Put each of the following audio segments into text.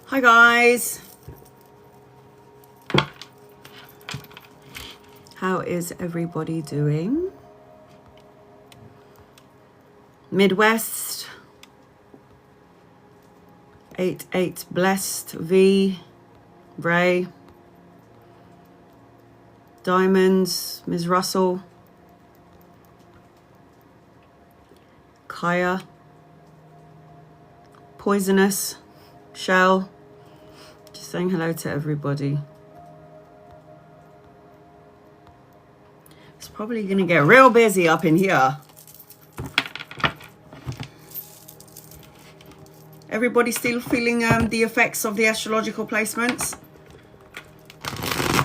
Hi guys, how is everybody doing? Midwest 88 blessed V Ray Diamonds, Ms. Russell, Kaya, Poisonous, Shell, just saying hello to everybody. It's probably gonna get real busy up in here. Everybody still feeling the effects of the astrological placements?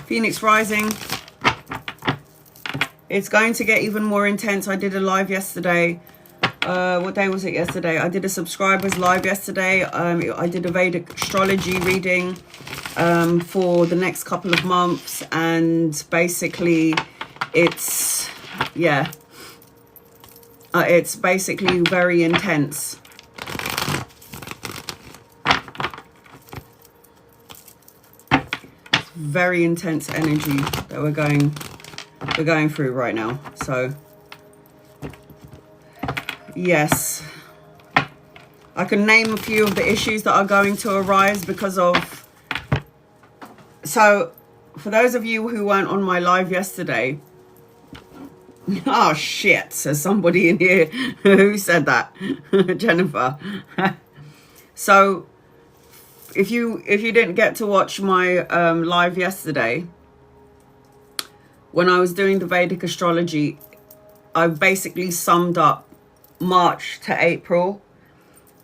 Phoenix rising. It's going to get even more intense. I did a live yesterday. What day was it yesterday? I did a subscribers live yesterday. I did a Vedic astrology reading for the next couple of months, and basically it's it's basically very intense. It's very intense energy that we're going through right now. So yes, I can name a few of the issues that are going to arise because of... So for those of you who weren't on my live yesterday, oh shit, says somebody in here. Who said that? Jennifer. So if you didn't get to watch my live yesterday, when I was doing the Vedic astrology, I basically summed up March to April,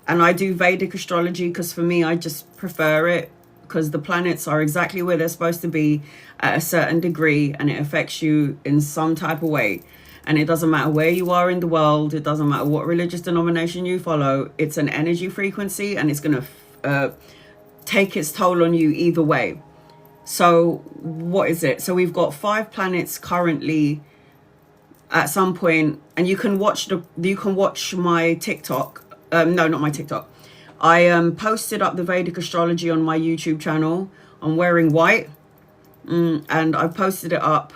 and I do Vedic astrology because for me I just prefer it, because the planets are exactly where they're supposed to be at a certain degree, and it affects you in some type of way. And it doesn't matter where you are in the world, it doesn't matter what religious denomination you follow, it's an energy frequency, and it's going to take its toll on you either way. So what is it? So we've got 5 planets currently at some point, and you can watch my TikTok. No, not my TikTok. I posted up the Vedic astrology on my YouTube channel. I'm wearing white, and I posted it up.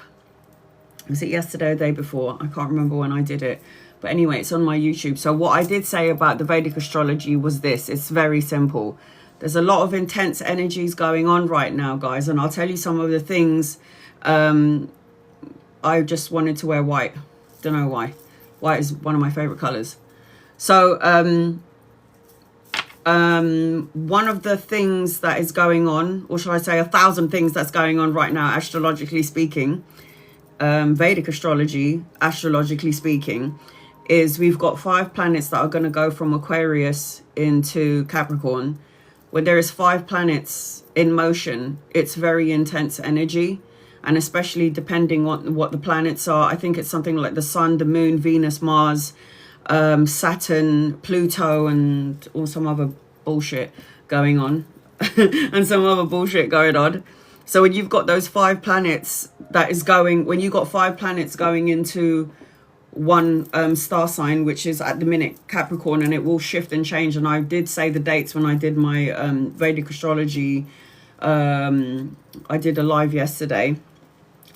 Was it yesterday or the day before? I can't remember when I did it, but anyway, it's on my YouTube. So what I did say about the Vedic astrology was this: it's very simple. There's a lot of intense energies going on right now, guys, and I'll tell you some of the things. I just wanted to wear white. Don't know why. White is one of my favorite colors. So one of the things that is going on, or should I say 1,000 things that's going on right now, astrologically speaking, Vedic astrology, astrologically speaking, is we've got 5 planets that are going to go from Aquarius into Capricorn. When there is 5 planets in motion, it's very intense energy. And especially depending on what the planets are, I think it's something like the Sun, the Moon, Venus, Mars, Saturn, Pluto, and or some other bullshit going on. And some other bullshit going on. So when you've got those 5 planets when you've got 5 planets going into one star sign, which is at the minute Capricorn, and it will shift and change. And I did say the dates when I did my Vedic astrology. I did a live yesterday.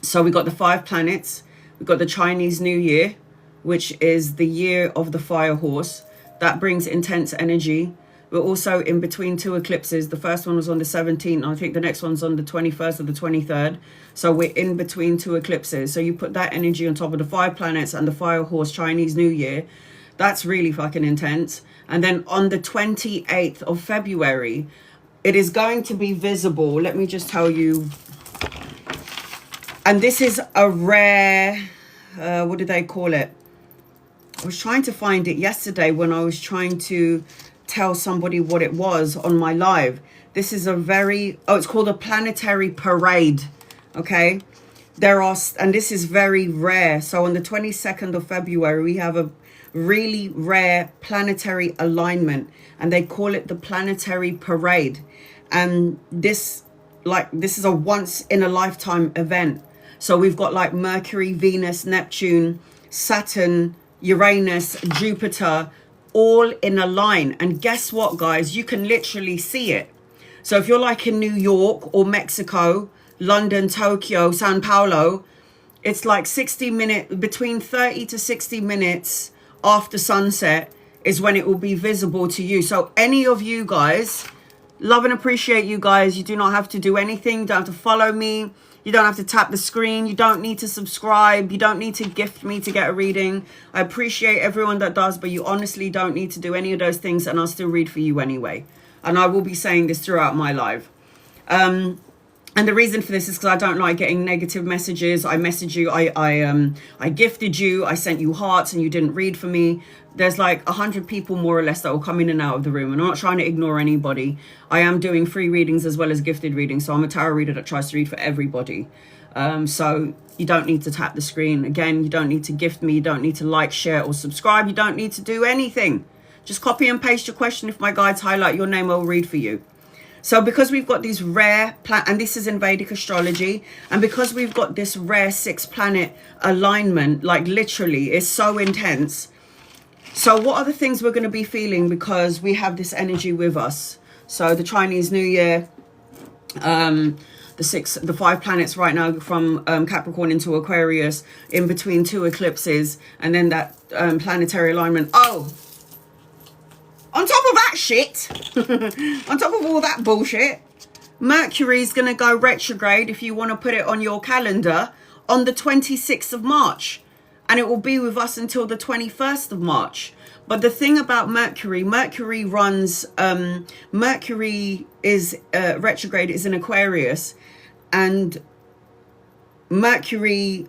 So we got the 5 planets. We've got the Chinese New Year, which is the year of the fire horse. That brings intense energy. We're also in between 2 eclipses. The first one was on the 17th. I think the next one's on the 21st or the 23rd. So we're in between 2 eclipses. So you put that energy on top of the 5 planets and the fire horse Chinese New Year. That's really fucking intense. And then on the 28th of February, it is going to be visible. Let me just tell you. And this is a rare, what did they call it? I was trying to find it yesterday when I was trying to tell somebody what it was on my live. This is a very, it's called a planetary parade. Okay. And this is very rare. So on the 22nd of February, we have a really rare planetary alignment, and they call it the planetary parade. And this is a once in a lifetime event. So we've got like Mercury, Venus, Neptune, Saturn, Uranus, Jupiter, all in a line. And guess what, guys? You can literally see it. So if you're like in New York or Mexico, London, Tokyo, Sao Paulo, it's like between 30 to 60 minutes after sunset is when it will be visible to you. So any of you guys, love and appreciate you guys. You do not have to do anything. You don't have to follow me. You don't have to tap the screen. You don't need to subscribe. You don't need to gift me to get a reading. I appreciate everyone that does, but you honestly don't need to do any of those things, and I'll still read for you anyway. And I will be saying this throughout my live. And the reason for this is because I don't like getting negative messages. I messaged you, I gifted you, I sent you hearts and you didn't read for me. There's like 100 people more or less that will come in and out of the room. And I'm not trying to ignore anybody. I am doing free readings as well as gifted readings. So I'm a tarot reader that tries to read for everybody. So you don't need to tap the screen. Again, you don't need to gift me. You don't need to like, share or subscribe. You don't need to do anything. Just copy and paste your question. If my guides highlight your name, I'll read for you. So because we've got these rare and this is in Vedic astrology, and because we've got this rare 6-planet alignment, like literally it's so intense. So what are the things we're going to be feeling because we have this energy with us? So the Chinese New Year, the 5 planets right now from Capricorn into Aquarius, in between 2 eclipses, and then that planetary alignment. Oh, on top of that shit, on top of all that bullshit, Mercury's going to go retrograde, if you want to put it on your calendar, on the 26th of March. And it will be with us until the 21st of March. But the thing about Mercury runs, Mercury is retrograde, is in Aquarius. And Mercury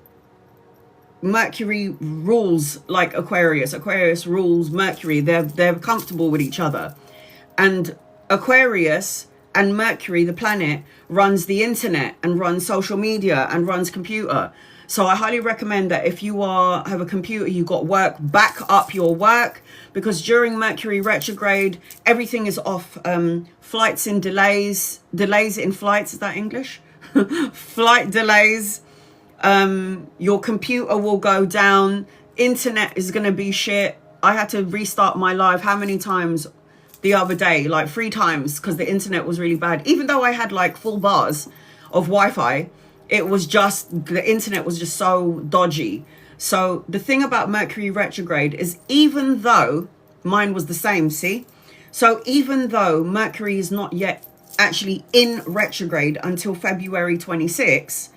rules like Aquarius. Aquarius rules Mercury. They're comfortable with each other. And Aquarius and Mercury, the planet, runs the internet and runs social media and runs computer. So I highly recommend that if you have a computer, you got work, back up your work, because during Mercury retrograde, everything is off. Flights in delays in flights, is that English? Flight delays. Your computer will go down. Internet is going to be shit. I had to restart my live how many times the other day? Like 3 times, because the internet was really bad. Even though I had like full bars of Wi-Fi, it was just, the internet was just so dodgy. So the thing about Mercury retrograde is, even though mine was the same, see? So even though Mercury is not yet actually in retrograde until February 26,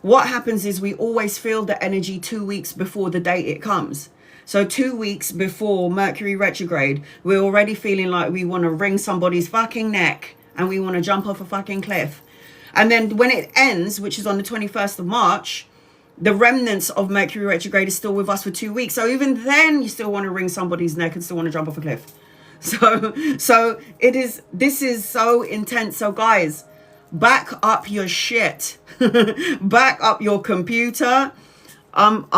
what happens is we always feel the energy 2 weeks before the date it comes. So 2 weeks before Mercury retrograde, we're already feeling like we want to wring somebody's fucking neck and we want to jump off a fucking cliff. And then when it ends, which is on the 21st of March, the remnants of Mercury retrograde is still with us for 2 weeks. So even then, you still want to wring somebody's neck and still want to jump off a cliff. So this is so intense. So guys, back up your shit. Back up your computer. Gaia,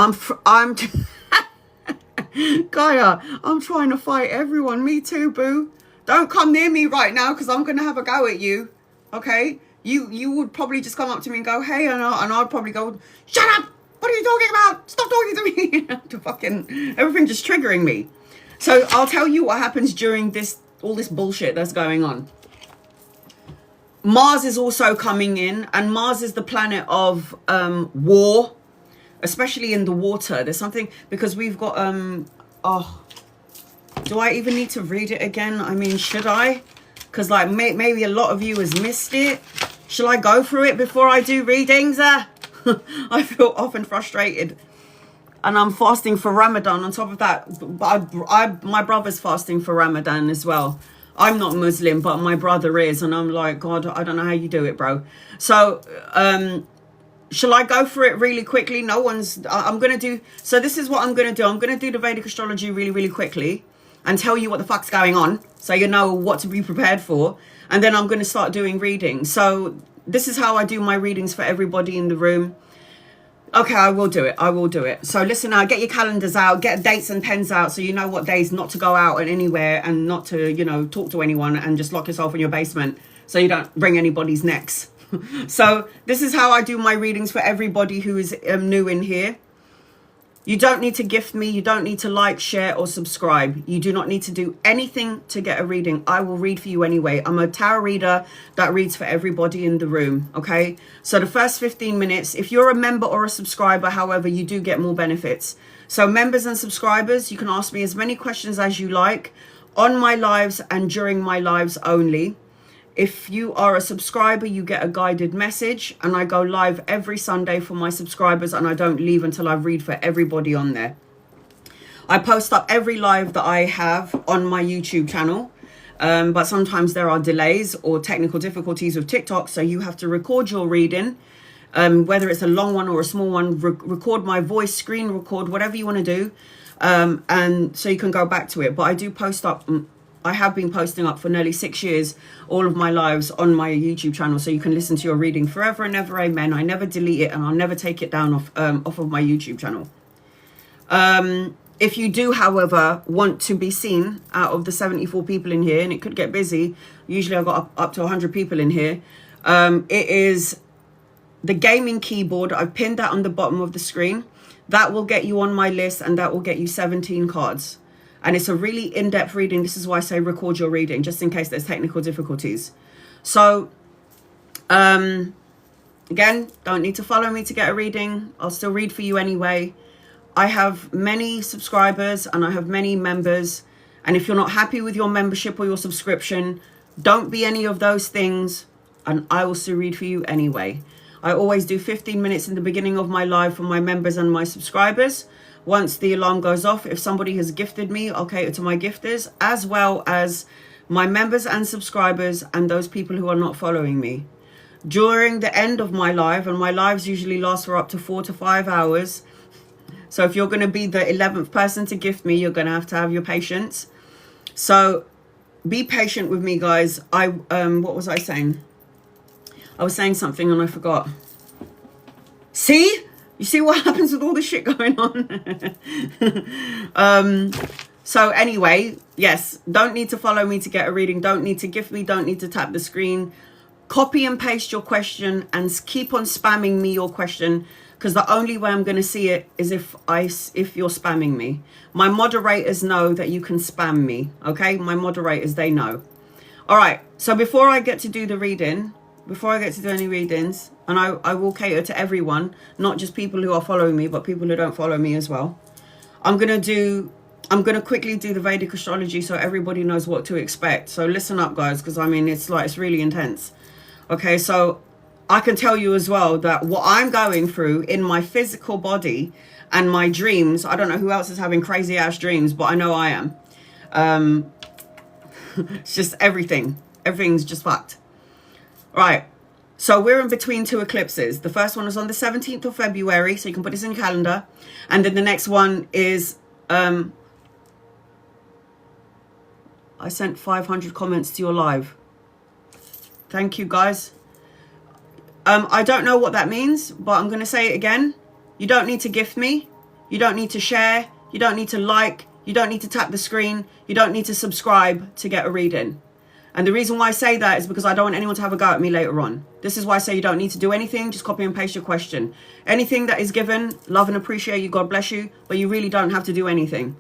I'm trying to fight everyone. Me too, boo. Don't come near me right now, because I'm going to have a go at you. Okay? You would probably just come up to me and go, hey, and I'd probably go, shut up! What are you talking about? Stop talking to me! Everything just triggering me. So I'll tell you what happens during all this bullshit that's going on. Mars is also coming in, and Mars is the planet of war, especially in the water. There's something, because we've got, do I even need to read it again? I mean, should I? Because like maybe a lot of you has missed it. Shall I go through it before I do readings? I feel often frustrated. And I'm fasting for Ramadan. On top of that, my brother's fasting for Ramadan as well. I'm not Muslim, but my brother is. And I'm like, God, I don't know how you do it, bro. So, shall I go through it really quickly? So this is what I'm going to do. I'm going to do the Vedic astrology really, really quickly and tell you what the fuck's going on, so you know what to be prepared for. And then I'm going to start doing readings. So this is how I do my readings for everybody in the room. Okay, I will do it. So listen now, get your calendars out, get dates and pens out, so you know what days not to go out and anywhere, and not to, talk to anyone, and just lock yourself in your basement so you don't bring anybody's necks. So this is how I do my readings for everybody who is new in here. You don't need to gift me. You don't need to like, share, or subscribe. You do not need to do anything to get a reading. I will read for you anyway. I'm a tarot reader that reads for everybody in the room, okay? So the first 15 minutes, if you're a member or a subscriber, however, you do get more benefits. So members and subscribers, you can ask me as many questions as you like on my lives and during my lives only. If you are a subscriber, you get a guided message, and I go live every Sunday for my subscribers, and I don't leave until I read for everybody on there. I post up every live that I have on my YouTube channel, but sometimes there are delays or technical difficulties with TikTok, so you have to record your reading, whether it's a long one or a small one, record my voice, screen record, whatever you want to do, and so you can go back to it. But I do post up. I have been posting up for nearly 6 years, all of my lives on my YouTube channel, so you can listen to your reading forever and ever, amen. I never delete it, and I'll never take it down off of my YouTube channel. If you do, however, want to be seen out of the 74 people in here, and it could get busy, usually I've got up to 100 people in here, it is the gaming keyboard. I've pinned that on the bottom of the screen. That will get you on my list, and that will get you 17 cards. And it's a really in-depth reading. This is why I say record your reading, just in case there's technical difficulties. So, again, don't need to follow me to get a reading. I'll still read for you anyway. I have many subscribers and I have many members. And if you're not happy with your membership or your subscription, don't be any of those things, and I will still read for you anyway. I always do 15 minutes in the beginning of my live for my members and my subscribers. Once the alarm goes off, if somebody has gifted me, I'll cater to my gifters, as well as my members and subscribers and those people who are not following me. During the end of my live, and my lives usually last for up to 4 to 5 hours. So if you're going to be the 11th person to gift me, you're going to have your patience. So be patient with me, guys. What was I saying? I was saying something and I forgot. See? You see what happens with all the shit going on? So anyway, yes, don't need to follow me to get a reading. Don't need to gift me. Don't need to tap the screen. Copy and paste your question and keep on spamming me your question, because the only way I'm going to see it is if you're spamming me. My moderators know that you can spam me, okay? My moderators, they know. All right, so before I get to do the reading, before I get to do any readings, and I will cater to everyone, not just people who are following me, but people who don't follow me as well. I'm going to quickly do the Vedic astrology so everybody knows what to expect. So listen up, guys, because I mean, it's really intense. Okay, so I can tell you as well that what I'm going through in my physical body and my dreams, I don't know who else is having crazy ass dreams, but I know I am. It's just everything. Everything's just fucked. Right, so we're in between two eclipses. The first one is on the 17th of February, so you can put this in your calendar. And then the next one is, I sent 500 comments to your live. Thank you, guys. I don't know what that means, but I'm going to say it again. You don't need to gift me. You don't need to share. You don't need to like. You don't need to tap the screen. You don't need to subscribe to get a reading. And the reason why I say that is because I don't want anyone to have a go at me later on. This is why I say you don't need to do anything. Just copy and paste your question. Anything that is given, love and appreciate you, God bless you. But you really don't have to do anything.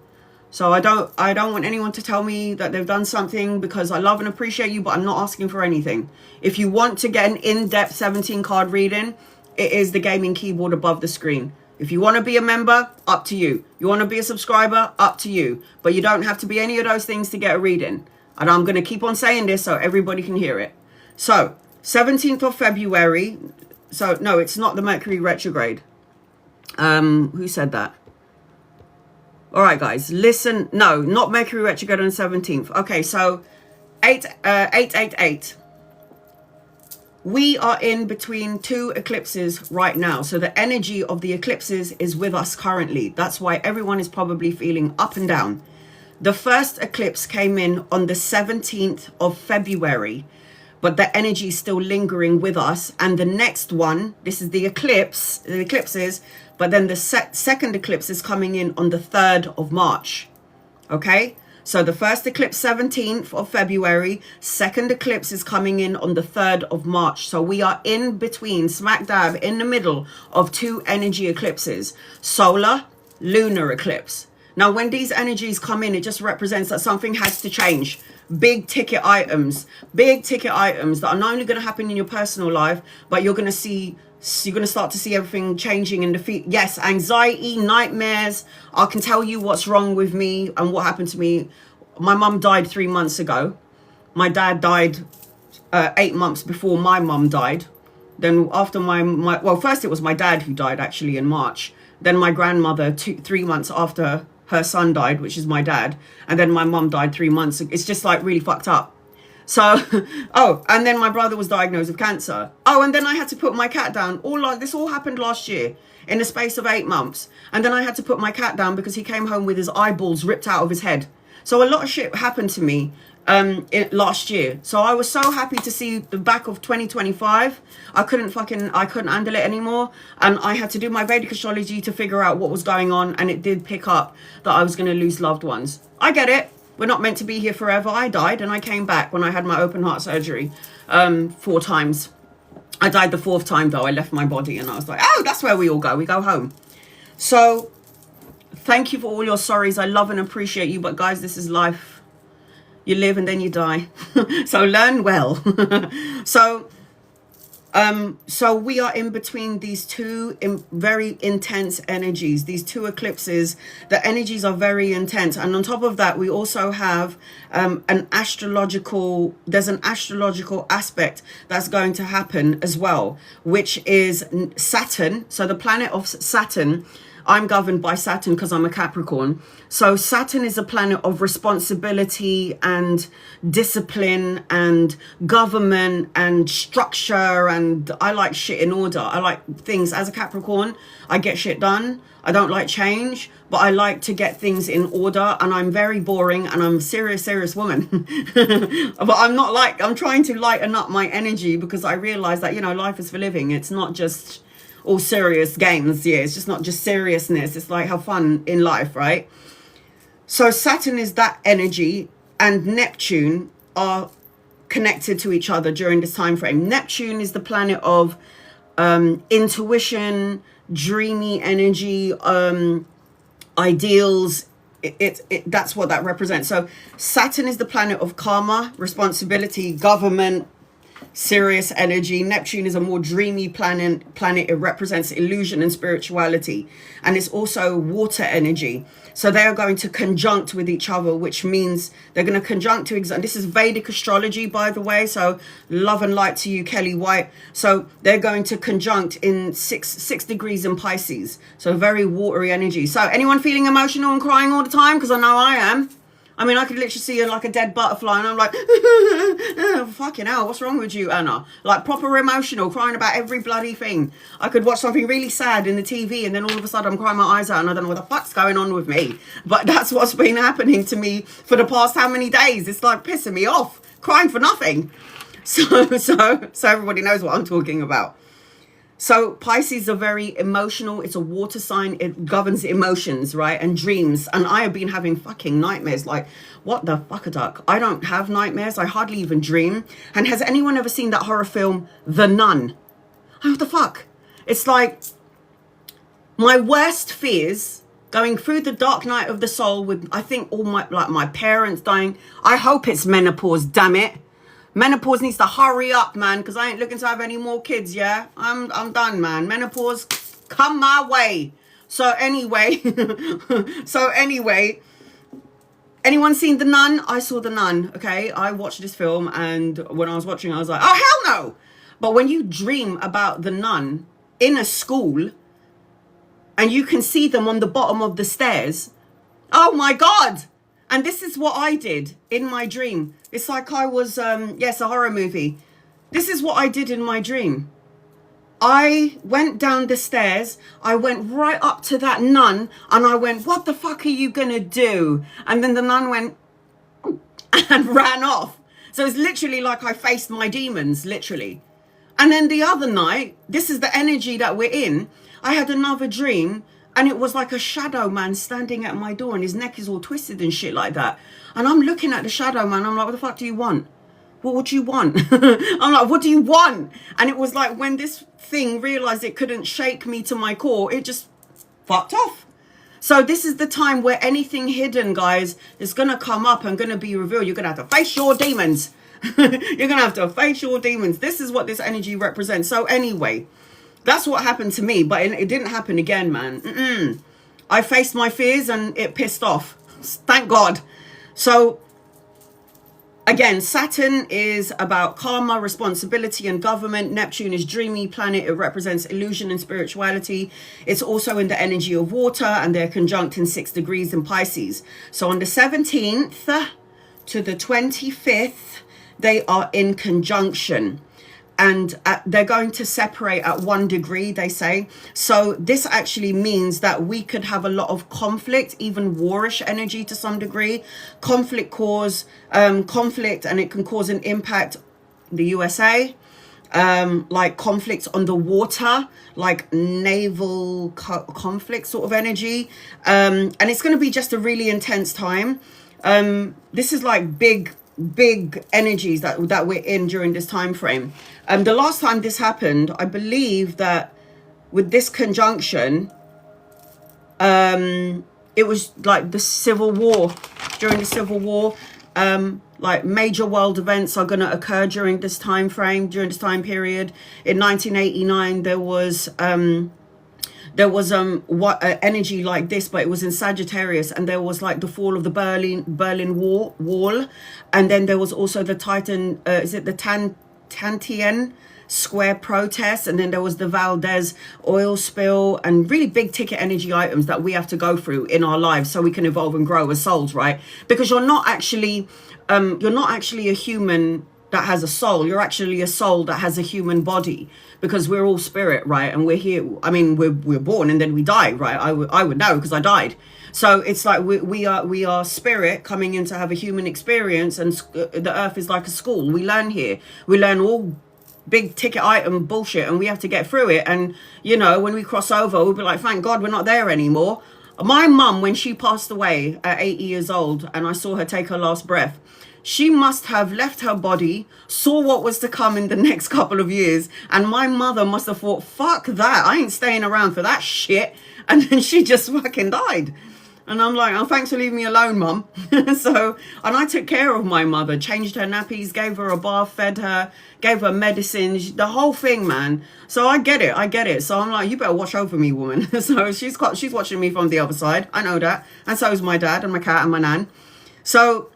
So I don't want anyone to tell me that they've done something, because I love and appreciate you, but I'm not asking for anything. If you want to get an in-depth 17 card reading, it is the gaming keyboard above the screen. If you want to be a member, up to you. You want to be a subscriber, up to you. But you don't have to be any of those things to get a reading. And I'm going to keep on saying this so everybody can hear it. So, 17th of February. So, no, it's not the Mercury retrograde. Who said that? All right, guys, listen. No, not Mercury retrograde on the 17th. Okay, so 888. We are in between two eclipses right now. So the energy of the eclipses is with us currently. That's why everyone is probably feeling up and down. The first eclipse came in on the 17th of February, but the energy is still lingering with us. And the next one, this is the eclipses, but then the second eclipse is coming in on the 3rd of March. Okay, so the first eclipse 17th of February, second eclipse is coming in on the 3rd of March. So we are in between, smack dab in the middle of two energy eclipses, solar, lunar eclipse. Now, when these energies come in, it just represents that something has to change. Big ticket items that are not only going to happen in your personal life, but you're going to start to see everything changing in the future. Yes, anxiety, nightmares. I can tell you what's wrong with me and what happened to me. My mum died 3 months ago. My dad died 8 months before my mum died. Then after well, first it was my dad who died actually in March. Then my grandmother 3 months after her son died, which is my dad. And then my mum died 3 months. It's just like really fucked up. So, oh, and then my brother was diagnosed with cancer. Oh, and then I had to put my cat down. This all happened last year in the space of 8 months. And then I had to put my cat down because he came home with his eyeballs ripped out of his head. So a lot of shit happened to me last year. So I was so happy to see the back of 2025. I couldn't handle it anymore, and I had to do my Vedic astrology to figure out what was going on, and it did pick up that I was going to lose loved ones. I get it. We're not meant to be here forever. I died and I came back when I had my open heart surgery 4 times. I died the 4th time though. I left my body and I was like, oh, that's where we all go. We go home. So thank you for all your sorries. I love and appreciate you, but guys, this is life. You live and then you die. So learn well. So we are in between these two very intense energies, these 2 eclipses. The energies are very intense. And on top of that, we also have there's an astrological aspect that's going to happen as well, which is Saturn. So the planet of Saturn, I'm governed by Saturn because I'm a Capricorn. So Saturn is a planet of responsibility and discipline and government and structure, and I like shit in order. I like things. As a Capricorn, I get shit done. I don't like change, but I like to get things in order, and I'm very boring and I'm a serious woman. But I'm trying to lighten up my energy because I realize that, life is for living. It's not just all serious games. Yeah, it's just not just seriousness. It's like have fun in life, right? So Saturn is that energy, and Neptune are connected to each other during this time frame. Neptune is the planet of intuition, dreamy energy, ideals. That's what that represents. So Saturn is the planet of karma, responsibility, government, serious energy. Neptune is a more dreamy planet. It represents illusion and spirituality, and it's also water energy. So they are going to conjunct with each other, which means they're going to conjunct to this is Vedic astrology, by the way, so love and light to you, Kellee White. So they're going to conjunct in 6 degrees in Pisces, so very watery energy. So anyone feeling emotional and crying all the time? Because I know I am. I mean, I could literally see like a dead butterfly and I'm like, fucking hell, what's wrong with you, Anna? Like proper emotional, crying about every bloody thing. I could watch something really sad in the TV and then all of a sudden I'm crying my eyes out and I don't know what the fuck's going on with me. But that's what's been happening to me for the past how many days? It's like pissing me off, crying for nothing. So everybody knows what I'm talking about. So Pisces are very emotional. It's a water sign. It governs emotions, right? And dreams. And I have been having fucking nightmares. Like, what the fuck a duck? I don't have nightmares. I hardly even dream. And has anyone ever seen that horror film, The Nun? Oh, what the fuck? It's like my worst fears, going through the dark night of the soul with, I think, all my parents dying. I hope it's menopause, damn it. Menopause needs to hurry up, man, because I ain't looking to have any more kids, yeah? I'm done, man. Menopause, come my way. So anyway, anyone seen The Nun? I saw The Nun, okay? I watched this film, and when I was watching, I was like, oh, hell no! But when you dream about the nun in a school, and you can see them on the bottom of the stairs, oh my God! And this is what I did in my dream. It's like I was, yes, a horror movie. This is what I did in my dream. I went down the stairs. I went right up to that nun and I went, what the fuck are you going to do? And then the nun went and ran off. So it's literally like I faced my demons, literally. And then the other night, this is the energy that we're in. I had another dream. And it was like a shadow man standing at my door and his neck is all twisted and shit like that. And I'm looking at the shadow man. I'm like, what the fuck do you want? What do you want? I'm like, what do you want? And it was like when this thing realized it couldn't shake me to my core, it just fucked off. So this is the time where anything hidden, guys, is going to come up and going to be revealed. You're going to have to face your demons. You're going to have to face your demons. This is what this energy represents. So anyway, that's what happened to me. But it didn't happen again, man. I faced my fears and it pissed off. Thank God. So again, Saturn is about karma, responsibility, and government. Neptune is dreamy planet. It represents illusion and spirituality. It's also in the energy of water, and they're conjunct in 6 degrees in Pisces. So on the 17th to the 25th, they are in conjunction. And they're going to separate at 1 degree, they say. So this actually means that we could have a lot of conflict, even warish energy to some degree. Conflict, and it can cause an impact the USA. Like conflicts on the water, like naval conflict sort of energy. And it's going to be just a really intense time. This is like big energies that we're in during this time frame. The last time this happened, I believe that with this conjunction, it was like the Civil War. During the Civil War, like major world events are going to occur during this time frame, during this time period. In 1989, there was energy like this, but it was in Sagittarius, and there was like the fall of the Berlin Wall, and then there was also the Tiananmen Square protests, and then there was the Valdez oil spill, and really big ticket energy items that we have to go through in our lives so we can evolve and grow as souls, right? Because you're not actually a human that has a soul. You're actually a soul that has a human body, because we're all spirit, right? And we're here. I mean, we're born and then we die, right? I would know because I died. So it's like we are spirit coming in to have a human experience, and the earth is like a school. We learn here. We learn all big ticket item bullshit, and we have to get through it. And you know, when we cross over, we'll be like, thank God we're not there anymore. My mum, when she passed away at 80 years old, and I saw her take her last breath, she must have left her body, saw what was to come in the next couple of years, and my mother must have thought, fuck that, I ain't staying around for that shit. And then she just fucking died. And I'm like, oh, thanks for leaving me alone, mum. So, and I took care of my mother, changed her nappies, gave her a bath, fed her, gave her medicines, the whole thing, man. So I get it. So I'm like, you better watch over me, woman. So she's watching me from the other side. I know that. And so is my dad and my cat and my nan. So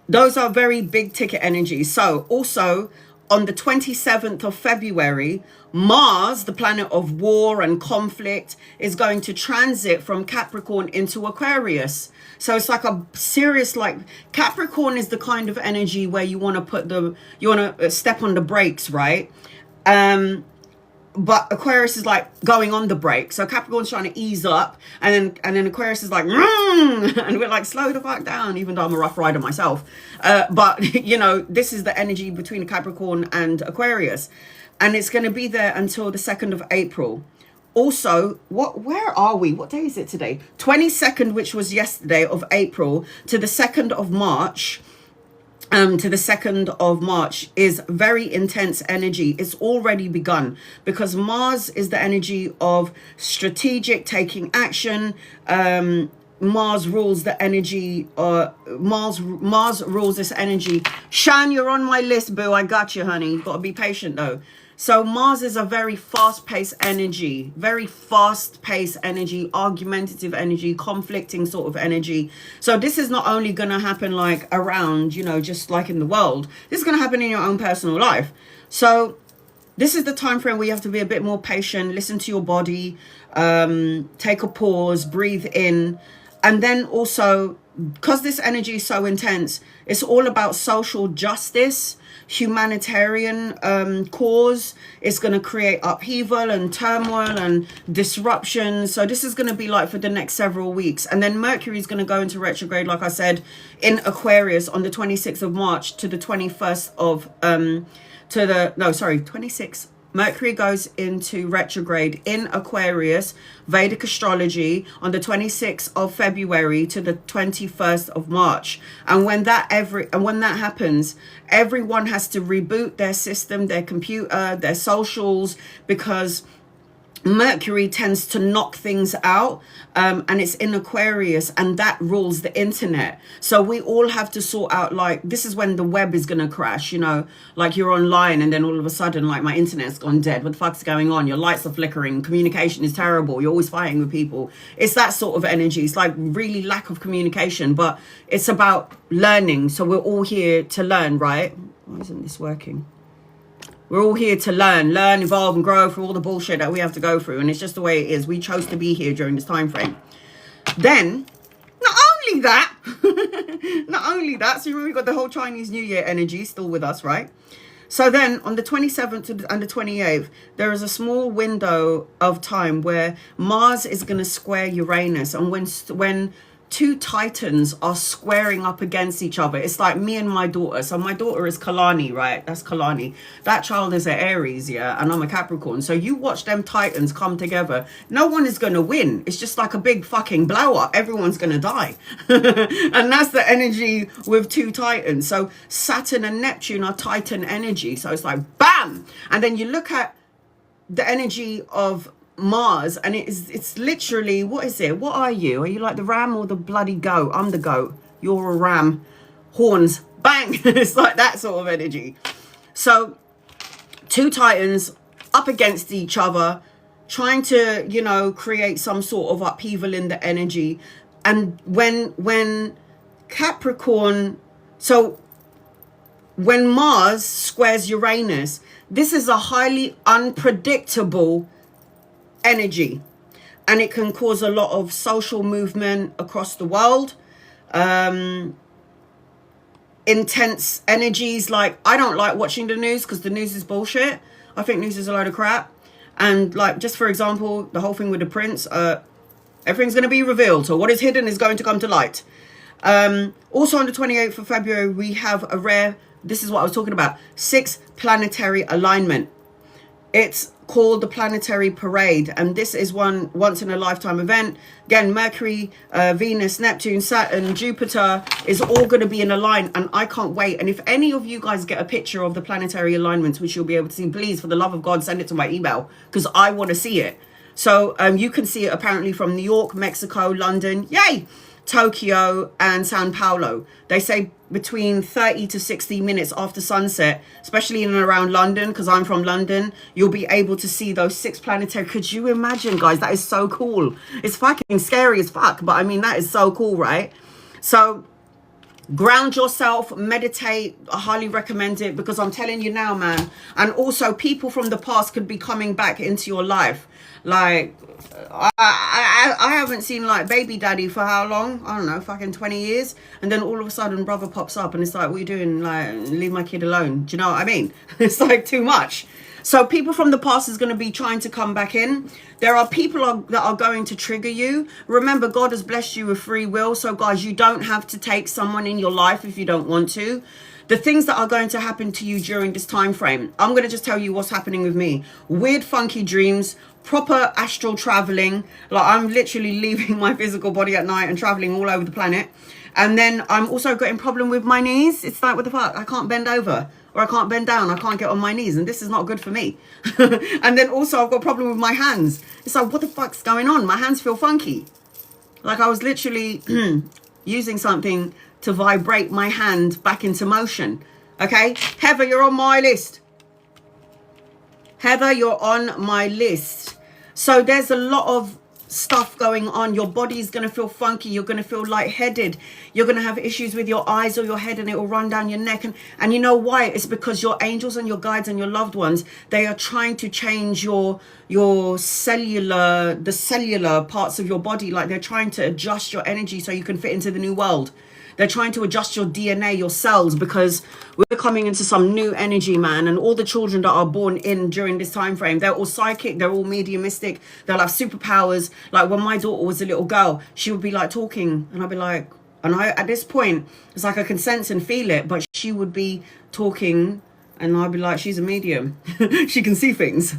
those are very big ticket energies. So also on the 27th of February, Mars, the planet of war and conflict, is going to transit from Capricorn into Aquarius. So it's like a serious, like, Capricorn is the kind of energy where you want to step on the brakes, right? But Aquarius is like going on the brake. So Capricorn's trying to ease up, and then Aquarius is like, and we're like, slow the fuck down, even though I'm a rough rider myself. But you know, this is the energy between Capricorn and Aquarius, and it's going to be there until the 2nd of April. Also, where are we? What day is it today? 22nd, which was yesterday, of April, to the 2nd of March. To the 2nd of March is very intense energy. It's already begun, because Mars is the energy of strategic taking action. Mars rules the energy. Mars rules this energy. Shan, you're on my list, boo. I got you, honey. You've got to be patient, though. So Mars is a very fast-paced energy, argumentative energy, conflicting sort of energy. So this is not only going to happen like around, you know, just like in the world. This is going to happen in your own personal life. So this is the time frame where you have to be a bit more patient, listen to your body, take a pause, breathe in. And then also, because this energy is so intense, it's all about social justice, humanitarian cause. It's going to create upheaval and turmoil and disruption. So this is going to be like for the next several weeks. And then Mercury is going to go into retrograde, like I said, in Aquarius on the 26th of March to the 21st of 26th. Mercury goes into retrograde in Aquarius, Vedic astrology, on the 26th of February to the 21st of March. And when that happens, everyone has to reboot their system, their computer, their socials, because Mercury tends to knock things out, and it's in Aquarius, and that rules the internet. So we all have to sort out, like, this is when the web is going to crash, you know, like you're online and then all of a sudden, like, my internet's gone dead. What the fuck's going on? Your lights are flickering. Communication is terrible. You're always fighting with people. It's that sort of energy. It's like really lack of communication, but it's about learning. So we're all here to learn, right? Why isn't this working? We're all here to learn, evolve, and grow through all the bullshit that we have to go through. And it's just the way it is. We chose to be here during this time frame. Then, not only that, so you remember we've got the whole Chinese New Year energy still with us, right? So then on the 27th and the 28th, there is a small window of time where Mars is going to square Uranus. And when two titans are squaring up against each other, it's like me and my daughter. So my daughter is Kalani, right? That's Kalani. That child is an Aries, yeah, and I'm a Capricorn. So you watch them titans come together. No one is going to win. It's just like a big fucking blow up. Everyone's going to die. And that's the energy with two titans. So Saturn and Neptune are titan energy. So it's like bam. And then you look at the energy of Mars, and it's literally, what is it? What are you? Are you like the ram or the bloody goat? I'm the goat. You're a ram. Horns. Bang. It's like that sort of energy. So two titans up against each other, trying to, you know, create some sort of upheaval in the energy. And when Capricorn, so when Mars squares Uranus, this is a highly unpredictable energy, and it can cause a lot of social movement across the world. Intense energies. Like, I don't like watching the news because the news is bullshit. I think news is a load of crap. And like, just for example, the whole thing with the prince, everything's going to be revealed, so what is hidden is going to come to light. Also on the 28th of February, we have a rare, this is what I was talking about, 6 planetary alignment. It's called the Planetary Parade, and this is one once in a lifetime event. Again, Mercury, Venus, Neptune, Saturn, Jupiter is all going to be in a line, and I can't wait. And if any of you guys get a picture of the planetary alignments, which you'll be able to see, please, for the love of God, send it to my email, because I want to see it. So you can see it apparently from New York, Mexico, London, yay, Tokyo, and Sao Paulo. They say between 30 to 60 minutes after sunset, especially in and around London, because I'm from London, you'll be able to see those 6 planetary. Could you imagine, guys? That is so cool. It's fucking scary as fuck, but I mean, that is so cool, right? So ground yourself, meditate. I highly recommend it, because I'm telling you now, man. And also, people from the past could be coming back into your life. Like, I haven't seen like baby daddy for how long? I don't know, fucking 20 years. And then all of a sudden brother pops up and it's like, what are you doing? Like, leave my kid alone. Do you know what I mean? It's like too much. So people from the past is going to be trying to come back in. There are people that are going to trigger you. Remember, God has blessed you with free will. So guys, you don't have to take someone in your life if you don't want to. The things that are going to happen to you during this time frame, I'm going to just tell you what's happening with me. Weird, funky dreams, proper astral traveling. Like, I'm literally leaving my physical body at night and traveling all over the planet. And then I'm also getting problem with my knees. It's like, what the fuck? I can't bend over, or I can't bend down. I can't get on my knees. And this is not good for me. And then also I've got a problem with my hands. It's like, what the fuck's going on? My hands feel funky. Like I was literally using something to vibrate my hand back into motion. Okay, Heather, you're on my list. Heather, you're on my list. So there's a lot of stuff going on. Your body's going to feel funky. You're going to feel lightheaded. You're going to have issues with your eyes or your head, and it will run down your neck. And you know why? It's because your angels and your guides and your loved ones, they are trying to change the cellular parts of your body. Like, they're trying to adjust your energy so you can fit into the new world. They're trying to adjust your DNA, your cells, because we're coming into some new energy, man. And all the children that are born in during this time frame, they're all psychic, they're all mediumistic, they'll have superpowers. Like when my daughter was a little girl, she would be like talking, and I'd be like, and I, at this point, it's like I can sense and feel it, but she would be talking and I'd be like, she's a medium. She can see things.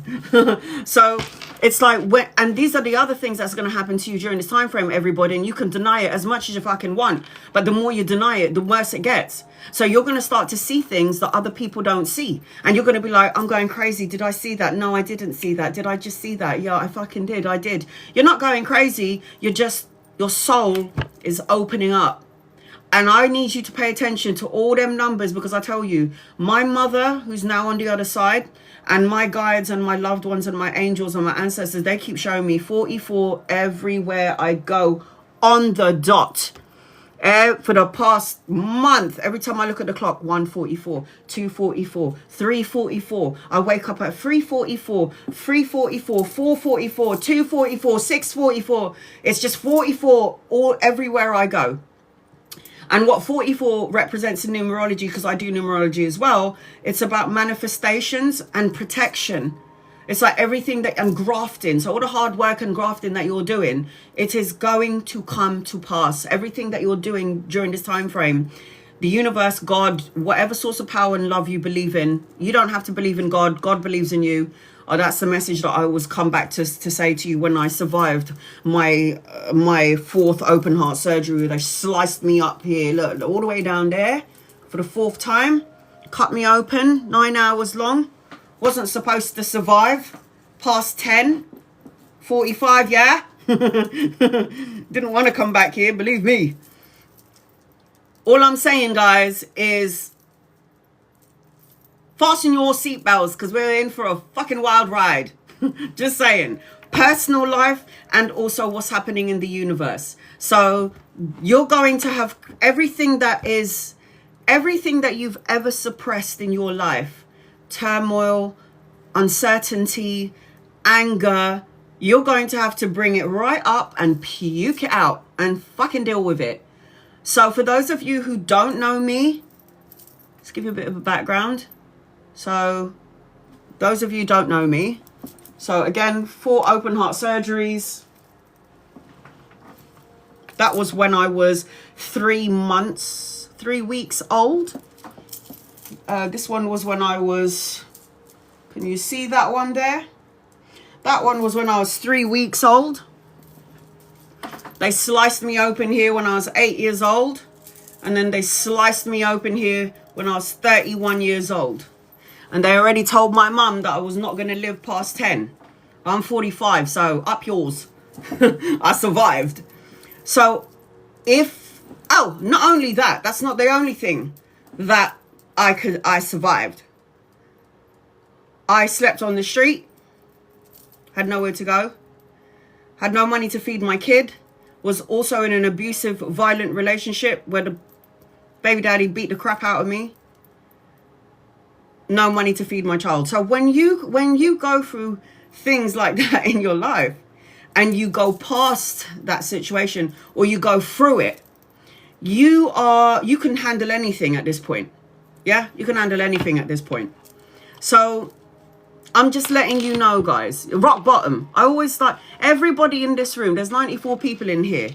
So It's like, and these are the other things that's going to happen to you during this time frame, everybody. And you can deny it as much as you fucking want. But the more you deny it, the worse it gets. So you're going to start to see things that other people don't see. And you're going to be like, I'm going crazy. Did I see that? No, I didn't see that. Did I just see that? Yeah, I fucking did. I did. You're not going crazy. You're just, your soul is opening up. And I need you to pay attention to all them numbers, because I tell you, my mother, who's now on the other side, and my guides and my loved ones and my angels and my ancestors, they keep showing me 44 everywhere I go, on the dot. For the past month, every time I look at the clock, 1:44, 2:44, 3:44. I wake up at 3:44, 3:44, 4:44, 2:44, 6:44. It's just 44 all everywhere I go. And what 44 represents in numerology, because I do numerology as well, it's about manifestations and protection. It's like everything that, and grafting. So all the hard work and grafting that you're doing, it is going to come to pass. Everything that you're doing during this time frame, the universe, God, whatever source of power and love you believe in, you don't have to believe in God. God believes in you. Oh, that's the message that I always come back to say to you when I survived my fourth open heart surgery. They sliced me up here, look, all the way down there for the fourth time. Cut me open, 9 hours long. Wasn't supposed to survive past 10:45, yeah? Didn't want to come back here, believe me. All I'm saying, guys, is fasten your seatbelts, because we're in for a fucking wild ride. Just saying. Personal life and also what's happening in the universe. So you're going to have everything that you've ever suppressed in your life. Turmoil, uncertainty, anger. You're going to have to bring it right up and puke it out and fucking deal with it. So for those of you who don't know me, let's give you a bit of a background. So those of you who don't know me, so again, 4 open heart surgeries. That was when I was 3 weeks old. This one was when I was, can you see that one there? That one was when I was 3 weeks old. They sliced me open here when I was 8 years old. And then they sliced me open here when I was 31 years old. And they already told my mum that I was not going to live past 10. I'm 45, so up yours. I survived. So not only that, that's not the only thing that I survived. I slept on the street, had nowhere to go, had no money to feed my kid, was also in an abusive, violent relationship where the baby daddy beat the crap out of me. No money to feed my child. So when you go through things like that in your life and you go past that situation or you go through it, you can handle anything at this point. Yeah, you can handle anything at this point. So I'm just letting you know, guys, rock bottom. I always thought everybody in this room, there's 94 people in here.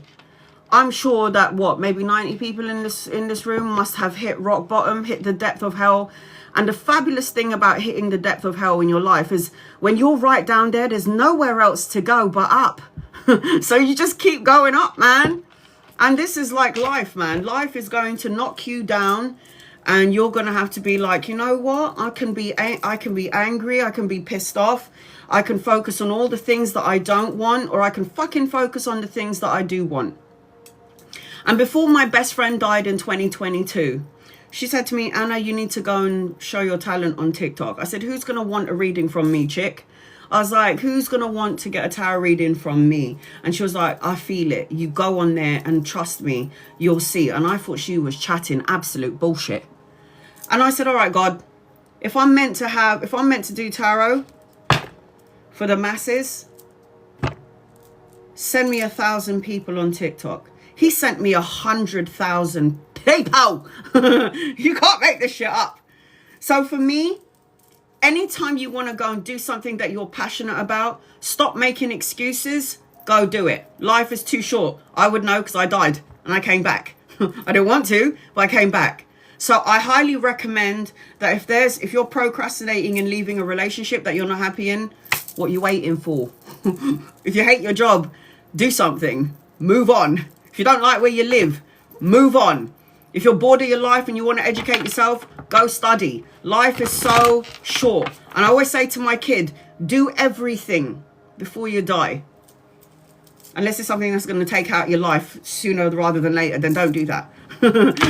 I'm sure that maybe 90 people in this room must have hit rock bottom, hit the depth of hell. And the fabulous thing about hitting the depth of hell in your life is when you're right down there, there's nowhere else to go but up. So you just keep going up, man. And this is like life, man. Life is going to knock you down and you're going to have to be like, you know what? I can be angry. I can be pissed off. I can focus on all the things that I don't want, or I can fucking focus on the things that I do want. And before my best friend died in 2022, she said to me, Anna, you need to go and show your talent on TikTok. I said, who's going to want a reading from me, chick? I was like, who's going to want to get a tarot reading from me? And she was like, I feel it. You go on there and trust me, you'll see. And I thought she was chatting absolute bullshit. And I said, all right, God, if I'm meant to do tarot for the masses, send me 1,000 people on TikTok. He sent me 100,000 PayPal. You can't make this shit up. So for me, anytime you want to go and do something that you're passionate about, stop making excuses, go do it. Life is too short. I would know because I died and I came back. I didn't want to, but I came back. So I highly recommend that if you're procrastinating and leaving a relationship that you're not happy in, What are you waiting for? If you hate your job, do something. Move on. If you don't like where you live, move on. If you're bored of your life and you want to educate yourself, go study. Life is so short. And I always say to my kid, do everything before you die. Unless it's something that's going to take out your life sooner rather than later, then don't do that.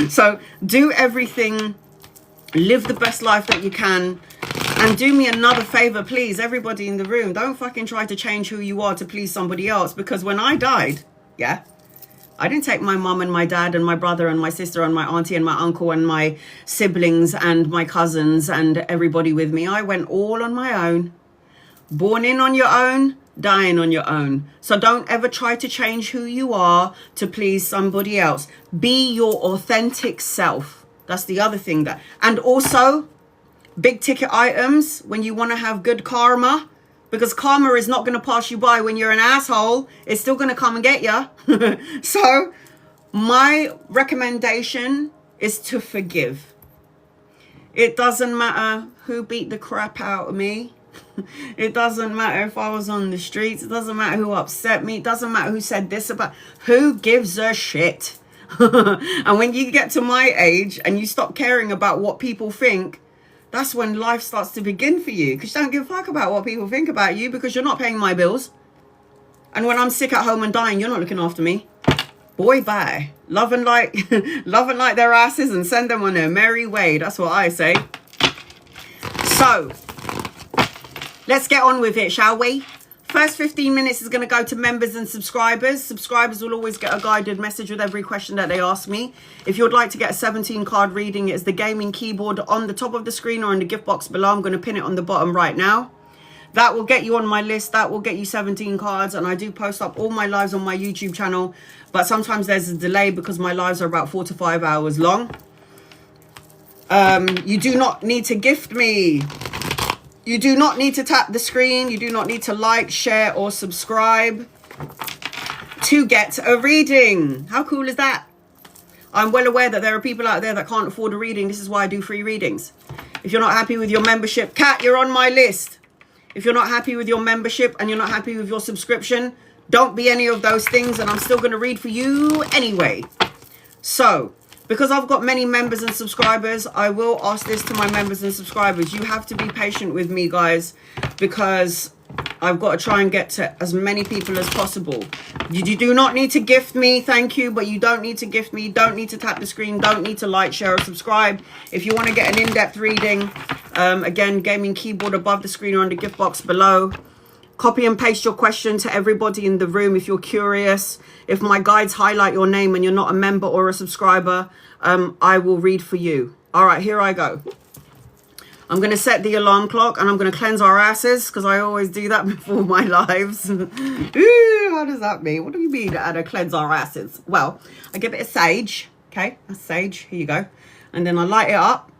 So do everything, live the best life that you can. And do me another favor, please, everybody in the room. Don't fucking try to change who you are to please somebody else. Because when I died, yeah, I didn't take my mum and my dad and my brother and my sister and my auntie and my uncle and my siblings and my cousins and everybody with me. I went all on my own. Born in on your own, dying on your own. So don't ever try to change who you are to please somebody else. Be your authentic self. That's the other thing that. And also, big ticket items when you want to have good karma, because karma is not going to pass you by when you're an asshole. It's still going to come and get you. So my recommendation is to forgive. It doesn't matter who beat the crap out of me. It doesn't matter if I was on the streets. It doesn't matter who upset me. It doesn't matter who said this about. Who gives a shit? And when you get to my age and you stop caring about what people think, that's when life starts to begin for you. Because you don't give a fuck about what people think about you, because you're not paying my bills. And when I'm sick at home and dying, you're not looking after me. Boy, bye. Love and light, love and light their asses and send them on their merry way. That's what I say. So let's get on with it, shall we? First 15 minutes is going to go to members and subscribers. Subscribers will always get a guided message with every question that they ask me. If you would like to get a 17 card reading, it's the gaming keyboard on the top of the screen or in the gift box below. I'm going to pin it on the bottom right now. That will get you on my list. That will get you 17 cards. And I do post up all my lives on my YouTube channel. But sometimes there's a delay because my lives are about 4 to 5 hours long. You do not need to gift me. You do not need to tap the screen. You do not need to like, share, or subscribe to get a reading. How cool is that? I'm well aware that there are people out there that can't afford a reading. This is why I do free readings. If you're not happy with your membership, Kat, you're on my list. If you're not happy with your membership and you're not happy with your subscription, don't be any of those things, and I'm still going to read for you anyway. So, because I've got many members and subscribers, I will ask this to my members and subscribers. You have to be patient with me, guys, because I've got to try and get to as many people as possible. You do not need to gift me, thank you, but you don't need to gift me. Don't need to tap the screen. Don't need to like, share, or subscribe. If you want to get an in-depth reading, again, gaming keyboard above the screen or on the gift box below. Copy and paste your question to everybody in the room if you're curious. If my guides highlight your name and you're not a member or a subscriber, I will read for you. All right, here I go. I'm going to set the alarm clock and I'm going to cleanse our asses, because I always do that before my lives. Ooh, how does that mean? What do you mean to cleanse our asses? Well, I give it a sage. Okay, a sage. Here you go. And then I light it up.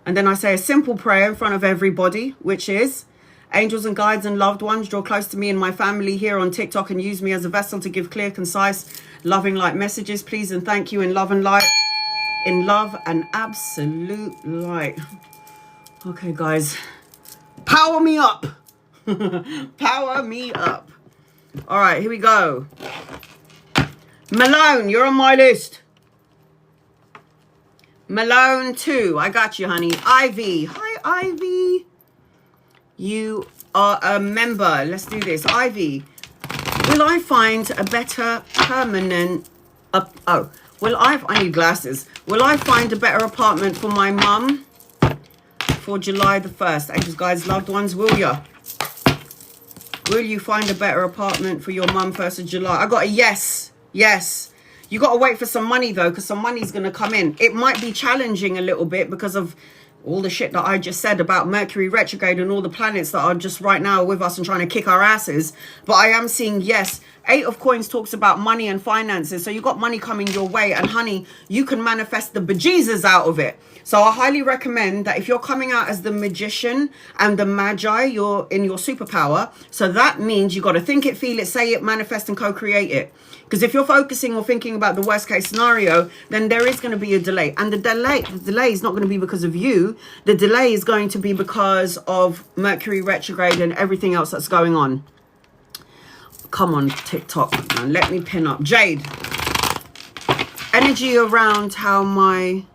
And then I say a simple prayer in front of everybody, which is: angels and guides and loved ones, draw close to me and my family here on TikTok and use me as a vessel to give clear, concise, loving light messages. Please and thank you in love and light. In love and absolute light. Okay, guys. Power me up. Power me up. All right, here we go. Malone, you're on my list. Malone 2. I got you, honey. Ivy. Hi, Ivy. You are a member. Let's do this. Ivy, will I find a better permanent... I need glasses. Will I find a better apartment for my mum for July the 1st? Angels, guides, loved ones, will you? Will you find a better apartment for your mum 1st of July? I got a yes. Yes. You got to wait for some money, though, because some money's going to come in. It might be challenging a little bit because of all the shit that I just said about Mercury retrograde and all the planets that are just right now with us and trying to kick our asses. But I am seeing, yes, Eight of Coins talks about money and finances. So you got money coming your way, and honey, you can manifest the bejesus out of it. So I highly recommend that if you're coming out as the magician and the magi, you're in your superpower. So that means you got to think it, feel it, say it, manifest and co-create it. Because if you're focusing or thinking about the worst case scenario, then there is going to be a delay. And the delay is not going to be because of you. The delay is going to be because of Mercury retrograde and everything else that's going on. Come on, TikTok, man. Let me pin up. Jade. Energy around how my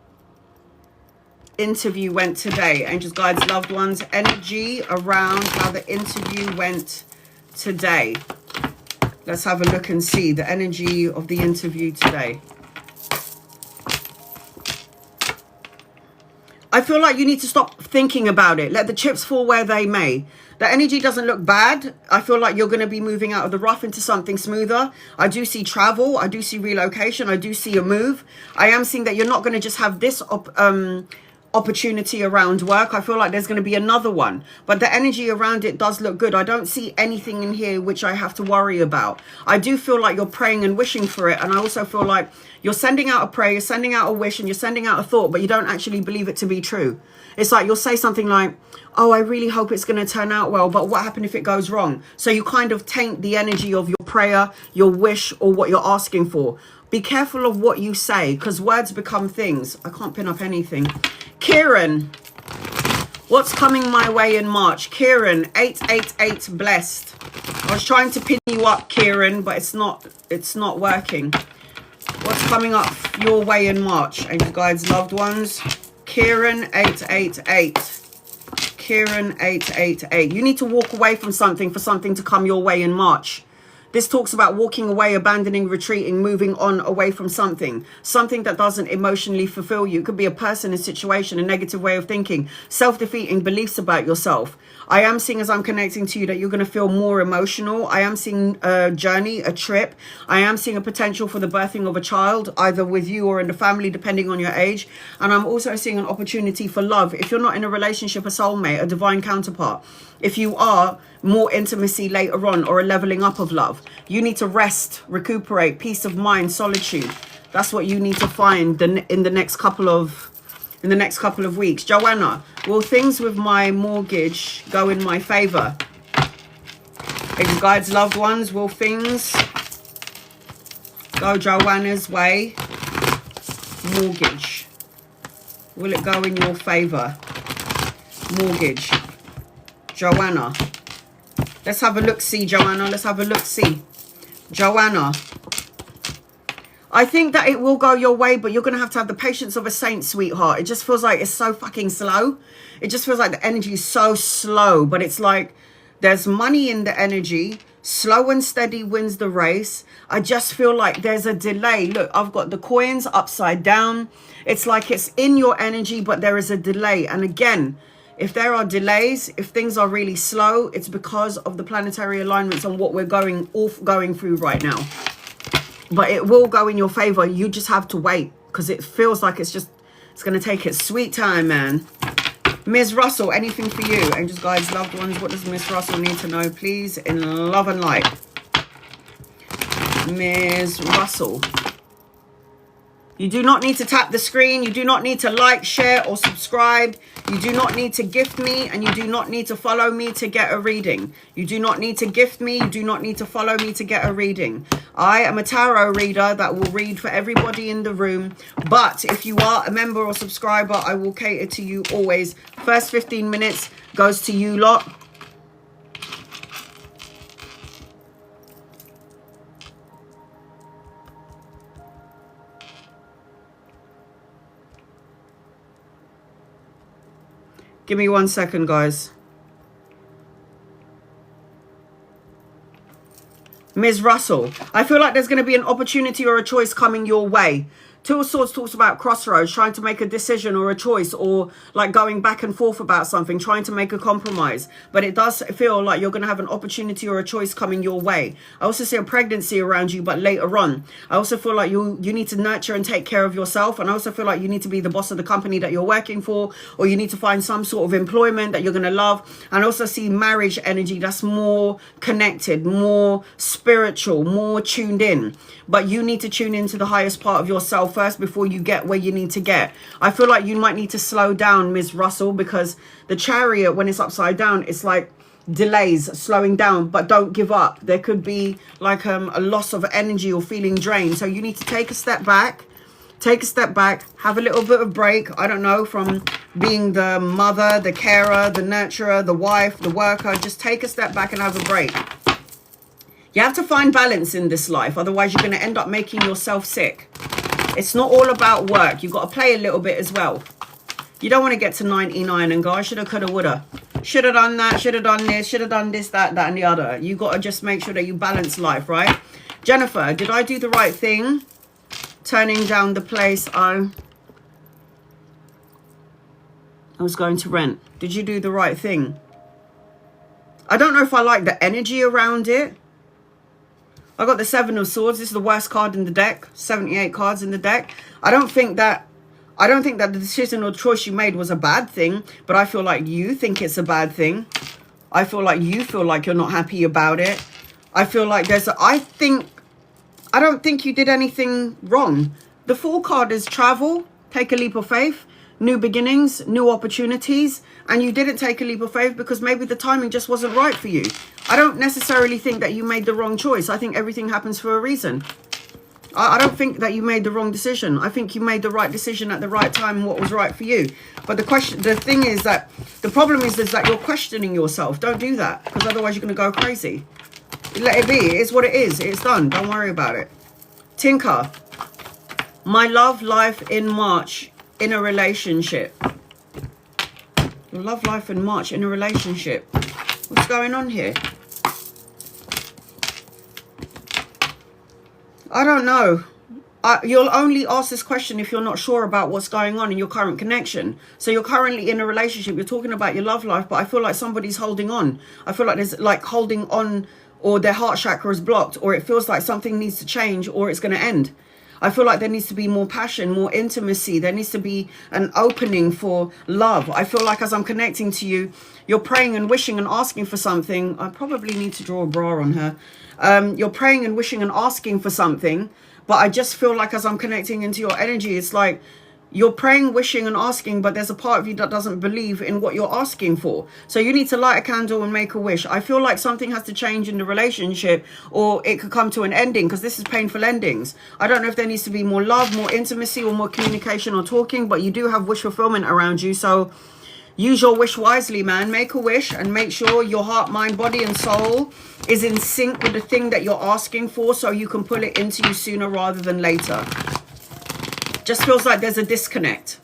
interview went today. Angels, guides, loved ones. Energy around how the interview went today. Let's have a look and see the energy of the interview today. I feel like you need to stop thinking about it. Let the chips fall where they may. The energy doesn't look bad. I feel like you're going to be moving out of the rough into something smoother. I do see travel. I do see relocation. I do see a move. I am seeing that you're not going to just have this opportunity around work. I feel like there's going to be another one, but the energy around it does look good. I don't see anything in here which I have to worry about. I do feel like you're praying and wishing for it, and I also feel like you're sending out a prayer, you're sending out a wish, and you're sending out a thought, but you don't actually believe it to be true. It's like you'll say something like, oh, I really hope it's going to turn out well, but what happened if it goes wrong? So you kind of taint the energy of your prayer, your wish, or what you're asking for. Be careful of what you say, because words become things. I can't pin up anything. Kieran, what's coming my way in March? Kieran, 888 blessed. I was trying to pin you up, Kieran, but it's not working. What's coming up your way in March? Angel, guides, loved ones. Kieran, 888. Kieran, 888. You need to walk away from something for something to come your way in March. This talks about walking away, abandoning, retreating, moving on away from something that doesn't emotionally fulfill you. It could be a person, a situation, a negative way of thinking, self-defeating beliefs about yourself. I am seeing, as I'm connecting to you, that you're going to feel more emotional. I am seeing a journey, a trip. I am seeing a potential for the birthing of a child, either with you or in the family, depending on your age. And I'm also seeing an opportunity for love. If you're not in a relationship, a soulmate, a divine counterpart. If you are, more intimacy later on, or a leveling up of love. You need to rest, recuperate, peace of mind, solitude. That's what you need to find in the next couple of weeks. Joanna, will things with my mortgage go in my favor? Angel, guides, loved ones, will things go Joanna's way? Mortgage, will it go in your favor? Mortgage, Joanna. Let's have a look-see, Joanna. Let's have a look-see. Joanna. I think that it will go your way, but you're going to have the patience of a saint, sweetheart. It just feels like it's so fucking slow. It just feels like the energy is so slow, but it's like there's money in the energy. Slow and steady wins the race. I just feel like there's a delay. Look, I've got the coins upside down. It's like it's in your energy, but there is a delay. And again, if there are delays, if things are really slow, it's because of the planetary alignments and what we're going through right now. But it will go in your favor. You just have to wait, because it feels like it's going to take its sweet time, man. Ms. Russell, anything for you? Angels, guides, loved ones, what does Ms. Russell need to know, please? In love and light. Ms. Russell. You do not need to tap the screen. You do not need to like, share, or subscribe. You do not need to gift me, and you do not need to follow me to get a reading. You do not need to gift me. You do not need to follow me to get a reading. I am a tarot reader that will read for everybody in the room. But if you are a member or subscriber, I will cater to you always. First 15 minutes goes to you lot. Give me 1 second, guys. Ms. Russell, I feel like there's going to be an opportunity or a choice coming your way. Two of Swords talks about crossroads, trying to make a decision or a choice, or like going back and forth about something, trying to make a compromise. But it does feel like you're going to have an opportunity or a choice coming your way. I also see a pregnancy around you, but later on. I also feel like you need to nurture and take care of yourself. And I also feel like you need to be the boss of the company that you're working for, or you need to find some sort of employment that you're going to love. And I also see marriage energy that's more connected, more spiritual, more tuned in. But you need to tune into the highest part of yourself first before you get where you need to get. I feel like you might need to slow down, Ms. Russell, because the Chariot, when it's upside down, it's like delays, slowing down, but don't give up. There could be like a loss of energy or feeling drained. So you need to take a step back. Take a step back, have a little bit of break, I don't know, from being the mother, the carer, the nurturer, the wife, the worker. Just take a step back and have a break. You have to find balance in this life, otherwise you're going to end up making yourself sick. It's not all about work. You've got to play a little bit as well. You don't want to get to 99 and go, I shoulda, coulda, woulda. Should have done that, should have done this, should have done this, that, and the other. You got to just make sure that you balance life, right? Jennifer, did I do the right thing? Turning down the place I was going to rent. Did you do the right thing? I don't know if I like the energy around it. I got the Seven of Swords. This is the worst card in the deck. 78 cards in the deck. I don't think that the decision or choice you made was a bad thing, but I feel like you think it's a bad thing. I feel like you feel like you're not happy about it. I feel like I don't think you did anything wrong. The Fool card is travel, take a leap of faith, new beginnings, new opportunities, and you didn't take a leap of faith because maybe the timing just wasn't right for you. I don't necessarily think that you made the wrong choice. I think everything happens for a reason. I don't think that you made the wrong decision. I think you made the right decision at the right time and what was right for you. But the thing is that the problem is that you're questioning yourself. Don't do that, because otherwise you're going to go crazy. Let it be. It's what it is. It's done. Don't worry about it. Tinker. My love life in March in a relationship. Your love life in March in a relationship. What's going on here? I don't know. You'll only ask this question if you're not sure about what's going on in your current connection. So you're currently in a relationship. You're talking about your love life, but I feel like somebody's holding on. I feel like there's like holding on, or their heart chakra is blocked, or it feels like something needs to change, or it's going to end. I feel like there needs to be more passion, more intimacy. There needs to be an opening for love. I feel like as I'm connecting to you, you're praying and wishing and asking for something. I probably need to draw a bra on her. You're praying and wishing and asking for something, but I just feel like as I'm connecting into your energy, it's like you're praying, wishing and asking, but there's a part of you that doesn't believe in what you're asking for. So you need to light a candle and make a wish. I feel like something has to change in the relationship, or it could come to an ending, because this is painful endings. I don't know if there needs to be more love, more intimacy, or more communication or talking, but you do have wish fulfillment around you. So use your wish wisely, man. Make a wish and make sure your heart, mind, body and soul is in sync with the thing that you're asking for, so you can pull it into you sooner rather than later. Just feels like there's a disconnect.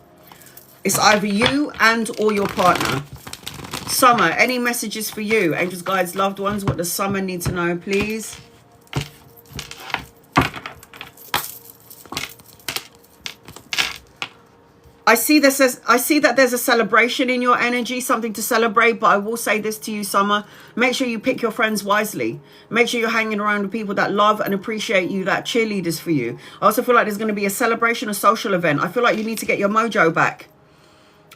It's either you and or your partner. Summer, any messages for you? Angels, guides, loved ones, what does Summer need to know, please? I see that there's a celebration in your energy, something to celebrate, but I will say this to you, Summer. Make sure you pick your friends wisely. Make sure you're hanging around with people that love and appreciate you, that cheerleaders for you. I also feel like there's going to be a celebration, a social event. I feel like you need to get your mojo back.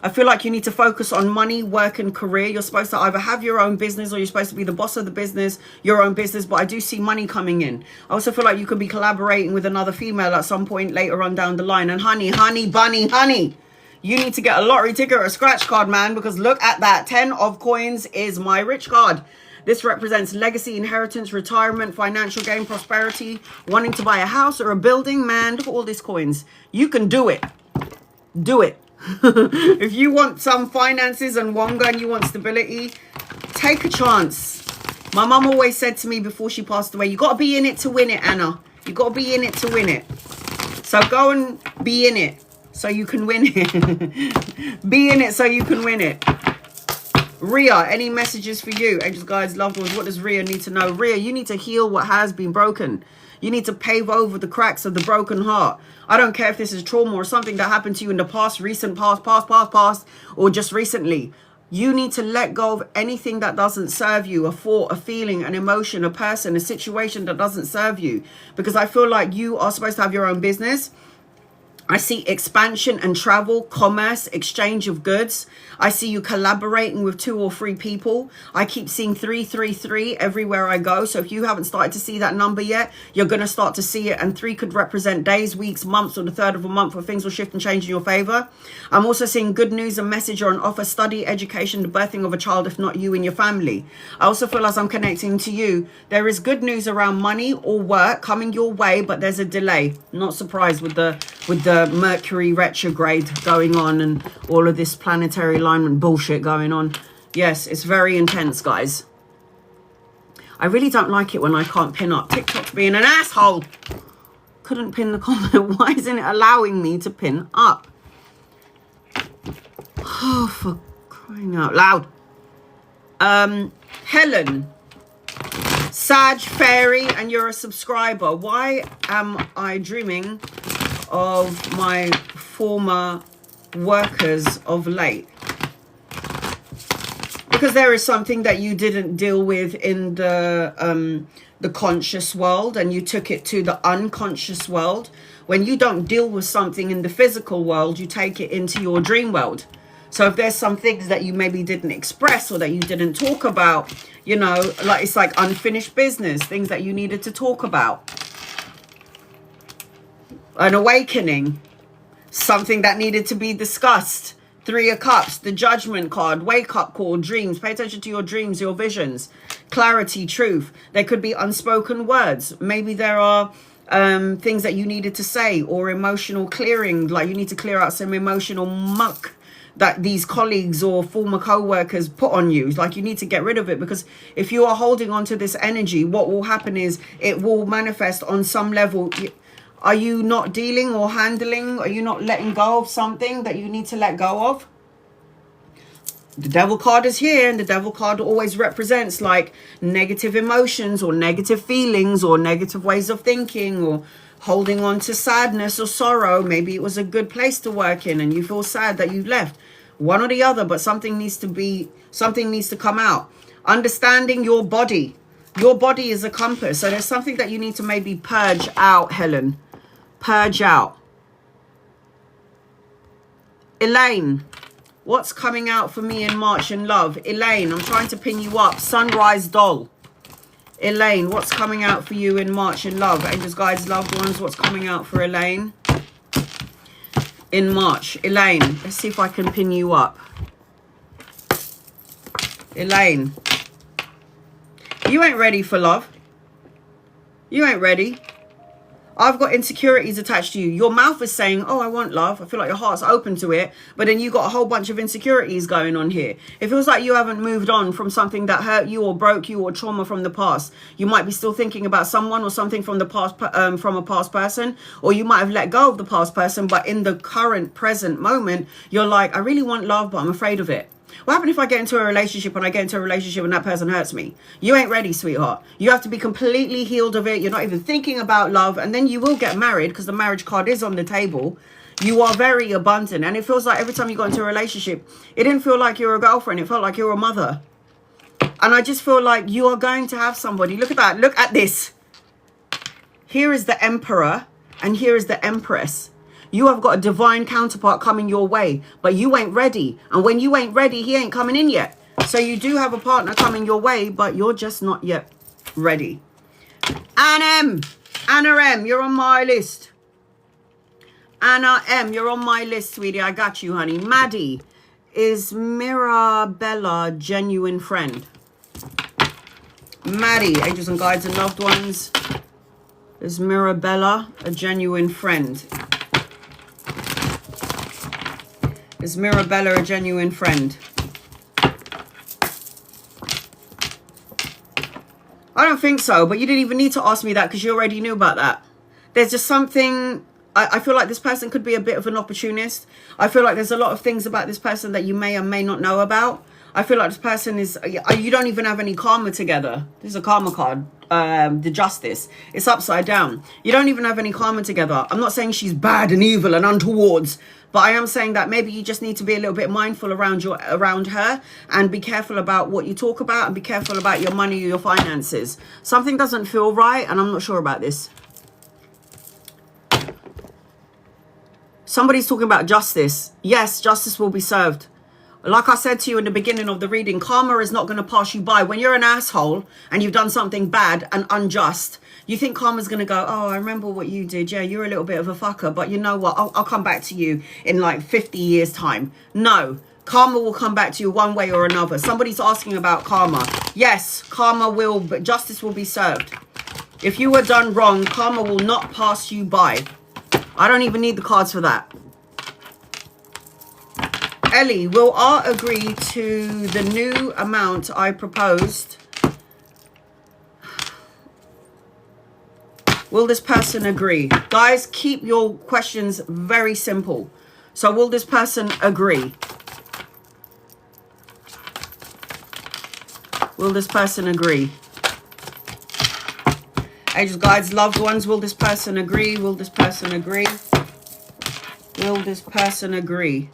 I feel like you need to focus on money, work and career. You're supposed to either have your own business, or you're supposed to be the boss of the business, your own business. But I do see money coming in. I also feel like you could be collaborating with another female at some point later on down the line. And honey, bunny, you need to get a lottery ticket or a scratch card, man, because look at that. 10 of coins is my rich card. This represents legacy, inheritance, retirement, financial gain, prosperity, wanting to buy a house or a building. Man, look at all these coins. You can do it. Do it. If you want some finances and wonga and you want stability, take a chance. My mum always said to me before she passed away, you got to be in it to win it, Anna. You got to be in it to win it. So go and be in it so you can win it. Be in it so you can win it. Rhea, any messages for you? Angels, guides, loved ones, what does Rhea need to know? Rhea, you need to heal what has been broken. You need to pave over the cracks of the broken heart. I don't care if this is trauma or something that happened to you in the past, recent past, or just recently. You need to let go of anything that doesn't serve you, a thought, a feeling, an emotion, a person, a situation that doesn't serve you. Because I feel like you are supposed to have your own business. I see expansion and travel, commerce, exchange of goods. I see you collaborating with 2 or 3 people. I keep seeing 333 everywhere I go. So if you haven't started to see that number yet, you're going to start to see it. And 3 could represent days, weeks, months, or the third of a month where things will shift and change in your favor. I'm also seeing good news, a message or an offer, study, education, the birthing of a child, if not you and your family. I also feel as I'm connecting to you, there is good news around money or work coming your way, but there's a delay. Not surprised with the Mercury retrograde going on and all of this planetary alignment bullshit going on. Yes, it's very intense, guys. I really don't like it when I can't pin up. TikTok's being an asshole. Couldn't pin the comment. Why isn't it allowing me to pin up? Oh, for crying out loud. Helen, Sag Fairy, and you're a subscriber. Why am I dreaming of my former workers of late? Because there is something that you didn't deal with in the conscious world, and you took it to the unconscious world. When you don't deal with something in the physical world, you take it into your dream world. So if there's some things that you maybe didn't express or that you didn't talk about, you know, like it's like unfinished business, things that you needed to talk about. An awakening, something that needed to be discussed. 3 of Cups, the Judgment card, wake up call, dreams. Pay attention to your dreams, your visions, clarity, truth. There could be unspoken words. Maybe there are things that you needed to say, or emotional clearing, like you need to clear out some emotional muck that these colleagues or former co-workers put on you. Like you need to get rid of it, because if you are holding on to this energy, what will happen is it will manifest on some level. Are you not dealing or handling? Are you not letting go of something that you need to let go of? The Devil card is here, and the Devil card always represents like negative emotions or negative feelings or negative ways of thinking, or holding on to sadness or sorrow. Maybe it was a good place to work in and you feel sad that you left. One or the other, but something needs to come out. Understanding your body. Your body is a compass. So there's something that you need to maybe purge out, Helen. Purge out. Elaine, what's coming out for me in March in love? Elaine, I'm trying to pin you up. Sunrise Doll. Elaine, what's coming out for you in March in love? Angels, guides, loved ones, what's coming out for Elaine in March? Elaine, let's see if I can pin you up. Elaine, you ain't ready for love. You ain't ready. I've got insecurities attached to you. Your mouth is saying, oh, I want love. I feel like your heart's open to it. But then you got a whole bunch of insecurities going on here. It feels like you haven't moved on from something that hurt you or broke you or trauma from the past. You might be still thinking about someone or something from the past, from a past person. Or you might have let go of the past person. But in the current present moment, you're like, I really want love, but I'm afraid of it. What happens if I get into a relationship and that person hurts me? You ain't ready, sweetheart. You have to be completely healed of it. You're not even thinking about love. And then you will get married, because the marriage card is on the table. You are very abundant. And it feels like every time you got into a relationship, it didn't feel like you were a girlfriend. It felt like you were a mother. And I just feel like you are going to have somebody. Look at that. Look at this. Here is the Emperor and here is the Empress. You have got a divine counterpart coming your way, but you ain't ready. And when you ain't ready, he ain't coming in yet. So you do have a partner coming your way, but you're just not yet ready. Anna M, you're on my list. Anna M, you're on my list, sweetie. I got you, honey. Maddie, is Mirabella genuine friend? Maddie, angels and guides and loved ones. Is Mirabella a genuine friend? Is Mirabella a genuine friend? I don't think so, but you didn't even need to ask me that, because you already knew about that. There's just something, I feel like this person could be a bit of an opportunist. I feel like there's a lot of things about this person that you may or may not know about. I feel like this person is, you don't even have any karma together. This is a karma card. the justice. It's upside down. You don't even have any karma together. I'm not saying she's bad and evil and untowards, but I am saying that maybe you just need to be a little bit mindful around her, and be careful about what you talk about, and be careful about your money or your finances. Something doesn't feel right, and I'm not sure about this. Somebody's talking about justice. Yes, justice will be served. Like I said to you in the beginning of the reading, karma is not going to pass you by. When you're an asshole and you've done something bad and unjust, you think karma's going to go, oh, I remember what you did. Yeah, you're a little bit of a fucker, but you know what? I'll come back to you in like 50 years' time. No, karma will come back to you one way or another. Somebody's asking about karma. Yes, karma will, but justice will be served. If you were done wrong, karma will not pass you by. I don't even need the cards for that. Ellie, will R agree to the new amount I proposed? Will this person agree? Guys, keep your questions very simple. So will this person agree? Will this person agree? Angels, guides, loved ones, will this person agree? Will this person agree? Will this person agree?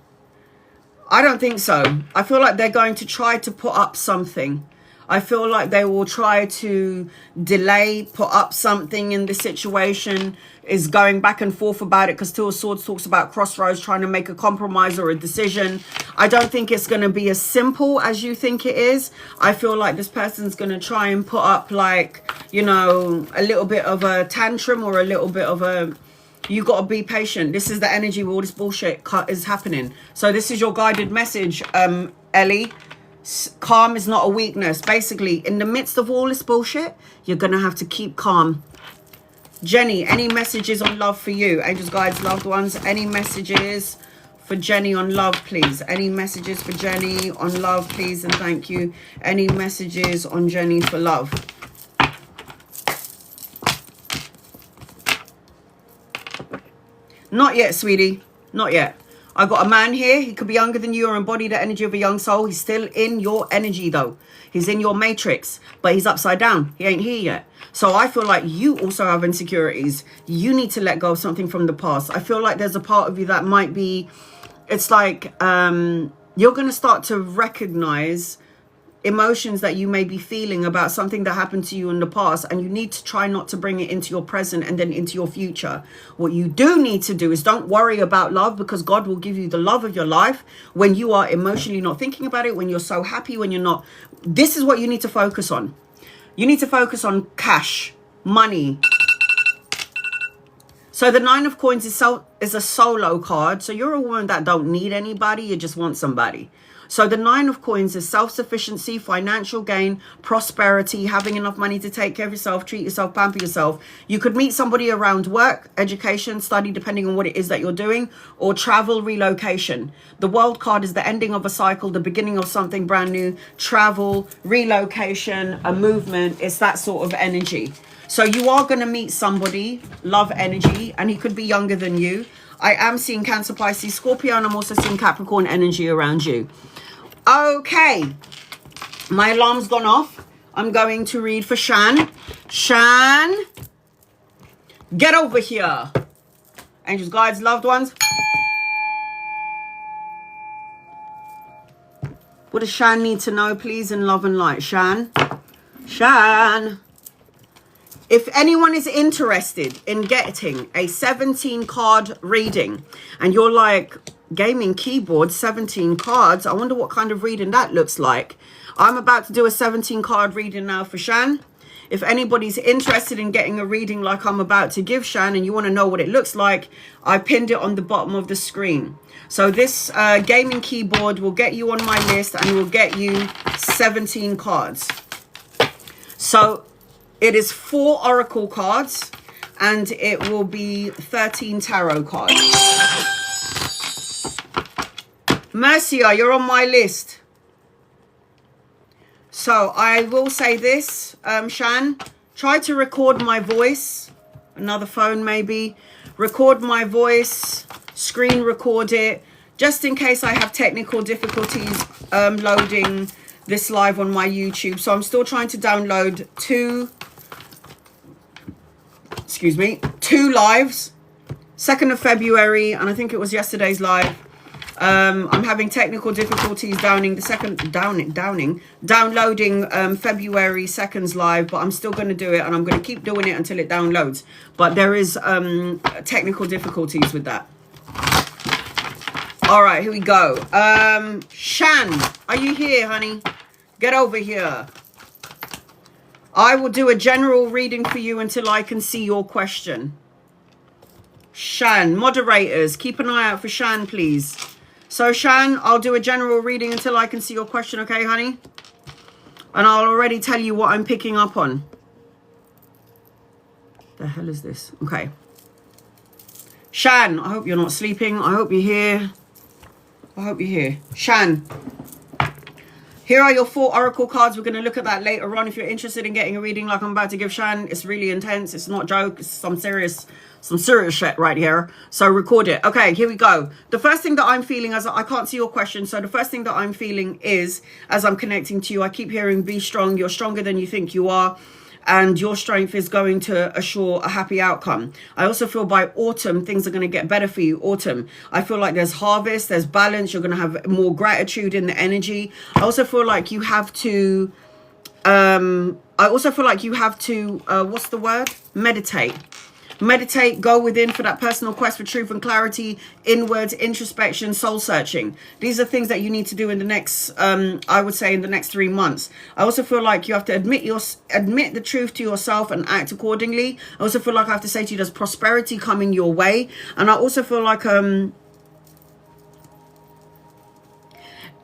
I don't think so. I feel like they're going to try to put up something. I feel like they will try to delay, put up something in this situation, is going back and forth about it, because Two of Swords talks about crossroads, trying to make a compromise or a decision. I don't think it's going to be as simple as you think it is. I feel like this person's going to try and put up, like, you know, a little bit of a tantrum, or a little bit of a... You got to be patient. This is the energy where all this bullshit is happening. So this is your guided message, Ellie. Calm is not a weakness. Basically, in the midst of all this bullshit, you're going to have to keep calm. Jenny, any messages on love for you? Angels, guides, loved ones, any messages for Jenny on love, please? Any messages for Jenny on love, please? And thank you. Any messages on Jenny for love? Not yet, sweetie. Not yet. I got a man here. He could be younger than you or embody the energy of a young soul. He's still in your energy, though. He's in your matrix, but he's upside down. He ain't here yet. So I feel like you also have insecurities. You need to let go of something from the past. I feel like there's a part of you that might be... It's like you're going to start to recognize emotions that you may be feeling about something that happened to you in the past, and you need to try not to bring it into your present and then into your future. What you do need to do is don't worry about love, because God will give you the love of your life when you are emotionally not thinking about it, when you're so happy, when you're not. This is what you need to focus on. You need to focus on cash, money. So the Nine of Coins is a solo card. So you're a woman that don't need anybody, you just want somebody. So the Nine of Coins is self-sufficiency, financial gain, prosperity, having enough money to take care of yourself, treat yourself, pamper yourself. You could meet somebody around work, education, study, depending on what it is that you're doing, or travel, relocation. The World card is the ending of a cycle, the beginning of something brand new. Travel, relocation, a movement. It's that sort of energy. So you are going to meet somebody, love energy, and he could be younger than you. I am seeing Cancer, Pisces, Scorpio, and I'm also seeing Capricorn energy around you. Okay, my alarm's gone off. I'm going to read for Shan. Shan, get over here. Angels, guides, loved ones. What does Shan need to know, please, in love and light? Shan. Shan. If anyone is interested in getting a 17 card reading, and you're like, gaming keyboard, 17 cards, I wonder what kind of reading that looks like. I'm about to do a 17 card reading now for Shan. If anybody's interested in getting a reading like I'm about to give Shan, and you want to know what it looks like, I pinned it on the bottom of the screen. So this gaming keyboard will get you on my list, and will get you 17 cards. So it is 4 oracle cards, and it will be 13 tarot cards. Mercia, you're on my list. So I will say this, Shan, try to record my voice. Another phone maybe. Record my voice, screen record it, just in case I have technical difficulties loading this live on my YouTube. So I'm still trying to download 2 excuse me, 2 lives, 2nd of February, and I think it was yesterday's live. I'm having technical difficulties downloading February 2nd's live, but I'm still going to do it, and I'm going to keep doing it until it downloads. But there is technical difficulties with that. All right, here we go. Shan, are you here, honey? Get over here. I will do a general reading for you until I can see your question. Shan, moderators, keep an eye out for Shan, please. So Shan, I'll do a general reading until I can see your question, okay, honey? And I'll already tell you what I'm picking up on. The hell is this? Okay. Shan, I hope you're not sleeping. I hope you're here. I hope you're here. Shan, here are your 4 oracle cards. We're going to look at that later on. If you're interested in getting a reading like I'm about to give Shan, it's really intense. It's not a joke. It's some serious shit right here. So record it. Okay, here we go. The first thing that I'm feeling, as I can't see your question, so the first thing that I'm feeling is, as I'm connecting to you, I keep hearing be strong. You're stronger than you think you are, and your strength is going to assure a happy outcome. I also feel by autumn things are going to get better for you. Autumn, I feel like there's harvest, there's balance. You're going to have more gratitude in the energy. I also feel like you have to what's the word? Meditate, go within for that personal quest for truth and clarity, inwards, introspection, soul searching. These are things that you need to do in the next, I would say in the next 3 months. I also feel like you have to admit the truth to yourself and act accordingly. I also feel like I have to say to you, there's prosperity coming your way. And I also feel like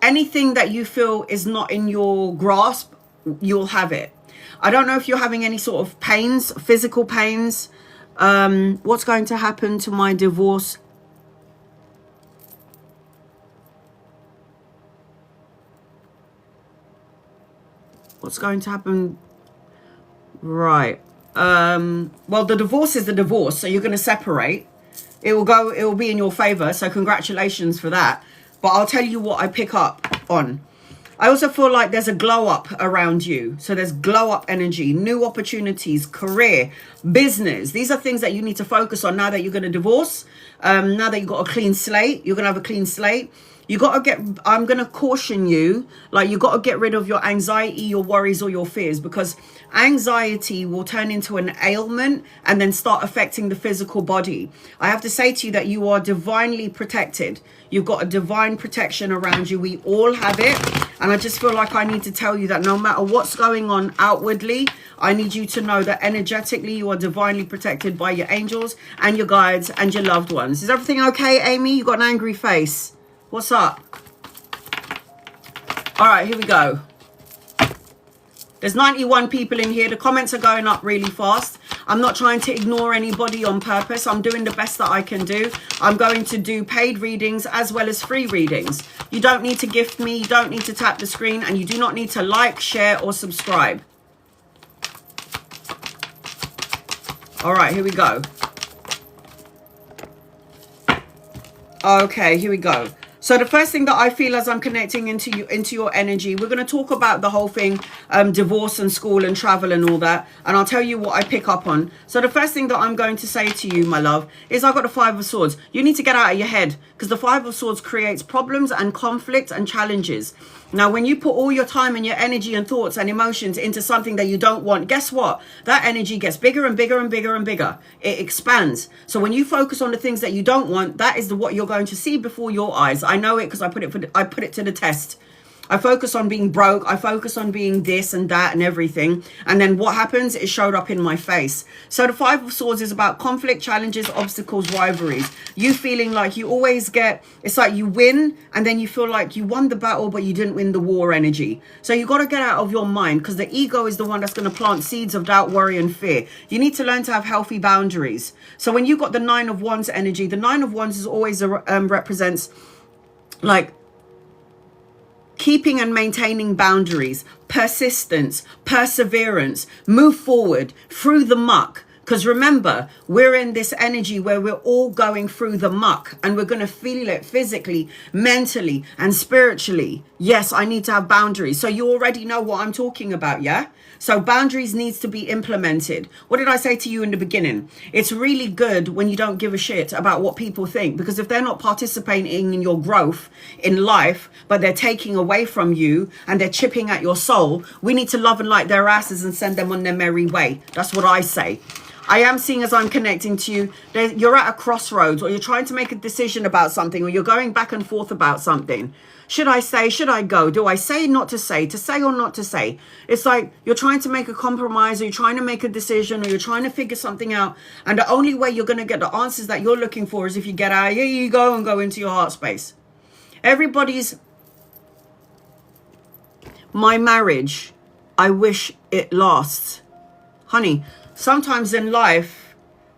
anything that you feel is not in your grasp, you'll have it. I don't know if you're having any sort of pains, physical pains. What's going to happen to my divorce? What's going to happen? Right. Well, the divorce is the divorce, so you're going to separate. It will be in your favor, so congratulations for that. But I'll tell you what I pick up on. I also feel like there's a glow up around you. So there's glow up energy, new opportunities, career, business. These are things that you need to focus on now that you're going to divorce. Now that you've got a clean slate, you're going to have a clean slate. You got to I'm going to caution you, like you got to get rid of your anxiety, your worries or your fears, because anxiety will turn into an ailment and then start affecting the physical body. I have to say to you that you are divinely protected. You've got a divine protection around you. We all have it. And I just feel like I need to tell you that no matter what's going on outwardly, I need you to know that energetically you are divinely protected by your angels and your guides and your loved ones. Is everything okay, Amy? You got an angry face. What's up? All right, here we go. There's 91 people in here. The comments are going up really fast. I'm not trying to ignore anybody on purpose. I'm doing the best that I can do. I'm going to do paid readings as well as free readings. You don't need to gift me. You don't need to tap the screen. And you do not need to like, share, or subscribe. All right, here we go. Okay, here we go. So the first thing that I feel as I'm connecting into your energy, we're going to talk about the whole thing, divorce and school and travel and all that. And I'll tell you what I pick up on. So the first thing that I'm going to say to you, my love, is I've got the 5 of Swords. You need to get out of your head, because the 5 of Swords creates problems and conflict and challenges. Now, when you put all your time and your energy and thoughts and emotions into something that you don't want, guess what? That energy gets bigger and bigger and bigger and bigger. It expands. So when you focus on the things that you don't want, that is what you're going to see before your eyes. I know it because I put it to the test. I focus on being broke. I focus on being this and that and everything. And then what happens? It showed up in my face. So the 5 of Swords is about conflict, challenges, obstacles, rivalries. You feeling like you always get, it's like you win and then you feel like you won the battle, but you didn't win the war energy. So you got to get out of your mind, because the ego is the one that's going to plant seeds of doubt, worry and fear. You need to learn to have healthy boundaries. So when you got the 9 of Wands energy, the 9 of Wands is always represents like keeping and maintaining boundaries, persistence, perseverance, move forward through the muck, Because remember, we're in this energy where we're all going through the muck, and we're going to feel it physically, mentally, and spiritually. Yes, I need to have boundaries. So you already know what I'm talking about, yeah? So boundaries needs to be implemented. What did I say to you in the beginning? It's really good when you don't give a shit about what people think, because if they're not participating in your growth in life, but they're taking away from you and they're chipping at your soul, we need to love and light their asses and send them on their merry way. That's what I say. I am seeing, as I'm connecting to you, you're at a crossroads, or you're trying to make a decision about something, or you're going back and forth about something. Should I say? Should I go? Do I say, not to say or not to say? It's like you're trying to make a compromise, or you're trying to make a decision, or you're trying to figure something out. And the only way you're going to get the answers that you're looking for is if you get out, here you go, and go into your heart space. Everybody's, my marriage, I wish it lasts. Honey, sometimes in life,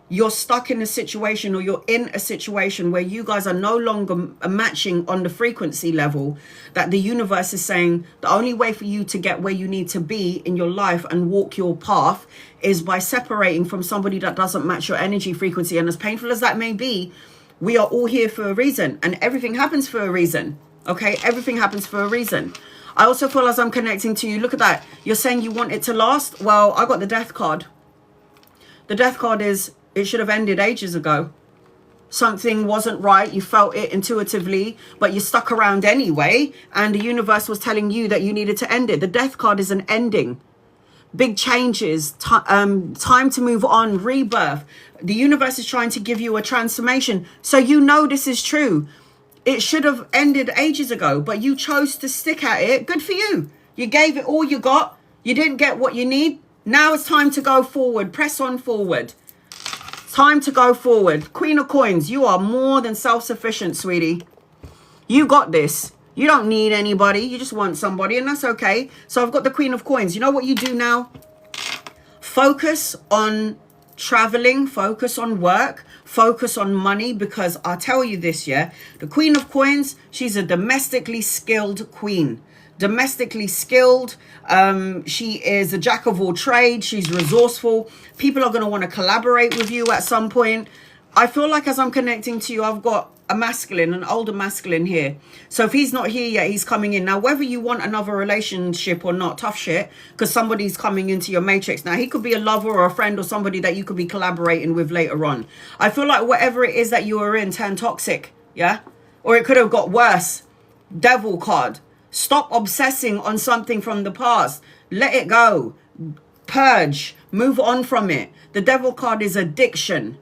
you're stuck in a situation, or you're in a situation where you guys are no longer matching on the frequency level, that the universe is saying the only way for you to get where you need to be in your life and walk your path is by separating from somebody that doesn't match your energy frequency. And as painful as that may be, we are all here for a reason, and everything happens for a reason. Okay, everything happens for a reason. I also feel, as I'm connecting to you, look at that. You're saying you want it to last. Well, I got the death card. The death card is, it should have ended ages ago. Something wasn't right. You felt it intuitively, but you stuck around anyway. And the universe was telling you that you needed to end it. The death card is an ending. Big changes, time to move on, rebirth. The universe is trying to give you a transformation. So you know this is true. It should have ended ages ago, but you chose to stick at it. Good for you. You gave it all you got. You didn't get what you need. Now it's time to go forward. Press on forward. Time to go forward. Queen of Coins, you are more than self-sufficient, sweetie. You got this. You don't need anybody. You just want somebody, and that's okay. So I've got the Queen of Coins. You know what you do now? Focus on traveling. Focus on work. Focus on money, because I'll tell you this, yeah? The Queen of Coins, she's a domestically skilled queen. Domestically skilled. She is a jack of all trades. She's resourceful. People are going to want to collaborate with you at some point. I feel like, as I'm connecting to you, I've got a masculine, an older masculine here. So if he's not here yet, he's coming in. Now, whether you want another relationship or not, tough shit, because somebody's coming into your matrix. Now, he could be a lover or a friend or somebody that you could be collaborating with later on. I feel like whatever it is that you are in turned toxic, yeah? Or it could have got worse. Devil card. Stop obsessing on something from the past. Let it go. Purge. Move on from it. The devil card is addiction,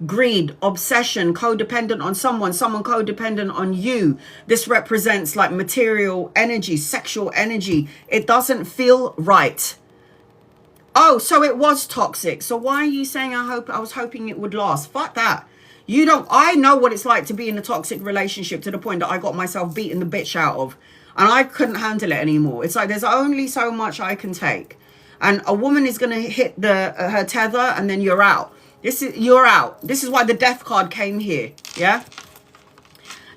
greed, obsession, codependent on someone codependent on you. This represents like material energy, sexual energy. It doesn't feel right. Oh, so it was toxic. So why are you saying I was hoping it would last? Fuck that. You don't. I know what it's like to be in a toxic relationship, to the point that I got myself beaten the bitch out of. And I couldn't handle it anymore. It's like there's only so much I can take. And a woman is going to hit her tether, and then you're out. You're out. This is why the death card came here. Yeah?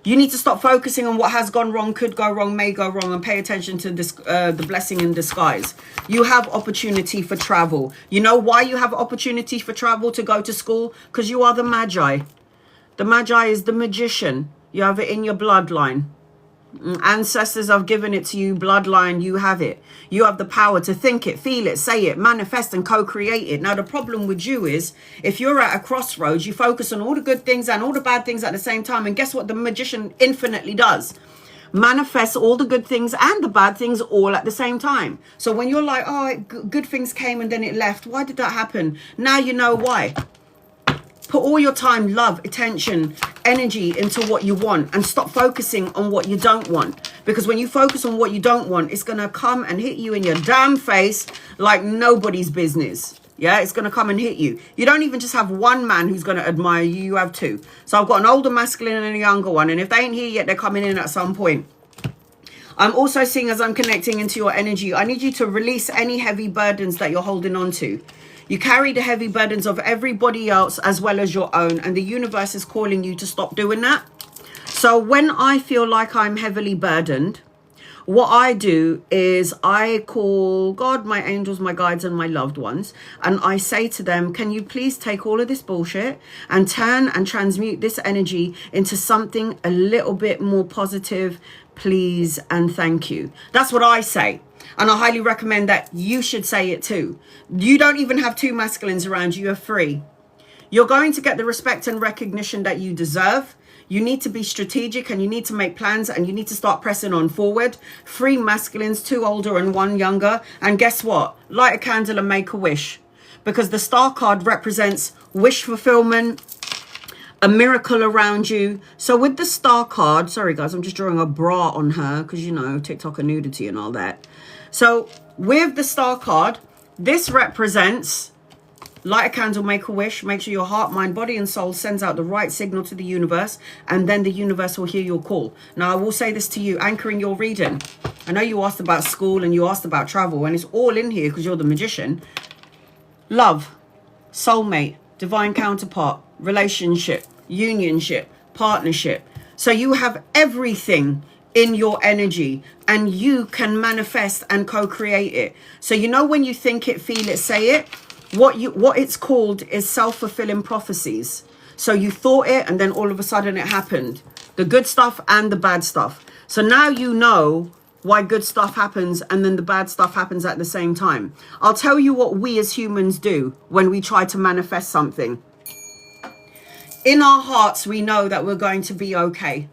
You need to stop focusing on what has gone wrong, could go wrong, may go wrong, and pay attention to this, the blessing in disguise. You have opportunity for travel. You know why you have opportunity for travel, to go to school? Because you are the Magi. The Magi is the magician. You have it in your bloodline. Ancestors have given it to you. Bloodline, you have it. You have the power to think it, feel it, say it, manifest and co-create it. Now, the problem with you is, if you're at a crossroads, you focus on all the good things and all the bad things at the same time. And guess what the magician infinitely does? Manifests all the good things and the bad things all at the same time. So when you're like, oh, good things came and then it left. Why did that happen? Now you know why. Put all your time, love, attention, energy into what you want, and stop focusing on what you don't want. Because when you focus on what you don't want, it's going to come and hit you in your damn face like nobody's business. Yeah, it's going to come and hit you. You don't even just have one man who's going to admire you. You have two. So I've got an older masculine and a younger one. And if they ain't here yet, they're coming in at some point. I'm also seeing, as I'm connecting into your energy, I need you to release any heavy burdens that you're holding on to. You carry the heavy burdens of everybody else as well as your own. And the universe is calling you to stop doing that. So when I feel like I'm heavily burdened, what I do is I call God, my angels, my guides, and my loved ones. And I say to them, can you please take all of this bullshit and turn and transmute this energy into something a little bit more positive, please, and thank you. That's what I say. And I highly recommend that you should say it too. You don't even have two masculines around you. You're free. You're going to get the respect and recognition that you deserve. You need to be strategic and you need to make plans and you need to start pressing on forward. 3 masculines, 2 older and 1 younger. And guess what? Light a candle and make a wish. Because the star card represents wish fulfillment, a miracle around you. So with the star card, sorry guys, I'm just drawing a bra on her because, you know, TikTok and nudity and all that. So with the star card, this represents light a candle, make a wish. Make sure your heart, mind, body, and soul sends out the right signal to the universe, and then the universe will hear your call. Now, I will say this to you, anchoring your reading. I know you asked about school and you asked about travel, and it's all in here because you're the magician. Love, soulmate, divine counterpart, relationship, unionship, partnership. So you have everything in your energy, and you can manifest and co-create it. So you know when you think it, feel it, say it. What it's called is self-fulfilling prophecies. So you thought it and then all of a sudden it happened. The good stuff and the bad stuff. So now you know why good stuff happens and then the bad stuff happens at the same time. I'll tell you what we as humans do when we try to manifest something. In our hearts, we know that we're going to be okay.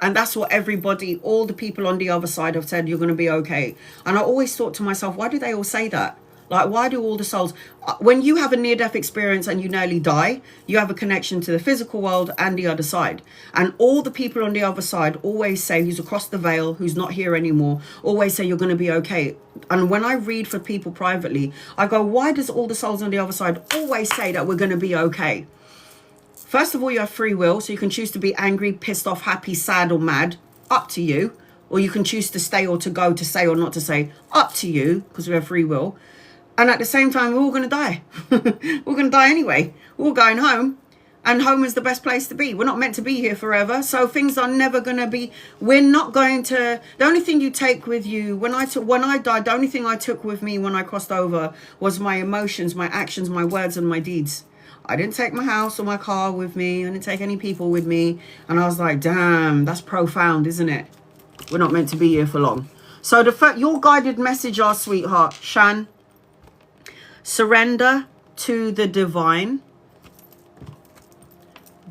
And that's what everybody, all the people on the other side have said, you're going to be okay. And I always thought to myself, why do they all say that? Like, why do all the souls, when you have a near-death experience and you nearly die, you have a connection to the physical world and the other side. And all the people on the other side always say, who's across the veil, who's not here anymore, always say you're going to be okay. And when I read for people privately, I go, why does all the souls on the other side always say that we're going to be okay? First of all, you have free will, so you can choose to be angry, pissed off, happy, sad, or mad. Up to you. Or you can choose to stay or to go, to say or not to say. Up to you, because we have free will. And at the same time, we're all going to die. We're going to die anyway. We're all going home. And home is the best place to be. We're not meant to be here forever. So things are never going to be... We're not going to... The only thing you take with you... When I died, the only thing I took with me when I crossed over was my emotions, my actions, my words, and my deeds. I didn't take my house or my car with me. I didn't take any people with me. And I was like, damn, that's profound, isn't it? We're not meant to be here for long. So your guided message, our sweetheart, Shan... Surrender to the divine.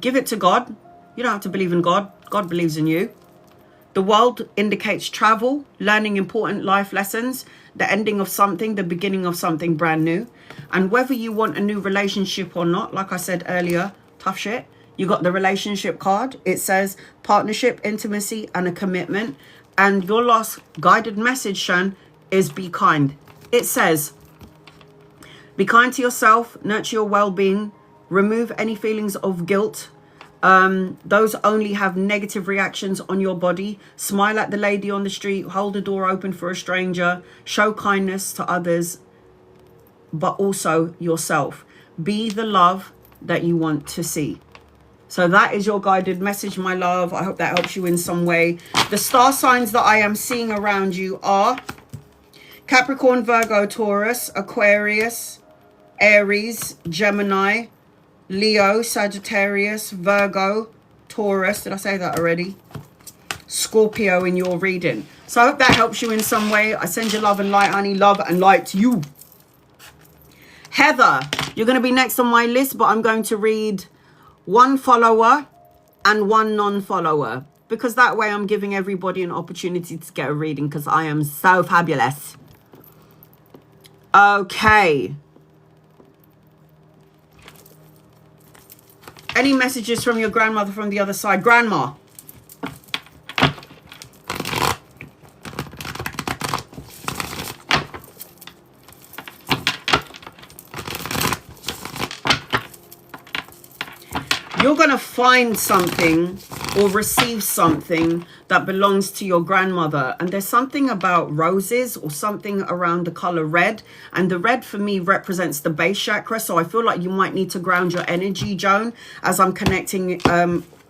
Give it to God. You don't have to believe in God. God believes in you. The world indicates travel, learning important life lessons, the ending of something, the beginning of something brand new. And whether you want a new relationship or not, like I said earlier, tough shit. You got the relationship card. It says partnership, intimacy, and a commitment. And your last guided message, Shan, is be kind. It says... Be kind to yourself, nurture your well-being, remove any feelings of guilt. Those only have negative reactions on your body. Smile at the lady on the street, hold the door open for a stranger, show kindness to others, but also yourself. Be the love that you want to see. So that is your guided message, my love. I hope that helps you in some way. The star signs that I am seeing around you are Capricorn, Virgo, Taurus, Aquarius, Aries, Gemini, Leo, Sagittarius, Virgo, Taurus. Did I say that already? Scorpio in your reading. So I hope that helps you in some way. I send you love and light, honey. Love and light to you. Heather, you're going to be next on my list, but I'm going to read 1 follower and 1 non-follower. Because that way I'm giving everybody an opportunity to get a reading because I am so fabulous. Okay. Any messages from your grandmother from the other side? Grandma. You're going to find something or receive something that belongs to your grandmother. And there's something about roses or something around the color red. And the red for me represents the base chakra. So I feel like you might need to ground your energy, Joan, as I'm connecting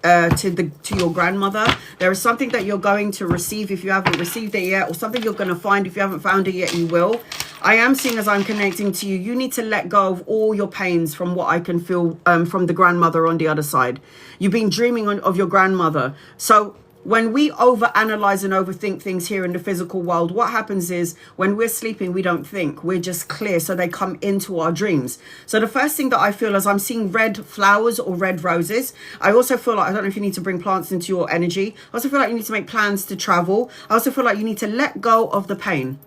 to your grandmother. There is something that you're going to receive if you haven't received it yet, or something you're going to find if you haven't found it yet. You will. I am seeing, as I'm connecting to you, you need to let go of all your pains, from what I can feel, from the grandmother on the other side. You've been dreaming of your grandmother. So when we overanalyze and overthink things here in the physical world, what happens is when we're sleeping, we don't think. We're just clear. So they come into our dreams. So the first thing that I feel is I'm seeing red flowers or red roses. I also feel like, I don't know if you need to bring plants into your energy. I also feel like you need to make plans to travel. I also feel like you need to let go of the pain.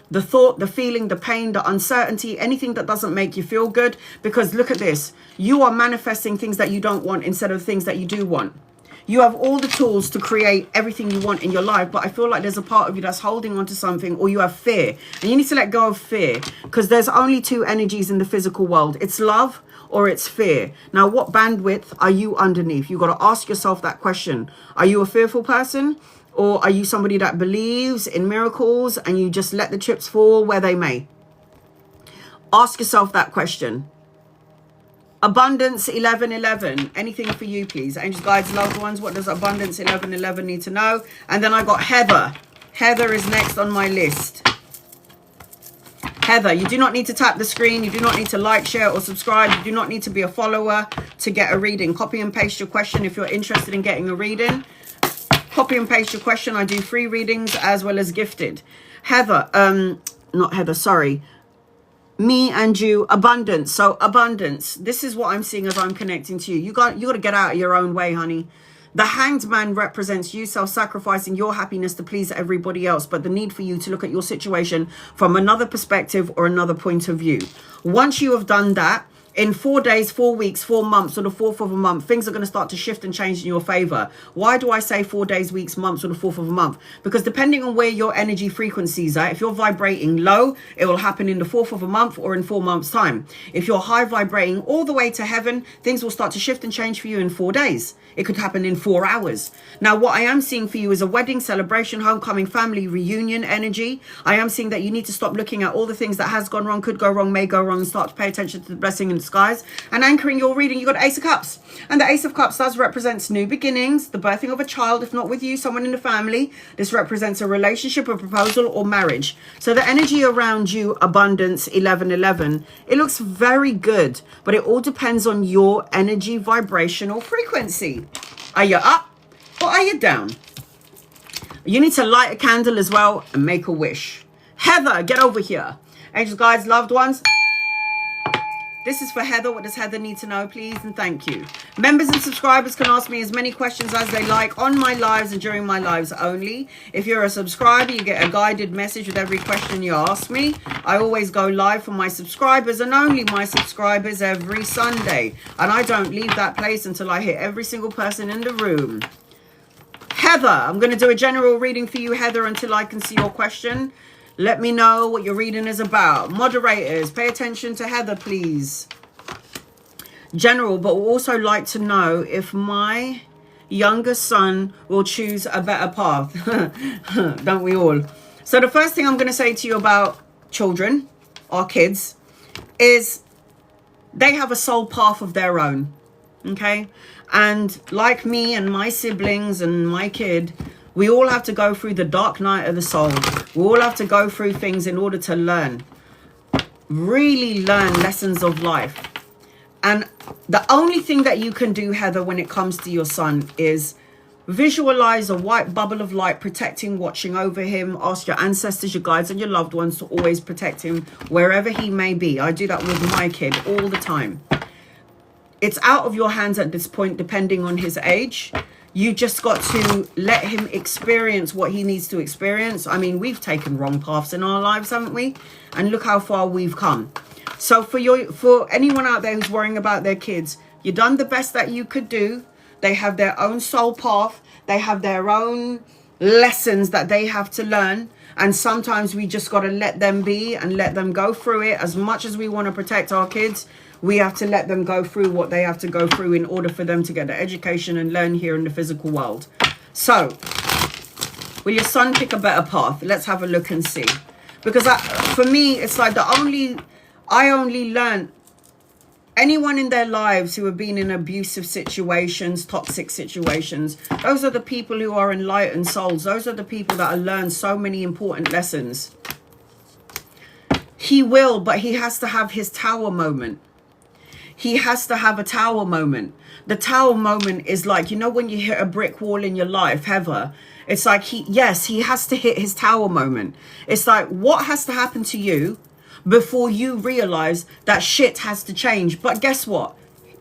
The thought, the feeling, the pain, the uncertainty, anything that doesn't make you feel good. Because look at this. You are manifesting things that you don't want instead of things that you do want. You have all the tools to create everything you want in your life. But I feel like there's a part of you that's holding on to something, or you have fear. And you need to let go of fear, because there's only two energies in the physical world. It's love or it's fear. Now, what bandwidth are you underneath? You've got to ask yourself that question. Are you a fearful person? Or are you somebody that believes in miracles and you just let the chips fall where they may? Ask yourself that question. Abundance 1111. Anything for you, please? Angels, guides, loved ones. What does Abundance 1111 need to know? And then I got Heather. Heather is next on my list. Heather, you do not need to tap the screen. You do not need to like, share, or subscribe. You do not need to be a follower to get a reading. Copy and paste your question if you're interested in getting a reading. Copy and paste your question. I do free readings as well as gifted. Heather, not Heather, sorry. Me and you, abundance. So abundance. This is what I'm seeing as I'm connecting to you. You got to get out of your own way, honey. The Hanged Man represents you self-sacrificing your happiness to please everybody else, but the need for you to look at your situation from another perspective or another point of view. Once you have done that, in 4 days, 4 weeks, 4 months, or the 4th of a month, things are going to start to shift and change in your favor. Why do I say 4 days, weeks, months, or the 4th of a month? Because depending on where your energy frequencies are, if you're vibrating low, it will happen in the 4th of a month or in 4 months' time. If you're high vibrating all the way to heaven, things will start to shift and change for you in 4 days. It could happen in 4 hours. Now, what I am seeing for you is a wedding, celebration, homecoming, family, reunion energy. I am seeing that you need to stop looking at all the things that has gone wrong, could go wrong, may go wrong, and start to pay attention to the blessing in disguise. And anchoring your reading, you got Ace of Cups. And the Ace of Cups does represent new beginnings, the birthing of a child, if not with you, someone in the family. This represents a relationship, a proposal, or marriage. So the energy around you, abundance, 1111, it looks very good, but it all depends on your energy vibrational frequency. Are you up or are you down? You need to light a candle as well and make a wish. Heather, get over here. Angels, guides, loved ones. This is for Heather. What does Heather need to know, please? And thank you. Members and subscribers can ask me as many questions as they like on my lives and during my lives only. If you're a subscriber, you get a guided message with every question you ask me. I always go live for my subscribers and only my subscribers every Sunday. And I don't leave that place until I hit every single person in the room. Heather, I'm going to do a general reading for you, Heather, until I can see your question. Let me know what your reading is about. Moderators, pay attention to Heather, please. General, but would also like to know if my younger son will choose a better path. Don't we all? So the first thing I'm going to say to you about children, our kids, is they have a soul path of their own. Okay? And like me and my siblings and my kid, we all have to go through the dark night of the soul. We all have to go through things in order to learn. Really learn lessons of life. And the only thing that you can do, Heather, when it comes to your son is visualize a white bubble of light protecting, watching over him. Ask your ancestors, your guides, and your loved ones to always protect him wherever he may be. I do that with my kid all the time. It's out of your hands at this point, depending on his age. You just got to let him experience what he needs to experience. I mean, we've taken wrong paths in our lives, haven't we? And look how far we've come. So for anyone out there who's worrying about their kids, you've done the best that you could do. They have their own soul path. They have their own lessons that they have to learn. And sometimes we just got to let them be and let them go through it. As much as we want to protect our kids, we have to let them go through what they have to go through in order for them to get the education and learn here in the physical world. So, will your son pick a better path? Let's have a look and see. Because for me, it's like I only learned Anyone in their lives who have been in abusive situations, toxic situations, those are the people who are enlightened souls. Those are the people that have learned so many important lessons. He will, but he has to have his tower moment. He has to have a tower moment. The tower moment is like, you know, when you hit a brick wall in your life, Heather, it's like he has to hit his tower moment. It's like, what has to happen to you before you realize that shit has to change? But guess what?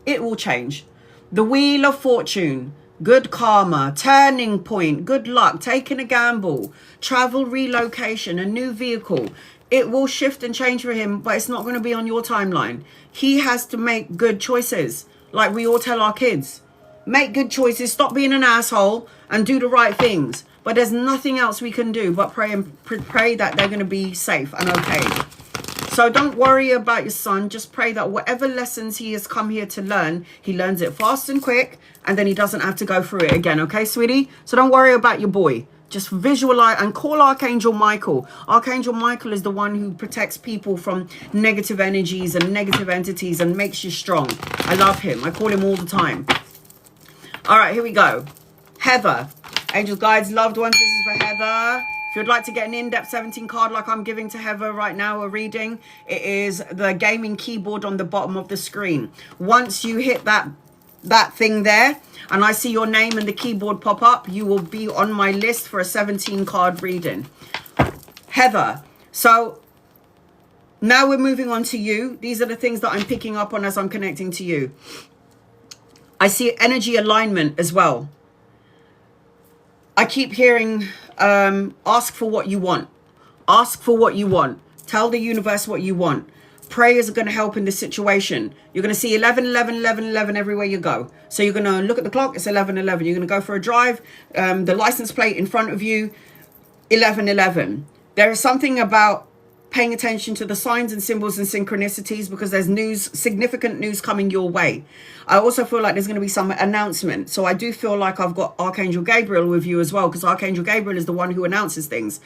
It will change. The wheel of fortune, good karma, turning point, good luck, taking a gamble, travel, relocation, a new vehicle. It will shift and change for him, but it's not going to be on your timeline. He has to make good choices. Like we all tell our kids, make good choices, stop being an asshole and do the right things. But there's nothing else we can do but pray and pray that they're going to be safe and okay. So don't worry about your son. Just pray that whatever lessons he has come here to learn, he learns it fast and quick, and then he doesn't have to go through it again. Okay, sweetie? So don't worry about your boy. Just visualize and call Archangel Michael. Archangel Michael is the one who protects people from negative energies and negative entities and makes you strong. I love him. I call him all the time. All right, here we go. Heather. Angels, guides, loved ones. This is for Heather. If you'd like to get an in-depth 17 card like I'm giving to Heather right now, a reading, it is the gaming keyboard on the bottom of the screen. Once you hit that thing there, and I see your name and the keyboard pop up, you will be on my list for a 17 card reading. Heather, so now we're moving on to you. These are the things that I'm picking up on as I'm connecting to you. I see energy alignment as well. I keep hearing, ask for what you want. Ask for what you want. Tell the universe what you want. Prayers are going to help in this situation. You're going to see 11, 11, 11, 11 everywhere you go. So you're going to look at the clock. It's 11, 11. You're going to go for a drive. The license plate in front of you, 11, 11. There is something about paying attention to the signs and symbols and synchronicities because there's news, significant news coming your way. I also feel like there's going to be some announcement. So I do feel like I've got Archangel Gabriel with you as well, because Archangel Gabriel is the one who announces things.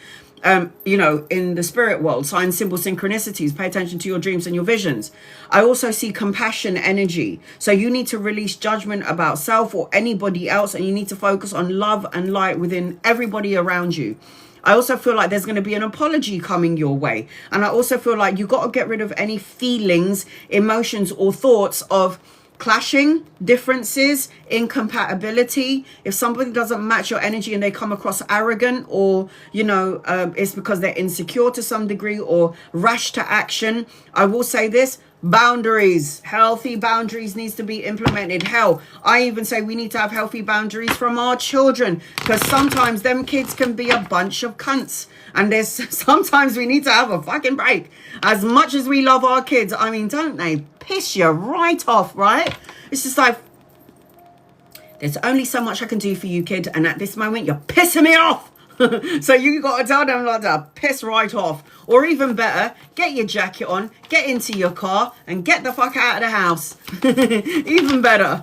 You know, in the spirit world, signs, symbols, synchronicities. Pay attention to your dreams and your visions. I also see compassion energy. So you need to release judgment about self or anybody else, and you need to focus on love and light within everybody around you. I also feel like there's going to be an apology coming your way. And I also feel like you got to get rid of any feelings, emotions, or thoughts of clashing, differences, incompatibility. If somebody doesn't match your energy and they come across arrogant, or, you know, it's because they're insecure to some degree or rash to action. I will say this. Boundaries, healthy boundaries needs to be implemented. Hell, I even say we need to have healthy boundaries from our children, because sometimes them kids can be a bunch of cunts, and there's sometimes we need to have a fucking break. As much as we love our kids, I mean, don't they piss you right off, right? It's just like, there's only so much I can do for you, kid, and at this moment you're pissing me off. So you got to tell them like that, piss right off. Or even better, get your jacket on, get into your car, and get the fuck out of the house. Even better.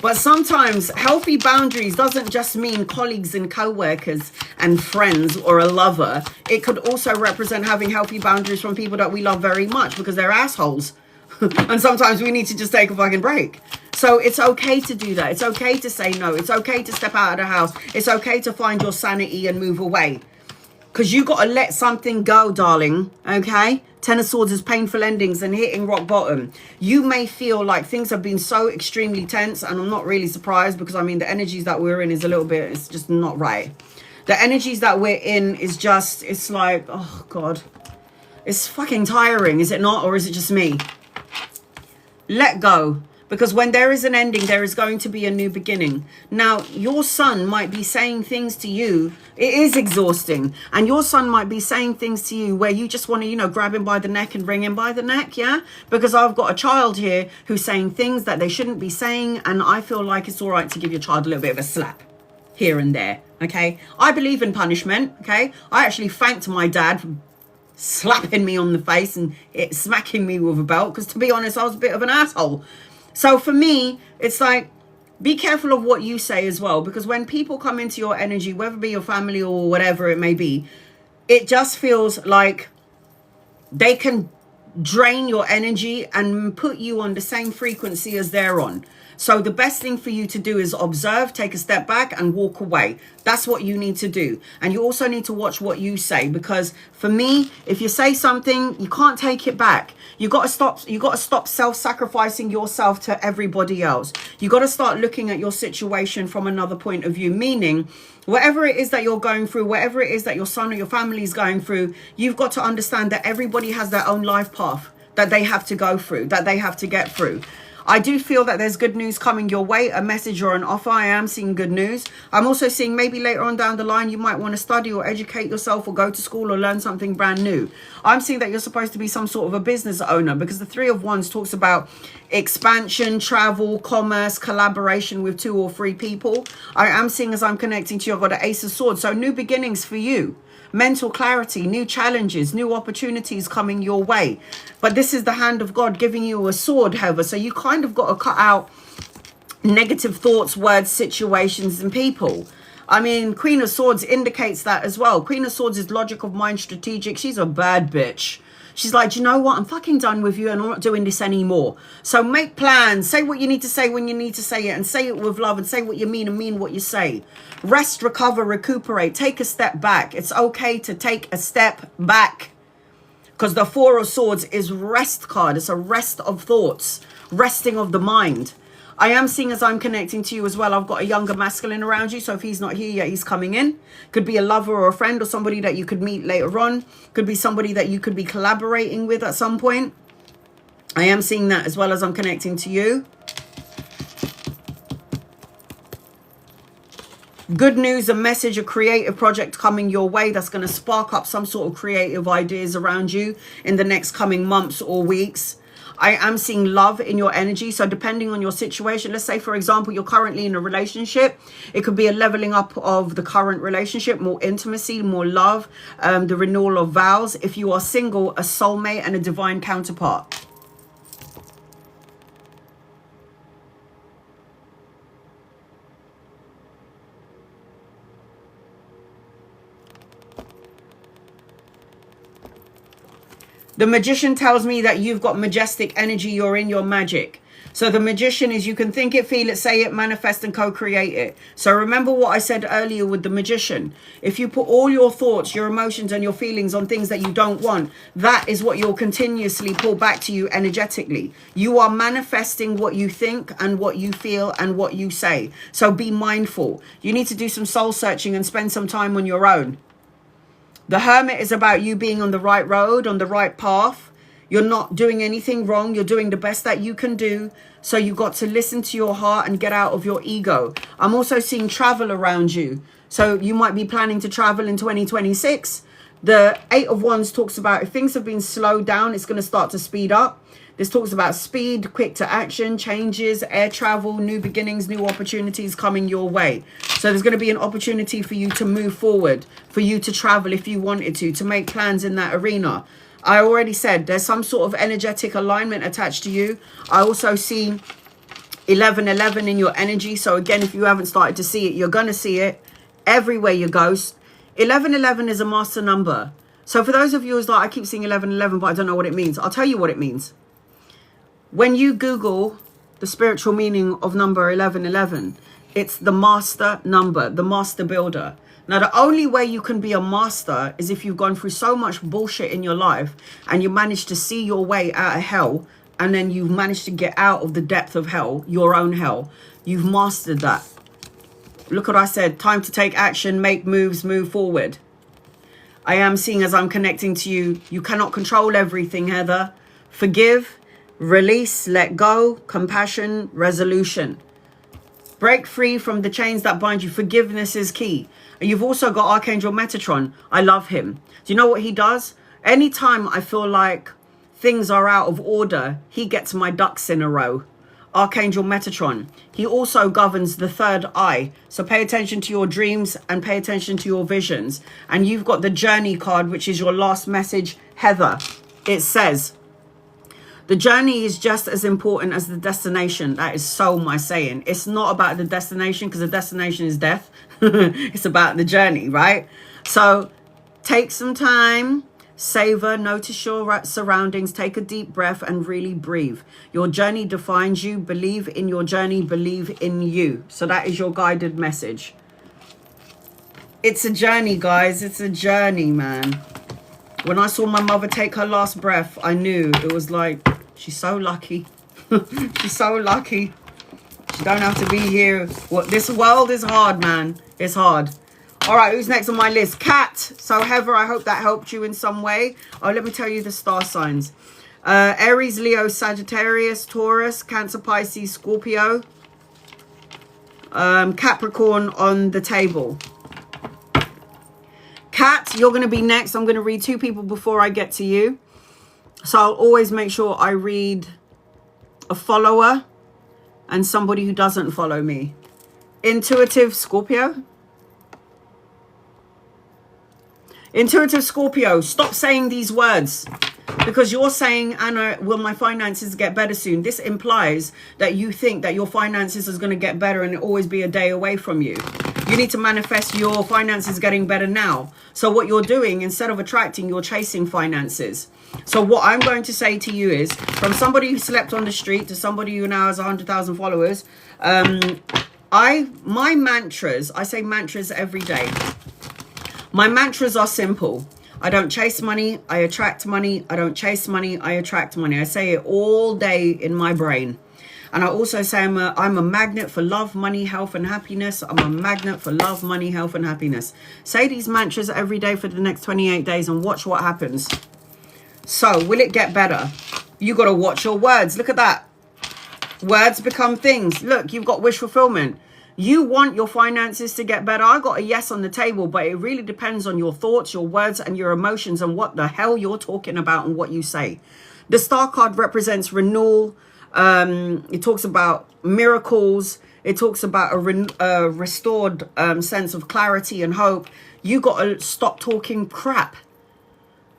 But sometimes healthy boundaries doesn't just mean colleagues and co-workers and friends or a lover. It could also represent having healthy boundaries from people that we love very much, because they're assholes. And sometimes we need to just take a fucking break. So it's okay to do that. It's okay to say no. It's okay to step out of the house. It's okay to find your sanity and move away. Because you got to let something go, darling. Okay? Ten of Swords is painful endings and hitting rock bottom. You may feel like things have been so extremely tense, and I'm not really surprised, because I mean the energies that we're in is a little bit, it's just not right. The energies that we're in is just, it's like, oh God. It's fucking tiring, is it not? Or is it just me? Let go. Because when there is an ending, there is going to be a new beginning. Now, your son might be saying things to you. It is exhausting. And your son might be saying things to you where you just want to, you know, grab him by the neck and wring him by the neck, yeah? Because I've got a child here who's saying things that they shouldn't be saying. And I feel like it's all right to give your child a little bit of a slap here and there, okay? I believe in punishment, okay? I actually thanked my dad for slapping me on the face and smacking me with a belt. Because to be honest, I was a bit of an asshole. So for me, it's like, be careful of what you say as well, because when people come into your energy, whether it be your family or whatever it may be, it just feels like they can drain your energy and put you on the same frequency as they're on. So the best thing for you to do is observe, take a step back and walk away. That's what you need to do. And you also need to watch what you say, because for me, if you say something, you can't take it back. You got to stop self-sacrificing yourself to everybody else. You got to start looking at your situation from another point of view, meaning whatever it is that you're going through, whatever it is that your son or your family is going through, you've got to understand that everybody has their own life path that they have to go through, that they have to get through. I do feel that there's good news coming your way, a message or an offer. I am seeing good news. I'm also seeing maybe later on down the line, you might want to study or educate yourself or go to school or learn something brand new. I'm seeing that you're supposed to be some sort of a business owner, because the Three of Wands talks about expansion, travel, commerce, collaboration with 2 or 3 people. I am seeing, as I'm connecting to you, I've got an Ace of Swords. So new beginnings for you. Mental clarity, new challenges, new opportunities coming your way. But this is the hand of God giving you a sword, however. So you kind of got to cut out negative thoughts, words, situations, and people. I mean, Queen of Swords indicates that as well. Queen of Swords is logic of mind, strategic. She's a bad bitch. She's like, do you know what? I'm fucking done with you and I'm not doing this anymore. So make plans. Say what you need to say when you need to say it, and say it with love, and say what you mean and mean what you say. Rest, recover, recuperate. Take a step back. It's okay to take a step back, because the Four of Swords is rest card. It's a rest of thoughts, resting of the mind. I am seeing, as I'm connecting to you as well, I've got a younger masculine around you. So if he's not here yet, he's coming in. Could be a lover or a friend or somebody that you could meet later on. Could be somebody that you could be collaborating with at some point. I am seeing that as well as I'm connecting to you. Good news, a message, a creative project coming your way that's going to spark up some sort of creative ideas around you in the next coming months or weeks. I am seeing love in your energy. So depending on your situation, let's say, for example, you're currently in a relationship. It could be a leveling up of the current relationship, more intimacy, more love, the renewal of vows. If you are single, a soulmate and a divine counterpart. The Magician tells me that you've got majestic energy. You're in your magic. So the Magician is, you can think it, feel it, say it, manifest and co-create it. So remember what I said earlier with the Magician. If you put all your thoughts, your emotions and your feelings on things that you don't want, that is what you'll continuously pull back to you energetically. You are manifesting what you think and what you feel and what you say. So be mindful. You need to do some soul searching and spend some time on your own. The Hermit is about you being on the right road, on the right path. You're not doing anything wrong. You're doing the best that you can do. So you've got to listen to your heart and get out of your ego. I'm also seeing travel around you. So you might be planning to travel in 2026. The Eight of Wands talks about if things have been slowed down, it's going to start to speed up. This talks about speed, quick to action, changes, air travel, new beginnings, new opportunities coming your way. So there's going to be an opportunity for you to move forward, for you to travel if you wanted to make plans in that arena. I already said there's some sort of energetic alignment attached to you. I also see 1111 in your energy. So again, if you haven't started to see it, you're going to see it everywhere you go. 1111 is a master number. So for those of you who's like, I keep seeing 1111, but I don't know what it means. I'll tell you what it means. When you Google the spiritual meaning of number 1111, it's the master number, the master builder. Now, the only way you can be a master is if you've gone through so much bullshit in your life and you managed to see your way out of hell, and then you've managed to get out of the depth of hell, your own hell. You've mastered that. Look what I said. Time to take action, make moves, move forward. I am seeing, as I'm connecting to you, you cannot control everything, Heather. Forgive, release, let go, compassion, resolution. Break free from the chains that bind you. Forgiveness is key. And you've also got Archangel Metatron. I love him. Do you know what he does? Anytime I feel like things are out of order, he gets my ducks in a row. Archangel Metatron. He also governs the third eye. So pay attention to your dreams and pay attention to your visions. And you've got the journey card, which is your last message, Heather. It says, the journey is just as important as the destination. That is so my saying. It's not about the destination, because the destination is death. It's about the journey, right? So take some time, Savor, notice your surroundings, take a deep breath and really breathe. Your journey defines you. Believe in your journey, believe in you. So that is your guided message. It's a journey, guys. It's a journey, man. When I saw my mother take her last breath, I knew it was like, she's so lucky. She's so lucky. She don't have to be here. This world is hard, man. It's hard. All right, who's next on my list? Kat. So, Heather, I hope that helped you in some way. Oh, let me tell you the star signs. Aries, Leo, Sagittarius, Taurus, Cancer, Pisces, Scorpio. Capricorn on the table. Kat, you're going to be next. I'm going to read 2 people before I get to you. So, I'll always make sure I read a follower and somebody who doesn't follow me. Intuitive Scorpio. Intuitive Scorpio, stop saying these words because you're saying, Anna, will my finances get better soon? This implies that you think that your finances is going to get better and always be a day away from you. You need to manifest your finances getting better now. So what you're doing, instead of attracting, you're chasing finances. So what I'm going to say to you is, from somebody who slept on the street to somebody who now has 100,000 followers, my mantras, I say mantras every day. My mantras are simple. I don't chase money, I attract money. I don't chase money, I attract money. I say it all day in my brain. And I also say I'm a magnet for love, money, health, and happiness. I'm a magnet for love, money, health, and happiness. Say these mantras every day for the next 28 days and watch what happens. So, will it get better? You got to watch your words. Look at that. Words become things. Look, you've got wish fulfillment. You want your finances to get better. I got a yes on the table, but it really depends on your thoughts, your words, and your emotions and what the hell you're talking about and what you say. The star card represents renewal. It talks about miracles. It talks about a restored sense of clarity and hope. You got to stop talking crap.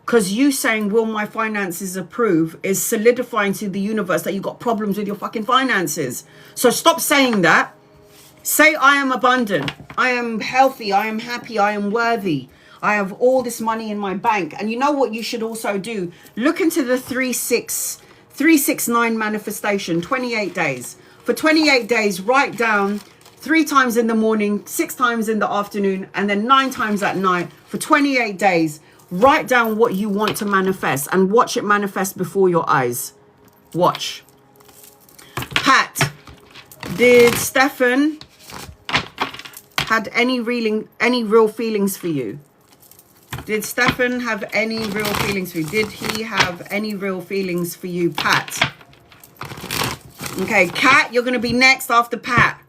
Because you saying, will my finances approve, is solidifying to the universe that you got problems with your fucking finances. So stop saying that. Say, I am abundant, I am healthy, I am happy, I am worthy. I have all this money in my bank. And you know what you should also do? Look into the 369 manifestation, 28 days. For 28 days, write down 3 times in the morning, 6 times in the afternoon, and then 9 times at night. For 28 days, write down what you want to manifest and watch it manifest before your eyes. Watch. Pat, did Stefan had any real feelings for you? Did Stefan have any real feelings for you? Did he have any real feelings for you, Pat? Okay, Kat, you're going to be next after Pat.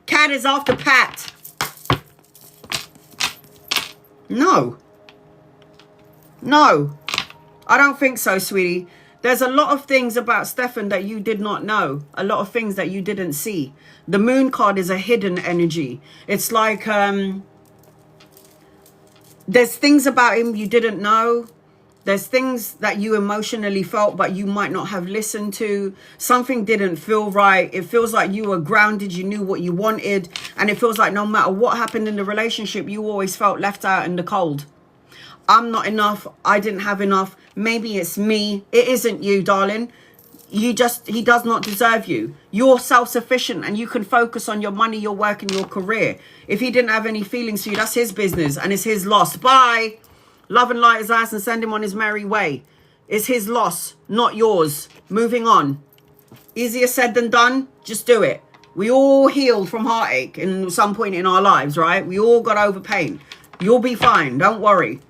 Kat is after Pat. No. No. I don't think so, sweetie. There's a lot of things about Stefan that you did not know. A lot of things that you didn't see. The moon card is a hidden energy. It's like there's things about him you didn't know. There's things that you emotionally felt but you might not have listened to. Something didn't feel right. It feels like you were grounded. You knew what you wanted. And it feels like no matter what happened in the relationship, you always felt left out in the cold. I'm not enough. I didn't have enough. Maybe it's me. It isn't you, darling. He does not deserve you. You're self-sufficient and you can focus on your money, your work, and your career. If he didn't have any feelings for you, that's his business and it's his loss. Bye. Love and light his ass and send him on his merry way. It's his loss, not yours. Moving on. Easier said than done. Just do it. We all healed from heartache in some point in our lives, right? We all got over pain. You'll be fine. Don't worry.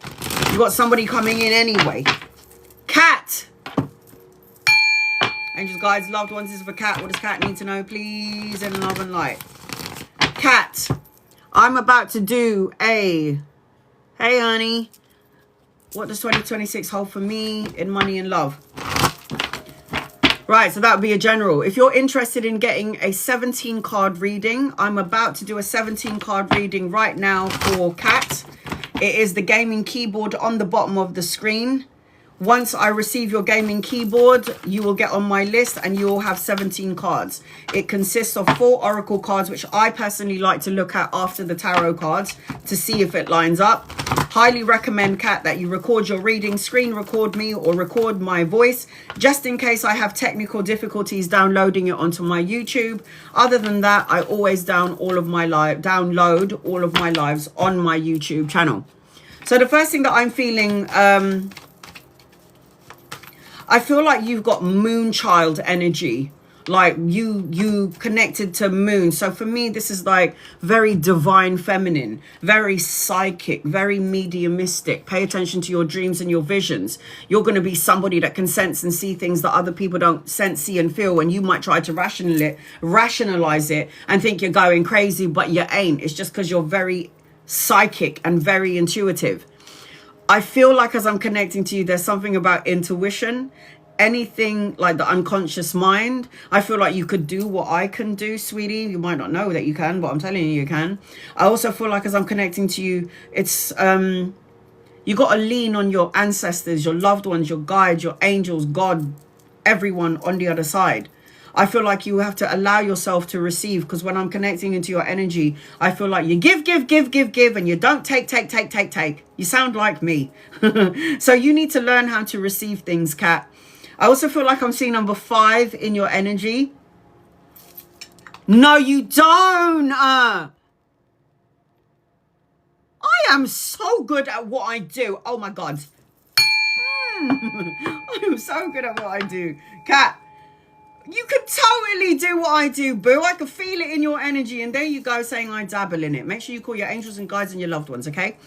You got somebody coming in anyway. Cat. Angels, guides, loved ones, this is for Cat. What does Cat need to know, please? In love and light. Cat, I'm about to do a... Hey, honey. What does 2026 hold for me in money and love? Right, so that would be a general. If you're interested in getting a 17 card reading, I'm about to do a 17 card reading right now for Cat. It is the gaming keyboard on the bottom of the screen. Once I receive your gaming keyboard, you will get on my list and you will have 17 cards. It consists of 4 oracle cards, which I personally like to look at after the tarot cards to see if it lines up. Highly recommend, Kat, that you record your reading, screen record me or record my voice, just in case I have technical difficulties downloading it onto my YouTube. Other than that, I always download all of my lives on my YouTube channel. So the first thing that I'm feeling, I feel like you've got moon child energy, like you connected to moon. So for me, this is like very divine feminine, very psychic, very mediumistic. Pay attention to your dreams and your visions. You're going to be somebody that can sense and see things that other people don't sense, see and feel, and you might try to rationalize it and think you're going crazy, but you ain't. It's just because you're very psychic and very intuitive. I feel like as I'm connecting to you, there's something about intuition, anything like the unconscious mind. I feel like you could do what I can do, sweetie. You might not know that you can, but I'm telling you, you can. I also feel like as I'm connecting to you, it's you got to lean on your ancestors, your loved ones, your guides, your angels, God, everyone on the other side. I feel like you have to allow yourself to receive, because when I'm connecting into your energy, I feel like you give, and you don't take. You sound like me. So you need to learn how to receive things, Kat. I also feel like I'm seeing number 5 in your energy. No, you don't. I am so good at what I do. Oh my God. I am so good at what I do. Kat, you could totally do what I do, boo. I could feel it in your energy. And there you go, saying I dabble in it. Make sure you call your angels and guides and your loved ones, okay?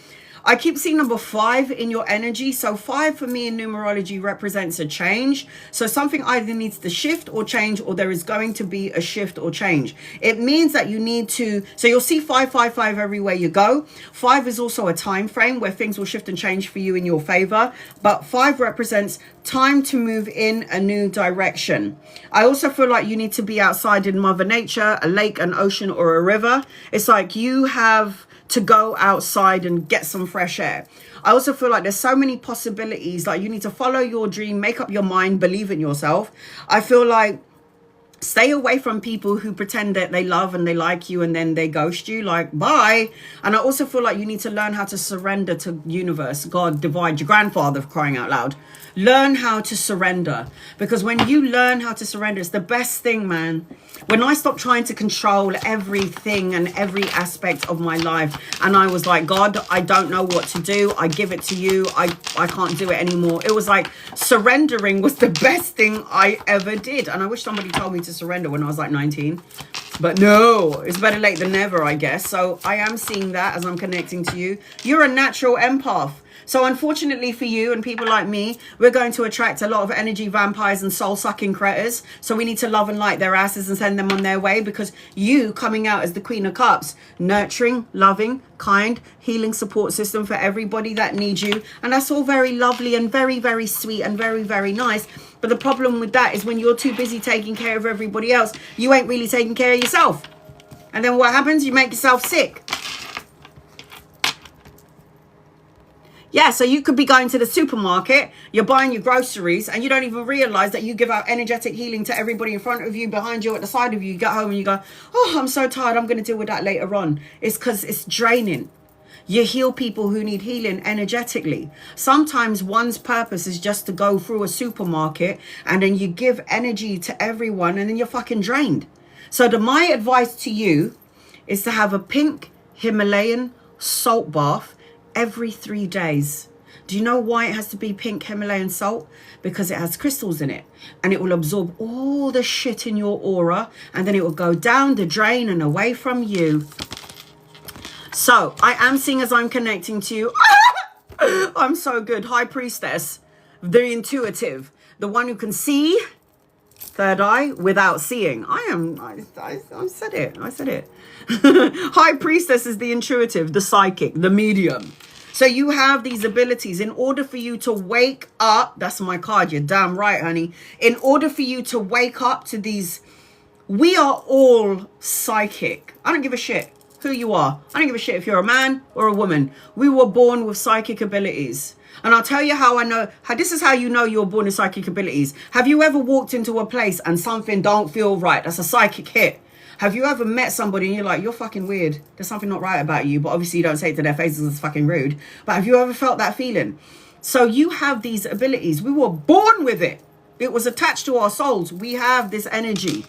I keep seeing number 5 in your energy. So 5 for me in numerology represents a change. So something either needs to shift or change, or there is going to be a shift or change. It means that you need to, so you'll see 555 everywhere you go. 5 is also a time frame where things will shift and change for you in your favor. But 5 represents time to move in a new direction. I also feel like you need to be outside in Mother Nature, a lake, an ocean, or a river. It's like you have to go outside and get some fresh air. I also feel like there's so many possibilities. Like you need to follow your dream, make up your mind, believe in yourself. I feel like stay away from people who pretend that they love and they like you and then they ghost you, like bye. And I also feel like you need to learn how to surrender to universe, God, divine, your grandfather, for crying out loud. Learn how to surrender, because when you learn how to surrender, it's the best thing, man. When I stopped trying to control everything and every aspect of my life, and I was like, God, I don't know what to do. I give it to you. I can't do it anymore. It was like surrendering was the best thing I ever did. And I wish somebody told me to surrender when I was like 19. But no, it's better late than never, I guess. So I am seeing that as I'm connecting to you. You're a natural empath. So unfortunately for you and people like me, we're going to attract a lot of energy vampires and soul-sucking critters. So we need to love and light their asses and send them on their way, because you coming out as the Queen of Cups, nurturing, loving, kind, healing support system for everybody that needs you. And that's all very lovely and very, very sweet and very, very nice. But the problem with that is when you're too busy taking care of everybody else, you ain't really taking care of yourself. And then what happens? You make yourself sick. Yeah, so you could be going to the supermarket, you're buying your groceries, and you don't even realize that you give out energetic healing to everybody in front of you, behind you, at the side of you. You get home and you go, oh, I'm so tired, I'm going to deal with that later on. It's because it's draining. You heal people who need healing energetically. Sometimes one's purpose is just to go through a supermarket and then you give energy to everyone and then you're fucking drained. So my advice to you is to have a pink Himalayan salt bath every 3 days. Do you know why it has to be pink Himalayan salt? Because it has crystals in it and it will absorb all the shit in your aura and then it will go down the drain and away from you. So I am seeing as I'm connecting to you. I'm so good. High Priestess, the intuitive, the one who can see, third eye, without seeing. I said it. High Priestess is the intuitive, the psychic, the medium. So you have these abilities. In order for you to wake up, that's my card, you're damn right, honey. In order for you to wake up to these, we are all psychic. I don't give a shit who you are. I don't give a shit if you're a man or a woman. We were born with psychic abilities. And I'll tell you how I know. This is how you know you're born with psychic abilities. Have you ever walked into a place and something don't feel right? That's a psychic hit. Have you ever met somebody and you're like, you're fucking weird. There's something not right about you. But obviously you don't say it to their faces. It's fucking rude. But have you ever felt that feeling? So you have these abilities. We were born with it. It was attached to our souls. We have this energy.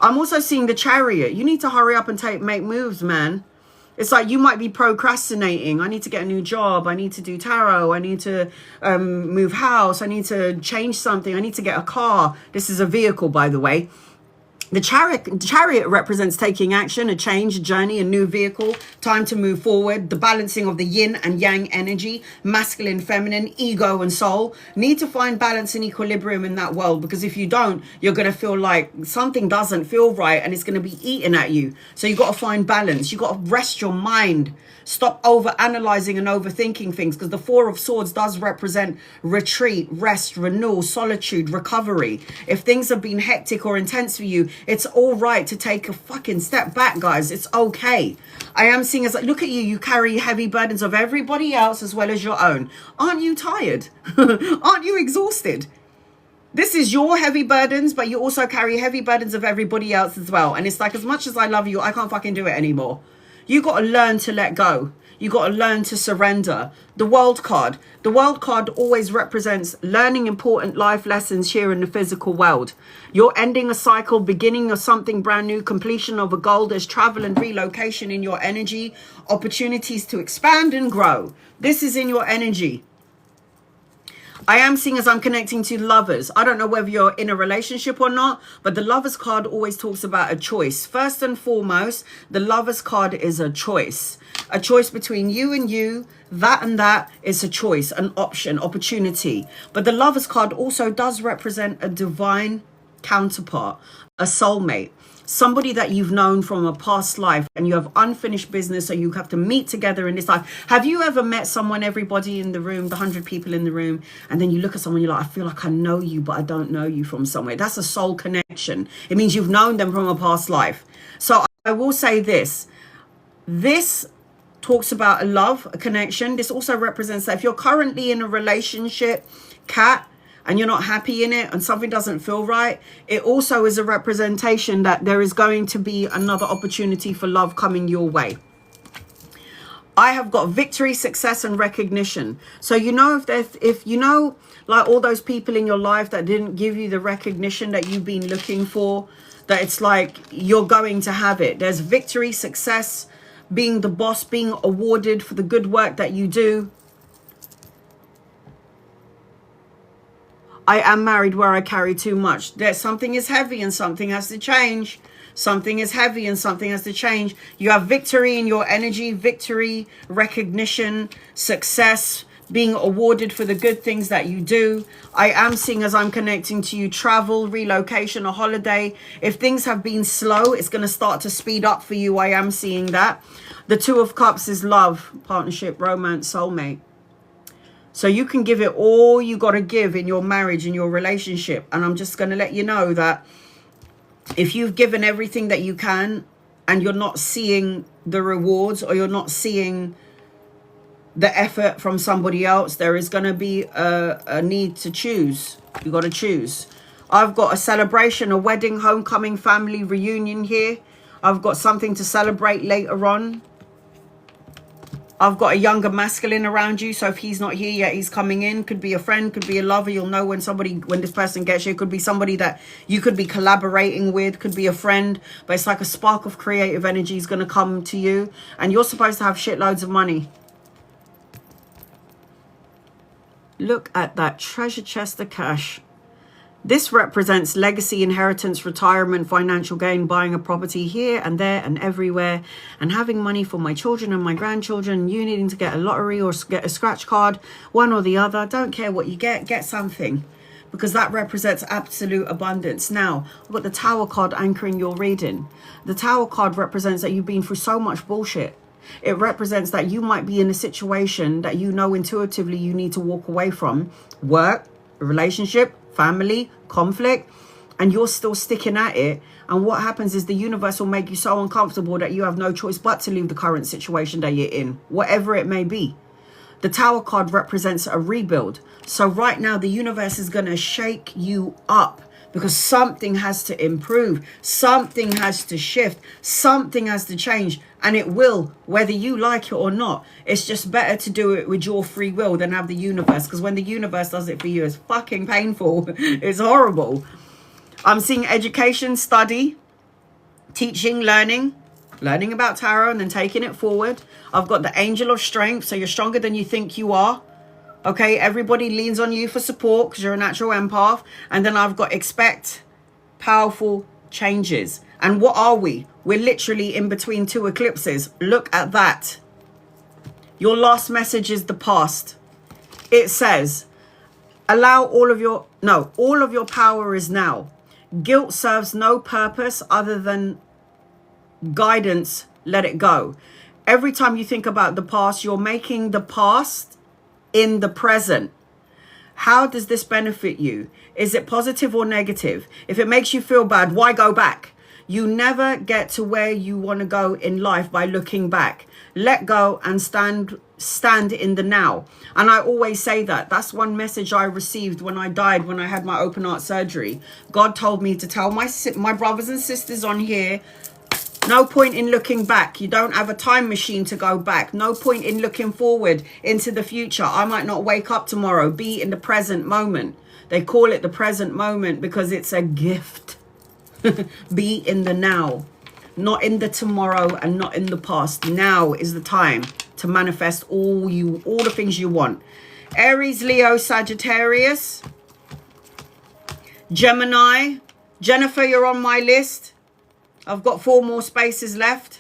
I'm also seeing the Chariot. You need to hurry up and make moves, man. It's like you might be procrastinating. I need to get a new job. I need to do tarot. I need to move house. I need to change something. I need to get a car. This is a vehicle, by the way. The chariot represents taking action, a change, a journey, a new vehicle, time to move forward, the balancing of the yin and yang energy, masculine, feminine, ego and soul. Need to find balance and equilibrium in that world, because if you don't, you're going to feel like something doesn't feel right and it's going to be eating at you. So you got to find balance. You got to rest your mind. Stop over analyzing and overthinking things, because the Four of Swords does represent retreat, rest, renewal, solitude, recovery. If things have been hectic or intense for you, it's all right to take a fucking step back, guys. It's okay. I am seeing as like, look at you. You carry heavy burdens of everybody else as well as your own. Aren't you tired? Aren't you exhausted? This is your heavy burdens, but you also carry heavy burdens of everybody else as well. And it's like, as much as I love you, I can't fucking do it anymore. You got to learn to let go. You got to learn to surrender. The World card. The World card always represents learning important life lessons here in the physical world. You're ending a cycle, beginning of something brand new, completion of a goal. There's travel and relocation in your energy, opportunities to expand and grow. This is in your energy. I am seeing as I'm connecting to lovers. I don't know whether you're in a relationship or not, but the Lovers card always talks about a choice. First and foremost, the Lovers card is a choice. A choice between you and you. That and that is a choice, an option, opportunity. But the Lovers card also does represent a divine counterpart, a soulmate. Somebody that you've known from a past life and you have unfinished business, so you have to meet together in this life. Have you ever met someone, everybody in the room, the 100 people in the room, and then you look at someone, you're like, I feel like I know you, but I don't know you from somewhere. That's a soul connection. It means you've known them from a past life. So I will say this. This talks about a love, a connection. This also represents that if you're currently in a relationship, Cat, and you're not happy in it and something doesn't feel right, it also is a representation that there is going to be another opportunity for love coming your way. I have got victory, success and recognition. So you know, if you know, like all those people in your life that didn't give you the recognition that you've been looking for, that it's like you're going to have it. There's victory, success, being the boss, being awarded for the good work that you do. I am married where I carry too much. There's something is heavy and something has to change. Something is heavy and something has to change. You have victory in your energy, victory, recognition, success, being awarded for the good things that you do. I am seeing as I'm connecting to you, travel, relocation, a holiday. If things have been slow, it's going to start to speed up for you. I am seeing that. The Two of Cups is love, partnership, romance, soulmate. So you can give it all you got to give in your marriage, in your relationship. And I'm just going to let you know that if you've given everything that you can and you're not seeing the rewards, or you're not seeing the effort from somebody else, there is going to be a need to choose. You got to choose. I've got a celebration, a wedding, homecoming, family reunion here. I've got something to celebrate later on. I've got a younger masculine around you. So if he's not here yet, he's coming in. Could be a friend, could be a lover. You'll know when this person gets here. Could be somebody that you could be collaborating with. Could be a friend. But it's like a spark of creative energy is going to come to you. And you're supposed to have shitloads of money. Look at that treasure chest of cash. This represents legacy, inheritance, retirement, financial gain, buying a property here and there and everywhere, and having money for my children and my grandchildren. You needing to get a lottery or get a scratch card, one or the other. Don't care what you get something, because that represents absolute abundance. Now, I've got the Tower card anchoring your reading. The Tower card represents that you've been through so much bullshit. It represents that you might be in a situation that you know intuitively you need to walk away from. Work, relationship, family, conflict, and you're still sticking at it. And what happens is the universe will make you so uncomfortable that you have no choice but to leave the current situation that you're in, whatever it may be. The Tower card represents a rebuild. So right now, the universe is going to shake you up because something has to improve. Something has to shift. Something has to change. And it will, whether you like it or not. It's just better to do it with your free will than have the universe. Because when the universe does it for you, it's fucking painful. It's horrible. I'm seeing education, study, teaching, learning about tarot and then taking it forward. I've got the angel of strength. So you're stronger than you think you are. Okay, everybody leans on you for support because you're a natural empath. And then I've got expect powerful changes. And what are we? We're literally in between two eclipses. Look at that. Your last message is the past. It says, allow all of your power is now. Guilt serves no purpose other than guidance. Let it go. Every time you think about the past, you're making the past in the present. How does this benefit you? Is it positive or negative? If it makes you feel bad, why go back? You never get to where you want to go in life by looking back. Let go and stand in the now. And I always say that. That's one message I received when I died, when I had my open heart surgery. God told me to tell my brothers and sisters on here, no point in looking back. You don't have a time machine to go back. No point in looking forward into the future. I might not wake up tomorrow. Be in the present moment. They call it the present moment because it's a gift. Be in the now. Not in the tomorrow and not in the past. Now is the time to manifest all the things you want. Aries, Leo, Sagittarius, Gemini. Jennifer, you're on my list. I've got 4 more spaces left.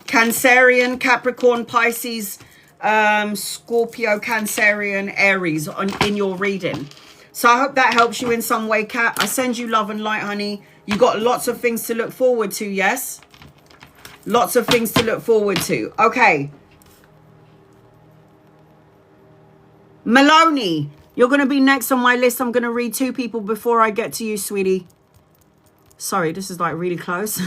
Cancerian, Capricorn, Pisces, Scorpio, Cancerian, Aries in your reading. So I hope that helps you in some way, Kat. I send you love and light, honey. You got lots of things to look forward to, yes? Lots of things to look forward to. Okay. Maloney, you're going to be next on my list. I'm going to read 2 people before I get to you, sweetie. Sorry, this is like really close.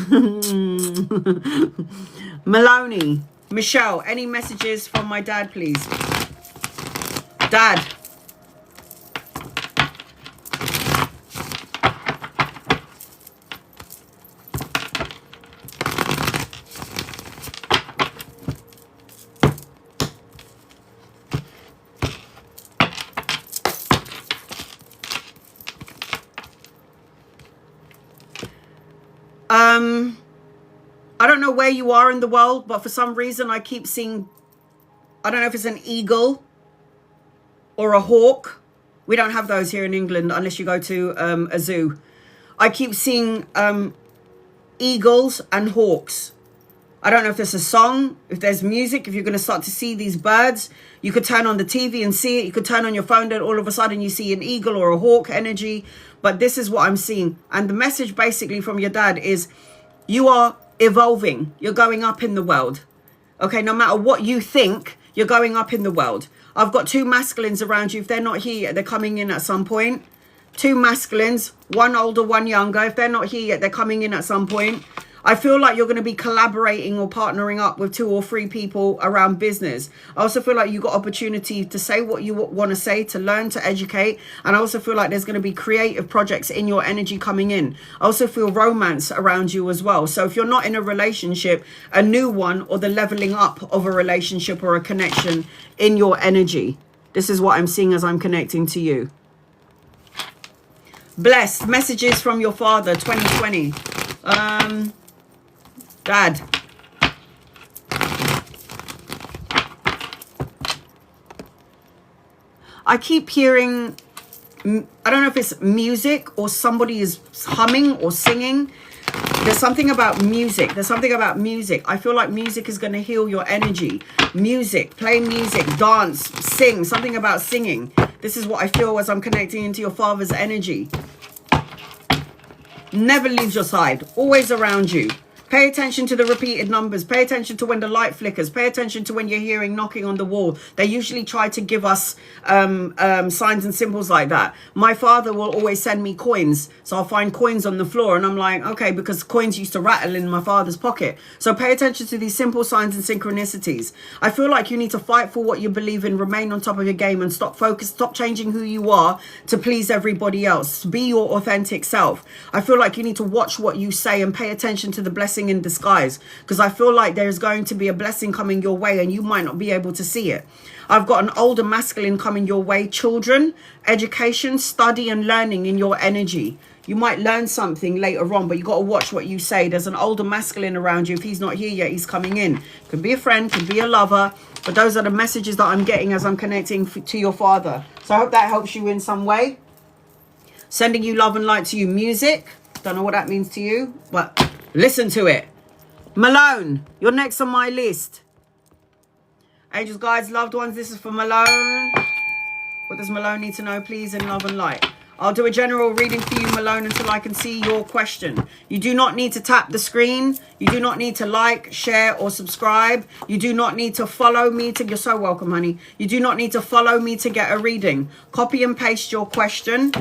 Maloney, Michelle, any messages from my dad, please? Dad. I don't know where you are in the world, but for some reason I keep seeing, I don't know if it's an eagle or a hawk. We don't have those here in England unless you go to a zoo. I keep seeing eagles and hawks. I don't know if there's a song, if there's music, if you're going to start to see these birds. You could turn on the TV and see it. You could turn on your phone and all of a sudden you see an eagle or a hawk energy. But this is what I'm seeing. And the message basically from your dad is you are evolving. You're going up in the world. Okay, no matter what you think, you're going up in the world. I've got 2 masculines around you. If they're not here yet, they're coming in at some point. 2 masculines, 1 older, 1 younger. If they're not here yet, they're coming in at some point. I feel like you're going to be collaborating or partnering up with 2 or 3 people around business. I also feel like you got opportunity to say what you want to say, to learn, to educate. And I also feel like there's going to be creative projects in your energy coming in. I also feel romance around you as well. So if you're not in a relationship, a new one or the leveling up of a relationship or a connection in your energy. This is what I'm seeing as I'm connecting to you. Blessed. Messages from your father, 2020. Dad. I keep hearing, I don't know if it's music or somebody is humming or singing. There's something about music. There's something about music. I feel like music is going to heal your energy. Music, play music, dance, sing, something about singing. This is what I feel as I'm connecting into your father's energy. Never leaves your side, always around you. Pay attention to the repeated numbers. Pay attention to when the light flickers. Pay attention to when you're hearing knocking on the wall. They usually try to give us signs and symbols like that. My father will always send me coins. So I'll find coins on the floor and I'm like, okay, because coins used to rattle in my father's pocket. So pay attention to these simple signs and synchronicities. I feel like you need to fight for what you believe in, remain on top of your game and stop changing who you are to please everybody else. Be your authentic self. I feel like you need to watch what you say and pay attention to the blessing in disguise, because I feel like there's going to be a blessing coming your way and you might not be able to see it. I've got an older masculine coming your way. Children, education, study and learning in your energy. You might learn something later on, but you got to watch what you say. There's an older masculine around you. If he's not here yet, he's coming in. Could be a friend, could be a lover, but those are the messages that I'm getting as I'm connecting to your father. So I hope that helps you in some way. Sending you love and light to you. Music, don't know what that means to you, but listen to it. Malone, you're next on my list. Angels, guides, loved ones, this is for Malone. What does Malone need to know, please, in love and light? I'll do a general reading for you, Malone, until I can see your question. You do not need to tap the screen. You do not need to like, share, or subscribe. You do not need to follow me to... You're so welcome, honey. You do not need to follow me to get a reading. Copy and paste your question.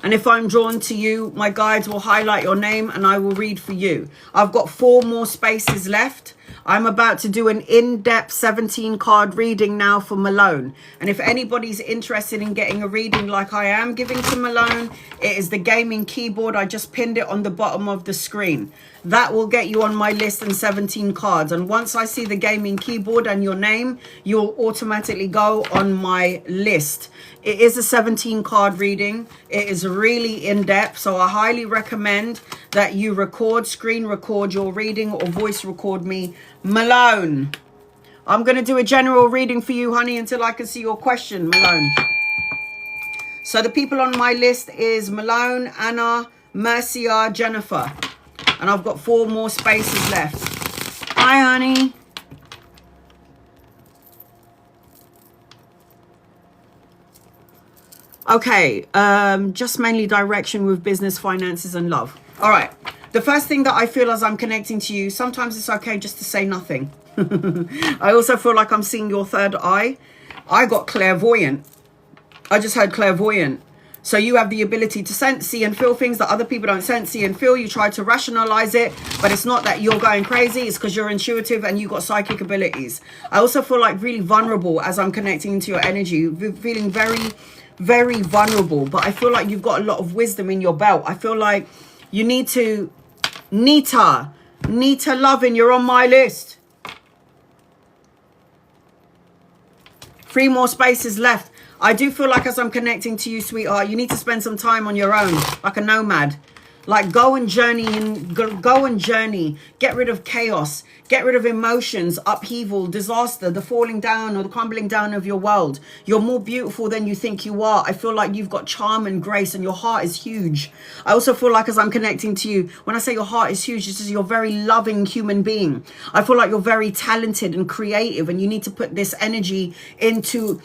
And if I'm drawn to you, my guides will highlight your name and I will read for you. I've got 4 more spaces left. I'm about to do an in-depth 17 card reading now for Malone. And if anybody's interested in getting a reading like I am giving to Malone, it is the gaming keyboard. I just pinned it on the bottom of the screen. That will get you on my list and 17 cards. And once I see the gaming keyboard and your name, you'll automatically go on my list. It is a 17 card reading. It is really in-depth. So I highly recommend that you screen record your reading or voice record me. Malone, I'm going to do a general reading for you, honey, until I can see your question, Malone. So the people on my list is Malone, Anna, Mercia, Jennifer. And I've got 4 more spaces left. Hi, honey. Okay, just mainly direction with business, finances, and love. All right. The first thing that I feel as I'm connecting to you, sometimes it's okay just to say nothing. I also feel like I'm seeing your third eye. I got clairvoyant. I just heard clairvoyant. So you have the ability to sense, see, and feel things that other people don't sense, see, and feel. You try to rationalize it, but it's not that you're going crazy. It's because you're intuitive and you've got psychic abilities. I also feel like really vulnerable as I'm connecting into your energy, feeling very, very vulnerable. But I feel like you've got a lot of wisdom in your belt. I feel like you need to... Nita Lovin, you're on my list. 3 more spaces left. I do feel like as I'm connecting to you, sweetheart, you need to spend some time on your own, like a nomad. Like go and journey. Get rid of chaos. Get rid of emotions, upheaval, disaster, the falling down or the crumbling down of your world. You're more beautiful than you think you are. I feel like you've got charm and grace and your heart is huge. I also feel like as I'm connecting to you, when I say your heart is huge, it's just you're a very loving human being. I feel like you're very talented and creative and you need to put this energy into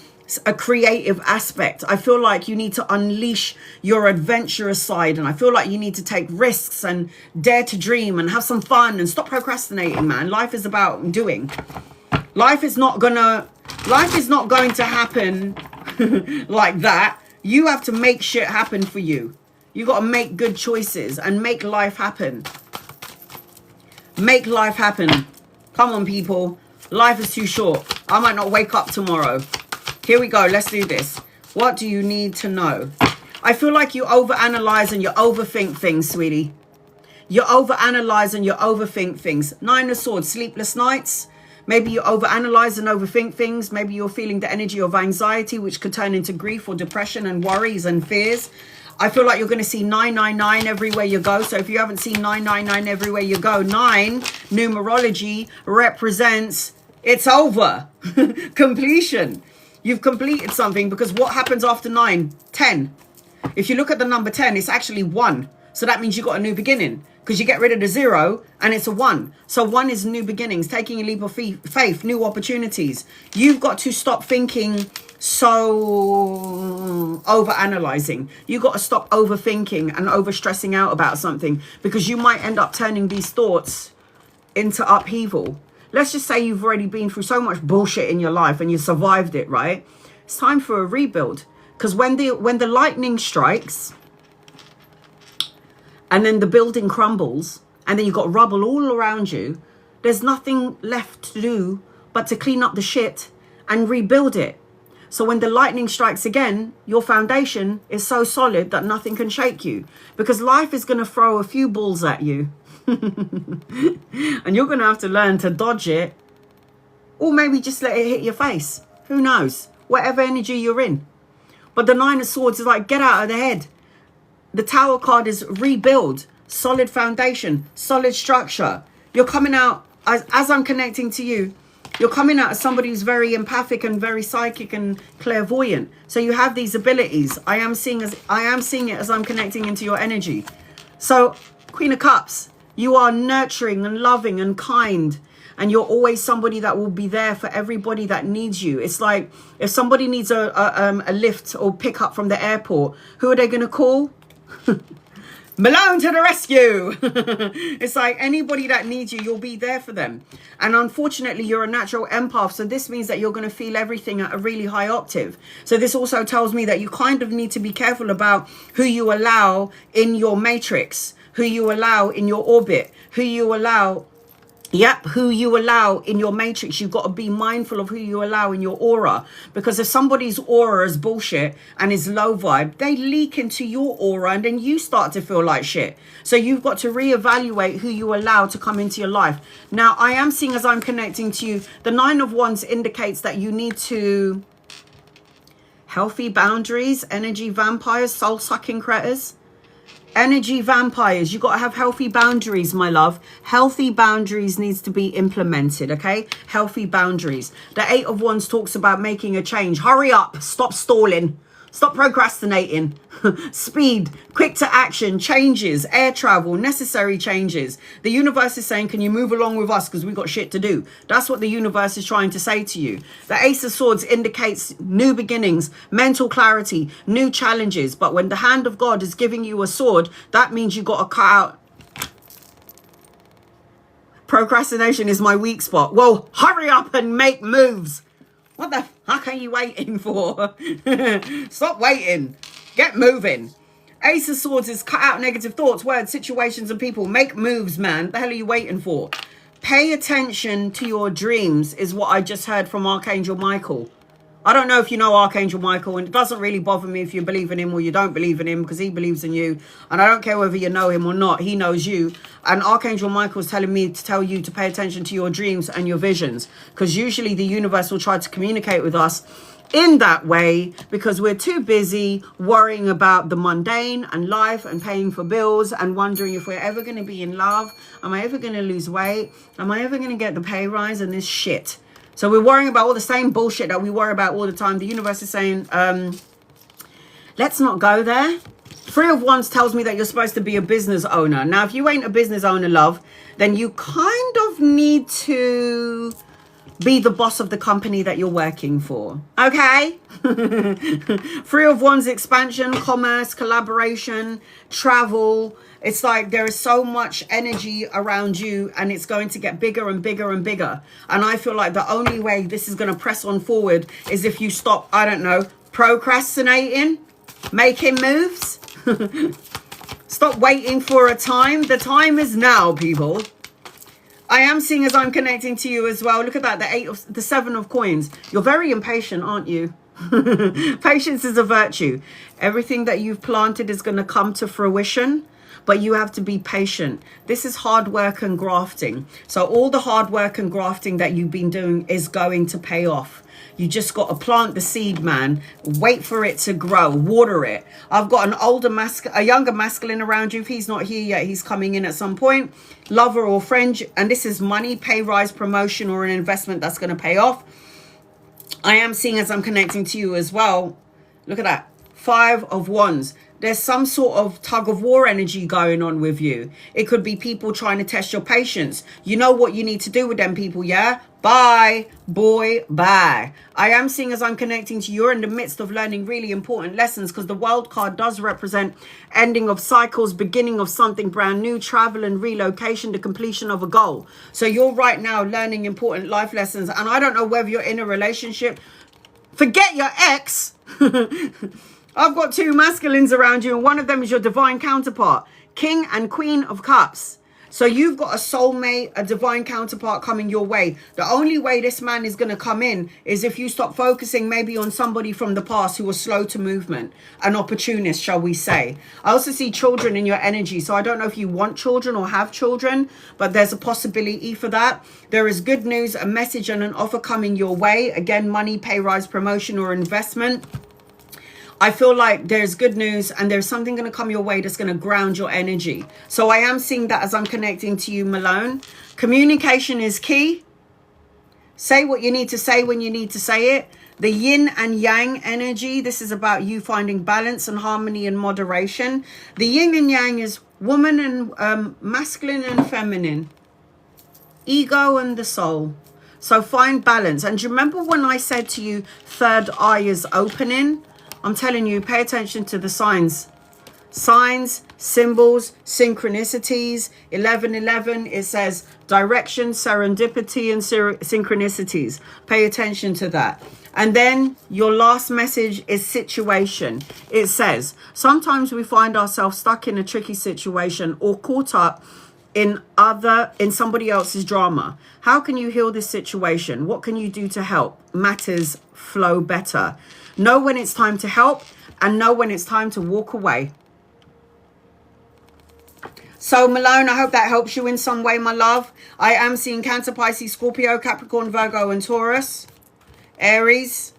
a creative aspect. I feel like you need to unleash your adventurous side, and I feel like you need to take risks and dare to dream and have some fun and stop procrastinating, man. Life is about doing. Life is not going to happen like that. You have to make shit happen for you. You got to make good choices and make life happen. Make life happen. Come on, people. Life is too short. I might not wake up tomorrow. Here we go. Let's do this. What do you need to know? I feel like you overanalyze and you overthink things, sweetie. You overanalyze and you overthink things. 9 of Swords, sleepless nights. Maybe you overanalyze and overthink things. Maybe you're feeling the energy of anxiety, which could turn into grief or depression and worries and fears. I feel like you're going to see 999 everywhere you go. So if you haven't seen 999 everywhere you go, 9, numerology, represents it's over. Completion. You've completed something, because what happens after 9? 10. If you look at the number 10, it's actually 1. So that means you got a new beginning, because you get rid of the 0 and it's a 1. So 1 is new beginnings, taking a leap of faith, new opportunities. You've got to stop thinking so over-analyzing. You got to stop overthinking and over-stressing out about something, because you might end up turning these thoughts into upheaval. Let's just say you've already been through so much bullshit in your life and you survived it, right? It's time for a rebuild. Because when the lightning strikes and then the building crumbles and then you've got rubble all around you, there's nothing left to do but to clean up the shit and rebuild it. So when the lightning strikes again, your foundation is so solid that nothing can shake you, because life is going to throw a few balls at you. And you're going to have to learn to dodge it, or maybe just let it hit your face. Who knows? Whatever energy you're in. But the Nine of Swords is like, get out of the head. The Tower card is rebuild, solid foundation, solid structure. You're coming out, as I'm connecting to you, you're coming out as somebody who's very empathic and very psychic and clairvoyant. So you have these abilities. I am seeing it as I'm connecting into your energy. So Queen of Cups, you are nurturing and loving and kind. And you're always somebody that will be there for everybody that needs you. It's like if somebody needs a lift or pickup from the airport, who are they going to call? Malone to the rescue. It's like anybody that needs you, you'll be there for them. And unfortunately, you're a natural empath. So this means that you're going to feel everything at a really high octave. So this also tells me that you kind of need to be careful about who you allow in your matrix, who you allow in your orbit, who you allow in your matrix. You've got to be mindful of who you allow in your aura, because if somebody's aura is bullshit and is low vibe, they leak into your aura and then you start to feel like shit. So you've got to reevaluate who you allow to come into your life. Now, I am seeing, as I'm connecting to you, the Nine of Wands indicates that you need to healthy boundaries, energy vampires, soul-sucking critters. Energy vampires, you got to have healthy boundaries, my love. Healthy boundaries needs to be implemented, okay? Healthy boundaries. The Eight of Wands talks about making a change. Hurry up, stop stalling, stop procrastinating. Speed, quick to action, changes, air travel, necessary changes. The universe is saying, can you move along with us, because we've got shit to do. That's what the universe is trying to say to you. The Ace of Swords indicates new beginnings, mental clarity, new challenges. But when the hand of God is giving you a sword, that means you got to cut out. Procrastination is my weak spot. Well, hurry up and make moves. What the fuck are you waiting for? Stop waiting. Get moving. Ace of Swords is cut out negative thoughts, words, situations, and people. Make moves, man. What the hell are you waiting for? Pay attention to your dreams is what I just heard from Archangel Michael. I don't know if you know Archangel Michael, and it doesn't really bother me if you believe in him or you don't believe in him, because he believes in you. And I don't care whether you know him or not. He knows you. And Archangel Michael is telling me to tell you to pay attention to your dreams and your visions, because usually the universe will try to communicate with us in that way, because we're too busy worrying about the mundane and life and paying for bills and wondering if we're ever going to be in love. Am I ever going to lose weight? Am I ever going to get the pay rise and this shit? So we're worrying about all the same bullshit that we worry about all the time. The universe is saying, let's not go there. Three of Wands tells me that you're supposed to be a business owner. Now, if you ain't a business owner, love, then you kind of need to be the boss of the company that you're working for. Okay? Three of Wands, expansion, commerce, collaboration, travel. It's like there is so much energy around you, and it's going to get bigger and bigger and bigger. And I feel like the only way this is going to press on forward is if you stop, I don't know, procrastinating, making moves. Stop waiting for a time. The time is now, people. I am seeing, as I'm connecting to you as well. Look at that, the Seven of Coins. You're very impatient, aren't you? Patience is a virtue. Everything that you've planted is going to come to fruition, but you have to be patient. This is hard work and grafting. So all the hard work and grafting that you've been doing is going to pay off. You just got to plant the seed, man. Wait for it to grow. Water it. I've got a younger masculine around you. If he's not here yet, he's coming in at some point. Lover or friend. And this is money, pay rise, promotion, or an investment that's going to pay off. I am seeing, as I'm connecting to you as well. Look at that. Five of Wands. there's some sort of tug of war energy going on with you. It could be people trying to test your patience. You know what you need to do with them people, yeah? Bye, boy, bye. I am seeing, as I'm connecting to you, you're in the midst of learning really important lessons, because the world card does represent ending of cycles, beginning of something brand new, travel and relocation, the completion of a goal. So you're right now learning important life lessons. And I don't know whether you're in a relationship. Forget your ex. I've got two masculines around you, and one of them is your divine counterpart, King and Queen of Cups. So you've got a soulmate, a divine counterpart coming your way. The only way this man is going to come in is if you stop focusing maybe on somebody from the past who was slow to movement, an opportunist, shall we say. I also see children in your energy. So I don't know if you want children or have children, but there's a possibility for that. There is good news, a message and an offer coming your way. Again, money, pay rise, promotion or investment. I feel like there's good news and there's something going to come your way that's going to ground your energy. So I am seeing that as I'm connecting to you, Malone. Communication is key. Say what you need to say when you need to say it. The yin and yang energy. This is about you finding balance and harmony and moderation. The yin and yang is woman and masculine and feminine. Ego and the soul. So find balance. And do you remember when I said to you, third eye is opening? I'm telling you, pay attention to the signs. Signs, symbols, synchronicities. 11:11, it says direction, serendipity, and synchronicities. Pay attention to that. And then your last message is situation. It says, sometimes we find ourselves stuck in a tricky situation or caught up in somebody else's drama. How can you heal this situation? What can you do to help matters flow better? Know when it's time to help and know when it's time to walk away. So Malone, I hope that helps you in some way, my love. I am seeing Cancer, Pisces, Scorpio, Capricorn, Virgo and Taurus, Aries.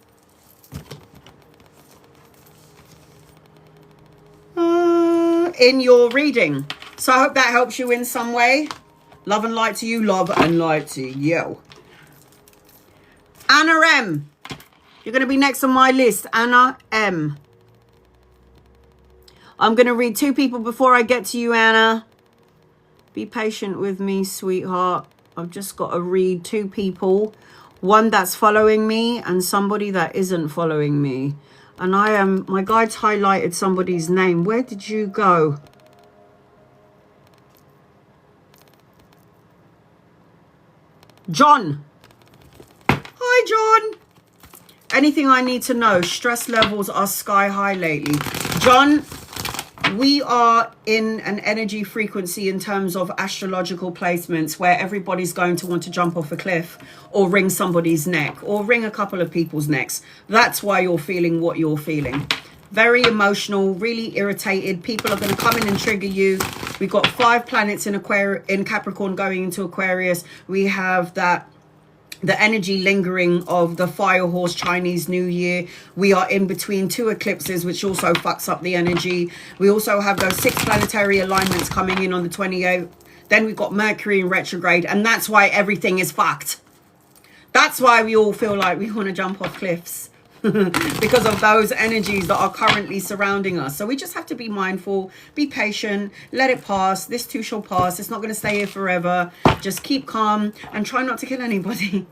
In your reading. So I hope that helps you in some way. Love and light to you. Love and light to you. Anna M. You're going to be next on my list. Anna M. I'm going to read two people before I get to you, Anna. Be patient with me, sweetheart. I've just got to read two people. One that's following me and somebody that isn't following me. And my guide's highlighted somebody's name. Where did you go? John. Hi, John. Anything I need to know? Stress levels are sky high lately. John, we are in an energy frequency in terms of astrological placements where everybody's going to want to jump off a cliff or wring somebody's neck or wring a couple of people's necks. That's why you're feeling what you're feeling. Very emotional, really irritated. People are going to come in and trigger you. We've got 5 planets in Capricorn going into Aquarius. We have the energy lingering of the fire horse Chinese New Year. We are in between 2 eclipses, which also fucks up the energy. We also have those 6 planetary alignments coming in on the 28th. Then we've got Mercury in retrograde, and that's why everything is fucked. That's why we all feel like we want to jump off cliffs. Because of those energies that are currently surrounding us. So we just have to be mindful, be patient, let it pass. This too shall pass. It's not going to stay here forever. Just keep calm and try not to kill anybody.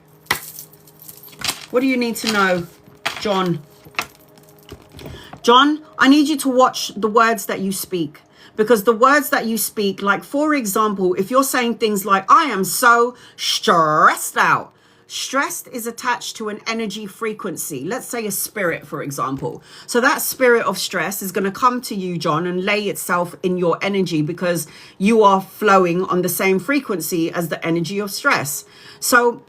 What do you need to know, John? John, I need you to watch the words that you speak. Because the words that you speak, like for example, if you're saying things like, I am so stressed out. Stressed is attached to an energy frequency. Let's say a spirit, for example. So that spirit of stress is going to come to you, John, and lay itself in your energy because you are flowing on the same frequency as the energy of stress. So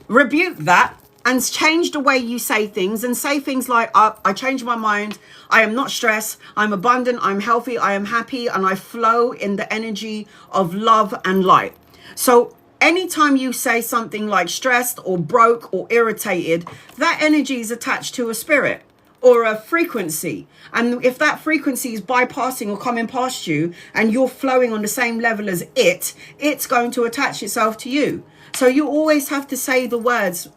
rebuke that and change the way you say things and say things like, I changed my mind. I am not stressed. I'm abundant. I'm healthy. I am happy. And I flow in the energy of love and light. So anytime you say something like stressed or broke or irritated, that energy is attached to a spirit or a frequency. And if that frequency is bypassing or coming past you and you're flowing on the same level as it's going to attach itself to you. So you always have to say the words,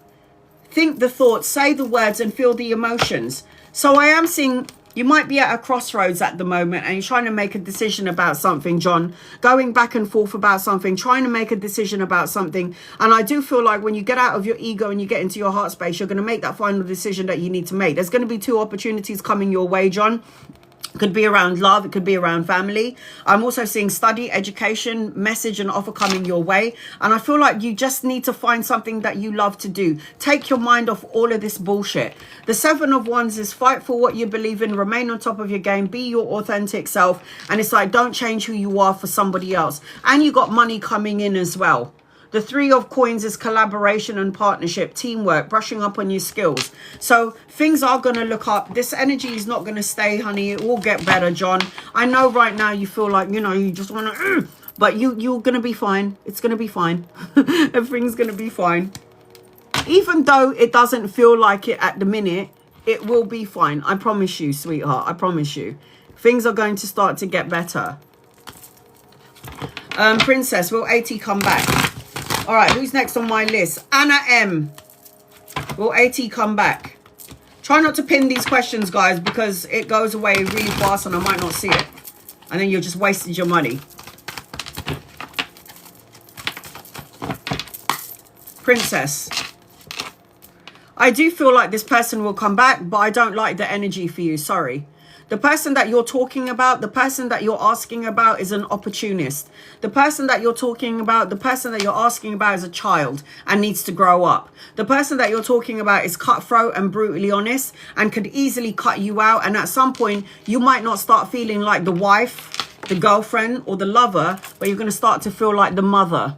think the thoughts, say the words and feel the emotions. So I am seeing You might be at a crossroads at the moment and you're trying to make a decision about something, John. Going back and forth about something, trying to make a decision about something. And I do feel like when you get out of your ego and you get into your heart space, you're going to make that final decision that you need to make. There's going to be 2 opportunities coming your way, John. It could be around love. It could be around family. I'm also seeing study, education, message and offer coming your way. And I feel like you just need to find something that you love to do. Take your mind off all of this bullshit. The 7 of Wands is fight for what you believe in. Remain on top of your game. Be your authentic self. And it's like, don't change who you are for somebody else. And you got money coming in as well. The 3 of Coins is collaboration and partnership, teamwork, brushing up on your skills. So things are going to look up. This energy is not going to stay, honey. It will get better, John. I know right now you feel like, you know, you just want to, but you're going to be fine. It's going to be fine. Everything's going to be fine. Even though it doesn't feel like it at the minute, it will be fine. I promise you, sweetheart. I promise you. Things are going to start to get better. Princess, will AT come back? All right, who's next on my list? Anna M. Will AT come back? Try not to pin these questions, guys, because it goes away really fast and I might not see it. And then you're just wasted your money. Princess. I do feel like this person will come back, but I don't like the energy for you. Sorry. The person that you're talking about, the person that you're asking about is an opportunist. The person that you're talking about, the person that you're asking about is a child and needs to grow up. The person that you're talking about is cutthroat and brutally honest and could easily cut you out. And at some point, you might not start feeling like the wife, the girlfriend or the lover, but you're going to start to feel like the mother.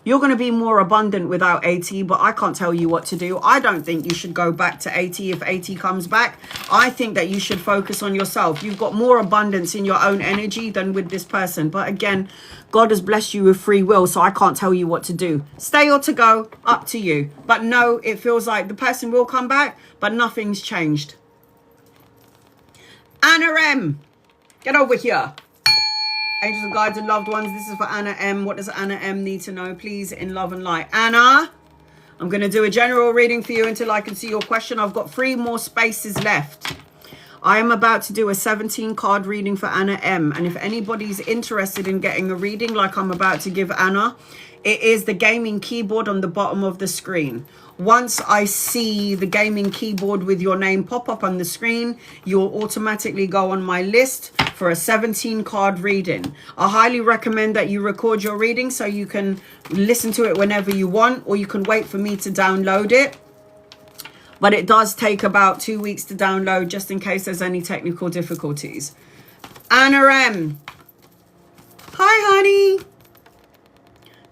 You're going to be more abundant without AT, but I can't tell you what to do. I don't think you should go back to AT if AT comes back. I think that you should focus on yourself. You've got more abundance in your own energy than with this person. But again, God has blessed you with free will, so I can't tell you what to do. Stay or to go, up to you. But no, it feels like the person will come back, but nothing's changed. Anna M, get over here. Angels and guides and loved ones, this is for Anna M. What does Anna M need to know, please, in love and light? Anna, I'm going to do a general reading for you until I can see your question. I've got 3 more spaces left. I am about to do a 17-card reading for Anna M. And if anybody's interested in getting a reading like I'm about to give Anna, it is the gaming keyboard on the bottom of the screen. Once I see the gaming keyboard with your name pop up on the screen, you'll automatically go on my list for a 17-card reading. I highly recommend that you record your reading so you can listen to it whenever you want, or you can wait for me to download it. But it does take about 2 weeks to download, just in case there's any technical difficulties. Anna M. Hi, honey.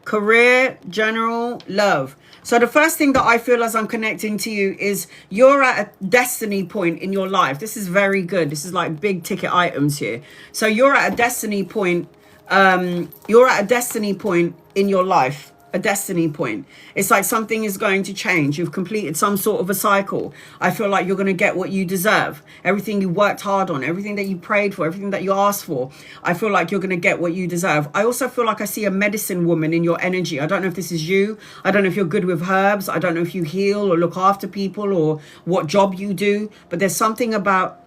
Career, general, love. So the first thing that I feel as I'm connecting to you is you're at a destiny point in your life. This is very good. This is like big ticket items here. So you're at a destiny point. You're at a destiny point in your life. A destiny point. It's like something is going to change. You've completed some sort of a cycle. I feel like you're going to get what you deserve. Everything you worked hard on, everything that you prayed for, everything that you asked for. I feel like you're going to get what you deserve. I also feel like I see a medicine woman in your energy. I don't know if this is you. I don't know if you're good with herbs. I don't know if you heal or look after people or what job you do. But there's something about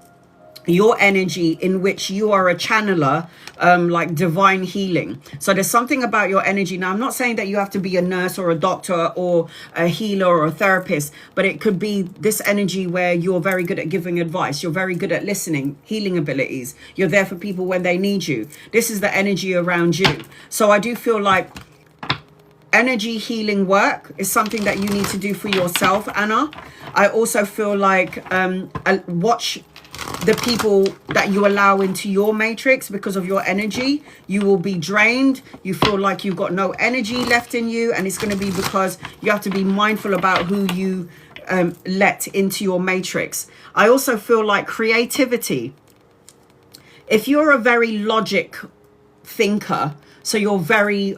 your energy in which you are a channeler, like divine healing. So there's something about your energy. Now, I'm not saying that you have to be a nurse or a doctor or a healer or a therapist, but it could be this energy where you're very good at giving advice. You're very good at listening, healing abilities. You're there for people when they need you. This is the energy around you. So I do feel like energy healing work is something that you need to do for yourself, Anna. I also feel like watch the people that you allow into your matrix because of your energy. You will be drained. You feel like you've got no energy left in you, and it's going to be because you have to be mindful about who you let into your matrix. I also feel like creativity. If you're a very logic thinker, so you're very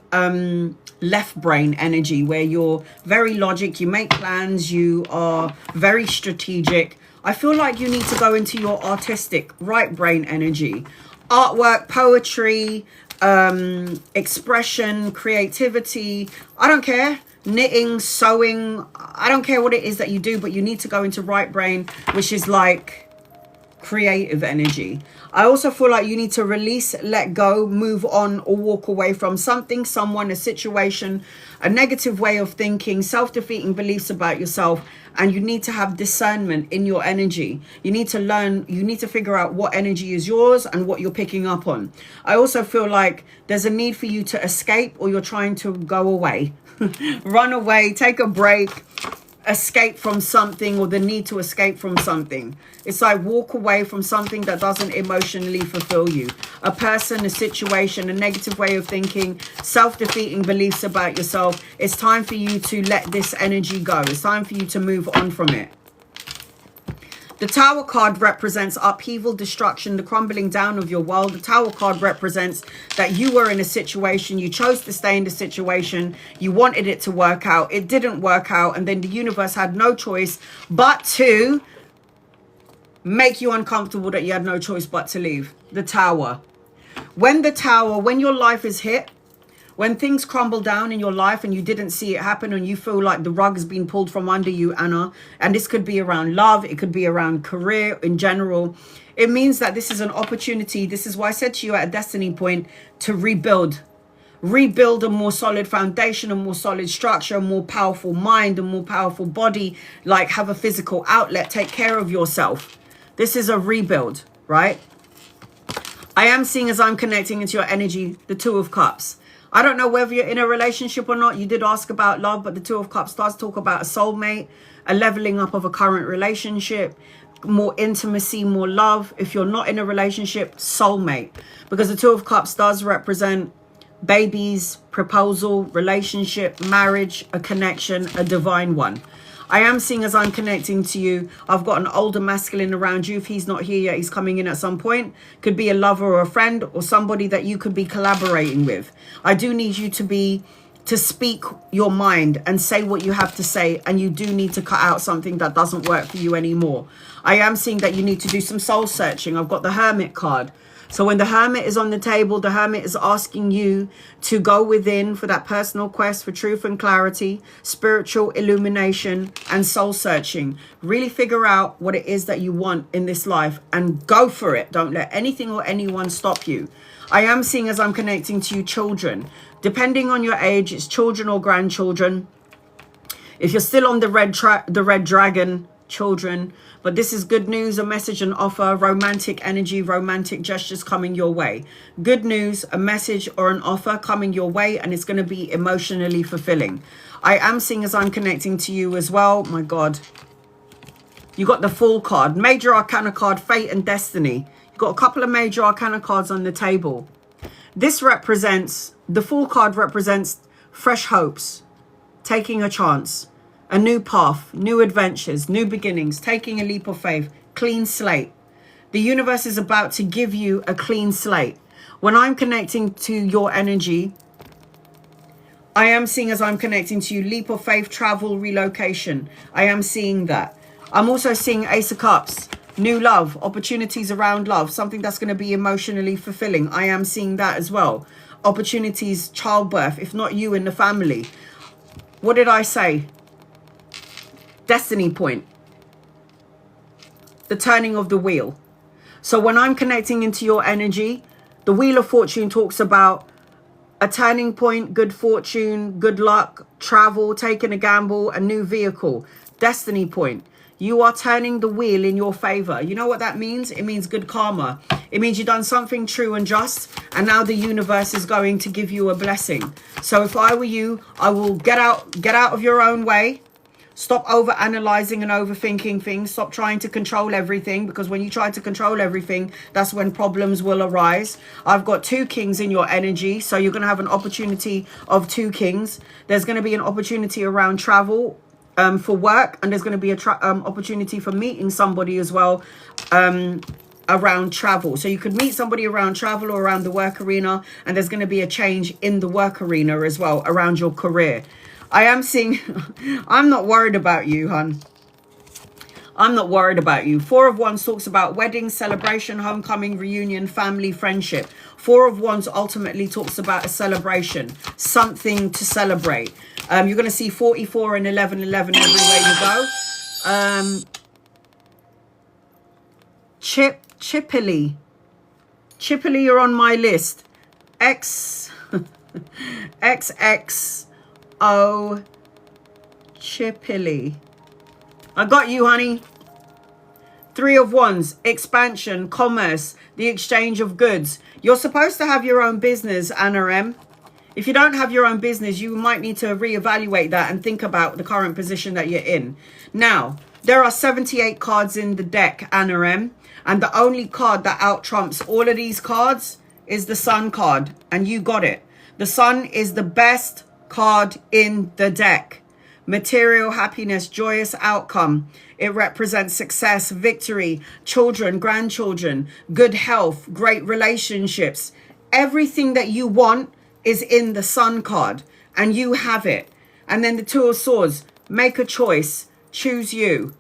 left brain energy, where you're very logic, you make plans, you are very strategic, I feel like you need to go into your artistic right brain energy. Artwork, poetry, expression, creativity. I don't care. Knitting, sewing. I don't care what it is that you do, but you need to go into right brain, which is like creative energy. I also feel like you need to release, let go, move on, or walk away from something, someone, a situation, a negative way of thinking, self-defeating beliefs about yourself. And you need to have discernment in your energy. You need to learn, you need to figure out what energy is yours and what you're picking up on. I also feel like there's a need for you to escape, or you're trying to go away. Run away, take a break, escape from something, or the need to escape from something. It's like walk away from something that doesn't emotionally fulfill you. A person, a situation, a negative way of thinking, self-defeating beliefs about yourself. It's time for you to let this energy go. It's time for you to move on from it. The Tower card represents upheaval, destruction, the crumbling down of your world. The Tower card represents that you were in a situation, you chose to stay in the situation, you wanted it to work out, it didn't work out, and then the universe had no choice but to make you uncomfortable, that you had no choice but to leave. The Tower. When your life is hit, when things crumble down in your life and you didn't see it happen, and you feel like the rug has been pulled from under you, Anna, and this could be around love, it could be around career in general, it means that this is an opportunity. This is why I said to you at a destiny point, to rebuild a more solid foundation, a more solid structure, a more powerful mind, a more powerful body, like have a physical outlet, take care of yourself. This is a rebuild, right? I am seeing, as I'm connecting into your energy, the Two of Cups. I don't know whether you're in a relationship or not. You did ask about love, but the Two of Cups does talk about a soulmate, a leveling up of a current relationship, more intimacy, more love. If you're not in a relationship, soulmate. Because the Two of Cups does represent babies, proposal, relationship, marriage, a connection, a divine one. I am seeing, as I'm connecting to you, I've got an older masculine around you. If he's not here yet, he's coming in at some point. Could be a lover or a friend, or somebody that you could be collaborating with. I do need you to speak your mind and say what you have to say. And you do need to cut out something that doesn't work for you anymore. I am seeing that you need to do some soul searching. I've got the Hermit card. So when the Hermit is on the table, the Hermit is asking you to go within for that personal quest for truth and clarity, spiritual illumination, and soul searching. Really figure out what it is that you want in this life and go for it. Don't let anything or anyone stop you. I am seeing, as I'm connecting to you, children. Depending on your age, it's children or grandchildren. If you're still on the red dragon, children. But this is good news, a message, an offer, romantic energy, romantic gestures coming your way. Good news, a message or an offer coming your way, and it's going to be emotionally fulfilling. I am seeing, as I'm connecting to you as well, my God, you got the Fool card, Major Arcana card, Fate and Destiny. You've got a couple of Major Arcana cards on the table. This represents, the Fool card represents fresh hopes, taking a chance. A new path, new adventures, new beginnings, taking a leap of faith, clean slate. The universe is about to give you a clean slate. When I'm connecting to your energy, I am seeing, as I'm connecting to you, leap of faith, travel, relocation. I am seeing that. I'm also seeing Ace of Cups, new love, opportunities around love, something that's going to be emotionally fulfilling. I am seeing that as well. Opportunities, childbirth, if not you, in the family. What did I say? Destiny point, the turning of the wheel. So when I'm connecting into your energy, the Wheel of Fortune talks about a turning point, good fortune, good luck, travel, taking a gamble, a new vehicle. Destiny point, you are turning the wheel in your favor. You know what that means? It means good karma. It means you've done something true and just, and now the universe is going to give you a blessing. So if I were you, I will get out of your own way. Stop over analyzing and overthinking things. Stop trying to control everything, because when you try to control everything, that's when problems will arise. I've got 2 kings in your energy. So you're going to have an opportunity of 2 kings. There's going to be an opportunity around travel for work. And there's going to be a opportunity for meeting somebody as well around travel. So you could meet somebody around travel or around the work arena. And there's going to be a change in the work arena as well around your career. I am seeing, I'm not worried about you, hon. I'm not worried about you. 4 of Wands talks about wedding, celebration, homecoming, reunion, family, friendship. 4 of Wands ultimately talks about a celebration, something to celebrate. You're going to see 44 and 11, 11 everywhere you go. Chippily, you're on my list. XXO Chippily. I got you, honey. 3 of Wands, expansion, commerce, the exchange of goods. You're supposed to have your own business, Anna M. If you don't have your own business, you might need to reevaluate that and think about the current position that you're in. Now, there are 78 cards in the deck, Anna M. And the only card that out-trumps all of these cards is the Sun card. And you got it. The Sun is the best card in the deck. Material happiness, joyous outcome. It represents success, victory, children, grandchildren, good health, great relationships. Everything that you want is in the Sun card, and you have it. And then the 2 of Swords, make a choice, choose you.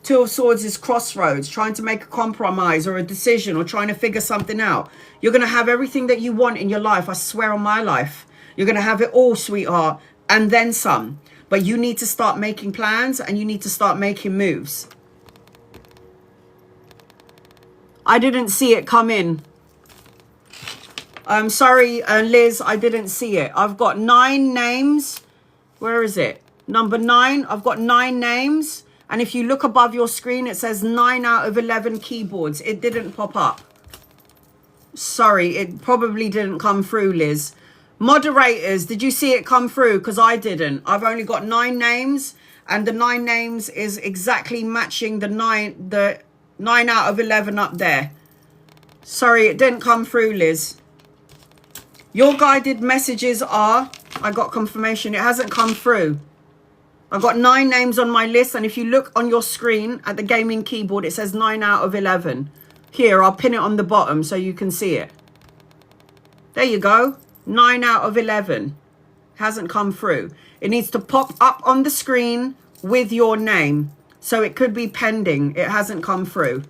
2 of Swords is crossroads, trying to make a compromise or a decision or trying to figure something out. You're going to have everything that you want in your life. I swear on my life. You're going to have it all, sweetheart, and then some. But you need to start making plans and you need to start making moves. I didn't see it come in. I'm sorry, Liz, I didn't see it. I've got 9 names. Where is it? Number 9. I've got 9 names. And if you look above your screen, it says 9 out of 11 keyboards. It didn't pop up. Sorry, it probably didn't come through, Liz. Moderators, did you see it come through? Because I didn't. I've only got 9 names. And the 9 names is exactly matching the 9 out of 11 up there. Sorry, it didn't come through, Liz. Your guided messages are... I got confirmation. It hasn't come through. I've got 9 names on my list. And if you look on your screen at the gaming keyboard, it says 9 out of 11. Here, I'll pin it on the bottom so you can see it. There you go. 9 out of 11. Hasn't come through. It needs to pop up on the screen with your name. So it could be pending. It hasn't come through.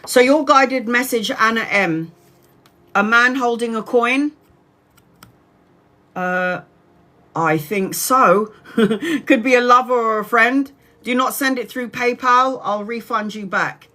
So your guided message, Anna M. A man holding a coin? I think so. Could be a lover or a friend. Do not send it through PayPal. I'll refund you back.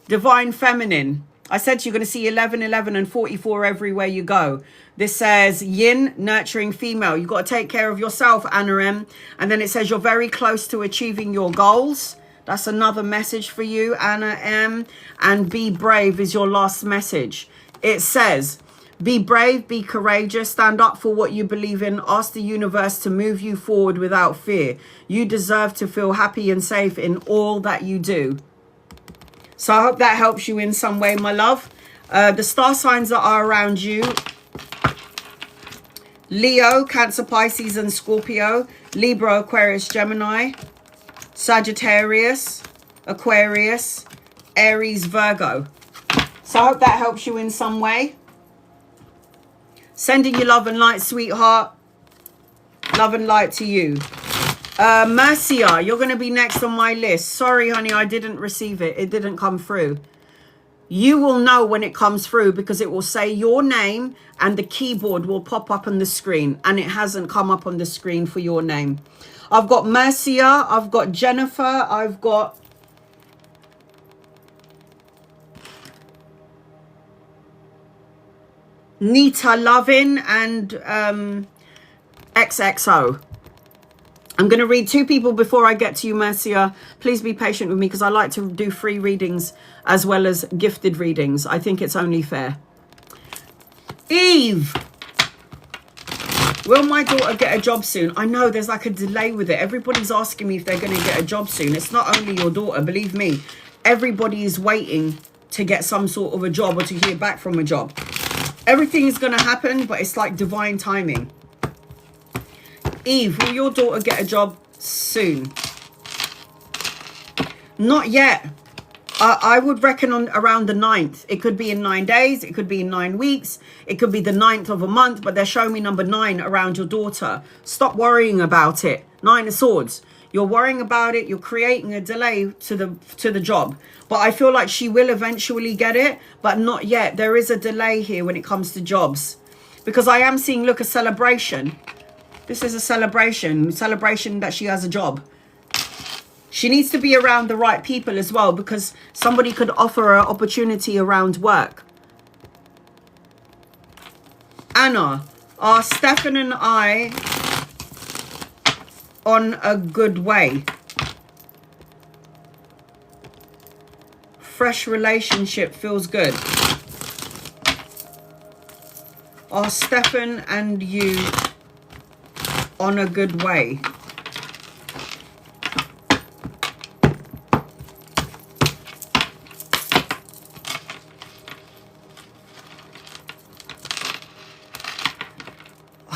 Divine Feminine. I said you're going to see 11, 11 and 44 everywhere you go. This says yin, nurturing female. You've got to take care of yourself, Anna M. And then it says you're very close to achieving your goals. That's another message for you, Anna M. And be brave is your last message. It says, be brave, be courageous, stand up for what you believe in. Ask the universe to move you forward without fear. You deserve to feel happy and safe in all that you do. So I hope that helps you in some way, my love. The star signs that are around you: Leo, Cancer, Pisces and Scorpio, Libra, Aquarius, Gemini, Sagittarius, Aquarius, Aries, Virgo. So I hope that helps you in some way. Sending you love and light, sweetheart. Love and light to you. Mercia, you're going to be next on my list. Sorry, honey, I didn't receive it. It didn't come through. You will know when it comes through because it will say your name and the keyboard will pop up on the screen. And it hasn't come up on the screen for your name. I've got Mercia. I've got Jennifer. I've got... Nita Lovin and XXO. I'm going to read 2 people before I get to you, Mercia. Please be patient with me because I like to do free readings as well as gifted readings. I think it's only fair. Eve. Will my daughter get a job soon? I know there's like a delay with it. Everybody's asking me if they're going to get a job soon. It's not only your daughter, believe me. Everybody is waiting to get some sort of a job or to hear back from a job. Everything is going to happen, but it's like divine timing. Eve, will your daughter get a job soon? Not yet. I would reckon on around the 9th. It could be in 9 days. It could be in 9 weeks. It could be the 9th of a month, but they're showing me number 9 around your daughter. Stop worrying about it. 9 of Swords. You're worrying about it. You're creating a delay to the job. But I feel like she will eventually get it, but not yet. There is a delay here when it comes to jobs. Because I am seeing, look, a celebration. This is a celebration that she has a job. She needs to be around the right people as well, because somebody could offer her opportunity around work. Anna, are Stefan and I on a good way? Fresh relationship feels good. Are Stefan and you on a good way?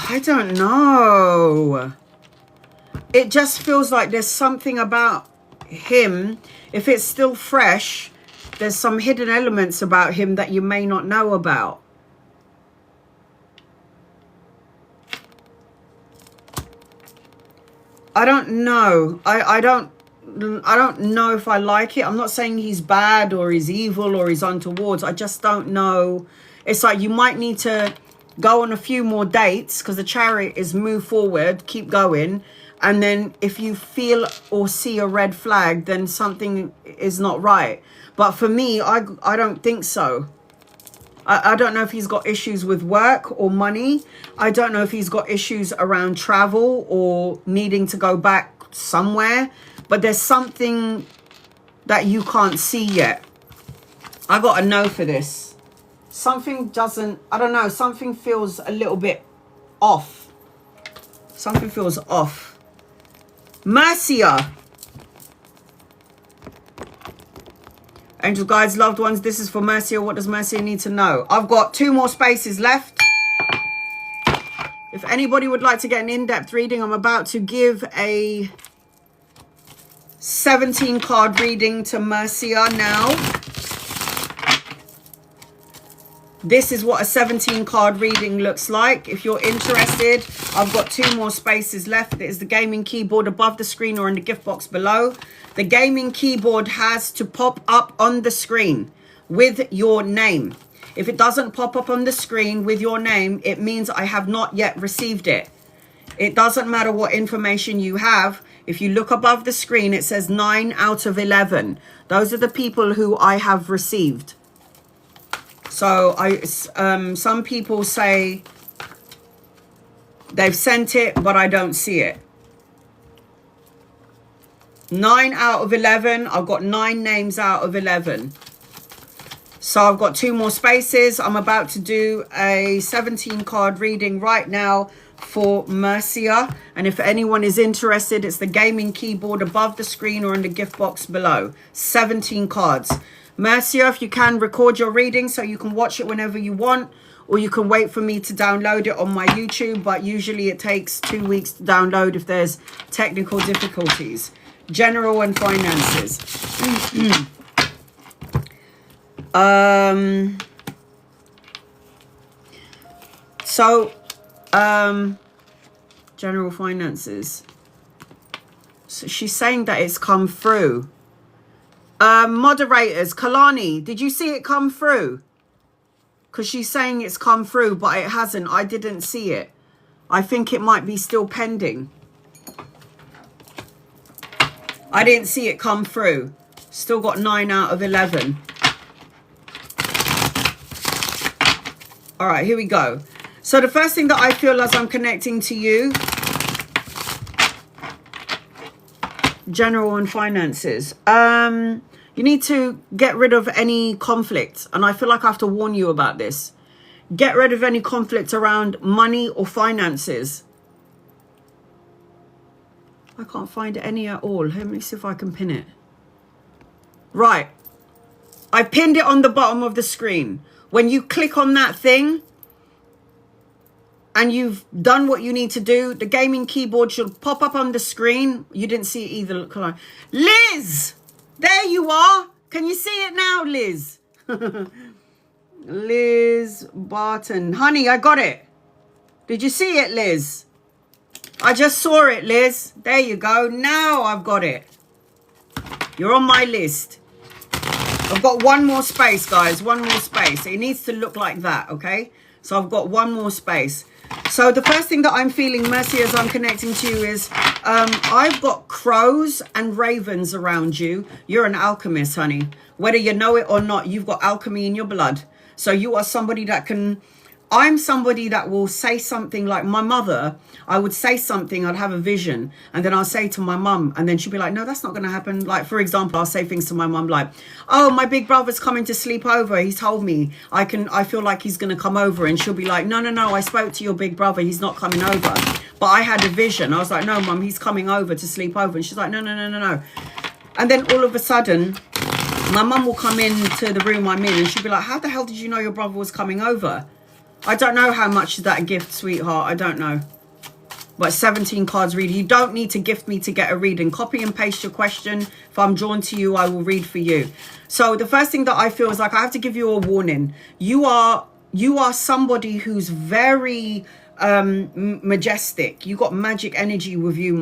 I don't know. It just feels like there's something about him. If it's still fresh, there's some hidden elements about him that you may not know about. I don't know. I don't know if I like it. I'm not saying he's bad or he's evil or he's untowards. I just don't know. It's like you might need to go on a few more dates, because the Chariot is move forward, keep going. And then if you feel or see a red flag, then something is not right. But for me, I don't think so. I don't know if he's got issues with work or money. I don't know if he's got issues around travel or needing to go back somewhere. But there's something that you can't see yet. I got a no for this. Something doesn't, I don't know, something feels a little bit off. Something feels off. Mercia. Angel guides, loved ones, this is for Mercia. What does Mercia need to know? I've got 2 more spaces left. If anybody would like to get an in-depth reading, I'm about to give a 17 card reading to Mercia now. This is what a 17 card reading looks like. If you're interested, I've got 2 more spaces left. There's the gaming keyboard above the screen or in the gift box below. The gaming keyboard has to pop up on the screen with your name. If it doesn't pop up on the screen with your name, it means I have not yet received it. It doesn't matter what information you have. If you look above the screen, it says 9 out of 11. Those are the people who I have received. So some people say they've sent it, but I don't see it. 9 out of 11. I've got 9 names out of 11. So I've got 2 more spaces. I'm about to do a 17 card reading right now for Mercia. And if anyone is interested, it's the gaming keyboard above the screen or in the gift box below. 17 cards. Mercia, if you can, record your reading so you can watch it whenever you want, or you can wait for me to download it on my YouTube, but usually it takes 2 weeks to download if there's technical difficulties. General and finances. General finances. So she's saying that it's come through. Moderators, Kalani, did you see it come through? Because she's saying it's come through, but it hasn't. I didn't see it. I think it might be still pending. I didn't see it come through. Still got 9 out of 11. All right, here we go. So the first thing that I feel as I'm connecting to you, general and finances. You need to get rid of any conflict. And I feel like I have to warn you about this. Get rid of any conflict around money or finances. I can't find any at all. Let me see if I can pin it. Right. I pinned it on the bottom of the screen. When you click on that thing and you've done what you need to do, the gaming keyboard should pop up on the screen. You didn't see it either. Look, Liz! There you are. Can you see it now, Liz? Liz Barton. Honey, I got it. Did you see it, Liz? I just saw it, Liz. There you go. Now I've got it. You're on my list. I've got 1 more space, guys. 1 more space. It needs to look like that, okay? So I've got 1 more space. So the first thing that I'm feeling, Mercy, as I'm connecting to you is I've got crows and ravens around you. You're an alchemist, honey. Whether you know it or not, you've got alchemy in your blood. So you are somebody that can... I'm somebody that will say something like my mother. I would say something, I'd have a vision, and then I'll say to my mum, and then she'd be like, no, that's not going to happen. Like, for example, I'll say things to my mum like, oh, my big brother's coming to sleep over. He's told me I feel like he's going to come over. And she'll be like, no, I spoke to your big brother. He's not coming over. But I had a vision. I was like, no, mum, he's coming over to sleep over. And she's like, no. And then all of a sudden, my mum will come into the room I'm in, and she'll be like, how the hell did you know your brother was coming over? I don't know how much is that a gift, sweetheart. I don't know. But 17 cards reading. You don't need to gift me to get a reading. Copy and paste your question. If I'm drawn to you, I will read for you. So the first thing that I feel is like I have to give you a warning. You are somebody who's very majestic. You got magic energy with you,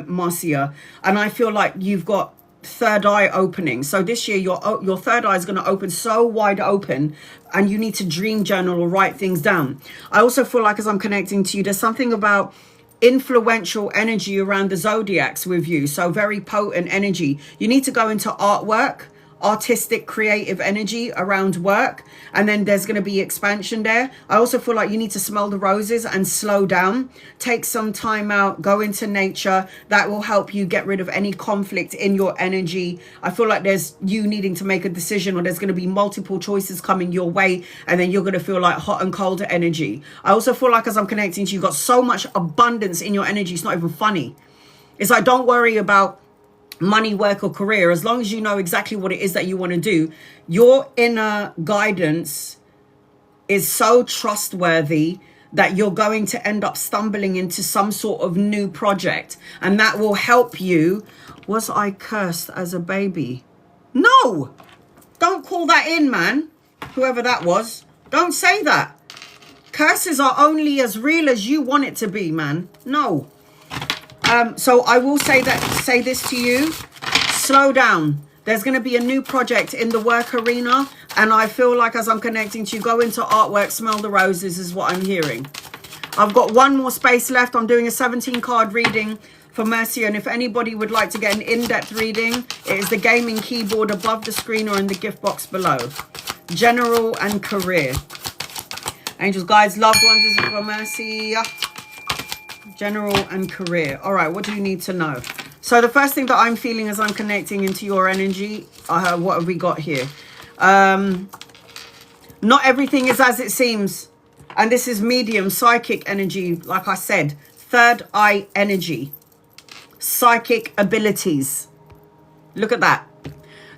Marcia. And I feel like you've got third eye opening. So this year your third eye is going to open so wide open, and you need to dream journal or write things down. I also feel like as I'm connecting to you, there's something about influential energy around the zodiacs with you. So very potent energy. You need to go into artwork, artistic, creative energy around work, and then there's going to be expansion there. I also feel like you need to smell the roses and slow down, take some time out, go into nature. That will help you get rid of any conflict in your energy. I feel like there's you needing to make a decision, or there's going to be multiple choices coming your way, and then you're going to feel like hot and cold energy. I also feel like as I'm connecting to you, you've got so much abundance in your energy, it's not even funny. It's like, don't worry about money, work, or career. As long as you know exactly what it is that you want to do, your inner guidance is so trustworthy that you're going to end up stumbling into some sort of new project, and that will help you. Was I cursed as a baby? No, don't call that in, man. Whoever that was, don't say that. Curses are only as real as you want it to be, man. No. So I will say this to you, slow down. There's going to be a new project in the work arena, and I feel like as I'm connecting to you, go into artwork, smell the roses is what I'm hearing. I've got one more space left. I'm doing a 17 card reading for Mercy, and if anybody would like to get an in-depth reading, it is the gaming keyboard above the screen or in the gift box below. General and career. Angels, guides, loved ones, this is for Mercy. General and career. All right, what do you need to know? So the first thing that I'm feeling as I'm connecting into your energy, what have we got here? Not everything is as it seems. And this is medium, psychic energy, like I said. Third eye energy. Psychic abilities. Look at that.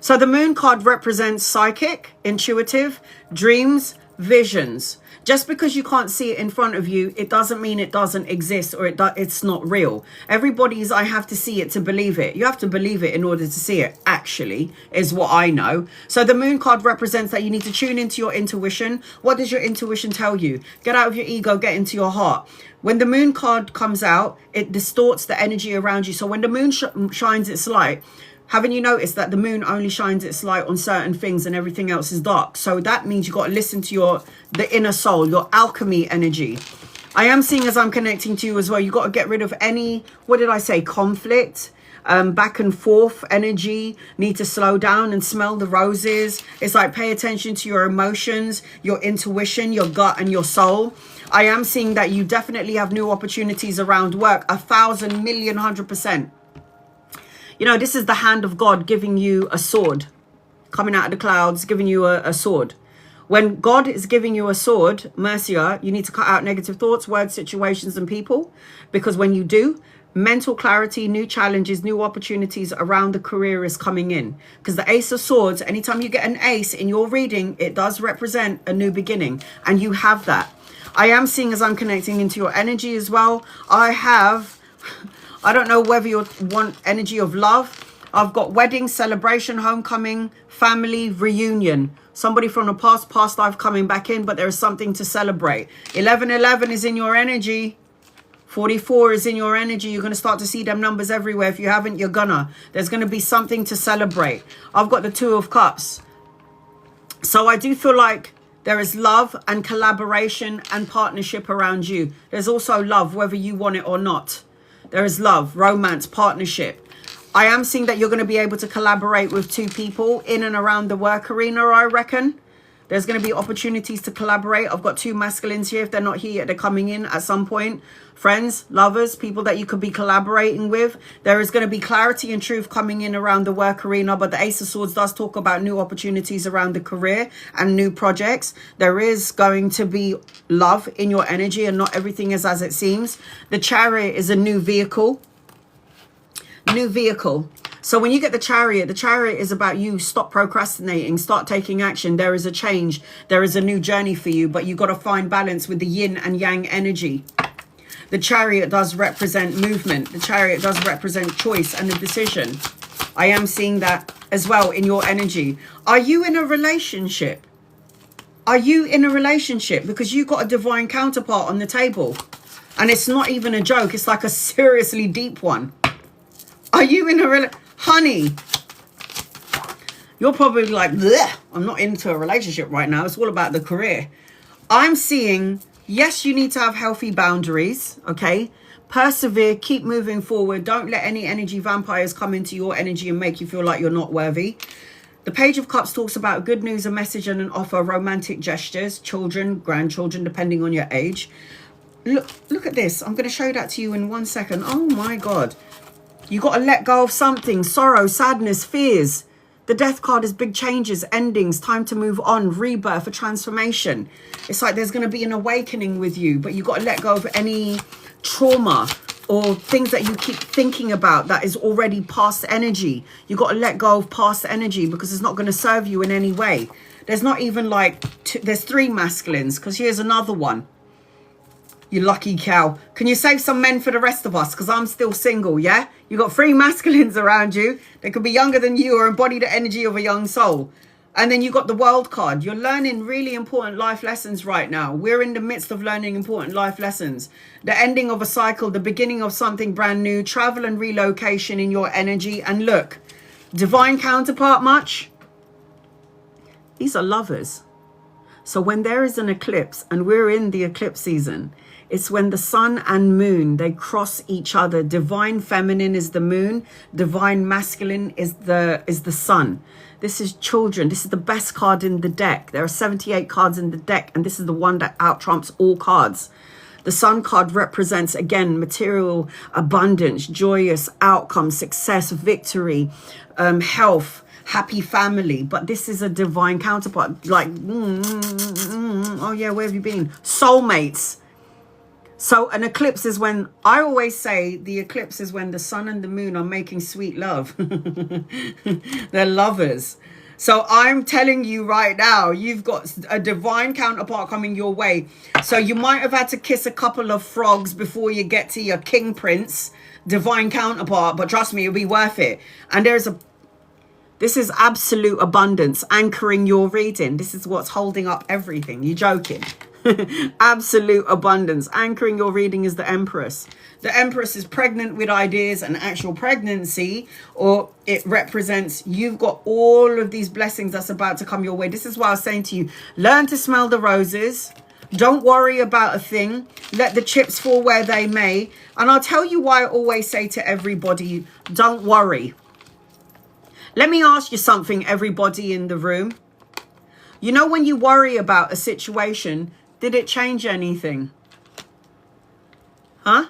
So the moon card represents psychic, intuitive, dreams, visions. Just because you can't see it in front of you, it doesn't mean it doesn't exist or it's not real. Everybody's, I have to see it to believe it. You have to believe it in order to see it, actually, is what I know. So the moon card represents that you need to tune into your intuition. What does your intuition tell you? Get out of your ego, get into your heart. When the moon card comes out, it distorts the energy around you. So when the moon shines its light, haven't you noticed that the moon only shines its light on certain things and everything else is dark? So that means you got to listen to the inner soul, your alchemy energy. I am seeing as I'm connecting to you as well, you got to get rid of any, what did I say, conflict, back and forth energy. Need to slow down and smell the roses. It's like pay attention to your emotions, your intuition, your gut and your soul. I am seeing that you definitely have new opportunities around work, 1,000,000,100%. You know, this is the hand of God giving you a sword, coming out of the clouds, giving you a sword. When God is giving you a sword, Mercia, you need to cut out negative thoughts, words, situations, and people. Because when you do, mental clarity, new challenges, new opportunities around the career is coming in. Because the Ace of Swords, anytime you get an ace in your reading, it does represent a new beginning. And you have that. I am seeing as I'm connecting into your energy as well. I don't know whether you want energy of love. I've got wedding, celebration, homecoming, family, reunion. Somebody from the past life coming back in, but there is something to celebrate. 1111 is in your energy. 44 is in your energy. You're going to start to see them numbers everywhere. If you haven't, you're gonna. There's going to be something to celebrate. I've got the Two of Cups. So I do feel like There is love and collaboration and partnership around you. There's also love, whether you want it or not. There is love, romance, partnership. I am seeing that you're going to be able to collaborate with 2 people in and around the work arena, I reckon. There's going to be opportunities to collaborate. I've got 2 masculines here. If they're not here yet, they're coming in at some point. Friends, lovers, people that you could be collaborating with. There is going to be clarity and truth coming in around the work arena. But the Ace of Swords does talk about new opportunities around the career and new projects. There is going to be love in your energy, and not everything is as it seems. The Chariot is a new vehicle. New vehicle. So when you get the Chariot is about you. Stop procrastinating, start taking action. There is a change, there is a new journey for you, but you got to find balance with the yin and yang energy. The Chariot does represent movement. The Chariot does represent choice and a decision. I am seeing that as well in your energy. Are you in a relationship? Are you in a relationship? Because you got a divine counterpart on the table, and it's not even a joke. It's like a seriously deep one. Are you in a relationship? Honey, you're probably like, bleh, I'm not into a relationship right now. It's all about the career. I'm seeing, yes, you need to have healthy boundaries, okay? Persevere, keep moving forward. Don't let any energy vampires come into your energy and make you feel like you're not worthy. The Page of Cups talks about good news, a message and an offer, romantic gestures, children, grandchildren, depending on your age. Look at this. I'm going to show that to you in 1 second. Oh my God. You got to let go of something. Sorrow, sadness, fears. The Death card is big changes, endings, time to move on, rebirth, a transformation. It's like there's going to be an awakening with you, but you got to let go of any trauma or things that you keep thinking about that is already past energy. You got to let go of past energy because it's not going to serve you in any way. There's not even like, there's 3 masculines, because here's another one. You lucky cow. Can you save some men for the rest of us? Because I'm still single, yeah? You got 3 masculines around you. They could be younger than you or embody the energy of a young soul. And then you got the World card. You're learning really important life lessons right now. We're in the midst of learning important life lessons. The ending of a cycle, the beginning of something brand new, travel and relocation in your energy. And look, divine counterpart much? These are lovers. So when there is an eclipse, and we're in the eclipse season, it's when the sun and moon, they cross each other. Divine feminine is the moon. Divine masculine is the sun. This is children. This is the best card in the deck. There are 78 cards in the deck, and this is the one that out trumps all cards. The sun card represents, again, material abundance, joyous outcome, success, victory, health, happy family. But this is a divine counterpart. Like, oh yeah, where have you been? Soulmates. So an eclipse is when, I always say the eclipse is when the sun and the moon are making sweet love. They're lovers. So I'm telling you right now, you've got a divine counterpart coming your way. So you might have had to kiss a couple of frogs before you get to your king prince, divine counterpart, but trust me, it'll be worth it. And this is absolute abundance anchoring your reading. This is what's holding up everything. You're joking. Absolute abundance anchoring your reading is the Empress. The Empress is pregnant with ideas and actual pregnancy, or it represents you've got all of these blessings that's about to come your way. This is why I was saying to you, learn to smell the roses. Don't worry about a thing. Let the chips fall where they may. And I'll tell you why I always say to everybody, don't worry. Let me ask you something, everybody in the room. You know, when you worry about a situation, did it change anything? Huh?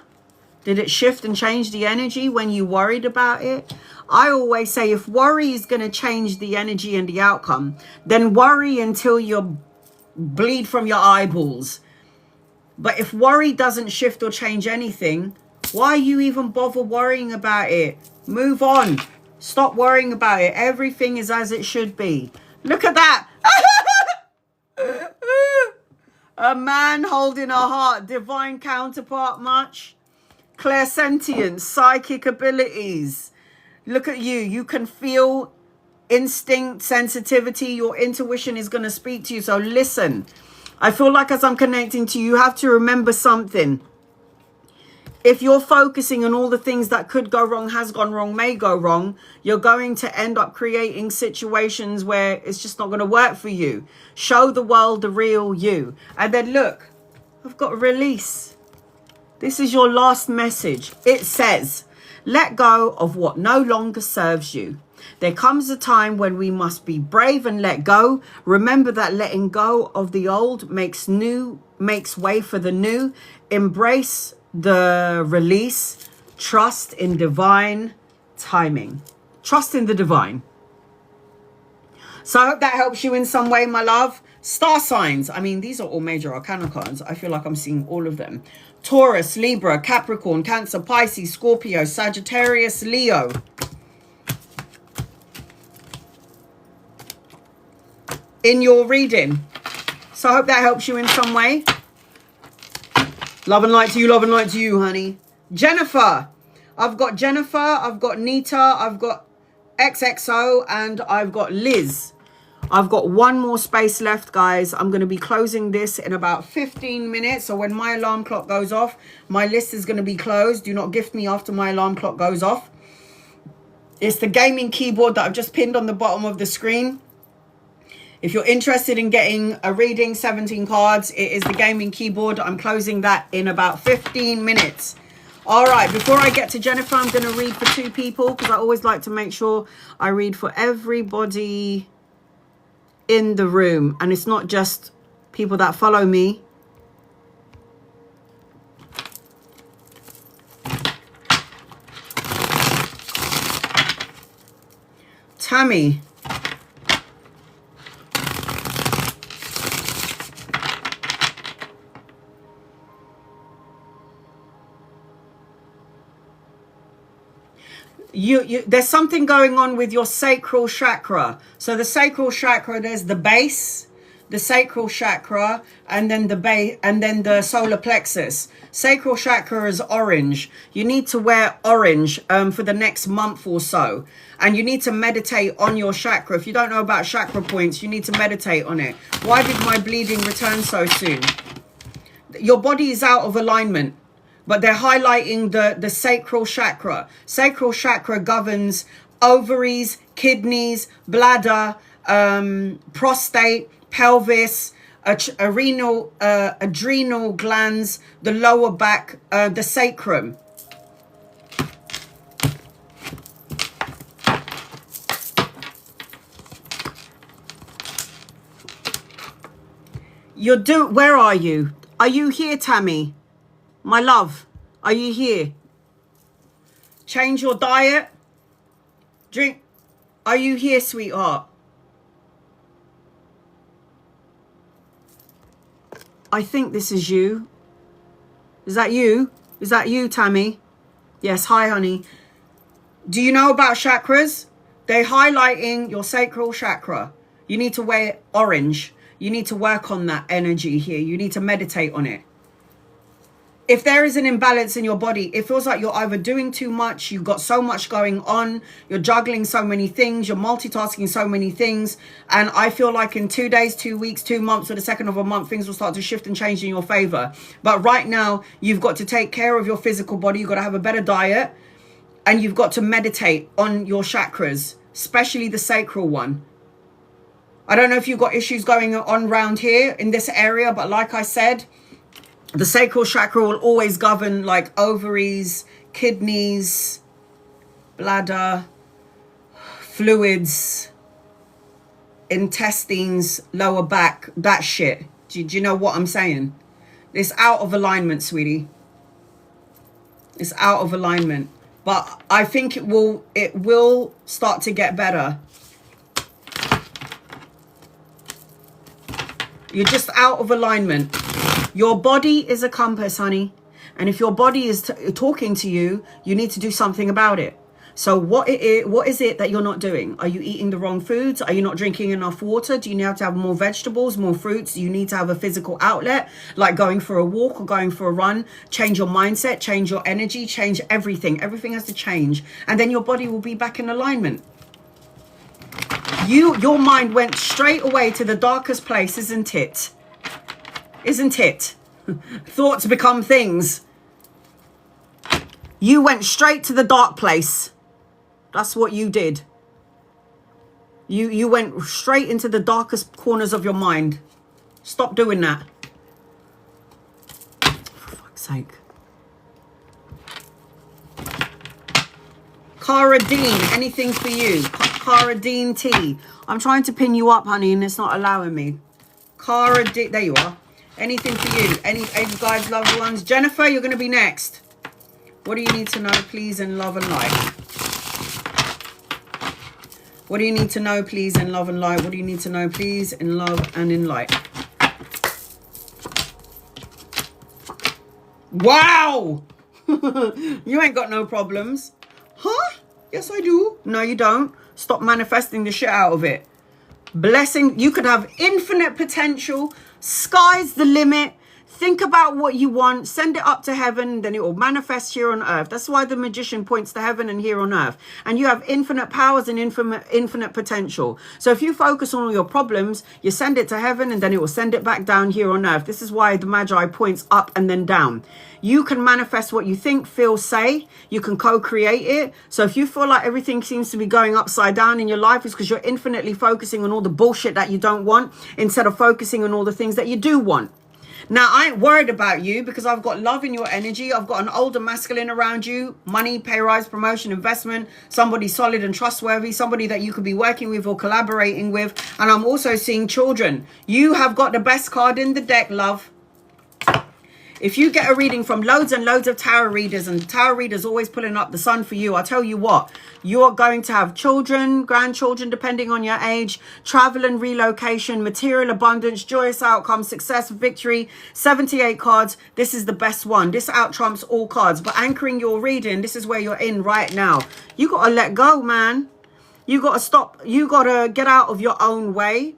Did it shift and change the energy when you worried about it? I always say if worry is going to change the energy and the outcome, then worry until you bleed from your eyeballs. But if worry doesn't shift or change anything, why you even bother worrying about it? Move on. Stop worrying about it. Everything is as it should be. Look at that. A man holding a heart, divine counterpart much? Clairsentience, psychic abilities. Look at you. You can feel instinct, sensitivity. Your intuition is going to speak to you. So listen. I feel like as I'm connecting to you, you have to remember something. If you're focusing on all the things that could go wrong, has gone wrong, may go wrong, you're going to end up creating situations where it's just not going to work for you. Show the world the real you. And then look, I've got a release. This is your last message. It says, let go of what no longer serves you. There comes a time when we must be brave and let go. Remember that letting go of the old makes way for the new. Embrace the release. Trust in divine timing. Trust in the divine. So I hope that helps you in some way, my love. Star signs. I mean, these are all major arcana cards. I feel like I'm seeing all of them. Taurus, Libra, Capricorn, Cancer, Pisces, Scorpio, Sagittarius, Leo. In your reading. So I hope that helps you in some way. Love and light to you, love and light to you, honey. Jennifer. I've got Jennifer, I've got Nita, I've got XXO, and I've got Liz. I've got one more space left, guys. I'm going to be closing this in about 15 minutes. So when my alarm clock goes off, my list is going to be closed. Do not gift me after my alarm clock goes off. It's the gaming keyboard that I've just pinned on the bottom of the screen. If you're interested in getting a reading, 17 cards, it is the gaming keyboard. I'm closing that in about 15 minutes. All right, before I get to Jennifer, I'm going to read for 2 people because I always like to make sure I read for everybody in the room. And it's not just people that follow me. Tammy. There's something going on with your sacral chakra. So the sacral chakra, there's the base, the sacral chakra, and then the base, and then the solar plexus. Sacral chakra is orange. You need to wear orange for the next month or so, and you need to meditate on your chakra. If you don't know about chakra points, you need to meditate on it. Why did my bleeding return so soon? Your body is out of alignment. But they're highlighting the sacral chakra. Sacral chakra governs ovaries, kidneys, bladder, prostate, pelvis, adrenal glands, the lower back, the sacrum. Where are you? Are you here, Tammy? My love, are you here? Change your diet. Drink. Are you here, sweetheart? I think this is you. Is that you? Is that you, Tammy? Yes, hi, honey. Do you know about chakras? They're highlighting your sacral chakra. You need to wear orange. You need to work on that energy here. You need to meditate on it. If there is an imbalance in your body, it feels like you're either doing too much, you've got so much going on, you're juggling so many things, you're multitasking so many things. And I feel like in 2 days, 2 weeks, 2 months, or the second of a month, things will start to shift and change in your favor. But right now, you've got to take care of your physical body. You've got to have a better diet. And you've got to meditate on your chakras, especially the sacral one. I don't know if you've got issues going on around here in this area, but like I said, the sacral chakra will always govern like ovaries, kidneys, bladder, fluids, intestines, lower back, that shit. Do you know what I'm saying? It's out of alignment, sweetie. It's out of alignment. But I think it will start to get better. You're just out of alignment. Your body is a compass, honey. And if your body is talking to you, you need to do something about it. So what is it that you're not doing? Are you eating the wrong foods? Are you not drinking enough water? Do you need to have more vegetables, more fruits? Do you need to have a physical outlet, like going for a walk or going for a run? Change your mindset, change your energy, change everything. Everything has to change. And then your body will be back in alignment. Your mind went straight away to the darkest place, isn't it? Isn't it? Thoughts become things. You went straight to the dark place. That's what you did. You went straight into the darkest corners of your mind. Stop doing that. For fuck's sake. Cara Dean, anything for you? Cara Dean T. I'm trying to pin you up, honey, and it's not allowing me. Cara Dean, there you are. Anything for you? Any guys, loved ones? Jennifer, you're going to be next. What do you need to know, please, in love and light? What do you need to know, please, in love and light? What do you need to know, please, in love and in light? Wow! You ain't got no problems. Huh? Yes, I do. No, you don't. Stop manifesting the shit out of it. Blessing. You could have infinite potential. Sky's the limit. Think about what you want. Send it up to heaven. Then it will manifest here on earth. That's why the magician points to heaven and here on earth. And you have infinite powers and infinite potential. So if you focus on all your problems, you send it to heaven and then it will send it back down here on earth. This is why the Magi points up and then down. You can manifest what you think, feel, say. You can co-create it. So if you feel like everything seems to be going upside down in your life, it's because you're infinitely focusing on all the bullshit that you don't want instead of focusing on all the things that you do want. Now, I ain't worried about you because I've got love in your energy. I've got an older masculine around you. Money, pay rise, promotion, investment. Somebody solid and trustworthy. Somebody that you could be working with or collaborating with. And I'm also seeing children. You have got the best card in the deck, love. If you get a reading from loads and loads of tarot readers, and tarot readers always pulling up the sun for you, I'll tell you what, you're going to have children, grandchildren, depending on your age, travel and relocation, material abundance, joyous outcome, success, victory, 78 cards. This is the best one. This out trumps all cards. But anchoring your reading, this is where you're in right now. You got to let go, man. You got to stop. You got to get out of your own way.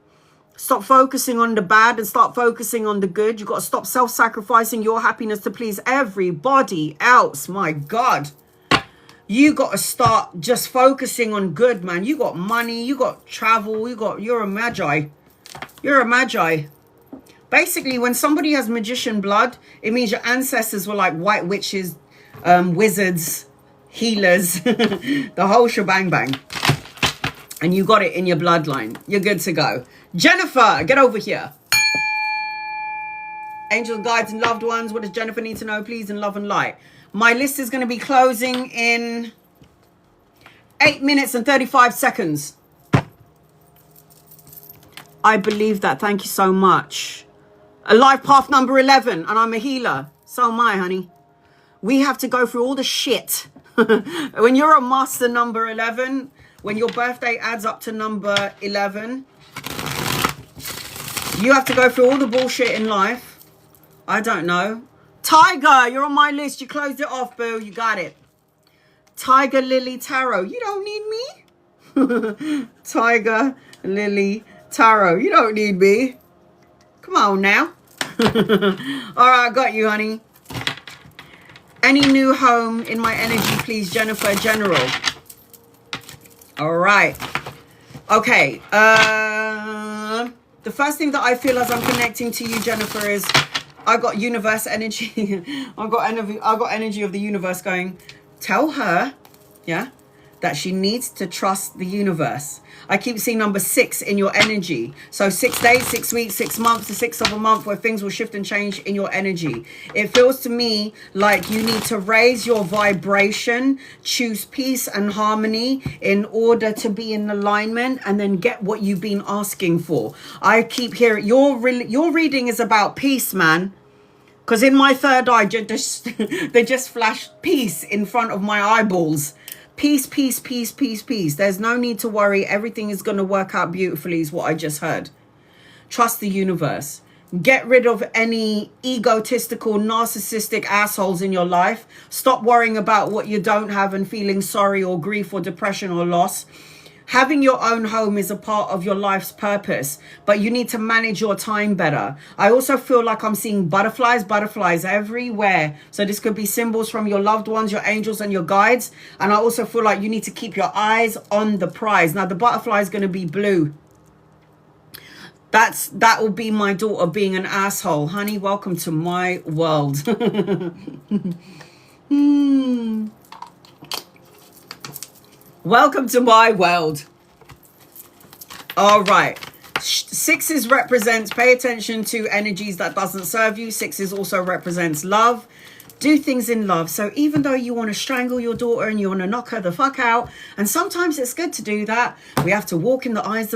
Stop focusing on the bad and start focusing on the good. You got to stop self-sacrificing your happiness to please everybody else. My God. You got to start just focusing on good, man. You got money. You got travel. You're a magi. You're a magi. Basically, when somebody has magician blood, it means your ancestors were like white witches, wizards, healers, the whole shebang bang. And you got it in your bloodline. You're good to go. Jennifer, get over here. Angels, guides, and loved ones. What does Jennifer need to know, please, in love and light? My list is going to be closing in 8 minutes and 35 seconds. I believe that. Thank you so much. A life path number 11, and I'm a healer. So am I, honey. We have to go through all the shit. When you're a master number 11, when your birthday adds up to number 11, you have to go through all the bullshit in life. I don't know. Tiger, you're on my list. You closed it off, boo. You got it. Tiger Lily Tarot. You don't need me. Tiger Lily Tarot. You don't need me. Come on now. All right, I got you, honey. Any new home in my energy, please, Jennifer General. All right. Okay. The first thing that I feel as I'm connecting to you, Jennifer, is I got universe energy. I got energy of the universe going, tell her, yeah, that she needs to trust the universe. I keep seeing number 6 in your energy. So 6 days, 6 weeks, 6 months, the 6th of a month where things will shift and change in your energy. It feels to me like you need to raise your vibration, choose peace and harmony in order to be in alignment and then get what you've been asking for. I keep hearing your reading is about peace, man. Because in my third eye, they just flashed peace in front of my eyeballs. Peace, peace, peace, peace, peace. There's no need to worry. Everything is going to work out beautifully is what I just heard. Trust the universe. Get rid of any egotistical, narcissistic assholes in your life. Stop worrying about what you don't have and feeling sorry or grief or depression or loss. Having your own home is a part of your life's purpose, but you need to manage your time better. I also feel like I'm seeing butterflies everywhere. So this could be symbols from your loved ones, your angels and your guides. And I also feel like you need to keep your eyes on the prize. Now the butterfly is going to be blue. That will be my daughter being an asshole. Honey, welcome to my world. Welcome to my world. All right. Sixes represents pay attention to energies that doesn't serve you. Sixes also represents love. Do things in love. So even though you want to strangle your daughter and you want to knock her the fuck out, and sometimes it's good to do that, we have to walk in the light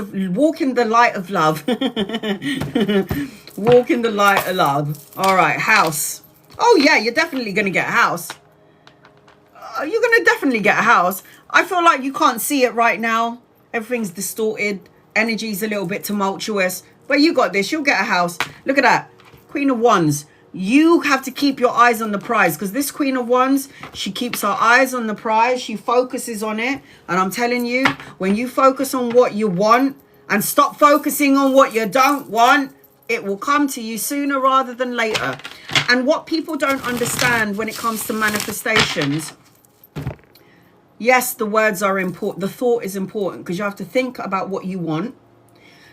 of love. Walk in the light of love. All right, house. Oh yeah, you're definitely going to get a house. You're going to definitely get a house. I feel like you can't see it right now. Everything's distorted. Energy's a little bit tumultuous. But you got this. You'll get a house. Look at that. Queen of Wands. You have to keep your eyes on the prize, because this Queen of Wands, she keeps her eyes on the prize. She focuses on it. And I'm telling you, when you focus on what you want and stop focusing on what you don't want, it will come to you sooner rather than later. And what people don't understand when it comes to manifestations, yes, the words are important. The thought is important, because you have to think about what you want.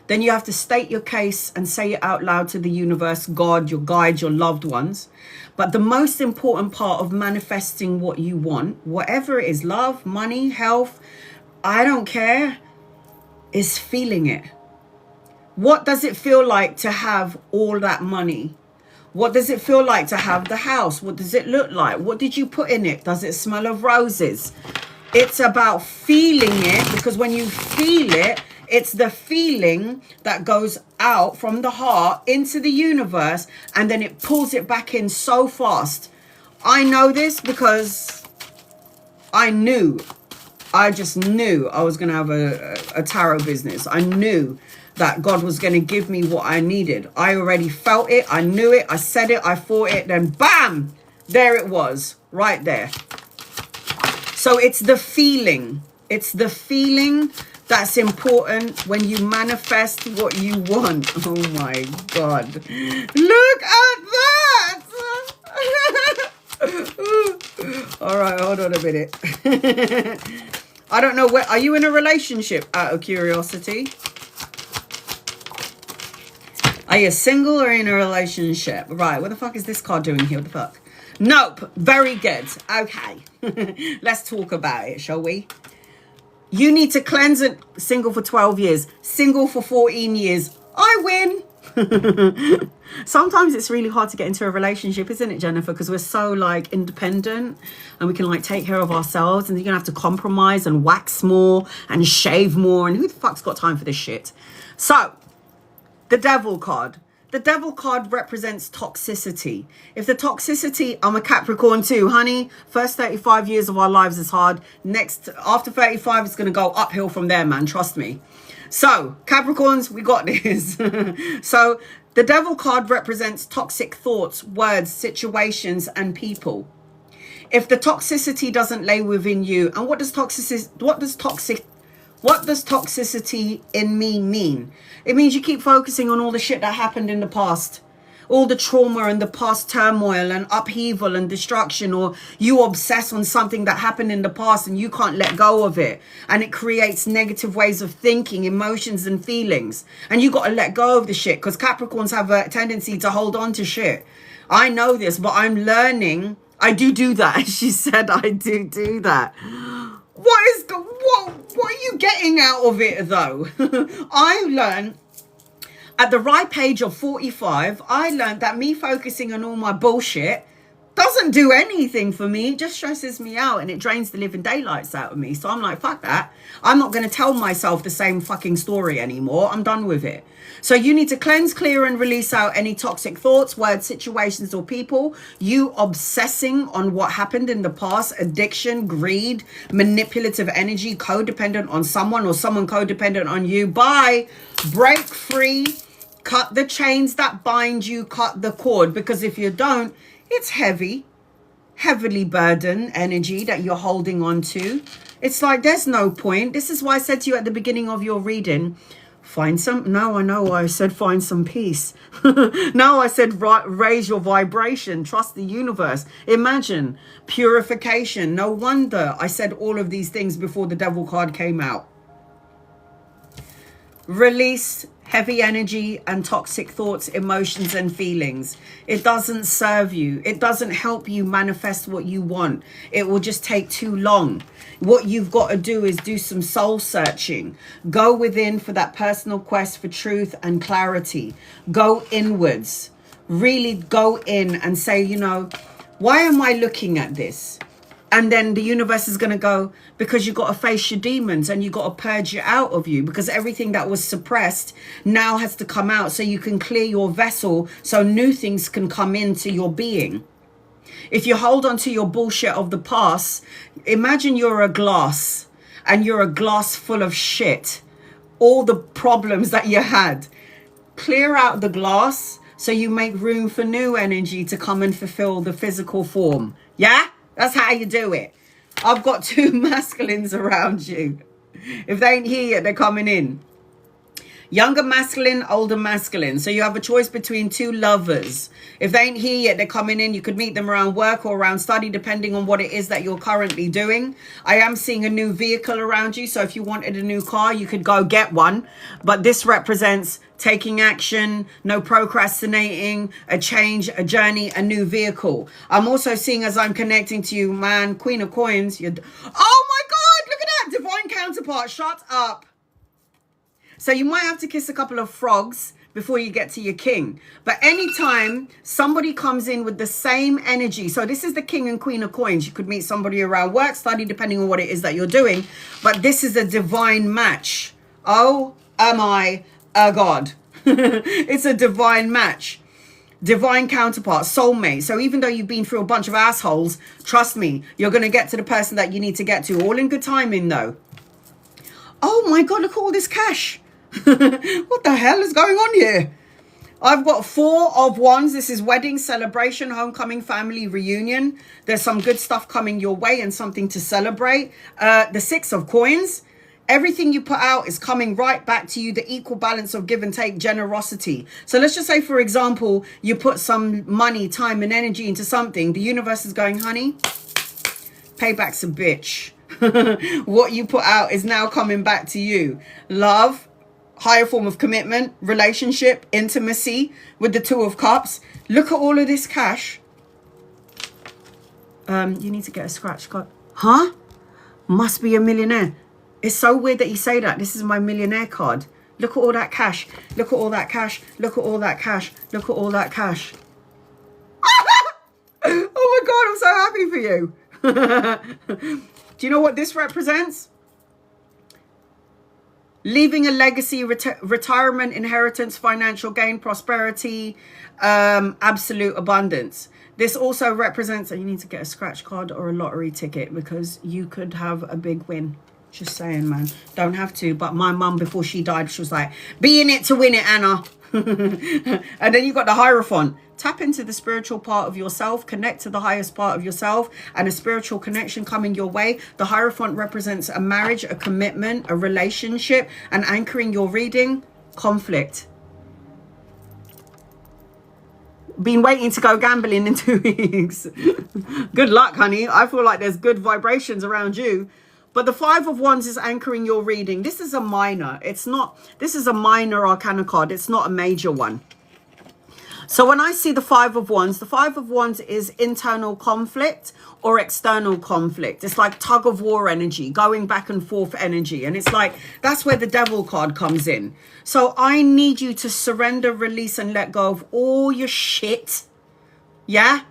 Then you have to state your case and say it out loud to the universe, God, your guide, your loved ones. But the most important part of manifesting what you want, whatever it is, love, money, health, I don't care, is feeling it. What does it feel like to have all that money? What does it feel like to have the house? What does it look like? What did you put in it? Does it smell of roses? It's about feeling it, because when you feel it, it's the feeling that goes out from the heart into the universe, and then it pulls it back in so fast. I know this because I just knew I was going to have a tarot business. I knew that God was going to give me what I needed. I already felt it. I knew it. I said it. I thought it. Then bam, there it was right there. So it's the feeling. It's the feeling that's important when you manifest what you want. Oh my God. Look at that. All right, hold on a minute. I don't know where. Are you in a relationship, out of curiosity? Are you single or in a relationship? Right, what the fuck is this card doing here? What the fuck? Nope. Very good. Okay. Let's talk about it, shall we? You need to cleanse it. Single for 12 years. Single for 14 years. I win. Sometimes it's really hard to get into a relationship, isn't it, Jennifer? Because we're so like independent and we can like take care of ourselves, and you're going to have to compromise and wax more and shave more. And who the fuck's got time for this shit? So, the Devil card. The Devil card represents toxicity. If the toxicity, I'm a Capricorn too, honey. First 35 years of our lives is hard. Next, after 35, it's going to go uphill from there, man. Trust me. So, Capricorns, we got this. So, the Devil card represents toxic thoughts, words, situations, and people. If the toxicity doesn't lay within you, and what does toxicity in me mean? It means you keep focusing on all the shit that happened in the past, all the trauma and the past turmoil and upheaval and destruction, or you obsess on something that happened in the past and you can't let go of it, and it creates negative ways of thinking, emotions and feelings, and you got to let go of the shit, because Capricorns have a tendency to hold on to shit. I know this, but I'm learning. I do that. She said I do that. What are you getting out of it though? I learned at the ripe age of 45, I learned that me focusing on all my bullshit doesn't do anything for me. It just stresses me out and it drains the living daylights out of me. So I'm like, fuck that. I'm not going to tell myself the same fucking story anymore. I'm done with it. So you need to cleanse, clear and release out any toxic thoughts, words, situations or people. You obsessing on what happened in the past, addiction, greed, manipulative energy, codependent on someone or someone codependent on you. Bye. Break free. Cut the chains that bind you. Cut the cord. Because if you don't, it's heavily burdened energy that you're holding on to. It's like there's no point. This is why I said to you at the beginning of your reading, find some. No, I know why I said find some peace. No, I said raise your vibration. Trust the universe. Imagine purification. No wonder I said all of these things before the Devil card came out. Release heavy energy and toxic thoughts, emotions, and feelings. It doesn't serve you. It doesn't help you manifest what you want. It will just take too long. What you've got to do is do some soul searching. Go within for that personal quest for truth and clarity. Go inwards. Really go in and say, you know, why am I looking at this? And then the universe is going to go, because you've got to face your demons and you've got to purge it out of you, because everything that was suppressed now has to come out so you can clear your vessel so new things can come into your being. If you hold on to your bullshit of the past, imagine you're a glass and you're a glass full of shit. All the problems that you had. Clear out the glass so you make room for new energy to come and fulfill the physical form. Yeah? That's how you do it. I've got 2 masculines around you. If they ain't here yet, they're coming in. Younger masculine, older masculine. So you have a choice between 2 lovers. If they ain't here yet, they're coming in. You could meet them around work or around study, depending on what it is that you're currently doing. I am seeing a new vehicle around you. So if you wanted a new car, you could go get one. But this represents taking action, no procrastinating, a change, a journey, a new vehicle. I'm also seeing, as I'm connecting to you, man, Queen of Coins. Oh my God, look at that. Divine counterpart. Shut up. So you might have to kiss a couple of frogs before you get to your king. But anytime somebody comes in with the same energy, so this is the King and Queen of Coins. You could meet somebody around work, study, depending on what it is that you're doing. But this is a divine match. Oh, am I a god? It's a divine match. Divine counterpart, soulmate. So even though you've been through a bunch of assholes, trust me, you're going to get to the person that you need to get to. All in good timing, though. Oh my God, look at all this cash. What the hell is going on here? I've got 4 of Wands. This is wedding, celebration, homecoming, family reunion. There's some good stuff coming your way and something to celebrate. The 6 of Coins. Everything you put out is coming right back to you. The equal balance of give and take, generosity. So let's just say, for example, you put some money, time, and energy into something. The universe is going, honey, payback's a bitch. What you put out is now coming back to you. Love, higher form of commitment, relationship, intimacy with the 2 of Cups. Look at all of this cash. You need to get a scratch card. Huh? Must be a millionaire. It's so weird that you say that. This is my millionaire card. Look at all that cash. Look at all that cash. Look at all that cash. Look at all that cash. Oh my God, I'm so happy for you. Do you know what this represents? Leaving a legacy, retirement, inheritance, financial gain, prosperity, absolute abundance. This also represents, and you need to get a scratch card or a lottery ticket because you could have a big win. Just saying, man. Don't have to. But my mum, before she died, she was like, be in it to win it, Anna. And then you got the Hierophant. Tap into the spiritual part of yourself. Connect to the highest part of yourself. And a spiritual connection coming your way. The Hierophant represents a marriage, a commitment, a relationship. And anchoring your reading, conflict. Been waiting to go gambling in 2 weeks. Good luck, honey. I feel like there's good vibrations around you. But the 5 of Wands is anchoring your reading. This is a minor. It's not, this is a minor arcana card. It's not a major one. So when I see the 5 of Wands is internal conflict or external conflict. It's like tug of war energy, going back and forth energy. And it's like, that's where the Devil card comes in. So I need you to surrender, release, and let go of all your shit. Yeah?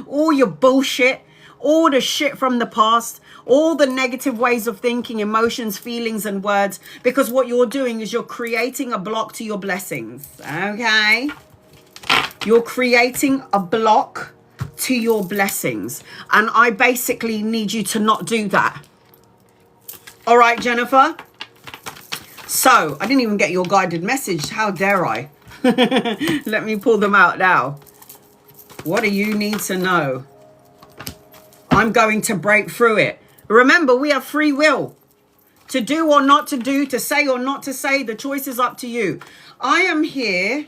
All your bullshit. All the shit from the past. All the negative ways of thinking, emotions, feelings, and words. Because what you're doing is you're creating a block to your blessings. Okay? You're creating a block to your blessings. And I basically need you to not do that. All right, Jennifer? So, I didn't even get your guided message. How dare I? Let me pull them out now. What do you need to know? I'm going to break through it. Remember, we have free will. To do or not to do, to say or not to say, the choice is up to you. I am here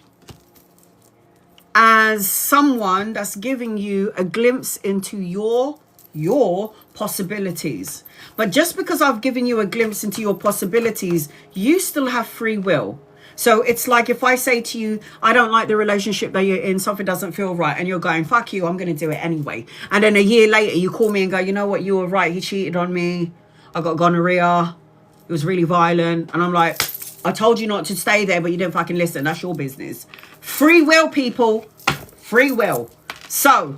as someone that's giving you a glimpse into your your possibilities. But just because I've given you a glimpse into your possibilities, you still have free will. So it's like if I say to you, I don't like the relationship that you're in, something doesn't feel right, and you're going, fuck you, I'm going to do it anyway. And then a year later, you call me and go, you know what, you were right, he cheated on me, I got gonorrhea, it was really violent. And I'm like, I told you not to stay there, but you didn't fucking listen. That's your business. Free will, people. Free will. So,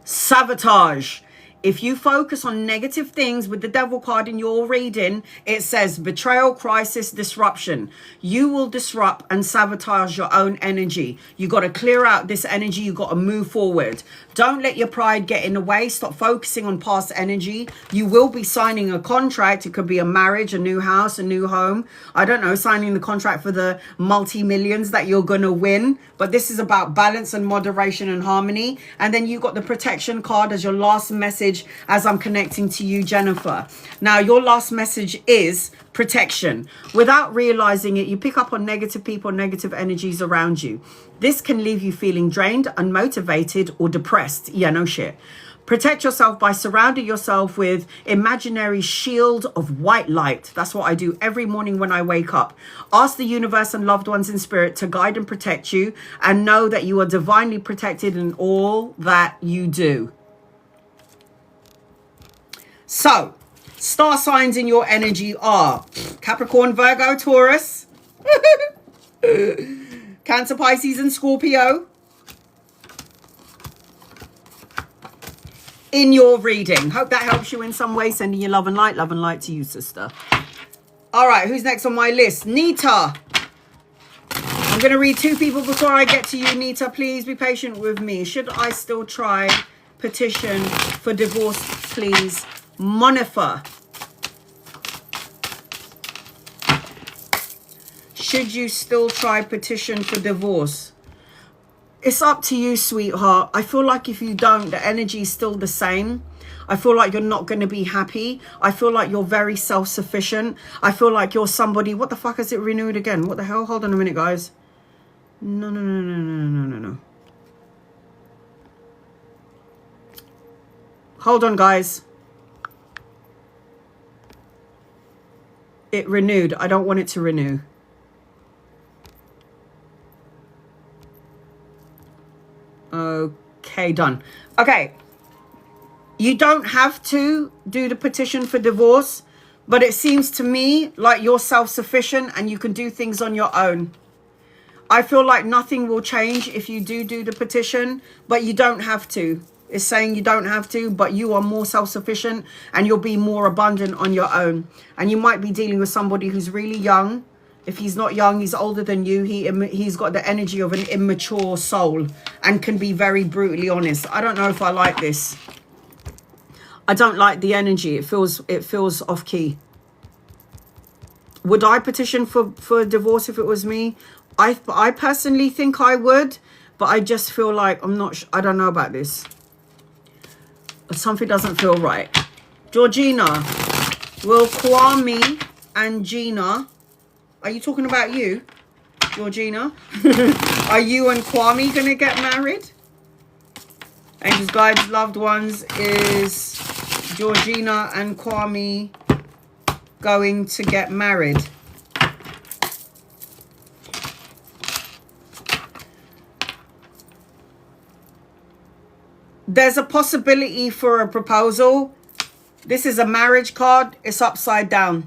sabotage. If you focus on negative things with the devil card in your reading, it says betrayal, crisis, disruption. You will disrupt and sabotage your own energy. You got to clear out this energy. You got to move forward. Don't let your pride get in the way. Stop focusing on past energy. You will be signing a contract. It could be a marriage, a new house, a new home. I don't know, signing the contract for the multi-millions that you're going to win. But this is about balance and moderation and harmony. And then you got the protection card as your last message as I'm connecting to you, Jennifer. Now, your last message is protection. Without realizing it, you pick up on negative people, negative energies around you. This can leave you feeling drained, unmotivated, or depressed. Yeah, no shit. Protect yourself by surrounding yourself with imaginary shield of white light. That's what I do every morning when I wake up. Ask the universe and loved ones in spirit to guide and protect you, and know that you are divinely protected in all that you do. So, star signs in your energy are Capricorn, Virgo, Taurus, Cancer, Pisces, and Scorpio. In your reading. Hope that helps you in some way. Sending you love and light to you, sister. All right, who's next on my list? Nita. I'm going to read two people before I get to you, Nita. Please be patient with me. Should I still try petition for divorce, please? Monifer. Should you still try petition for divorce? It's up to you, sweetheart. I feel like if you don't, the energy is still the same. I feel like you're not going to be happy. I feel like you're very self-sufficient. I feel like you're somebody... What the fuck has it renewed again? What the hell? Hold on a minute, guys. No. Hold on, guys. It renewed. I don't want it to renew. Okay, done. Okay. You don't have to do the petition for divorce, but it seems to me like you're self-sufficient and you can do things on your own. I feel like nothing will change if you do the petition, but you don't have to. It's saying you don't have to, but you are more self-sufficient and you'll be more abundant on your own. And you might be dealing with somebody who's really young. If he's not young, he's older than you. He's got the energy of an immature soul and can be very brutally honest. I don't know if I like this. I don't like the energy. It feels off key. Would I petition for divorce if it was me? I personally think I would, but I just feel like I don't know about this. Something doesn't feel right. Georgina, will Kwame and Gina... Are you talking about you, Georgina? Are you and Kwame going to get married? Angels, guides, loved ones, is Georgina and Kwame going to get married? There's a possibility for a proposal. This is a marriage card. It's upside down.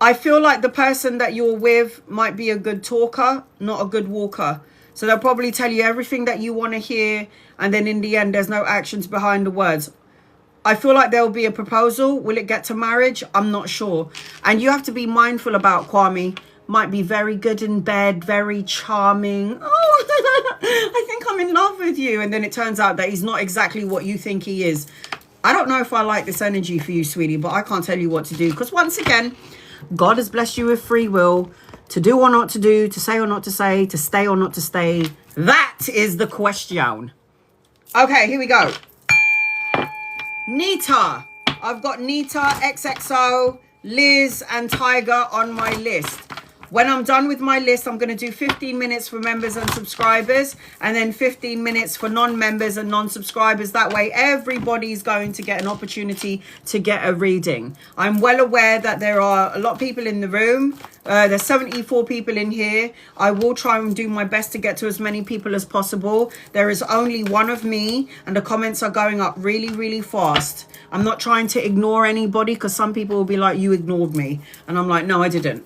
I feel like the person that you're with might be a good talker, not a good walker. So they'll probably tell you everything that you want to hear. And then in the end, there's no actions behind the words. I feel like there'll be a proposal. Will it get to marriage? I'm not sure. And you have to be mindful about Kwame. Might be very good in bed, very charming. Oh, I think I'm in love with you. And then it turns out that he's not exactly what you think he is. I don't know if I like this energy for you, sweetie, but I can't tell you what to do. Because once again... God has blessed you with free will to do or not to do, to say or not to say, to stay or not to stay. That is the question. Okay, here we go. Nita. I've got Nita, XXO, Liz, and Tiger on my list. When I'm done with my list, I'm going to do 15 minutes for members and subscribers, and then 15 minutes for non-members and non-subscribers. That way, everybody's going to get an opportunity to get a reading. I'm well aware that there are a lot of people in the room. There's 74 people in here. I will try and do my best to get to as many people as possible. There is only one of me, and the comments are going up really, really fast. I'm not trying to ignore anybody, because some people will be like, you ignored me. And I'm like, no, I didn't.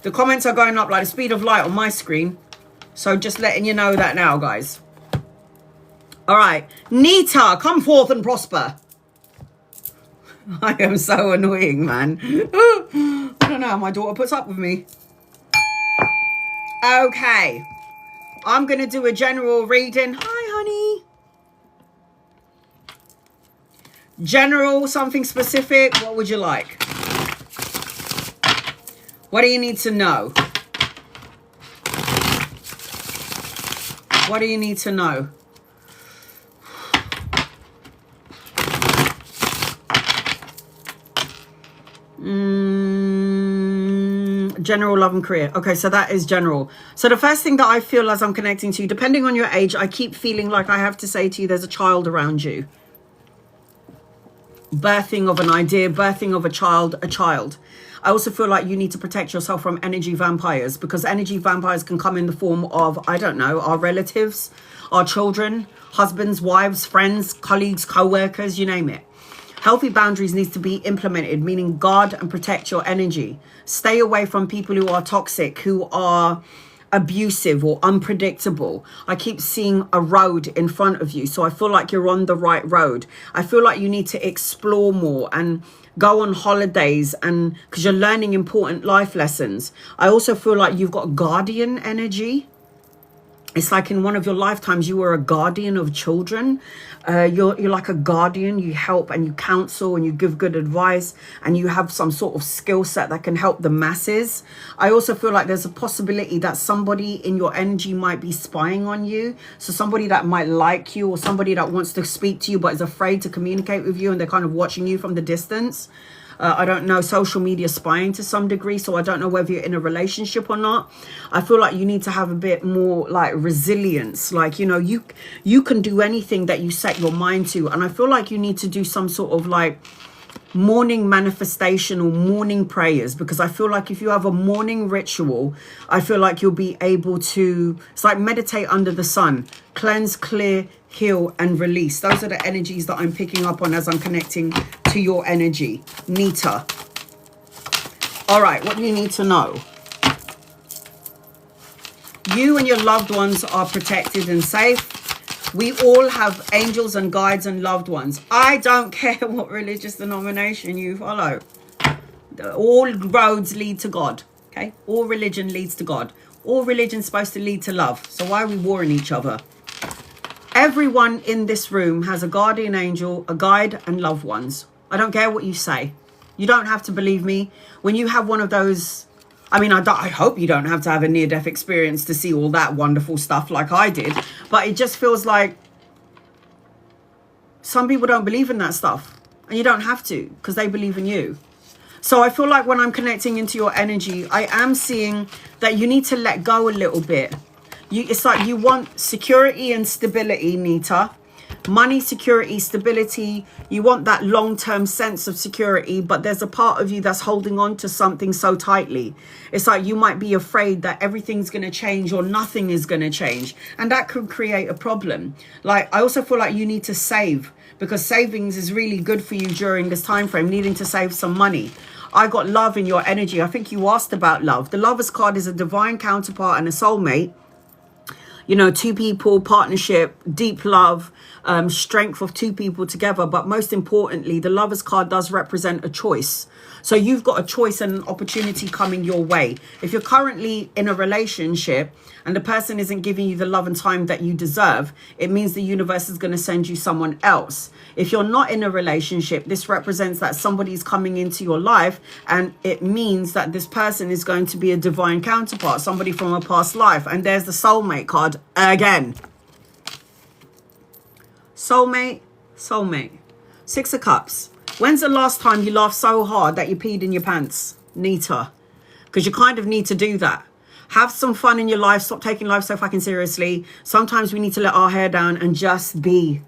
The comments are going up like the speed of light on my screen. So just letting you know that now, guys. All right. Nita, come forth and prosper. I am so annoying, man. I don't know how my daughter puts up with me. Okay. I'm going to do a general reading. Hi, honey. General, something specific. What would you like? What do you need to know? What do you need to know? General love and career. Okay, so that is general. So the first thing that I feel as I'm connecting to you, depending on your age, I keep feeling like I have to say to you, there's a child around you. Birthing of an idea, birthing of a child. I also feel like you need to protect yourself from energy vampires, because energy vampires can come in the form of, I don't know, our relatives, our children, husbands, wives, friends, colleagues, co-workers, you name it. Healthy boundaries need to be implemented, meaning guard and protect your energy. Stay away from people who are toxic, who are abusive or unpredictable. I keep seeing a road in front of you, so I feel like you're on the right road. I feel like you need to explore more and go on holidays, and because you're learning important life lessons. I also feel like you've got guardian energy. It's like in one of your lifetimes you were a guardian of children. You're like a guardian. You help and you counsel and you give good advice, and you have some sort of skill set that can help the masses. I also feel like there's a possibility that somebody in your energy might be spying on you. So somebody that might like you, or somebody that wants to speak to you but is afraid to communicate with you, and they're kind of watching you from the distance. I don't know, social media spying to some degree. So I don't know whether you're in a relationship or not. I feel like you need to have a bit more like resilience. Like, you know, you can do anything that you set your mind to. And I feel like you need to do some sort of like morning manifestation or morning prayers, because I feel like if you have a morning ritual, I feel like you'll be able to, it's like meditate under the sun, cleanse, clear, heal and release. Those are the energies that I'm picking up on as I'm connecting to your energy. Nita. All right, what do you need to know? You and your loved ones are protected and safe. We all have angels and guides and loved ones. I don't care what religious denomination you follow. All roads lead to God. Okay? All religion leads to God. All religion's supposed to lead to love. So why are we warring each other? Everyone in this room has a guardian angel, a guide and loved ones. I don't care what you say. You don't have to believe me. When you have one of those, I mean, I hope you don't have to have a near-death experience to see all that wonderful stuff like I did. But it just feels like some people don't believe in that stuff. And you don't have to, because they believe in you. So I feel like when I'm connecting into your energy, I am seeing that you need to let go a little bit. It's like you want security and stability, Nita. Money, security, stability. You want that long-term sense of security, but there's a part of you that's holding on to something so tightly. It's like you might be afraid that everything's going to change or nothing is going to change, and that could create a problem. Like, I also feel like you need to save, because savings is really good for you during this time frame, needing to save some money. I got love in your energy. I think you asked about love. The Lovers card is a divine counterpart and a soulmate. You know, two people, partnership, deep love, strength of two people together. But most importantly, the Lovers card does represent a choice. So you've got a choice and an opportunity coming your way. If you're currently in a relationship and the person isn't giving you the love and time that you deserve, it means the universe is going to send you someone else. If you're not in a relationship, this represents that somebody's coming into your life, and it means that this person is going to be a divine counterpart, somebody from a past life. And there's the soulmate card again. Soulmate, soulmate. Six of Cups. When's the last time you laughed so hard that you peed in your pants? Nita. because you kind of need to do that. Have some fun in your life. Stop taking life so fucking seriously. Sometimes we need to let our hair down and just be.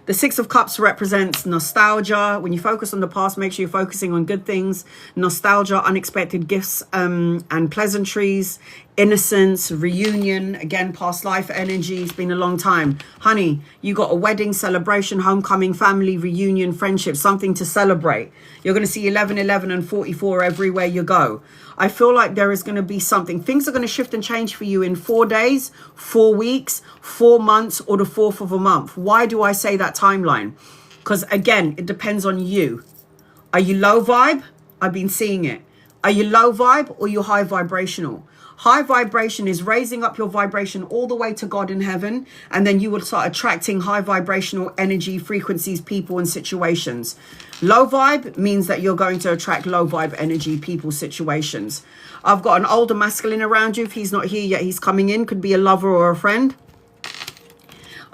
The Six of Cups represents nostalgia. When you focus on the past, make sure you're focusing on good things. Nostalgia, unexpected gifts and pleasantries, innocence, reunion. Again, past life energy. It's been a long time. Honey, you got a wedding, celebration, homecoming, family, reunion, friendship, something to celebrate. You're going to see 11, 11 and 44 everywhere you go. I feel like there is going to be something. Things are going to shift and change for you in 4 days, 4 weeks, 4 months, or the 4th of a month. Why do I say that timeline? Because again, it depends on you. Are you low vibe? I've been seeing it. Are you low vibe or you high vibrational? High vibration is raising up your vibration all the way to God in heaven, and then you will start attracting high vibrational energy, frequencies, people, and situations. Low vibe means that you're going to attract low vibe energy, people, situations. I've got an older masculine around you. If he's not here yet, he's coming in. Could be a lover or a friend.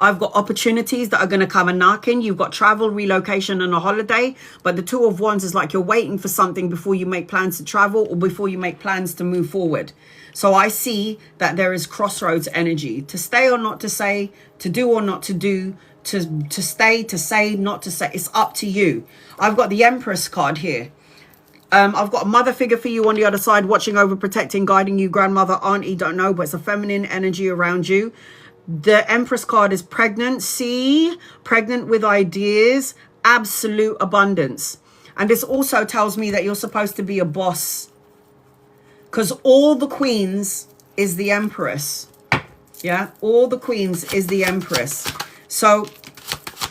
I've got opportunities that are going to come and knock in. You've got travel, relocation, and a holiday. But the Two of Wands is like you're waiting for something before you make plans to travel or before you make plans to move forward. So I see that there is crossroads energy. To stay or not to say, to do or not to do, to stay, to say, not to say. It's up to you. I've got the Empress card here. I've got a mother figure for you on the other side, watching over, protecting, guiding you. Grandmother, auntie, don't know, but it's a feminine energy around you. The Empress card is pregnancy, pregnant with ideas, absolute abundance. And this also tells me that you're supposed to be a boss, because all the queens is the Empress. Yeah, all the queens is the Empress. So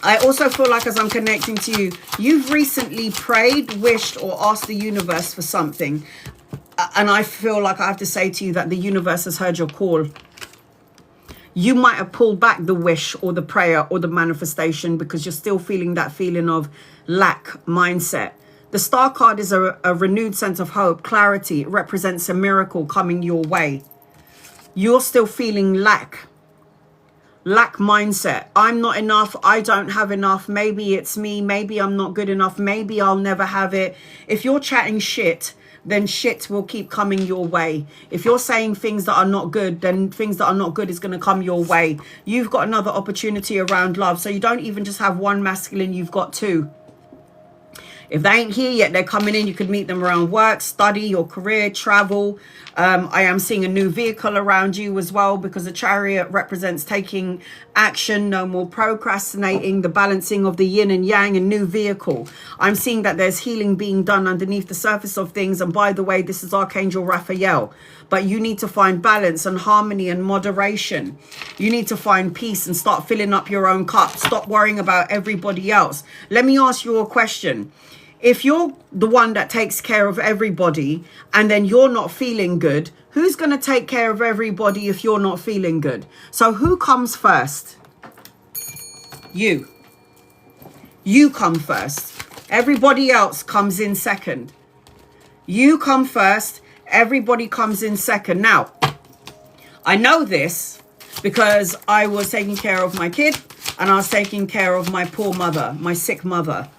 I also feel like as I'm connecting to you, you've recently prayed, wished, or asked the universe for something. And I feel like I have to say to you that the universe has heard your call. You might have pulled back the wish or the prayer or the manifestation because you're still feeling that feeling of lack mindset. The Star card is a renewed sense of hope, clarity. It represents a miracle coming your way. You're still feeling lack mindset. I'm not enough. I don't have enough. Maybe it's me. Maybe I'm not good enough. Maybe I'll never have it. If you're chatting shit, then shit will keep coming your way. If you're saying things that are not good, then things that are not good is going to come your way. You've got another opportunity around love. So you don't even just have one masculine, you've got two. If they ain't here yet, they're coming in. You could meet them around work, study, your career, travel. I am seeing a new vehicle around you as well, because the Chariot represents taking action, no more procrastinating, the balancing of the yin and yang, a new vehicle. I'm seeing that there's healing being done underneath the surface of things. And by the way, this is Archangel Raphael. But you need to find balance and harmony and moderation. You need to find peace and start filling up your own cup. Stop worrying about everybody else. Let me ask you a question. If you're the one that takes care of everybody and then you're not feeling good, who's going to take care of everybody if you're not feeling good? So who comes first? You. You come first. Everybody else comes in second. You come first. Everybody comes in second. Now, I know this because I was taking care of my kid and I was taking care of my poor mother, my sick mother.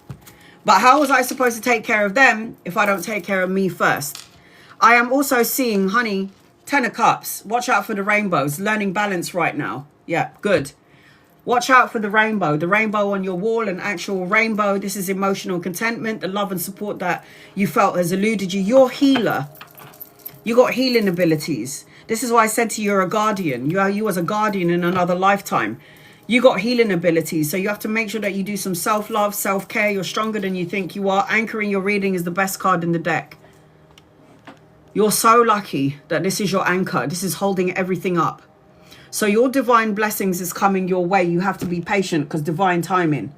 But how was I supposed to take care of them if I don't take care of me first? I am also seeing, honey, 10 of Cups. Watch out for the rainbows. Learning balance right now. Yeah, good. Watch out for the rainbow on your wall, an actual rainbow. This is emotional contentment, the love and support that you felt has eluded you. You're a healer. You got healing abilities. This is why I said to you, you're a guardian. You was a guardian in another lifetime. You got healing abilities, so you have to make sure that you do some self-love, self-care. You're stronger than you think you are. Anchoring your reading is the best card in the deck. You're so lucky that this is your anchor. This is holding everything up. So your divine blessings is coming your way. You have to be patient because divine timing.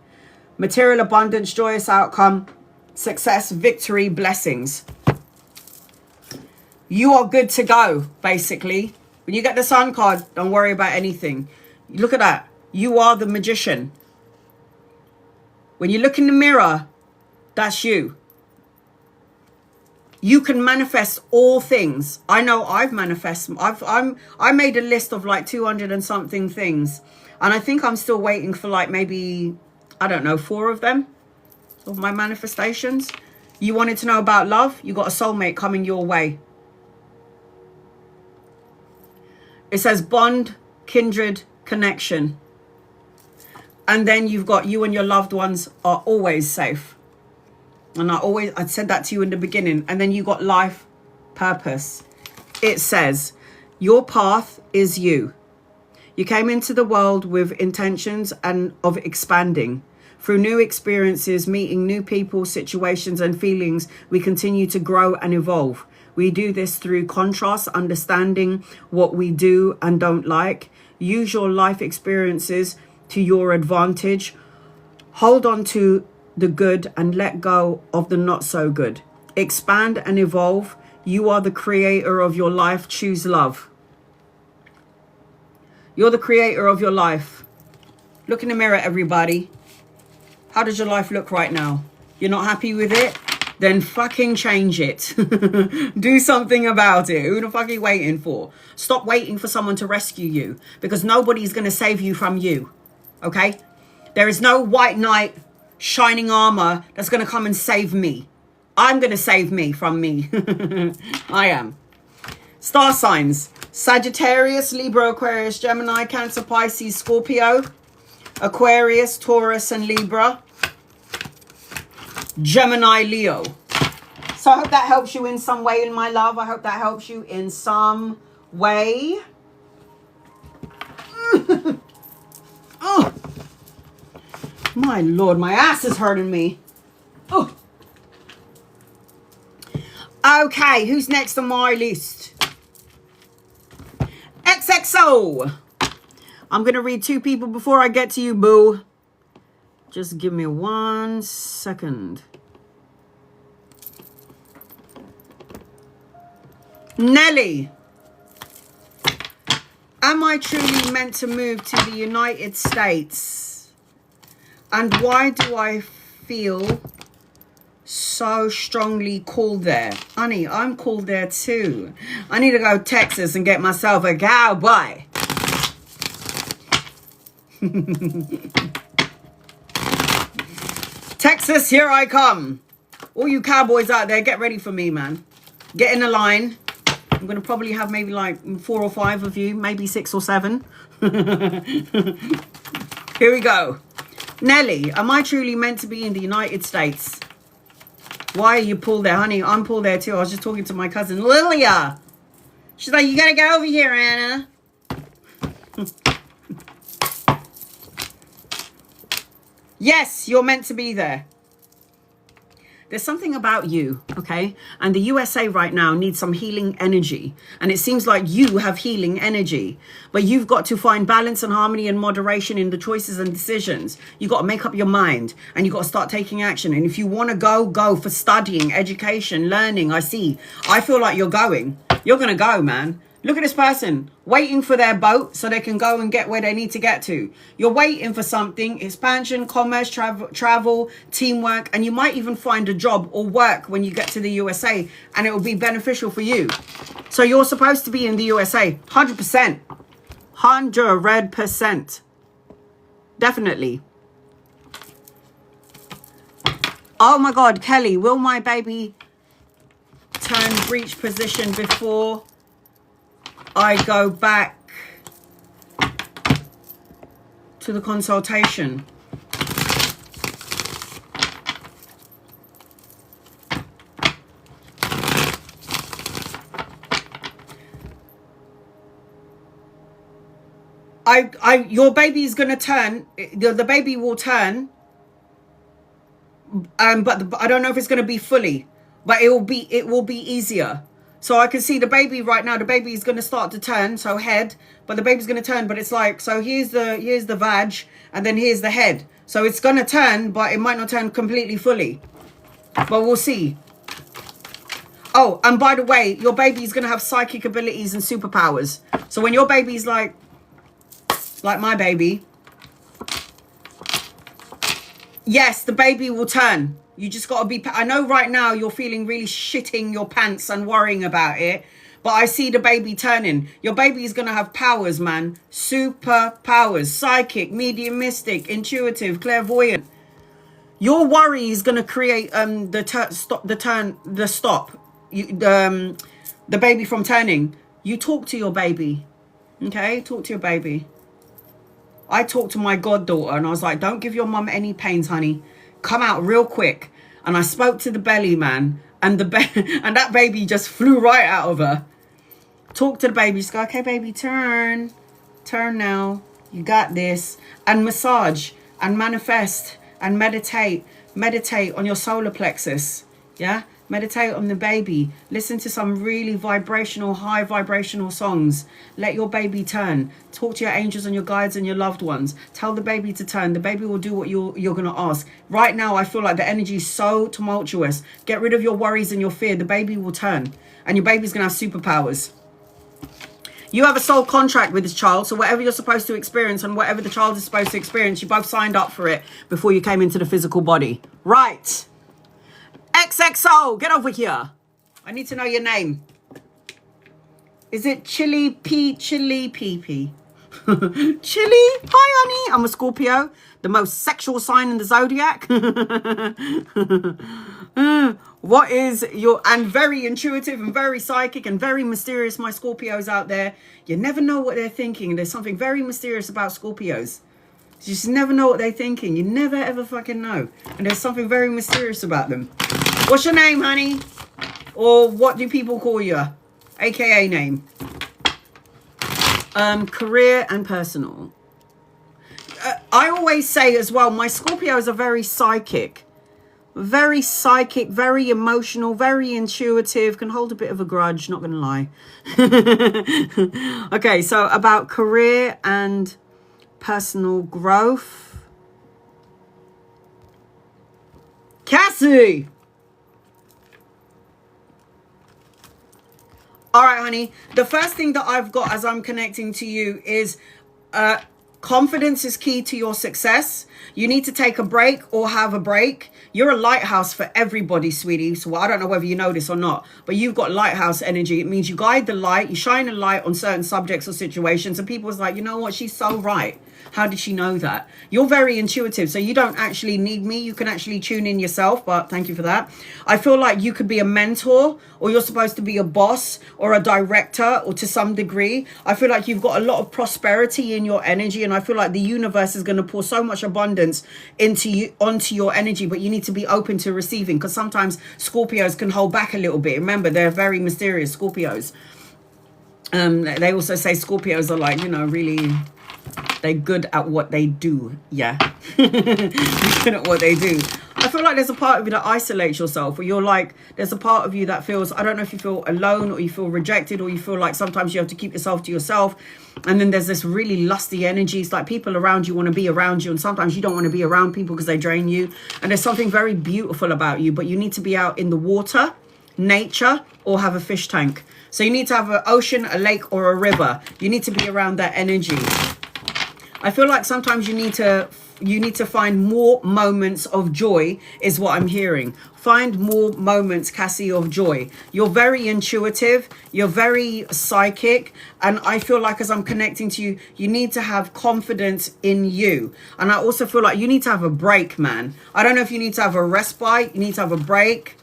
Material abundance, joyous outcome, success, victory, blessings. You are good to go, basically. When you get the Sun card, don't worry about anything. Look at that. You are the magician. When you look in the mirror, that's you. You can manifest all things. I know I've manifested. I made a list of like 200 and something things. And I think I'm still waiting for like maybe, I don't know, 4 of them. Of my manifestations. You wanted to know about love? You got a soulmate coming your way. It says bond, kindred, connection. And then you've got you and your loved ones are always safe. And I said that to you in the beginning. And then you got life, purpose. It says your path is you. You came into the world with intentions and of expanding. Through new experiences, meeting new people, situations and feelings, we continue to grow and evolve. We do this through contrast, understanding what we do and don't like. Use your life experiences to your advantage. Hold on to the good and let go of the not so good. Expand and evolve. You are the creator of your life. Choose love. You're the creator of your life. Look in the mirror, everybody. How does your life look right now? You're not happy with it? Then fucking change it. Do something about it. Who the fuck are you waiting for? Stop waiting for someone to rescue you, because nobody's going to save you from you. Okay? There is no white knight, shining armor that's going to come and save me. I'm going to save me from me. I am. Star signs. Sagittarius, Libra, Aquarius, Gemini, Cancer, Pisces, Scorpio, Aquarius, Taurus and Libra, Gemini, Leo. So I hope that helps you in some way, in my love. I hope that helps you in some way. Oh, my Lord, my ass is hurting me. Oh. Okay, who's next on my list? XXO. I'm going to read two people before I get to you, boo. Just give me 1 second. Nelly. Am I truly meant to move to the United States? And why do I feel so strongly called there? Honey, I'm called there too. I need to go to Texas and get myself a cowboy. Texas, here I come. All you cowboys out there, get ready for me, man. Get in a line. I'm going to probably have maybe like 4 or 5 of you, maybe 6 or 7. Here we go. Nelly, am I truly meant to be in the United States? Why are you pulled there? Honey, I'm pulled there too. I was just talking to my cousin, Lilia. She's like, you got to get over here, Anna. Yes, you're meant to be there. There's something about you, okay? And the USA right now needs some healing energy. And it seems like you have healing energy. But you've got to find balance and harmony and moderation in the choices and decisions. You've got to make up your mind. And you've got to start taking action. And if you want to go for studying, education, learning. I feel like you're going. You're going to go, man. Look at this person waiting for their boat so they can go and get where they need to get to. You're waiting for something, expansion, commerce, travel, teamwork, and you might even find a job or work when you get to the USA, and it will be beneficial for you. So you're supposed to be in the USA, 100%. 100%. Definitely. Oh my God, Kelly, will my baby turn breech position before I go back to the consultation? Your baby is going to turn. The baby will turn. But I don't know if it's going to be fully, but it will be easier. So I can see the baby right now. The baby is going to start to turn. So head, but the baby's going to turn. But it's like, so here's the vag, and then here's the head. So it's going to turn, but it might not turn completely fully. But we'll see. Oh, and by the way, your baby is going to have psychic abilities and superpowers. So when your baby's like my baby, yes, the baby will turn. You just got to be... I know right now you're feeling really shitting your pants and worrying about it. But I see the baby turning. Your baby is going to have powers, man. Super powers. Psychic, mediumistic, intuitive, clairvoyant. Your worry is going to create the baby from turning. You talk to your baby. Okay? Talk to your baby. I talked to my goddaughter and I was like, don't give your mum any pains, honey. Come out real quick. And I spoke to the belly man, and and that baby just flew right out of her. Talk to the baby. Just go, okay, baby, turn. Turn now. You got this. And massage and manifest and meditate. Meditate on your solar plexus. Yeah? Meditate on the baby. Listen to some really vibrational, high vibrational songs. Let your baby turn. Talk to your angels and your guides and your loved ones. Tell the baby to turn. The baby will do what you're going to ask. Right now, I feel like the energy is so tumultuous. Get rid of your worries and your fear. The baby will turn. And your baby's going to have superpowers. You have a soul contract with this child. So whatever you're supposed to experience and whatever the child is supposed to experience, you both signed up for it before you came into the physical body. Right. XXO, get over here. I need to know your name. Is it Chili P? Chili PP? Chili? Hi, honey. I'm a Scorpio, the most sexual sign in the zodiac. What is your... And very intuitive and very psychic and very mysterious, my Scorpios out there. You never know what they're thinking. There's something very mysterious about Scorpios. You just never know what they're thinking. You never ever fucking know. And there's something very mysterious about them. What's your name, honey? Or what do people call you? AKA name. Career and personal. I always say as well, my Scorpios are very psychic. Very psychic, very emotional, very intuitive. Can hold a bit of a grudge, not going to lie. Okay, so about career and personal growth. Cassie! All right, honey. The first thing that I've got as I'm connecting to you is confidence is key to your success. You need to take a break or have a break. You're a lighthouse for everybody, sweetie. So I don't know whether you know this or not, but you've got lighthouse energy. It means you guide the light, you shine a light on certain subjects or situations. And people was like, you know what? She's so right. How did she know that? You're very intuitive, so you don't actually need me. You can actually tune in yourself, but thank you for that. I feel like you could be a mentor, or you're supposed to be a boss or a director, or to some degree. I feel like you've got a lot of prosperity in your energy, and I feel like the universe is going to pour so much abundance onto your energy, but you need to be open to receiving, because sometimes Scorpios can hold back a little bit. Remember, they're very mysterious, Scorpios. They also say Scorpios are like, you know, really... They're good at what they do. Yeah. They're good at what they do. I feel like there's a part of you that isolates yourself, where you're like, there's a part of you that feels, I don't know if you feel alone or you feel rejected, or you feel like sometimes you have to keep yourself to yourself. And then there's this really lusty energy. It's like people around you want to be around you, and sometimes you don't want to be around people because they drain you. And there's something very beautiful about you, but you need to be out in the water, nature, or have a fish tank. So you need to have an ocean, a lake, or a river. You need to be around that energy. I feel like sometimes you need to find more moments of joy, is what I'm hearing. Find more moments, Cassie, of joy. You're very intuitive. You're very psychic. And I feel like as I'm connecting to you, you need to have confidence in you. And I also feel like you need to have a break, man. I don't know if you need to have a respite. You need to have a break.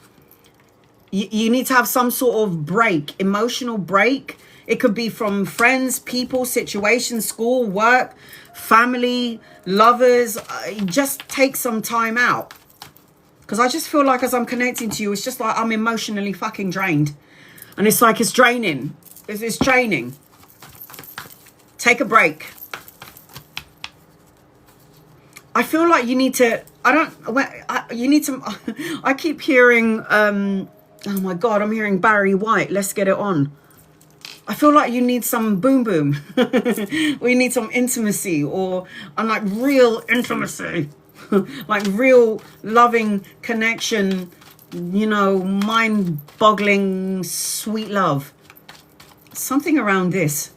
You need to have some sort of break, emotional break. It could be from friends, people, situations, school, work, family, lovers. Just take some time out. Because I just feel like as I'm connecting to you, it's just like I'm emotionally fucking drained. And it's like it's draining. It's draining. Take a break. I feel like you need to... I keep hearing... oh my God, I'm hearing Barry White. Let's get it on. I feel like you need some boom boom. Or you need some intimacy, or like real intimacy. Like real loving connection, you know, mind-boggling sweet love. Something around this.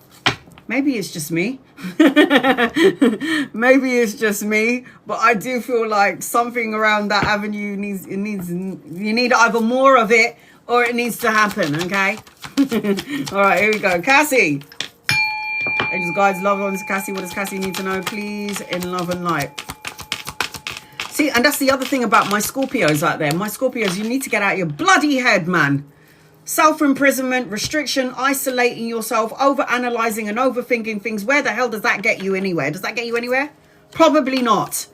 Maybe it's just me. Maybe it's just me, but I do feel like something around that avenue you need either more of it or it needs to happen, okay? All right, here we go. Cassie. Angels, guides, loved ones. Cassie, what does Cassie need to know, please, in love and light? See, and that's the other thing about my Scorpios out there. My Scorpios, you need to get out of your bloody head, man. Self-imprisonment, restriction, isolating yourself, over-analyzing and overthinking things. Where the hell does that get you anywhere? Does that get you anywhere? Probably not.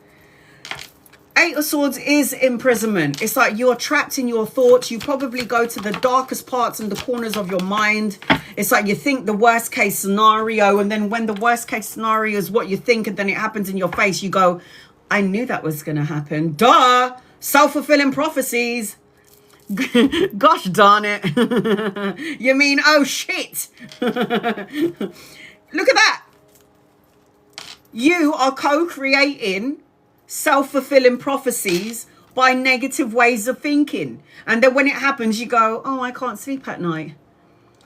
Eight of Swords is imprisonment. It's like you're trapped in your thoughts. You probably go to the darkest parts and the corners of your mind. It's like you think the worst case scenario, and then when the worst case scenario is what you think and then it happens in your face, you go, I knew that was going to happen. Duh! Self-fulfilling prophecies. Gosh darn it. You mean, oh shit. Look at that. You are co-creating self-fulfilling prophecies by negative ways of thinking. And then when it happens, you go, oh, I can't sleep at night.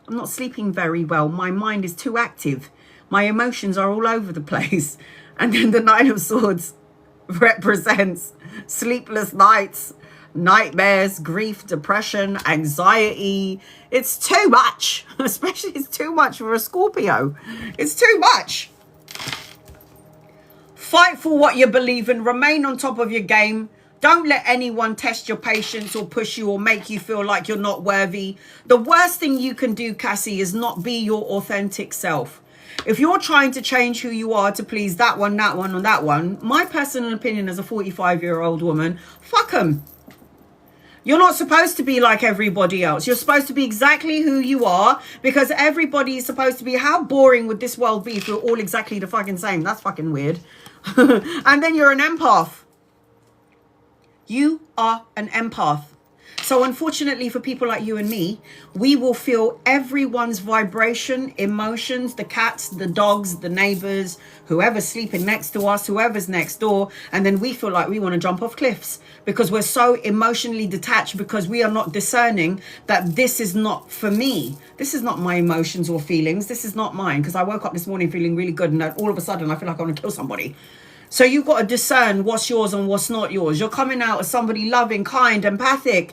I'm not sleeping very well. My mind is too active. My emotions are all over the place. And then the Nine of Swords represents sleepless nights, nightmares, grief, depression, anxiety. It's too much. Especially it's too much for a Scorpio. It's too much. Fight for what you believe in. Remain on top of your game. Don't let anyone test your patience or push you or make you feel like you're not worthy. The worst thing you can do, Cassie, is not be your authentic self. If you're trying to change who you are to please that one, and that one, my personal opinion as a 45-year-old woman, fuck them. You're not supposed to be like everybody else. You're supposed to be exactly who you are, because everybody is supposed to be. How boring would this world be if we're all exactly the fucking same? That's fucking weird. And then you're an empath. You are an empath. So unfortunately for people like you and me, we will feel everyone's vibration, emotions, the cats, the dogs, the neighbors, whoever's sleeping next to us, whoever's next door. And then we feel like we want to jump off cliffs because we're so emotionally detached, because we are not discerning that this is not for me. This is not my emotions or feelings. This is not mine, because I woke up this morning feeling really good and then all of a sudden I feel like I want to kill somebody. So you've got to discern what's yours and what's not yours. You're coming out as somebody loving, kind, empathic,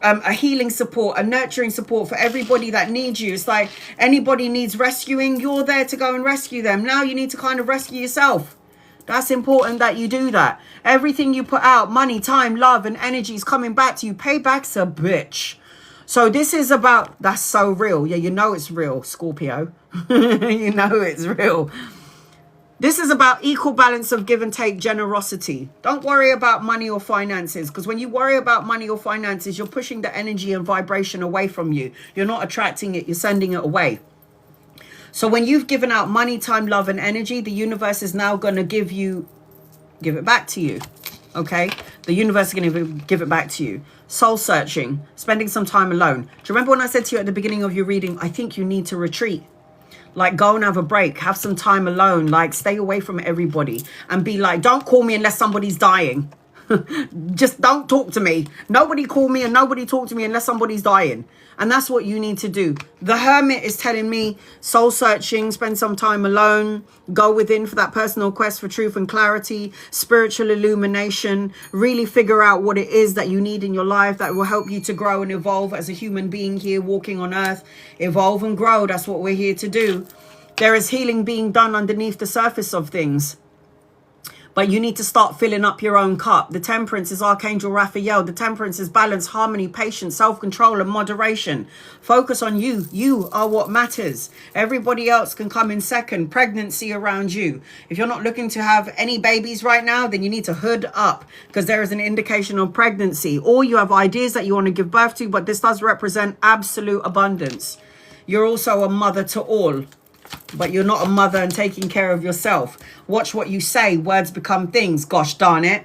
a healing support, a nurturing support for everybody that needs you. It's like anybody needs rescuing, you're there to go and rescue them. Now you need to kind of rescue yourself. That's important that you do that. Everything you put out, money, time, love, and energy is coming back to you. Payback's a bitch. So this is about, that's so real. Yeah, you know it's real, Scorpio. You know it's real. This is about equal balance of give and take, generosity. Don't worry about money or finances, because when you worry about money or finances, you're pushing the energy and vibration away from you. You're not attracting it, you're sending it away. So when you've given out money, time, love, and energy, the universe is now going to give it back to you. Okay? The universe is going to give it back to you. Soul searching, spending some time alone. Do you remember when I said to you at the beginning of your reading, I think you need to retreat? Like, go and have a break, have some time alone, like stay away from everybody and be like, don't call me unless somebody's dying. Just don't talk to me. Nobody call me and nobody talk to me unless somebody's dying. And that's what you need to do. The Hermit is telling me soul searching, spend some time alone, go within for that personal quest for truth and clarity, spiritual illumination, really figure out what it is that you need in your life that will help you to grow and evolve as a human being here walking on earth. Evolve and grow. That's what we're here to do. There is healing being done underneath the surface of things. But you need to start filling up your own cup. The Temperance is Archangel Raphael. The Temperance is balance, harmony, patience, self-control, and moderation. Focus on you. You are what matters. Everybody else can come in second. Pregnancy around you. If you're not looking to have any babies right now, then you need to hood up, because there is an indication of pregnancy. Or you have ideas that you want to give birth to, but this does represent absolute abundance. You're also a mother to all. But you're not a mother and taking care of yourself. Watch what you say. Words become things. Gosh darn it.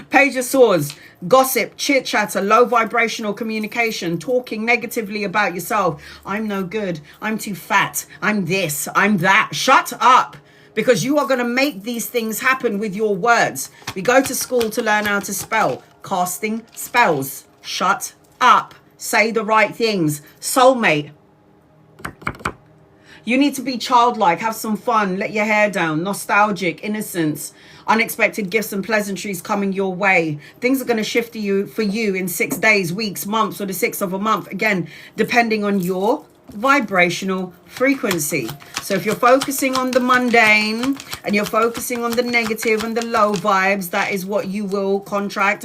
Page of Swords. Gossip, chit chatter, low vibrational communication, talking negatively about yourself. I'm no good. I'm too fat. I'm this. I'm that. Shut up. Because you are going to make these things happen with your words. We go to school to learn how to spell. Casting spells. Shut up. Say the right things. Soulmate. You need to be childlike, have some fun, let your hair down, nostalgic, innocence, unexpected gifts and pleasantries coming your way. Things are going to shift for you in 6 days, weeks, months, or the 6th of a month. Again, depending on your vibrational frequency. So if you're focusing on the mundane and you're focusing on the negative and the low vibes, that is what you will attract.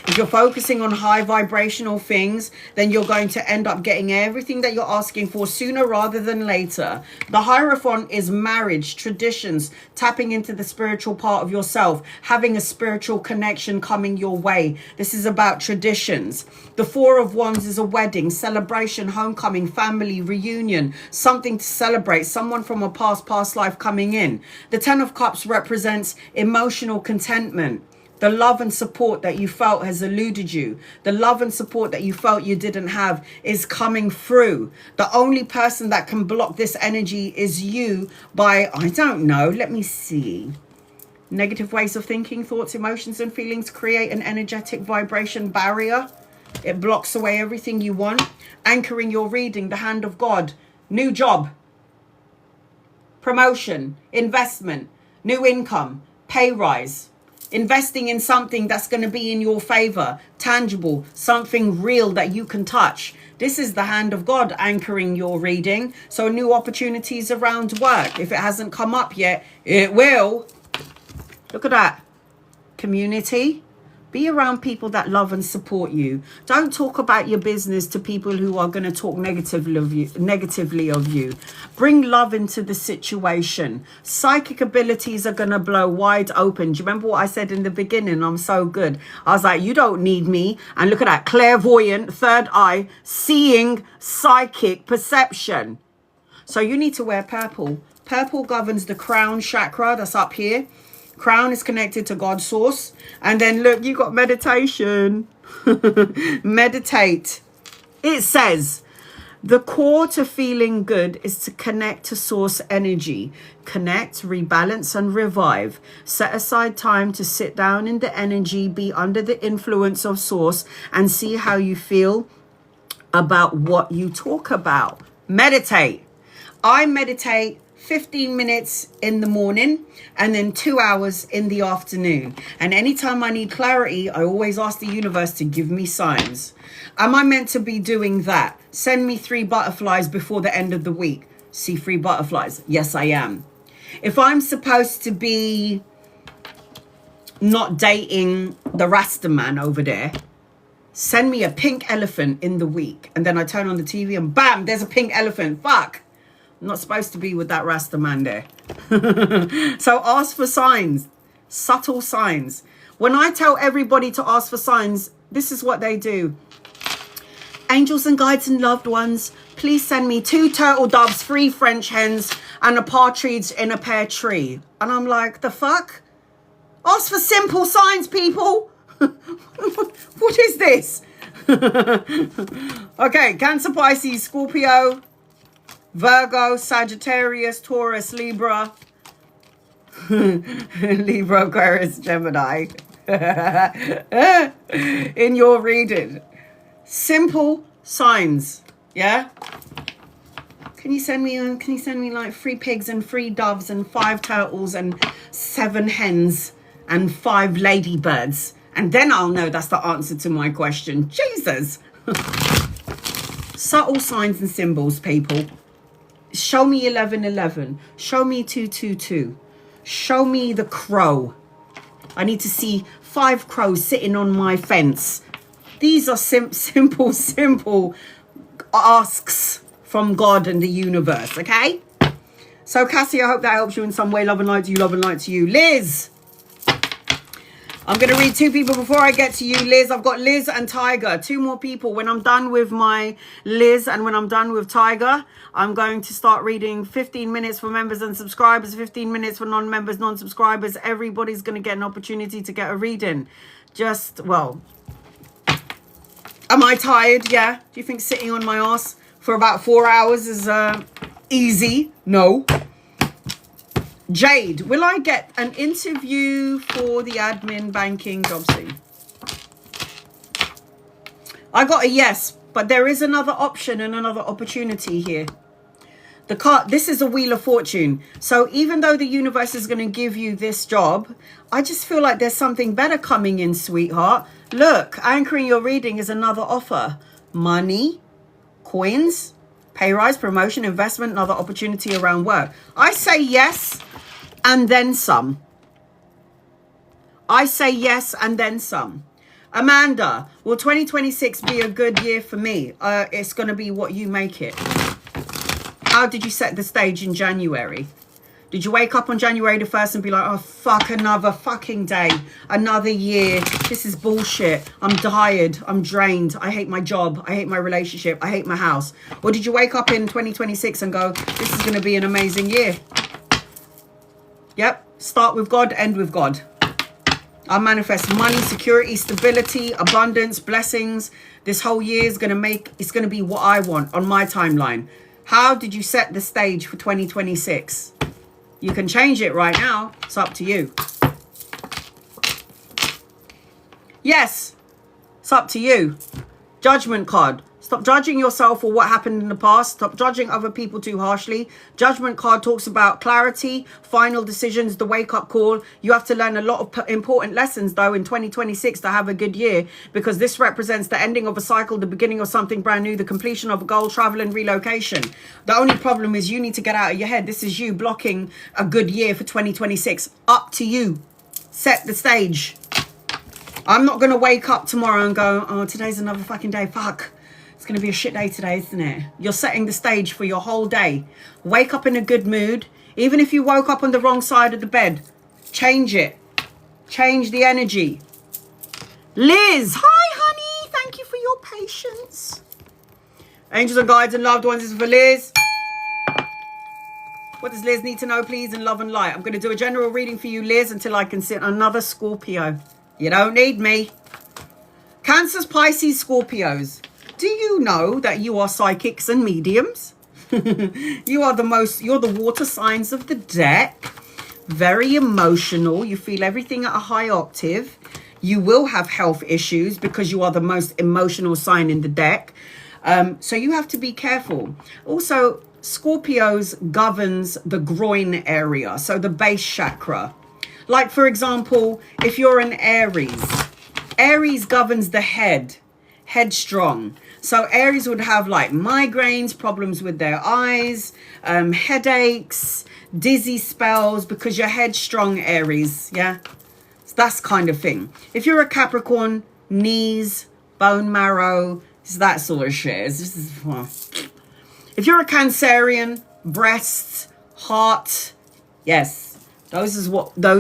If you're focusing on high vibrational things, then you're going to end up getting everything that you're asking for sooner rather than later. The Hierophant is marriage, traditions, tapping into the spiritual part of yourself, having a spiritual connection coming your way. This is about traditions. The Four of Wands is a wedding, celebration, homecoming, family, reunion, something to celebrate, someone from a past life coming in. The Ten of Cups represents emotional contentment. The love and support that you felt has eluded you. The love and support that you felt you didn't have is coming through. The only person that can block this energy is you by, I don't know, let me see. Negative ways of thinking, thoughts, emotions, and feelings create an energetic vibration barrier. It blocks away everything you want. Anchoring your reading, the hand of God. New job. Promotion. Investment. New income. Pay rise. Investing in something that's going to be in your favor. Tangible. Something real that you can touch. This is the hand of God anchoring your reading. So new opportunities around work. If it hasn't come up yet, it will. Look at that. Community. Be around people that love and support you. Don't talk about your business to people who are going to talk negatively of you. Bring love into the situation. Psychic abilities are going to blow wide open. Do you remember what I said in the beginning? I'm so good. I was like, you don't need me. And look at that. Clairvoyant, third eye, seeing, psychic, perception. So you need to wear purple. Purple governs the crown chakra that's up here. Crown is connected to God's source. And then look, you got meditation. Meditate. It says, the core to feeling good is to connect to source energy. Connect, rebalance, and revive. Set aside time to sit down in the energy, be under the influence of source, and see how you feel about what you talk about. Meditate. I meditate 15 minutes in the morning and then 2 hours in the afternoon. And anytime I need clarity, I always ask the universe to give me signs. Am I meant to be doing that? Send me 3 butterflies before the end of the week. See 3 butterflies. Yes, I am. If I'm supposed to be not dating the Rasta man over there, send me a pink elephant in the week. And then I turn on the TV and bam, there's a pink elephant. Fuck. I'm not supposed to be with that Rasta man there. So ask for signs, subtle signs. When I tell everybody to ask for signs, this is what they do. Angels and guides and loved ones, please send me 2 turtle doves, 3 French hens, and a partridge in a pear tree. And I'm like, the fuck? Ask for simple signs, people. What is this? Okay, Cancer, Pisces, Scorpio, Virgo, Sagittarius, Taurus, Libra, Libra, Aquarius, Gemini. In your reading, simple signs, yeah. Can you send me like 3 pigs and 3 doves and 5 turtles and 7 hens and 5 ladybirds, and then I'll know that's the answer to my question. Jesus. Subtle signs and symbols, people. Show me 1111. Show me 222. Show me the crow. I need to see 5 crows sitting on my fence. These are simple asks from God and the universe, okay? So, Cassie, I hope that helps you in some way. Love and light to you, love and light to you. Liz. I'm going to read 2 people before I get to you, Liz. I've got Liz and Tiger. 2 more people. When I'm done with my Liz and when I'm done with Tiger, I'm going to start reading 15 minutes for members and subscribers, 15 minutes for non-members, non-subscribers. Everybody's going to get an opportunity to get a reading. Just, well, am I tired? Yeah. Do you think sitting on my ass for about 4 hours is easy? No. Jade, will I get an interview for the admin banking job soon? I got a yes, but there is another option and another opportunity here. The card, this is a Wheel of Fortune. So even though the universe is going to give you this job, I just feel like there's something better coming in, sweetheart. Look, anchoring your reading is another offer. Money, coins, Pay rise, promotion, investment, another opportunity around work. I say yes and then some. I say yes and then some. Amanda, will 2026 be a good year for me? It's going to be what you make it. How did you set the stage in January? Did you wake up on January the 1st and be like, oh, fuck, another fucking day, another year. This is bullshit. I'm tired. I'm drained. I hate my job. I hate my relationship. I hate my house. Or did you wake up in 2026 and go, this is going to be an amazing year? Yep. Start with God, end with God. I manifest money, security, stability, abundance, blessings. This whole year is going to it's going to be what I want on my timeline. How did you set the stage for 2026? You can change it right now. It's up to you. Yes, it's up to you. Judgment card. Stop judging yourself for what happened in the past. Stop judging other people too harshly. Judgment card talks about clarity, final decisions, the wake-up call. You have to learn a lot of important lessons, though, in 2026 to have a good year, because this represents the ending of a cycle, the beginning of something brand new, the completion of a goal, travel and relocation. The only problem is you need to get out of your head. This is you blocking a good year for 2026. Up to you. Set the stage. I'm not going to wake up tomorrow and go, oh, today's another fucking day. Fuck. It's going to be a shit day today, isn't it? You're setting the stage for your whole day. Wake up in a good mood. Even if you woke up on the wrong side of the bed, change it. Change the energy. Liz, hi, honey. Thank you for your patience. Angels and guides and loved ones is for Liz. What does Liz need to know, please, in love and light? I'm going to do a general reading for you, Liz, until I can sit another Scorpio. You don't need me. Cancers, Pisces, Scorpios. Do you know that you are psychics and mediums? You're the water signs of the deck. Very emotional. You feel everything at a high octave. You will have health issues because you are the most emotional sign in the deck. So you have to be careful. Also, Scorpios governs the groin area, so the base chakra. Like, for example, if you're an Aries, Aries governs the head, headstrong. So Aries would have like migraines, problems with their eyes, headaches, dizzy spells, because you're headstrong, Aries. Yeah, so that's kind of thing. If you're a Capricorn, knees, bone marrow, it's that sort of shit. If you're a Cancerian, breasts, heart, yes, those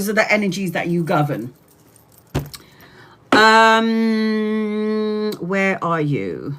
are the energies that you govern. Where are you?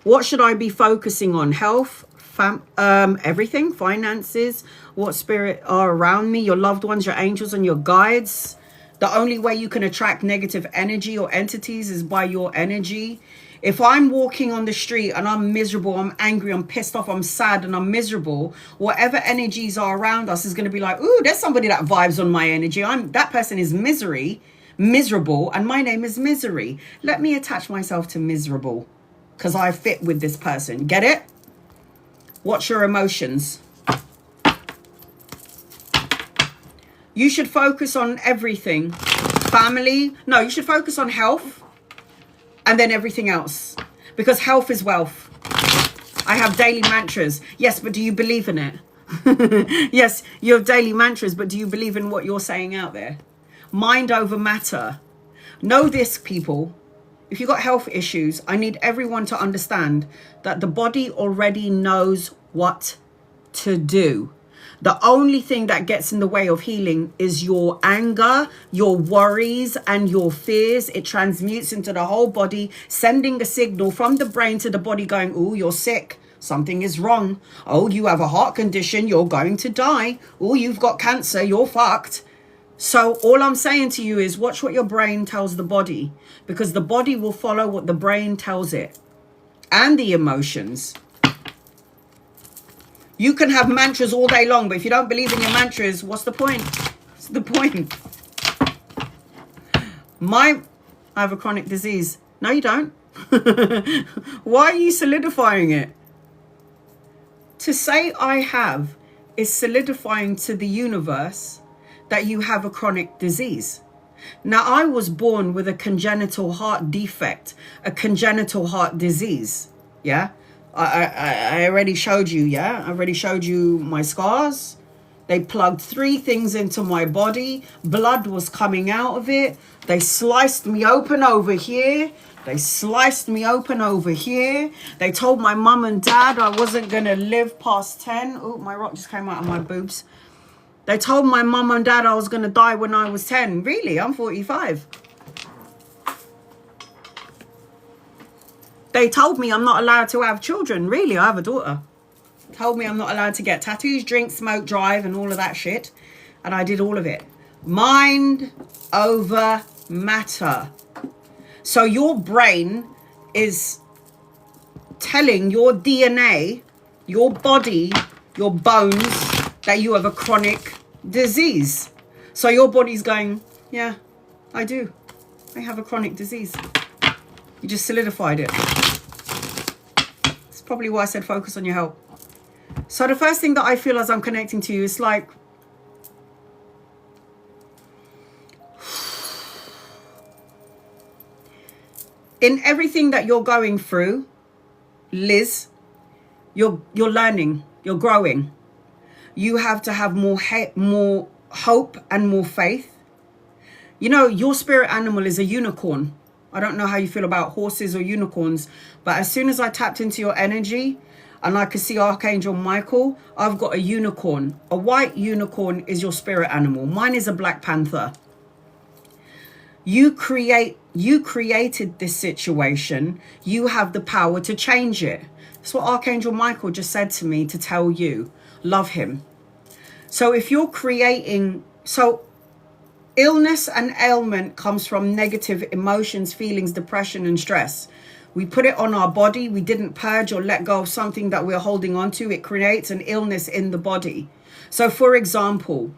What should I be focusing on? Health, everything, finances, what spirit are around me, your loved ones, your angels and your guides. The only way you can attract negative energy or entities is by your energy. If I'm walking on the street and I'm miserable, I'm angry, I'm pissed off, I'm sad and I'm miserable, whatever energies are around us is going to be like, ooh, there's somebody that vibes on my energy. That person is miserable, and my name is Misery. Let me attach myself to miserable because I fit with this person. Get it? What's your emotions? You should focus on everything. Family. No, you should focus on health and then everything else, because health is wealth. I have daily mantras. Yes, but do you believe in it? Yes, you have daily mantras, but do you believe in what you're saying out there? Mind over matter. Know this, people. If you've got health issues, I need everyone to understand that the body already knows what to do. The only thing that gets in the way of healing is your anger, your worries, and your fears. It transmutes into the whole body, sending a signal from the brain to the body going, oh, you're sick. Something is wrong. Oh, you have a heart condition. You're going to die. Oh, you've got cancer. You're fucked. So all I'm saying to you is watch what your brain tells the body, because the body will follow what the brain tells it, and the emotions. You can have mantras all day long, but if you don't believe in your mantras, what's the point? What's the point? I have a chronic disease. No, you don't. Why are you solidifying it? To say I have is solidifying to the universe that you have a chronic disease. Now, I was born with a congenital heart defect, a congenital heart disease. Yeah, I already showed you. Yeah, I already showed you my scars. They plugged 3 things into my body. Blood was coming out of it. They sliced me open over here. They sliced me open over here. They told my mum and dad I wasn't going to live past 10. Oh, my rock just came out of my boobs. They told my mum and dad I was going to die when I was 10. Really? I'm 45. They told me I'm not allowed to have children. Really? I have a daughter. Told me I'm not allowed to get tattoos, drink, smoke, drive, and all of that shit. And I did all of it. Mind over matter. So your brain is telling your DNA, your body, your bones, that you have a chronic disease. So your body's going, yeah, I do. I have a chronic disease. You just solidified it. That's probably why I said focus on your health. So the first thing that I feel as I'm connecting to you is like, in everything that you're going through, Liz, you're learning, you're growing. You have to have more hope and more faith. You know, your spirit animal is a unicorn. I don't know how you feel about horses or unicorns, but as soon as I tapped into your energy and I could see Archangel Michael, I've got a unicorn. A white unicorn is your spirit animal. Mine is a black panther. You created this situation. You have the power to change it. That's what Archangel Michael just said to me to tell you. Love him. So if you're creating, so illness and ailment comes from negative emotions, feelings, depression, and stress. We put it on our body. We didn't purge or let go of something that we're holding on to. It creates an illness in the body. So for example,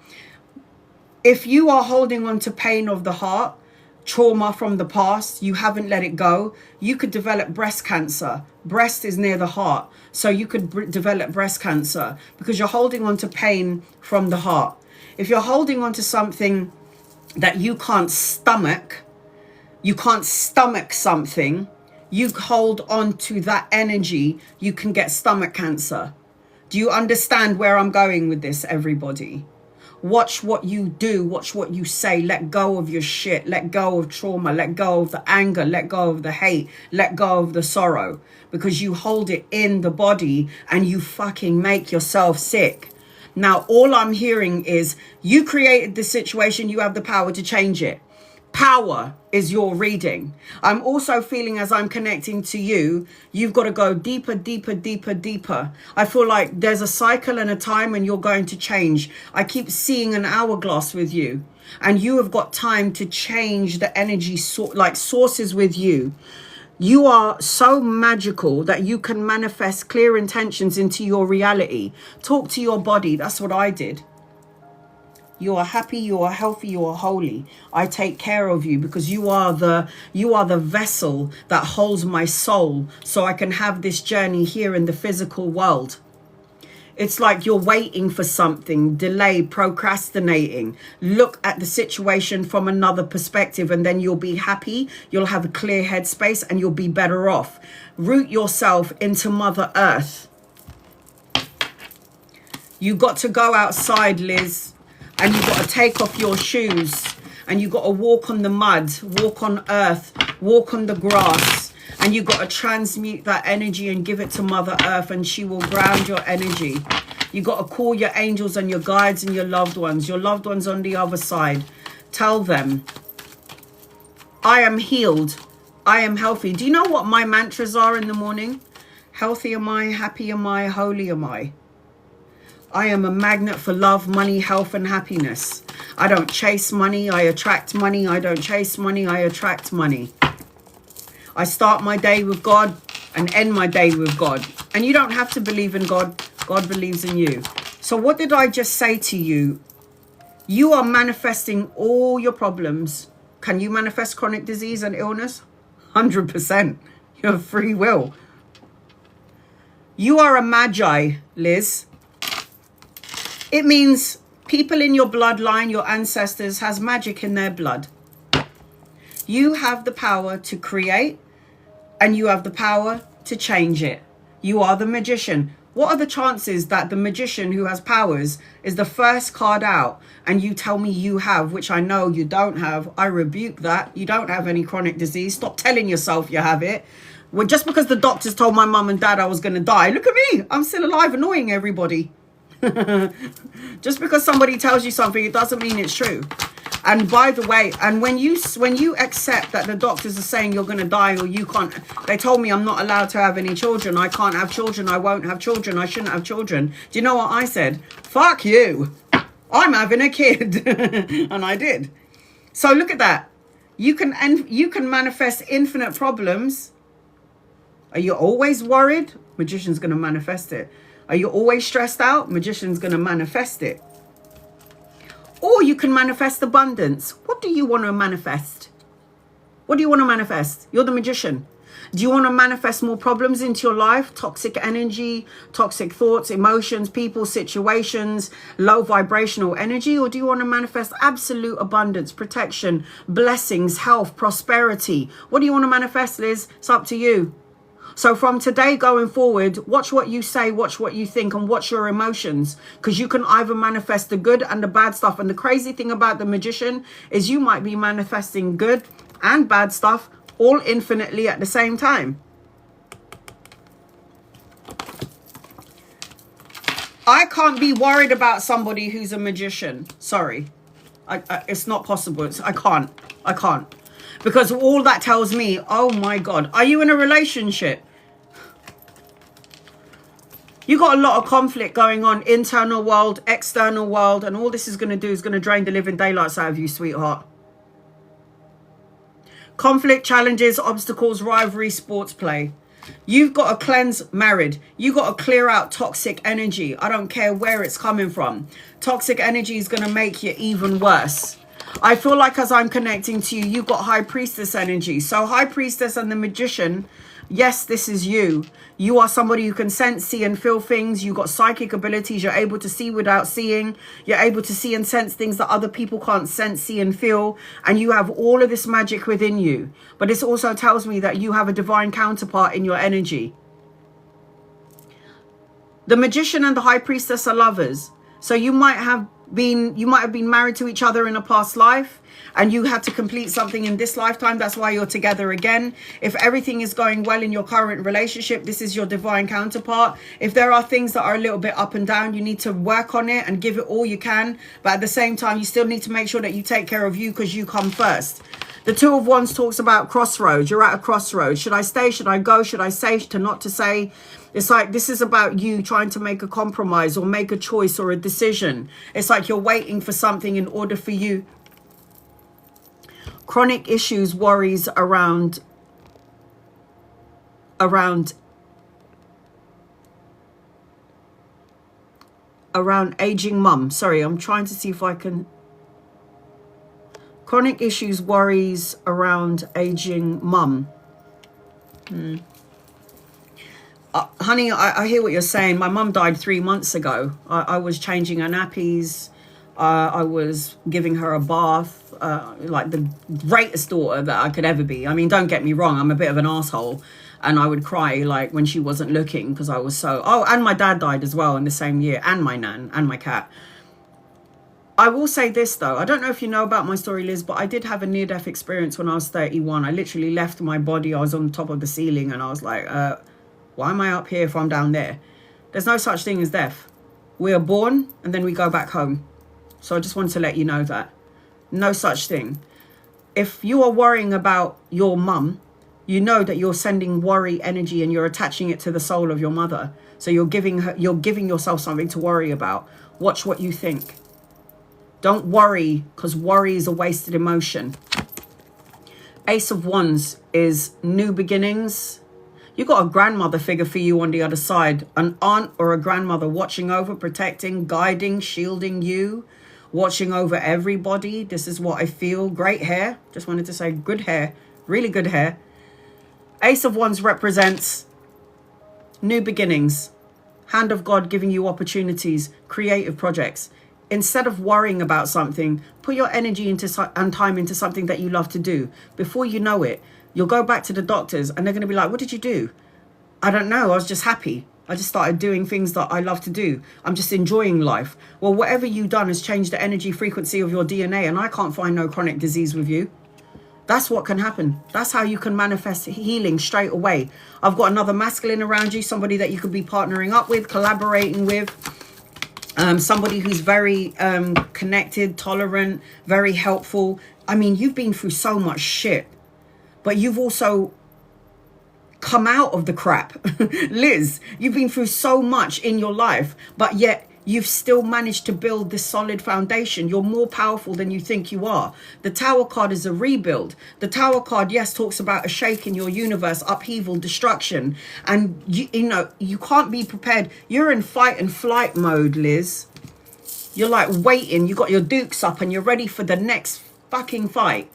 if you are holding on to pain of the heart, trauma from the past, you haven't let it go, you could develop breast cancer. Breast is near the heart. So you could develop breast cancer because you're holding on to pain from the heart. If you're holding on to something that you can't stomach something, you hold on to that energy, you can get stomach cancer. Do you understand where I'm going with this, everybody? Watch what you do, watch what you say, let go of your shit, let go of trauma, let go of the anger, let go of the hate, let go of the sorrow, because you hold it in the body and you fucking make yourself sick. Now, all I'm hearing is you created this situation, you have the power to change it. Power is your reading. I'm also feeling as I'm connecting to you, you've got to go deeper, deeper, deeper, deeper. I feel like there's a cycle and a time when you're going to change. I keep seeing an hourglass with you, and you have got time to change the energy sources with you. You are so magical that you can manifest clear intentions into your reality. Talk to your body. That's what I did. You are happy, you are healthy, you are holy. I take care of you because you are the vessel that holds my soul so I can have this journey here in the physical world. It's like you're waiting for something, delay, procrastinating. Look at the situation from another perspective and then you'll be happy. You'll have a clear headspace and you'll be better off. Root yourself into Mother Earth. You got to go outside, Liz. And you've got to take off your shoes and you've got to walk on the mud, walk on earth, walk on the grass, and you've got to transmute that energy and give it to Mother Earth and she will ground your energy. You've got to call your angels and your guides and your loved ones on the other side. Tell them, I am healed. I am healthy. Do you know what my mantras are in the morning? Healthy am I, happy am I, holy am I. I am a magnet for love, money, health, and happiness. I don't chase money, I attract money. I don't chase money, I attract money. I start my day with God and end my day with God. And you don't have to believe in God. God believes in you. So what did I just say to you? You are manifesting all your problems. Can you manifest chronic disease and illness? 100%. You have free will. You are a magi, Liz. It means people in your bloodline, your ancestors, has magic in their blood. You have the power to create and you have the power to change it. You are the magician. What are the chances that the magician who has powers is the first card out and you tell me you have, which I know you don't have? I rebuke that. You don't have any chronic disease. Stop telling yourself you have it. Well, just because the doctors told my mum and dad I was going to die, look at me. I'm still alive, annoying everybody. Just because somebody tells you something, it doesn't mean it's true. And by the way, and when you accept that the doctors are saying you're going to die or you can't, they told me I'm not allowed to have any children. I can't have children. I won't have children. I shouldn't have children. Do you know what I said? Fuck you. I'm having a kid. And I did. So look at that. You can manifest infinite problems. Are you always worried? Magician's going to manifest it. Are you always stressed out? Magician's going to manifest it. Or you can manifest abundance. What do you want to manifest? What do you want to manifest? You're the magician. Do you want to manifest more problems into your life? Toxic energy, toxic thoughts, emotions, people, situations, low vibrational energy? Or do you want to manifest absolute abundance, protection, blessings, health, prosperity? What do you want to manifest, Liz? It's up to you. So from today going forward, watch what you say, watch what you think, and watch your emotions, because you can either manifest the good and the bad stuff. And the crazy thing about the magician is you might be manifesting good and bad stuff all infinitely at the same time. I can't be worried about somebody who's a magician. Sorry. It's not possible. I can't. Because all that tells me, oh my God, are you in a relationship? You got a lot of conflict going on, internal world, external world, and all this is going to do is going to drain the living daylights out of you, sweetheart. Conflict, challenges, obstacles, rivalry, sports play. You've got to cleanse married. You got to clear out toxic energy. I don't care where it's coming from. Toxic energy is going to make you even worse. I feel like as I'm connecting to you, you've got high priestess energy. So high priestess and the magician, yes, this is you. You are somebody who can sense, see and feel things. You've got psychic abilities. You're able to see without seeing. You're able to see and sense things that other people can't sense, see and feel. And you have all of this magic within you. But this also tells me that you have a divine counterpart in your energy. The magician and the high priestess are lovers. So you might have been married to each other in a past life and you had to complete something in this lifetime. That's why you're together again. If everything is going well in your current relationship, this is your divine counterpart. If there are things that are a little bit up and down, you need to work on it and give it all you can. But at the same time, you still need to make sure that you take care of you, because you come first. The Two of Wands talks about crossroads. You're at a crossroads. Should I stay? Should I go? Should I say to not to say? It's like this is about you trying to make a compromise or make a choice or a decision. It's like you're waiting for something in order for you. Chronic issues, worries around aging mum. Sorry, I'm trying to see if I can. Chronic issues, worries around aging mum. Honey, I hear what you're saying. My mum died 3 months ago. I was changing her nappies. I was giving her a bath. Like the greatest daughter that I could ever be. I mean, don't get me wrong. I'm a bit of an asshole. And I would cry like when she wasn't looking because I was so... Oh, and my dad died as well in the same year. And my nan and my cat. I will say this though. I don't know if you know about my story, Liz, but I did have a near-death experience when I was 31. I literally left my body. I was on top of the ceiling and I was like... why am I up here if I'm down there? There's no such thing as death. We are born and then we go back home. So I just wanted to let you know that. No such thing. If you are worrying about your mum, you know that you're sending worry energy and you're attaching it to the soul of your mother. So you're giving yourself something to worry about. Watch what you think. Don't worry, because worry is a wasted emotion. Ace of Wands is new beginnings. You got a grandmother figure for you on the other side. An aunt or a grandmother watching over, protecting, guiding, shielding you, watching over everybody. This is what I feel. Great hair. Just wanted to say good hair. Really good hair. Ace of Wands represents new beginnings. Hand of God giving you opportunities, creative projects. Instead of worrying about something, put your energy and time into something that you love to do. Before you know it, you'll go back to the doctors and they're going to be like, what did you do? I don't know, I was just happy. I just started doing things that I love to do. I'm just enjoying life. Well, whatever you've done has changed the energy frequency of your DNA, and I can't find no chronic disease with you. That's what can happen. That's how you can manifest healing straight away. I've got another masculine around you, somebody that you could be partnering up with, collaborating with. Somebody who's very connected, tolerant, very helpful. I mean, you've been through so much shit, but you've also come out of the crap. Liz, you've been through so much in your life, but yet you've still managed to build this solid foundation. You're more powerful than you think you are. The Tower card is a rebuild. The Tower card, yes, talks about a shake in your universe, upheaval, destruction. And, you know, you can't be prepared. You're in fight and flight mode, Liz. You're like waiting. You got your dukes up and you're ready for the next fucking fight.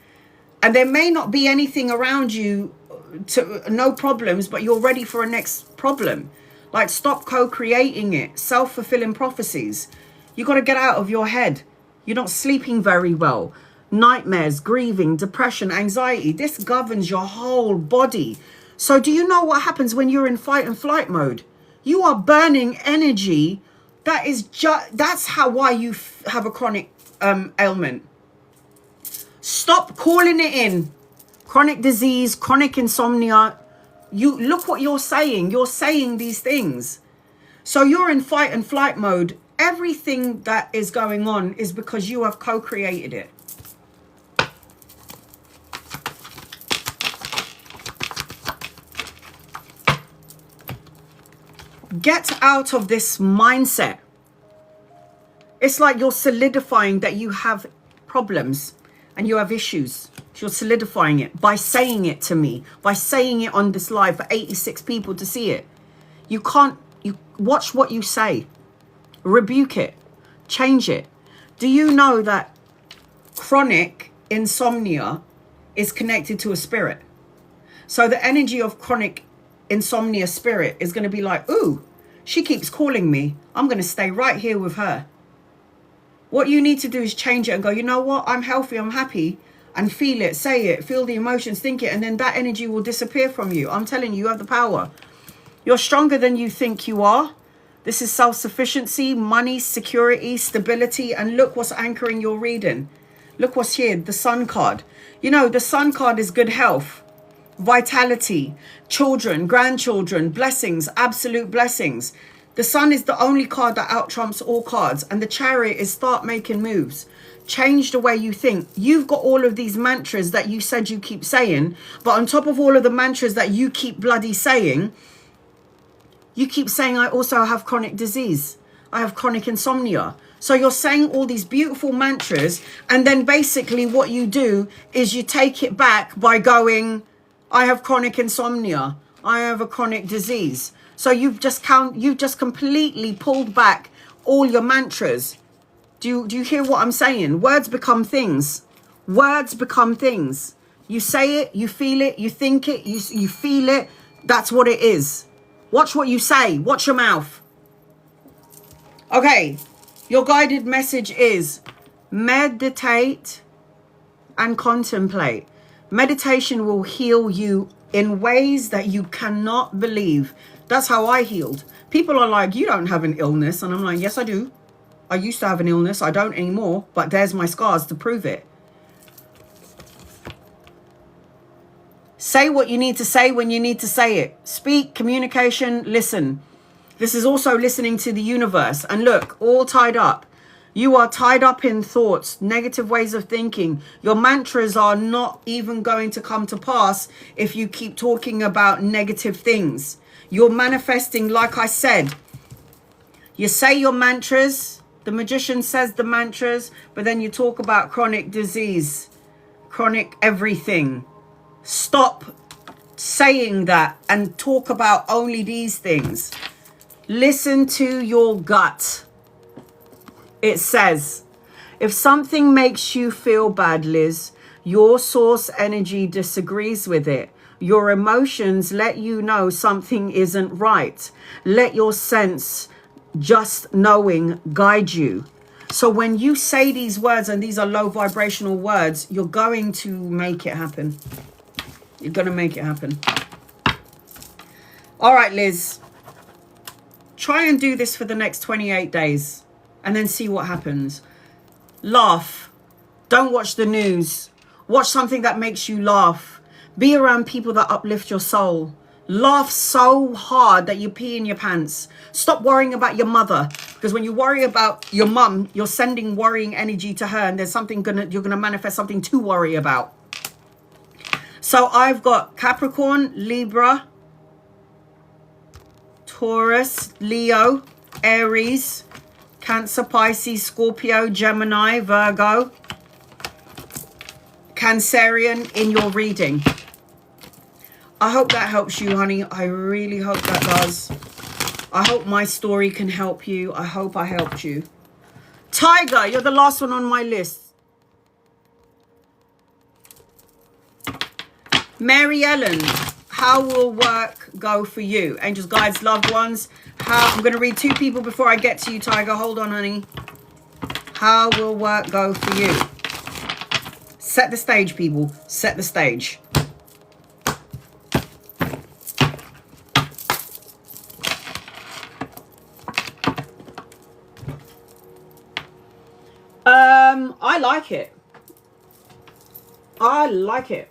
And there may not be anything around you, no problems, but you're ready for a next problem. Like, stop co-creating it. Self-fulfilling prophecies. You got to get out of your head. You're not sleeping very well. Nightmares, grieving, depression, anxiety. This governs your whole body. So do you know what happens when you're in fight and flight mode? You are burning energy. That is that's why you have a chronic ailment. Stop calling it in. Chronic disease, chronic insomnia. You look what you're saying. You're saying these things. So you're in fight and flight mode. Everything that is going on is because you have co-created it. Get out of this mindset. It's like you're solidifying that you have problems and you have issues. You're solidifying it by saying it to me, by saying it on this live for 86 people to see it. You watch what you say, rebuke it, change it. Do you know that chronic insomnia is connected to a spirit? So the energy of chronic insomnia spirit is going to be like, ooh, she keeps calling me. I'm going to stay right here with her. What you need to do is change it and go, you know what? I'm healthy. I'm happy. And feel it, say it, feel the emotions, think it, and then that energy will disappear from you. I'm telling you, you have the power. You're stronger than you think you are. This is self-sufficiency, money, security, stability, and look what's anchoring your reading. Look what's here, the Sun card. You know, the Sun card is good health, vitality, children, grandchildren, blessings, absolute blessings. The Sun is the only card that out-trumps all cards, and the Chariot is start making moves. Change the way you think. You've got all of these mantras that you said you keep saying, but on top of all of the mantras that you keep bloody saying, you keep saying, I also have chronic disease. I have chronic insomnia. So you're saying all these beautiful mantras, and then basically what you do is you take it back by going, I have chronic insomnia. I have a chronic disease. So you've just completely pulled back all your mantras. Do you hear what I'm saying? Words become things. Words become things. You say it, you feel it, you think it, you feel it. That's what it is. Watch what you say. Watch your mouth. Okay. Your guided message is meditate and contemplate. Meditation will heal you in ways that you cannot believe. That's how I healed. People are like, you don't have an illness. And I'm like, yes, I do. I used to have an illness. I don't anymore, but there's my scars to prove it. Say what you need to say when you need to say it. Speak, communication, listen. This is also listening to the universe. And look, all tied up. You are tied up in thoughts, negative ways of thinking. Your mantras are not even going to come to pass if you keep talking about negative things. You're manifesting, like I said. You say your mantras. The magician says the mantras, but then you talk about chronic disease, chronic everything. Stop saying that and talk about only these things. Listen to your gut. It says, if something makes you feel bad, Liz, your source energy disagrees with it. Your emotions let you know something isn't right. Let your sense just knowing guide you. So when you say these words, and these are low vibrational words, you're going to make it happen. You're going to make it happen. All right, Liz. Try and do this for the next 28 days and then see what happens. Laugh. Don't watch the news. Watch something that makes you laugh. Be around people that uplift your soul. Laugh so hard that you pee in your pants. Stop worrying about your mother, because when you worry about your mum, you're sending worrying energy to her, and there's something you're gonna manifest something to worry about. So I've got Capricorn, Libra, Taurus, Leo, Aries, Cancer, Pisces, Scorpio, Gemini, Virgo, Cancerian in your reading. I hope that helps you, honey. I really hope that does. I hope my story can help you. I hope I helped you. Tiger, you're the last one on my list. Mary Ellen, how will work go for you? Angels, guides, loved ones. I'm going to read 2 people before I get to you, Tiger. Hold on, honey. How will work go for you? Set the stage, people. Set the stage. I like it. I like it.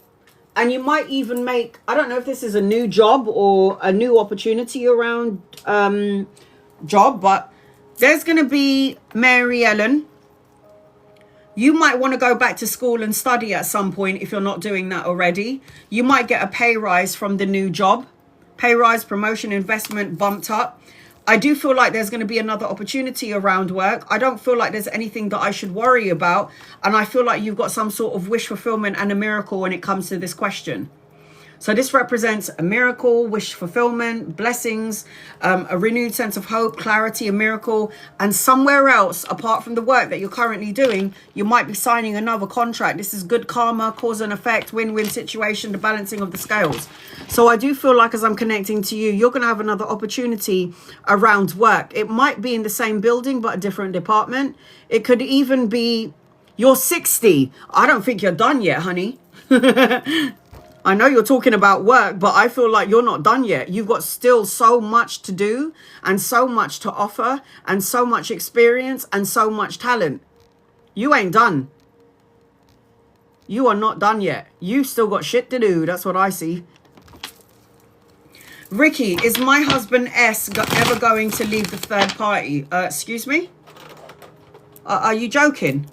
And you might even make, I don't know if this is a new job or a new opportunity around job, but there's going to be, Mary Ellen, you might want to go back to school and study at some point if you're not doing that already. You might get a pay rise from the new job. Pay rise, promotion, investment bumped up. I do feel like there's going to be another opportunity around work. I don't feel like there's anything that I should worry about. And I feel like you've got some sort of wish fulfillment and a miracle when it comes to this question. So this represents a miracle, wish fulfillment, blessings, a renewed sense of hope, clarity, a miracle. And somewhere else, apart from the work that you're currently doing, you might be signing another contract. This is good karma, cause and effect, win-win situation, the balancing of the scales. So I do feel like as I'm connecting to you, you're going to have another opportunity around work. It might be in the same building, but a different department. It could even be, you're 60. I don't think you're done yet, honey. I know you're talking about work, but I feel like you're not done yet. You've got still so much to do and so much to offer and so much experience and so much talent. You ain't done. You are not done yet. You've still got shit to do. That's what I see. Ricky, is my husband S ever going to leave the third party? Excuse me? Are you joking?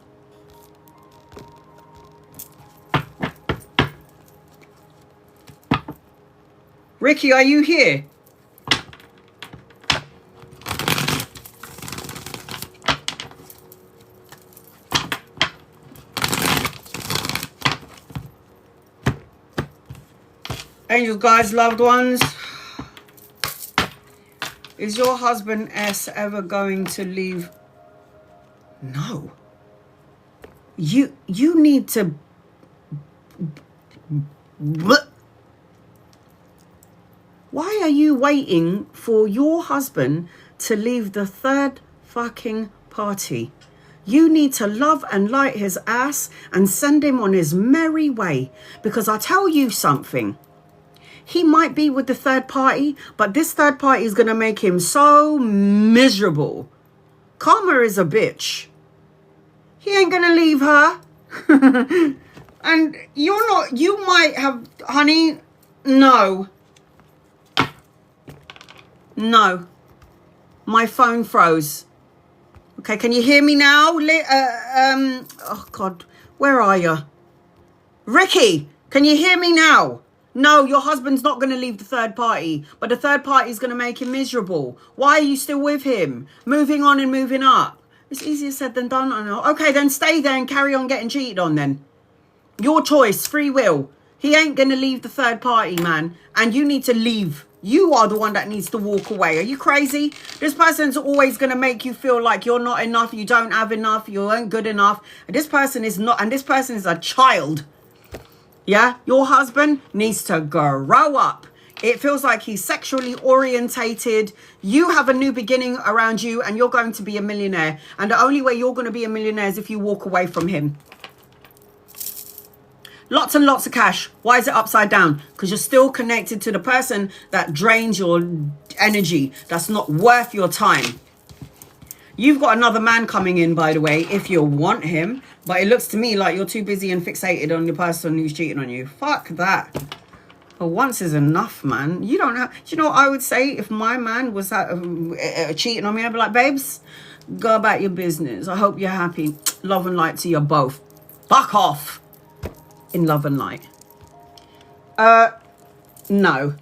Ricky, are you here? Angels, guides, loved ones. Is your husband S ever going to leave? No. You need to... Why are you waiting for your husband to leave the third fucking party? You need to love and light his ass and send him on his merry way. Because I tell you something. He might be with the third party, but this third party is going to make him so miserable. Karma is a bitch. He ain't going to leave her. And you're not, you might have, honey, no. No. My phone froze. Okay, can you hear me now? Oh, God. Where are you? Ricky, can you hear me now? No, your husband's not going to leave the third party, but the third party is going to make him miserable. Why are you still with him? Moving on and moving up. It's easier said than done, I know. Okay, then stay there and carry on getting cheated on then. Your choice, free will. He ain't going to leave the third party, man. And you need to leave. You are the one that needs to walk away. Are you crazy? This person's always going to make you feel like you're not enough. You don't have enough. You aren't good enough. And this person is not. And this person is a child. Yeah? Your husband needs to grow up. It feels like he's sexually orientated. You have a new beginning around you and you're going to be a millionaire. And the only way you're going to be a millionaire is if you walk away from him. Lots and lots of cash. Why is it upside down? Because you're still connected to the person that drains your energy. That's not worth your time. You've got another man coming in, by the way, if you want him. But it looks to me like you're too busy and fixated on the person who's cheating on you. Fuck that. But once is enough, man. You don't have... Do you know what I would say if my man was cheating on me? I'd be like, babes, go about your business. I hope you're happy. Love and light to you both. Fuck off. In love and light. No.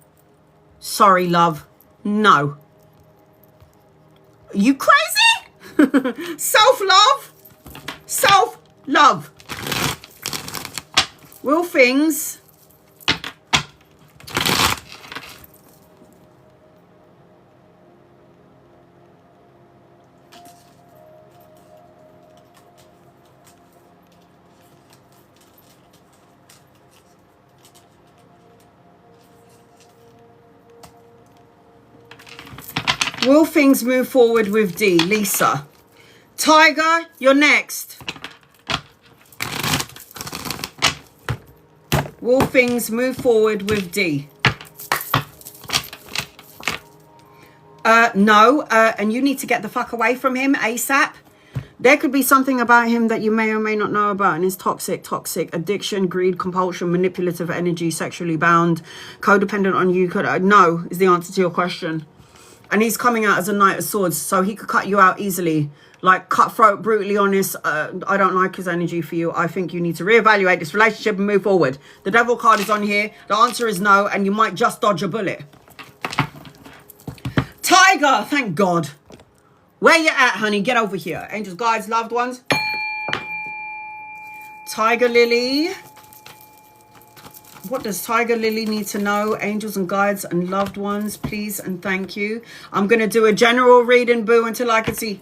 Sorry, love. No. You crazy? Self-love. Self-love. Will things... Will things move forward with D? Lisa. Tiger, you're next. Will things move forward with D? No. And you need to get the fuck away from him ASAP. There could be something about him that you may or may not know about, and it's toxic addiction, greed, compulsion, manipulative energy, sexually bound, codependent on you. No is the answer to your question. And he's coming out as a Knight of Swords, so he could cut you out easily. Like, cutthroat, brutally honest. I don't like his energy for you. I think you need to reevaluate this relationship and move forward. The Devil card is on here. The answer is no, and you might just dodge a bullet. Tiger, thank God. Where you at, honey? Get over here. Angels, guides, loved ones. Tiger Lily. What does Tiger Lily need to know? Angels and guides and loved ones, please and thank you. I'm going to do a general reading, boo, until I can see.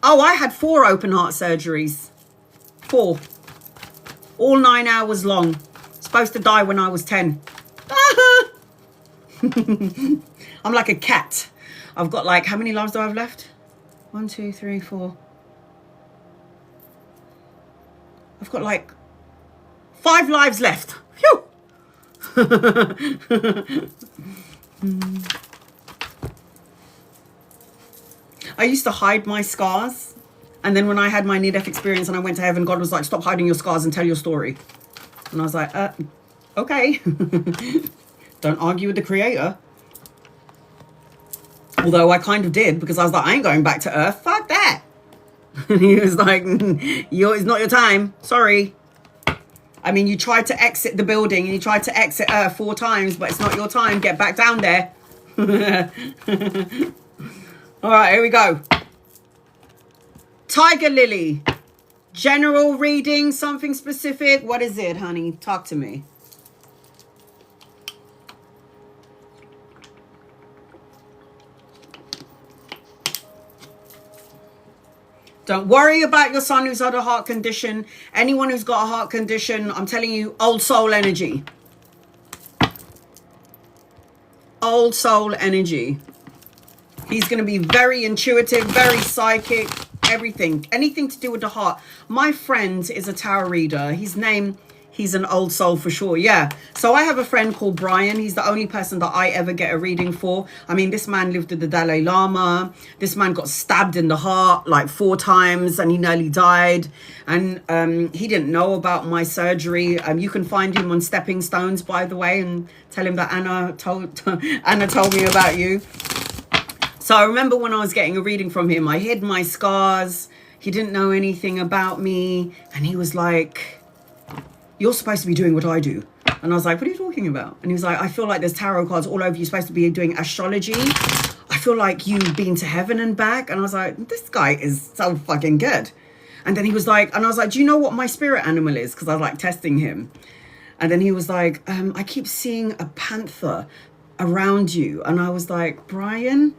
Oh, I had 4 open heart surgeries. 4. All 9 hours long. Supposed to die when I was 10. I'm like a cat. I've got like, how many lives do I have left? 1, 2, 3, 4. I've got like 5 lives left. Phew. I used to hide my scars. And then when I had my near-death experience and I went to heaven, God was like, stop hiding your scars and tell your story. And I was like, okay. Don't argue with the creator. Although I kind of did, because I was like, I ain't going back to Earth. Fuck that. And he was like, it's not your time. Sorry. I mean, you tried to exit the building and you tried to exit Earth 4 times, but it's not your time. Get back down there. All right, here we go. Tiger Lily. General reading, something specific. What is it, honey? Talk to me. Don't worry about your son who's had a heart condition. Anyone who's got a heart condition, I'm telling you, old soul energy. Old soul energy. He's going to be very intuitive, very psychic, everything. Anything to do with the heart. My friend is a tarot reader. His name... He's an old soul for sure, yeah. So I have a friend called Brian. He's the only person that I ever get a reading for. I mean, this man lived with the Dalai Lama. This man got stabbed in the heart like 4 times and he nearly died. And he didn't know about my surgery. You can find him on Stepping Stones, by the way, and tell him that Anna told me about you. So I remember when I was getting a reading from him, I hid my scars. He didn't know anything about me. And he was like... You're supposed to be doing what I do. And I was like, what are you talking about? And he was like, I feel like there's tarot cards all over. You're supposed to be doing astrology. I feel like you've been to heaven and back. And I was like, this guy is so fucking good. And then he was like, and I was like, do you know what my spirit animal is? Because I was like testing him. And then he was like, I keep seeing a panther around you. And I was like, Brian,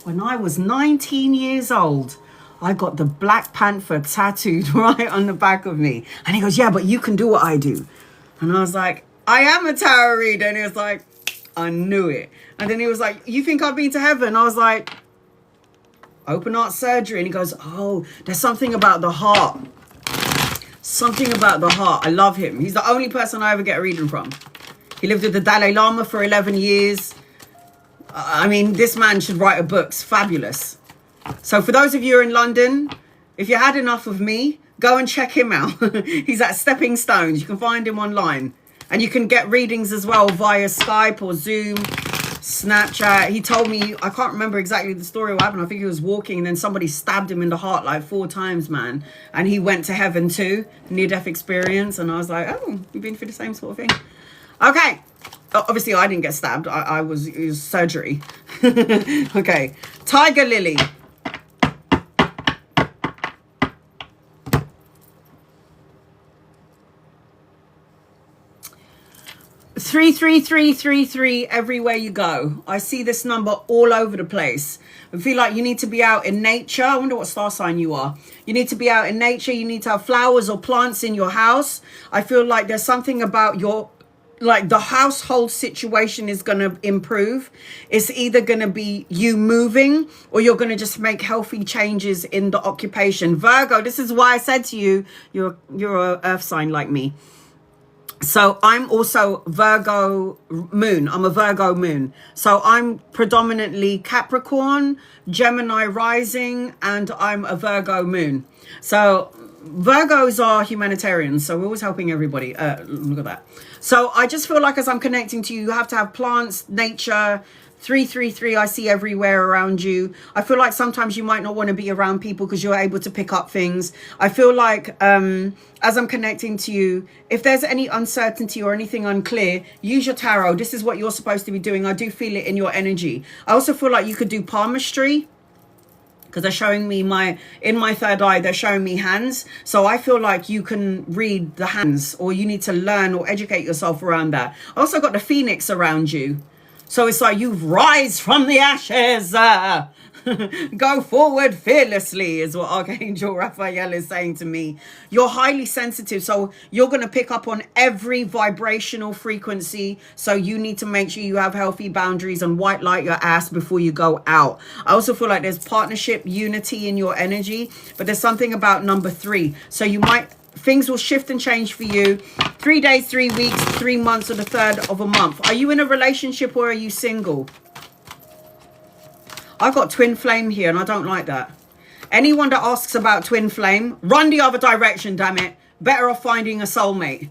when I was 19 years old, I got the Black Panther tattooed right on the back of me. And he goes, yeah, but you can do what I do. And I was like, I am a tarot reader. And he was like, I knew it. And then he was like, you think I've been to heaven? I was like, open heart surgery. And he goes, oh, there's something about the heart. Something about the heart. I love him. He's the only person I ever get a reading from. He lived with the Dalai Lama for 11 years. I mean, this man should write a book. It's fabulous. So for those of you who are in London, if you had enough of me, go and check him out. He's at Stepping Stones. You can find him online. And you can get readings as well via Skype or Zoom, Snapchat. He told me, I can't remember exactly the story what happened. I think he was walking and then somebody stabbed him in the heart like 4 times, man. And he went to heaven too, near-death experience. And I was like, oh, you've been through the same sort of thing. Okay. Obviously, I didn't get stabbed. It was surgery. Okay. Tiger Lily. 33333 everywhere you go. I see this number all over the place. I feel like you need to be out in nature. I wonder what star sign you are. You need to be out in nature. You need to have flowers or plants in your house. I feel like there's something about your, like the household situation is going to improve. It's either going to be you moving or you're going to just make healthy changes in the occupation. Virgo, this is why I said to you, you're an earth sign like me. So I'm also Virgo moon. I'm a Virgo moon. So I'm predominantly Capricorn, Gemini rising, and I'm a Virgo moon. So Virgos are humanitarians. So we're always helping everybody. Look at that. So I just feel like as I'm connecting to you, you have to have plants, nature. 333 I see everywhere around you. I feel like sometimes you might not want to be around people because you're able to pick up things. I feel like as I'm connecting to you, if there's any uncertainty or anything unclear, use your tarot. This is what you're supposed to be doing. I do feel it in your energy. I also feel like you could do palmistry because they're showing me in my third eye, they're showing me hands. So I feel like you can read the hands, or you need to learn or educate yourself around that. I also got the phoenix around you. So it's like you rise from the ashes. Go forward fearlessly is what Archangel Raphael is saying to me. You're highly sensitive. So you're going to pick up on every vibrational frequency. So you need to make sure you have healthy boundaries and white light your ass before you go out. I also feel like there's partnership, unity in your energy. But there's something about number 3. So you might... things will shift and change for you. 3 days, 3 weeks, 3 months, or the 3rd of a month. Are you in a relationship or are you single? I've got twin flame here and I don't like that. Anyone that asks about twin flame, run the other direction, damn it. Better off finding a soulmate.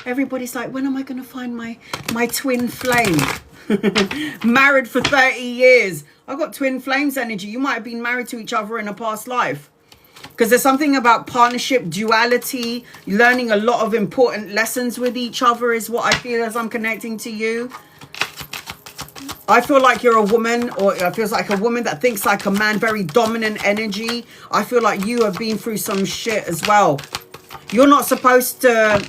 Everybody's like, when am I going to find my twin flame? Married for 30 years. I've got twin flames energy. You might have been married to each other in a past life. Because there's something about partnership, duality, learning a lot of important lessons with each other is what I feel as I'm connecting to you. I feel like you're a woman, or it feels like a woman that thinks like a man, very dominant energy. I feel like you have been through some shit as well. You're supposed to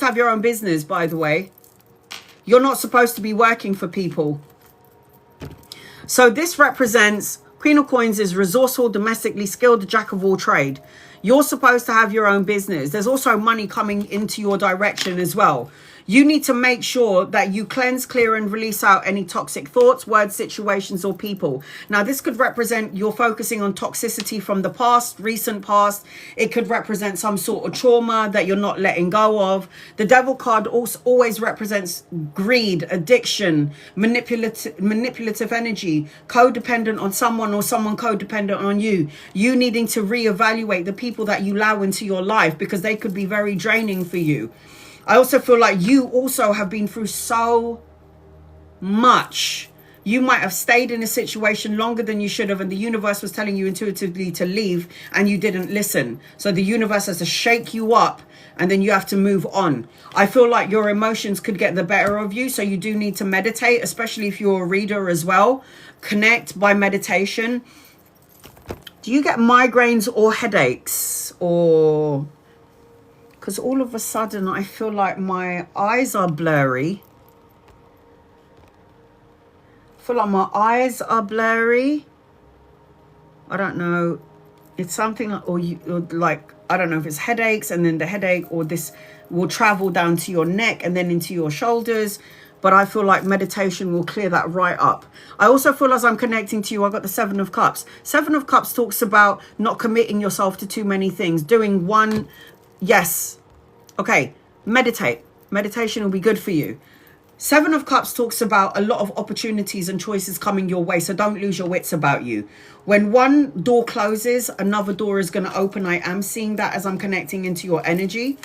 have your own business, by the way. You're not supposed to be working for people. So this represents... Queen of Coins is resourceful, domestically skilled, jack of all trade. You're supposed to have your own business. There's also money coming into your direction as well. You need to make sure that you cleanse, clear, and release out any toxic thoughts, words, situations, or people. Now, this could represent you're focusing on toxicity from the past, recent past. It could represent some sort of trauma that you're not letting go of. The Devil card also always represents greed, addiction, manipulative energy, codependent on someone or someone codependent on you. You needing to reevaluate the people that you allow into your life because they could be very draining for you. I also feel like you also have been through so much. You might have stayed in a situation longer than you should have, and the universe was telling you intuitively to leave and you didn't listen. So the universe has to shake you up and then you have to move on. I feel like your emotions could get the better of you. So you do need to meditate, especially if you're a reader as well. Connect by meditation. Do you get migraines or headaches or... Because all of a sudden I feel like my eyes are blurry. I feel like my eyes are blurry. I don't know. It's something, or like, I don't know if it's headaches and then the headache or this will travel down to your neck and then into your shoulders. But I feel like meditation will clear that right up. I also feel as I'm connecting to you, I got the Seven of Cups. Seven of Cups talks about not committing yourself to too many things. Doing one, yes. Okay, meditate. Meditation will be good for you. Seven of Cups talks about a lot of opportunities and choices coming your way. So don't lose your wits about you. When one door closes, another door is going to open. I am seeing that as I'm connecting into your energy.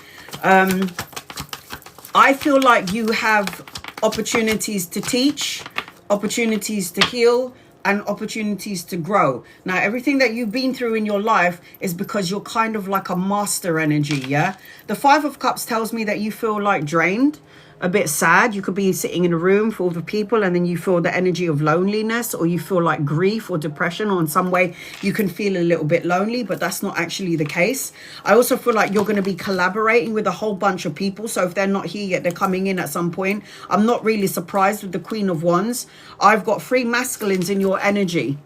I feel like you have opportunities to teach, opportunities to heal, and opportunities to grow. Now, everything that you've been through in your life is because you're kind of like a master energy, yeah? The Five of Cups tells me that you feel like drained, a bit sad. You could be sitting in a room full of people and then you feel the energy of loneliness, or you feel like grief or depression, or in some way you can feel a little bit lonely, but that's not actually the case. I also feel like you're going to be collaborating with a whole bunch of people. So if they're not here yet, they're coming in at some point. I'm not really surprised with the Queen of Wands. I've got 3 masculines in your energy.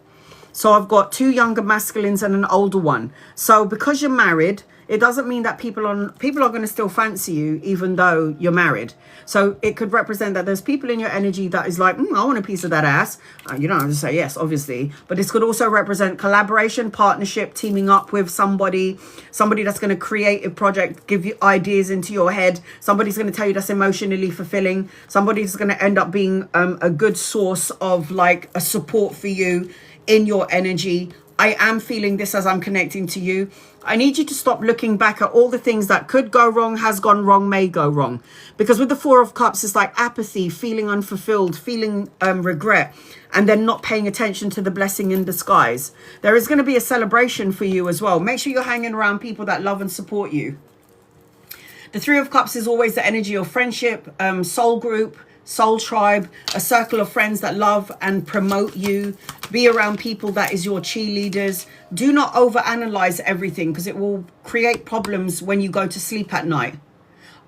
So I've got 2 younger masculines and an older one. So because you're married, it doesn't mean that people are going to still fancy you even though you're married. So it could represent that there's people in your energy that is like, I want a piece of that ass. You don't have to say yes, obviously. But this could also represent collaboration, partnership, teaming up with somebody that's going to create a project, give you ideas into your head. Somebody's going to tell you that's emotionally fulfilling. Somebody's going to end up being a good source of like a support for you in your energy. I am feeling this as I'm connecting to you. I need you to stop looking back at all the things that could go wrong, has gone wrong, may go wrong. Because with the Four of Cups, it's like apathy, feeling unfulfilled, feeling regret, and then not paying attention to the blessing in disguise. There is going to be a celebration for you as well. Make sure you're hanging around people that love and support you. The Three of Cups is always the energy of friendship, soul group, soul tribe, a circle of friends that love and promote you. Be around people that is your cheerleaders. Do not overanalyze everything, because it will create problems when you go to sleep at night.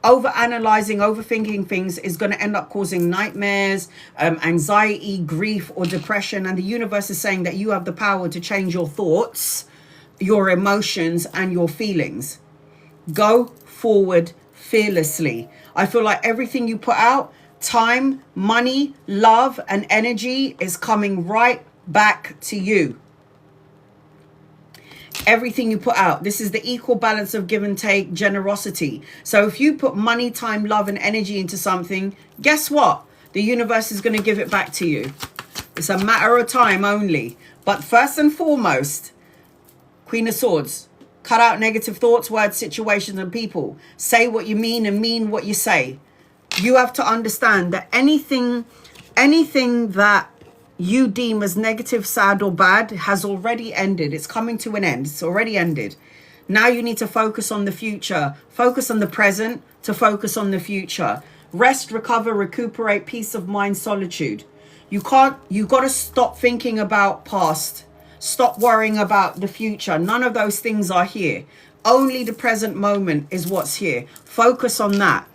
Overanalyzing, overthinking things is going to end up causing nightmares, anxiety, grief, or depression. And the universe is saying that you have the power to change your thoughts, your emotions, and your feelings. Go forward fearlessly. I feel like everything you put out, time, money, love, and energy is coming right back to you. Everything you put out, this is the equal balance of give and take, generosity. So if you put money, time, love, and energy into something, guess what? The universe is going to give it back to you. It's a matter of time only. But first and foremost, Queen of Swords, cut out negative thoughts, words, situations, and people. Say what you mean and mean what you say. You have to understand that anything that you deem as negative, sad, or bad has already ended. It's coming to an end. It's already ended. Now you need to focus on the future. Focus on the present to focus on the future. Rest, recover, recuperate, peace of mind, solitude. You got to stop thinking about past. Stop worrying about the future. None of those things are here. Only the present moment is what's here. Focus on that.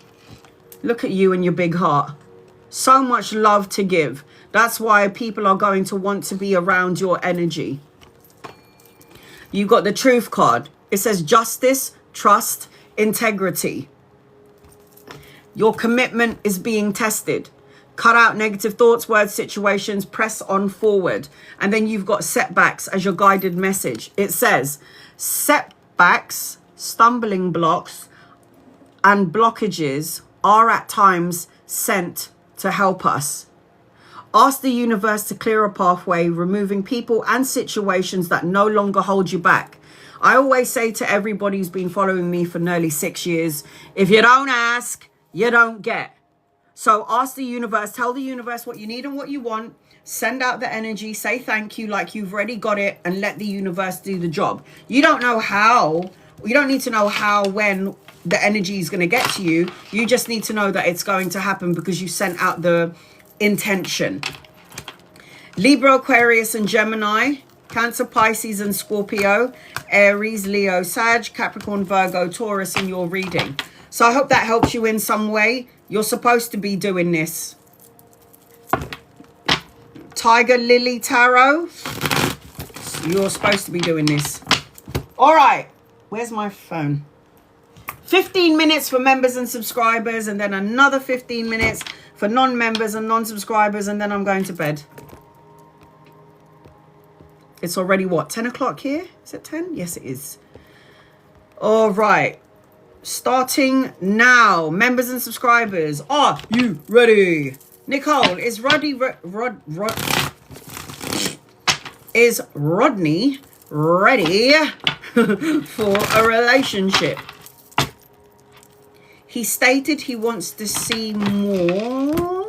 Look at you and your big heart. So much love to give. That's why people are going to want to be around your energy. You got the Truth card. It says justice, trust, integrity. Your commitment is being tested. Cut out negative thoughts, words, situations, press on forward. And then you've got setbacks as your guided message. It says setbacks, stumbling blocks, and blockages are at times sent to help us. Ask the universe to clear a pathway, removing people and situations that no longer hold you back. I always say to everybody who's been following me for nearly 6 years, if you don't ask, you don't get. So ask the universe, tell the universe what you need and what you want, send out the energy, say thank you like you've already got it, and let the universe do the job. You don't know how, you don't need to know how, when the energy is going to get to you. You just need to know that it's going to happen because you sent out the intention. Libra, Aquarius, and Gemini, Cancer, Pisces, and Scorpio, Aries, Leo, Sag, Capricorn, Virgo, Taurus in your reading. So I hope that helps you in some way. You're supposed to be doing this. Tiger, Lily, Tarot, you're supposed to be doing this. All right, where's my phone? 15 minutes for members and subscribers, and then another 15 minutes for non-members and non-subscribers, and then I'm going to bed. It's already what, 10 o'clock here? Is it 10? Yes, it is. All right. Starting now. Members and subscribers, are you ready? Nicole, is is Rodney ready for a relationship? He stated he wants to see more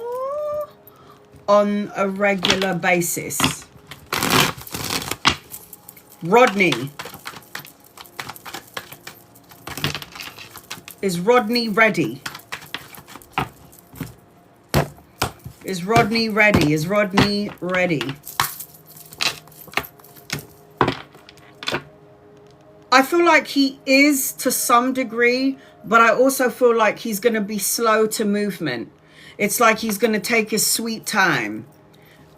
on a regular basis. Rodney. Is Rodney ready? Is Rodney ready? Is Rodney ready? I feel like he is to some degree, but I also feel like he's going to be slow to movement. It's like he's going to take his sweet time.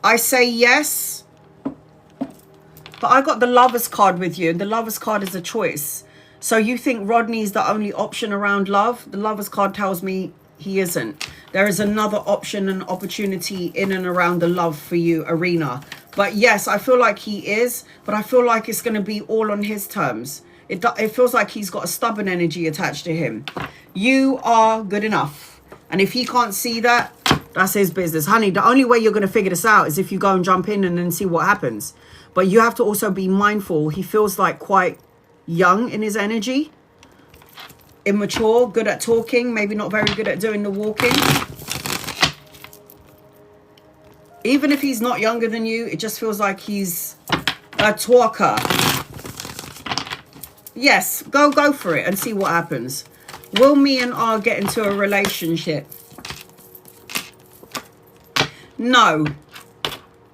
I say yes, but I got the Lovers card with you. The Lovers card is a choice. So you think Rodney is the only option around love? The Lovers card tells me he isn't. There is another option and opportunity in and around the love for you arena. But yes, I feel like he is, but I feel like it's going to be all on his terms. It feels like he's got a stubborn energy attached to him. You are good enough. And if he can't see that, that's his business. Honey, the only way you're going to figure this out is if you go and jump in and then see what happens. But you have to also be mindful. He feels like quite young in his energy. Immature, good at talking, maybe not very good at doing the walking. Even if he's not younger than you, it just feels like he's a talker. Yes, go for it and see what happens. Will me and R get into a relationship? No.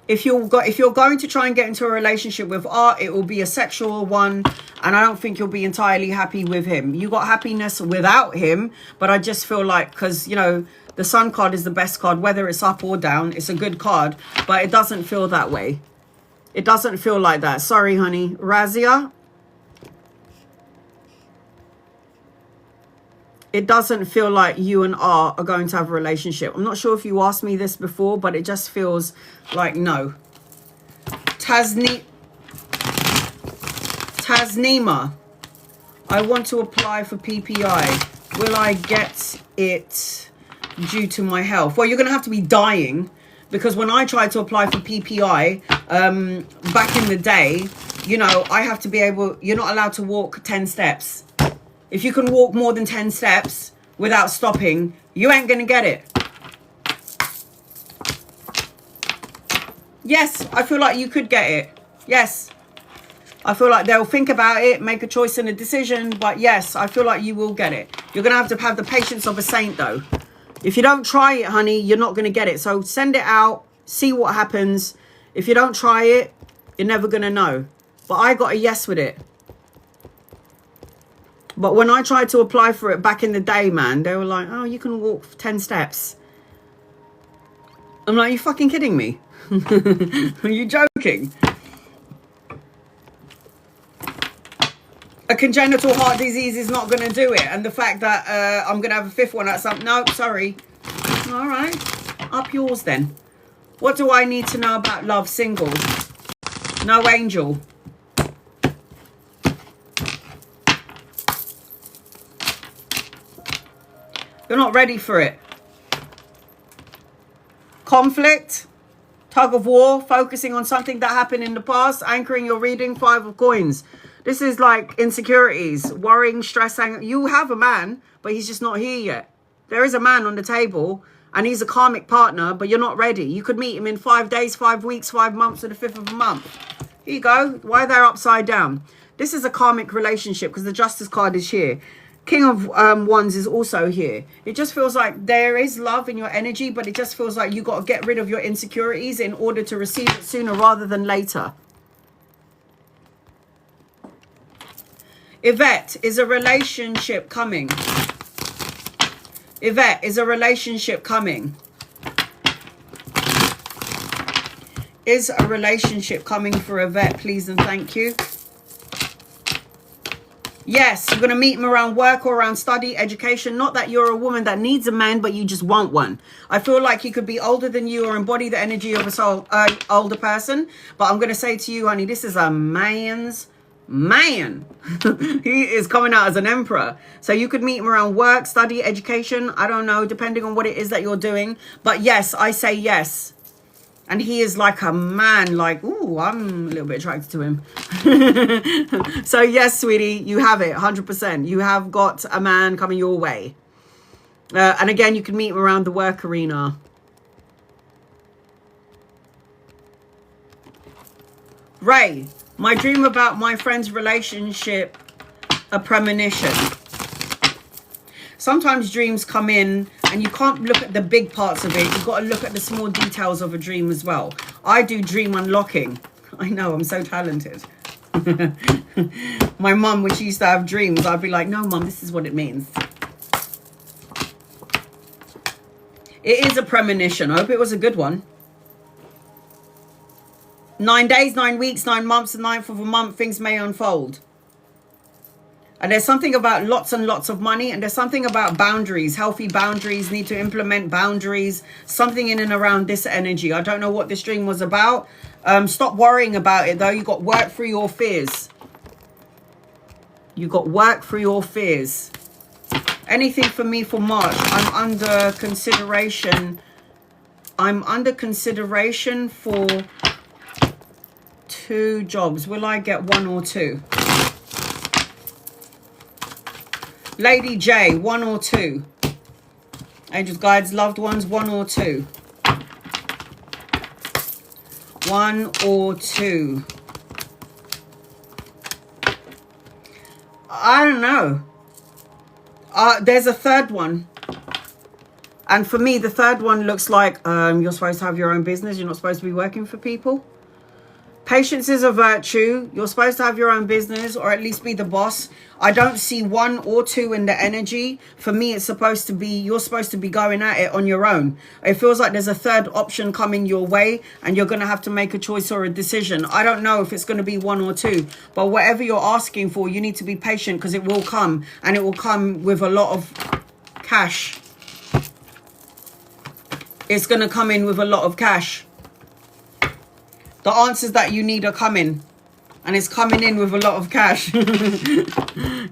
If you're going to try and get into a relationship with R, it will be a sexual one, and I don't think you'll be entirely happy with him. You got happiness without him, but I just feel like, because, you know, the Sun card is the best card, whether it's up or down. It's a good card, but it doesn't feel that way. It doesn't feel like that. Sorry, honey. Razia? It doesn't feel like you and R are going to have a relationship. I'm not sure if you asked me this before, but it just feels like no. Tasnima, I want to apply for PPI. Will I get it due to my health? Well, you're going to have to be dying, because when I tried to apply for PPI back in the day, you know, I have to be able, you're not allowed to walk 10 steps. If you can walk more than 10 steps without stopping, you ain't going to get it. Yes, I feel like you could get it. Yes. I feel like they'll think about it, make a choice and a decision. But yes, I feel like you will get it. You're going to have the patience of a saint, though. If you don't try it, honey, you're not going to get it. So send it out. See what happens. If you don't try it, you're never going to know. But I got a yes with it. But when I tried to apply for it back in the day, man, they were like, oh, you can walk 10 steps. I'm like, are you fucking kidding me? Are you joking? A congenital heart disease is not going to do it. And the fact that I'm going to have a fifth one at some... No, sorry. All right. Up yours then. What do I need to know about love? Single. No angel. You're not ready for it. Conflict, tug of war, focusing on something that happened in the past, anchoring your reading, 5 of coins. This is like insecurities, worrying, stress, anger. You have a man, but he's just not here yet. There is a man on the table, and he's a karmic partner, but you're not ready. You could meet him in 5 days, 5 weeks, 5 months, or the 5th of a month. Here you go. Why they're upside down? This is a karmic relationship because the Justice card is here. King of Wands is also here. It just feels like there is love in your energy, but it just feels like you got to get rid of your insecurities in order to receive it sooner rather than later. Yvette, is a relationship coming? Yvette, is a relationship coming? Is a relationship coming for Yvette, please and thank you? Yes, you're going to meet him around work or around study, education. Not that you're a woman that needs a man, but you just want one. I feel like he could be older than you or embody the energy of a older person. But I'm going to say to you, honey, this is a man's man. He is coming out as an emperor. So you could meet him around work, study, education. I don't know, depending on what it is that you're doing. But yes, I say yes. And he is like a man, like, ooh, I'm a little bit attracted to him. So yes, sweetie, you have it, 100%. You have got a man coming your way. And again, you can meet him around the work arena. Ray, my dream about my friend's relationship, a premonition. Sometimes dreams come in and you can't look at the big parts of it. You've got to look at the small details of a dream as well. I do dream unlocking. I know, I'm so talented. My mum, when she used to have dreams, I'd be like, no, mum, this is what it means. It is a premonition. I hope it was a good one. 9 days, 9 weeks, 9 months, the 9th of a month, things may unfold. And there's something about lots and lots of money, and there's something about boundaries, healthy boundaries, need to implement boundaries, something in and around this energy. I don't know what this dream was about. Stop worrying about it, though. You got work through your fears. You got work through your fears. Anything for me for March? I'm under consideration. I'm under consideration for 2 jobs. Will I get 1 or 2? Lady J, 1 or 2. Angels, guides, loved ones, 1 or 2. 1 or 2. I don't know. There's a 3rd one. And for me, the 3rd one looks like you're supposed to have your own business. You're not supposed to be working for people. Patience is a virtue. You're supposed to have your own business or at least be the boss. I don't see 1 or 2 in the energy. For me, it's supposed to be, you're supposed to be going at it on your own. It feels like there's a 3rd option coming your way and you're going to have to make a choice or a decision. I don't know if it's going to be 1 or 2, but whatever you're asking for, you need to be patient because it will come, and it will come with a lot of cash. It's going to come in with a lot of cash. The answers that you need are coming. And it's coming in with a lot of cash.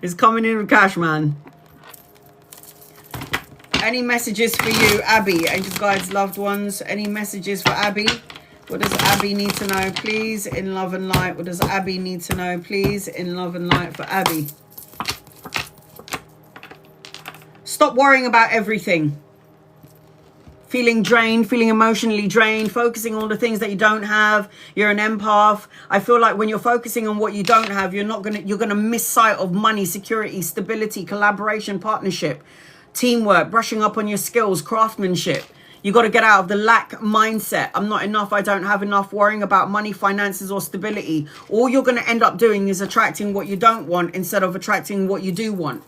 It's coming in with cash, man. Any messages for you, Abby? Angels, guides, loved ones. Any messages for Abby? What does Abby need to know, please? In love and light. What does Abby need to know, please? In love and light for Abby. Stop worrying about everything. Feeling drained, feeling emotionally drained, focusing on the things that you don't have. You're an empath. I feel like when you're focusing on what you don't have, you're gonna miss sight of money, security, stability, collaboration, partnership, teamwork, brushing up on your skills, craftsmanship. You got to get out of the lack mindset. I'm not enough, I don't have enough, worrying about money, finances, or stability. All you're going to end up doing is attracting what you don't want instead of attracting what you do want.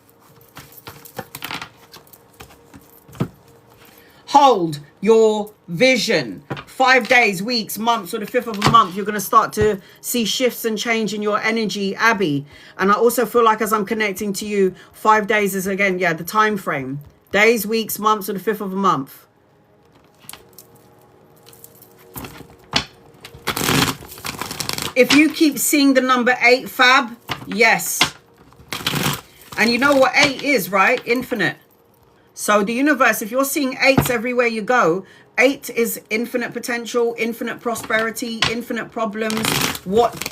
Hold your vision. 5 days, weeks, months, or the 5th of a month, you're going to start to see shifts and change in your energy, Abby. And I also feel like as I'm connecting to you, 5 days is, again, yeah, the time frame. Days, weeks, months, or the 5th of a month. If you keep seeing the number 8, Fab, yes. And you know what 8 is, right? Infinite. So the universe, if you're seeing 8s everywhere you go, 8 is infinite potential, infinite prosperity, infinite problems.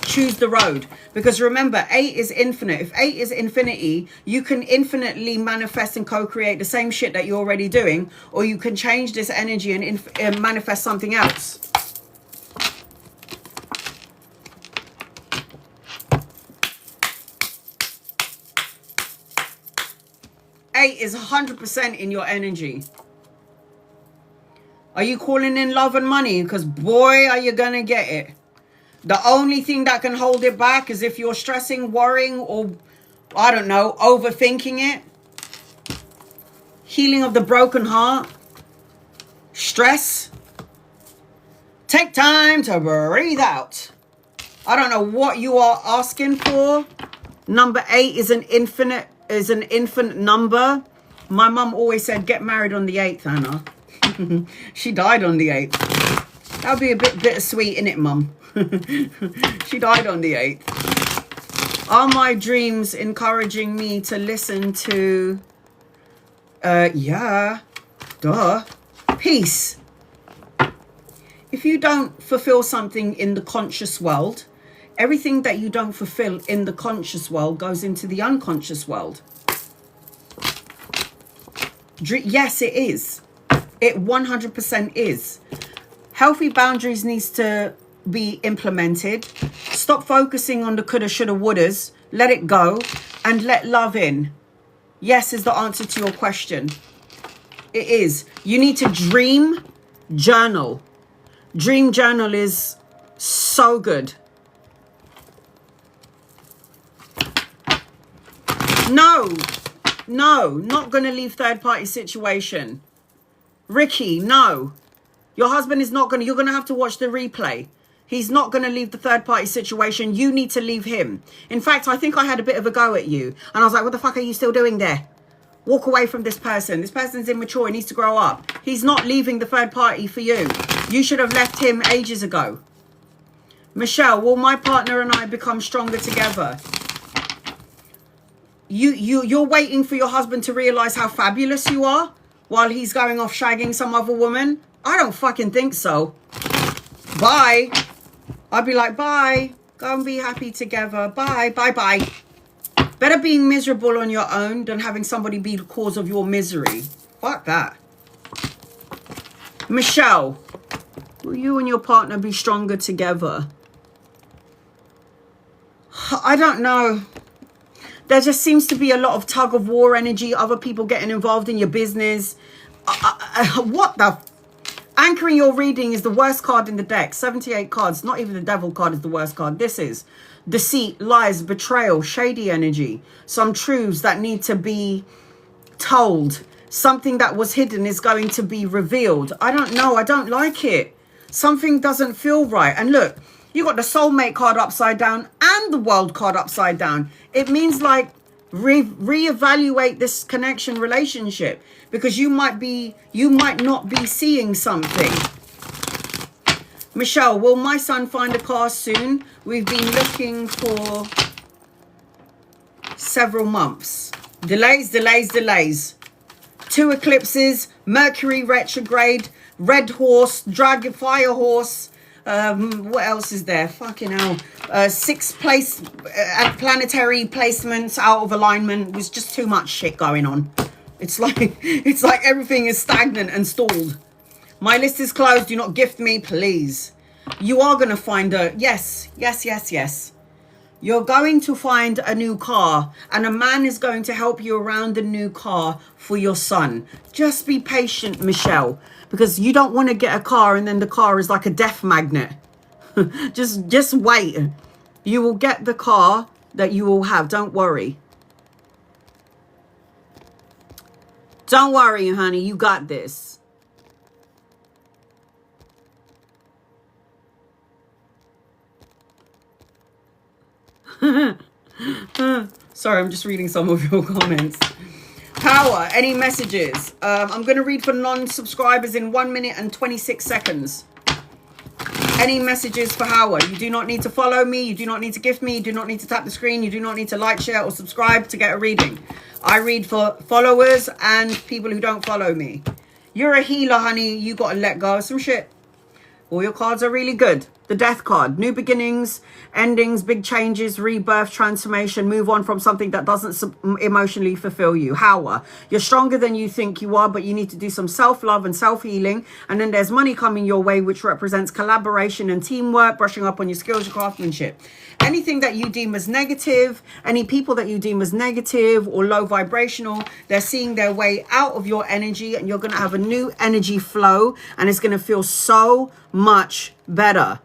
Choose the road. Because remember, 8 is infinite. If 8 is infinity, you can infinitely manifest and co-create the same shit that you're already doing, or you can change this energy and manifest something else. Is 100% in your energy. Are you calling in love and money? Because boy, are you gonna get it. The only thing that can hold it back is if you're stressing, worrying, or I don't know, overthinking it. Healing of the broken heart. Stress. Take time to breathe out. I don't know what you are asking for, Number 8 is an infinite number. My mum always said, get married on the 8th, Anna. She died on the 8th. That would be a bit bittersweet, innit, Mum? She died on the 8th. Are my dreams encouraging me to listen to... yeah. Duh. Peace. If you don't fulfill something in the conscious world, everything that you don't fulfill in the conscious world goes into the unconscious world. Yes, it is. It 100% is. Healthy boundaries needs to be implemented. Stop focusing on the coulda, shoulda, wouldas. Let it go and let love in. Yes is the answer to your question. It is. You need to dream journal. Dream journal is so good. No, not going to leave third party situation. Ricky, no. Your husband is not going to, you're going to have to watch the replay. He's not going to leave the third party situation. You need to leave him. In fact, I think I had a bit of a go at you. And I was like, what the fuck are you still doing there? Walk away from this person. This person's immature. He needs to grow up. He's not leaving the third party for you. You should have left him ages ago. Michelle, will my partner and I become stronger together? You're waiting for your husband to realize how fabulous you are while he's going off shagging some other woman? I don't fucking think so. Bye. I'd be like, bye. Go and be happy together. Bye, bye, bye. Better being miserable on your own than having somebody be the cause of your misery. Fuck that. Michelle, will you and your partner be stronger together? I don't know. There just seems to be a lot of tug of war energy. Other people getting involved in your business. What the... Anchoring your reading is the worst card in the deck. 78 cards. Not even the devil card is the worst card. This is deceit, lies, betrayal, shady energy. Some truths that need to be told. Something that was hidden is going to be revealed. I don't know. I don't like it. Something doesn't feel right. And look, you got the soulmate card upside down and the world card upside down. It means like reevaluate this connection relationship, because you might not be seeing something. Michelle, will my son find a car soon? We've been looking for several months. Delays. 2 eclipses, Mercury retrograde, red horse, dragon, fire horse. What else is there? Fucking hell. 6 planetary placements out of alignment. There's just too much shit going on. It's like everything is stagnant and stalled. My list is closed. Do not gift me, please. You are going to find a... Yes. You're going to find a new car, and a man is going to help you around the new car for your son. Just be patient, Michelle, because you don't want to get a car and then the car is like a death magnet. just wait. You will get the car that you will have. Don't worry. Don't worry, honey. You got this. Sorry, I'm just reading some of your comments. Power, any messages? I'm going to read for non-subscribers in 1 minute and 26 seconds. Any messages for Howard? You do not need to follow me. You do not need to gift me. You do not need to tap the screen. You do not need to like, share, or subscribe to get a reading. I read for followers and people who don't follow me. You're a healer, honey. You got to let go of some shit. All your cards are really good. The death card, new beginnings, endings, big changes, rebirth, transformation, move on from something that doesn't emotionally fulfill you. Howard, you're stronger than you think you are, but you need to do some self-love and self-healing. And then there's money coming your way, which represents collaboration and teamwork, brushing up on your skills, your craftsmanship. Anything that you deem as negative, any people that you deem as negative or low vibrational, they're seeing their way out of your energy, and you're going to have a new energy flow, and it's going to feel so much better.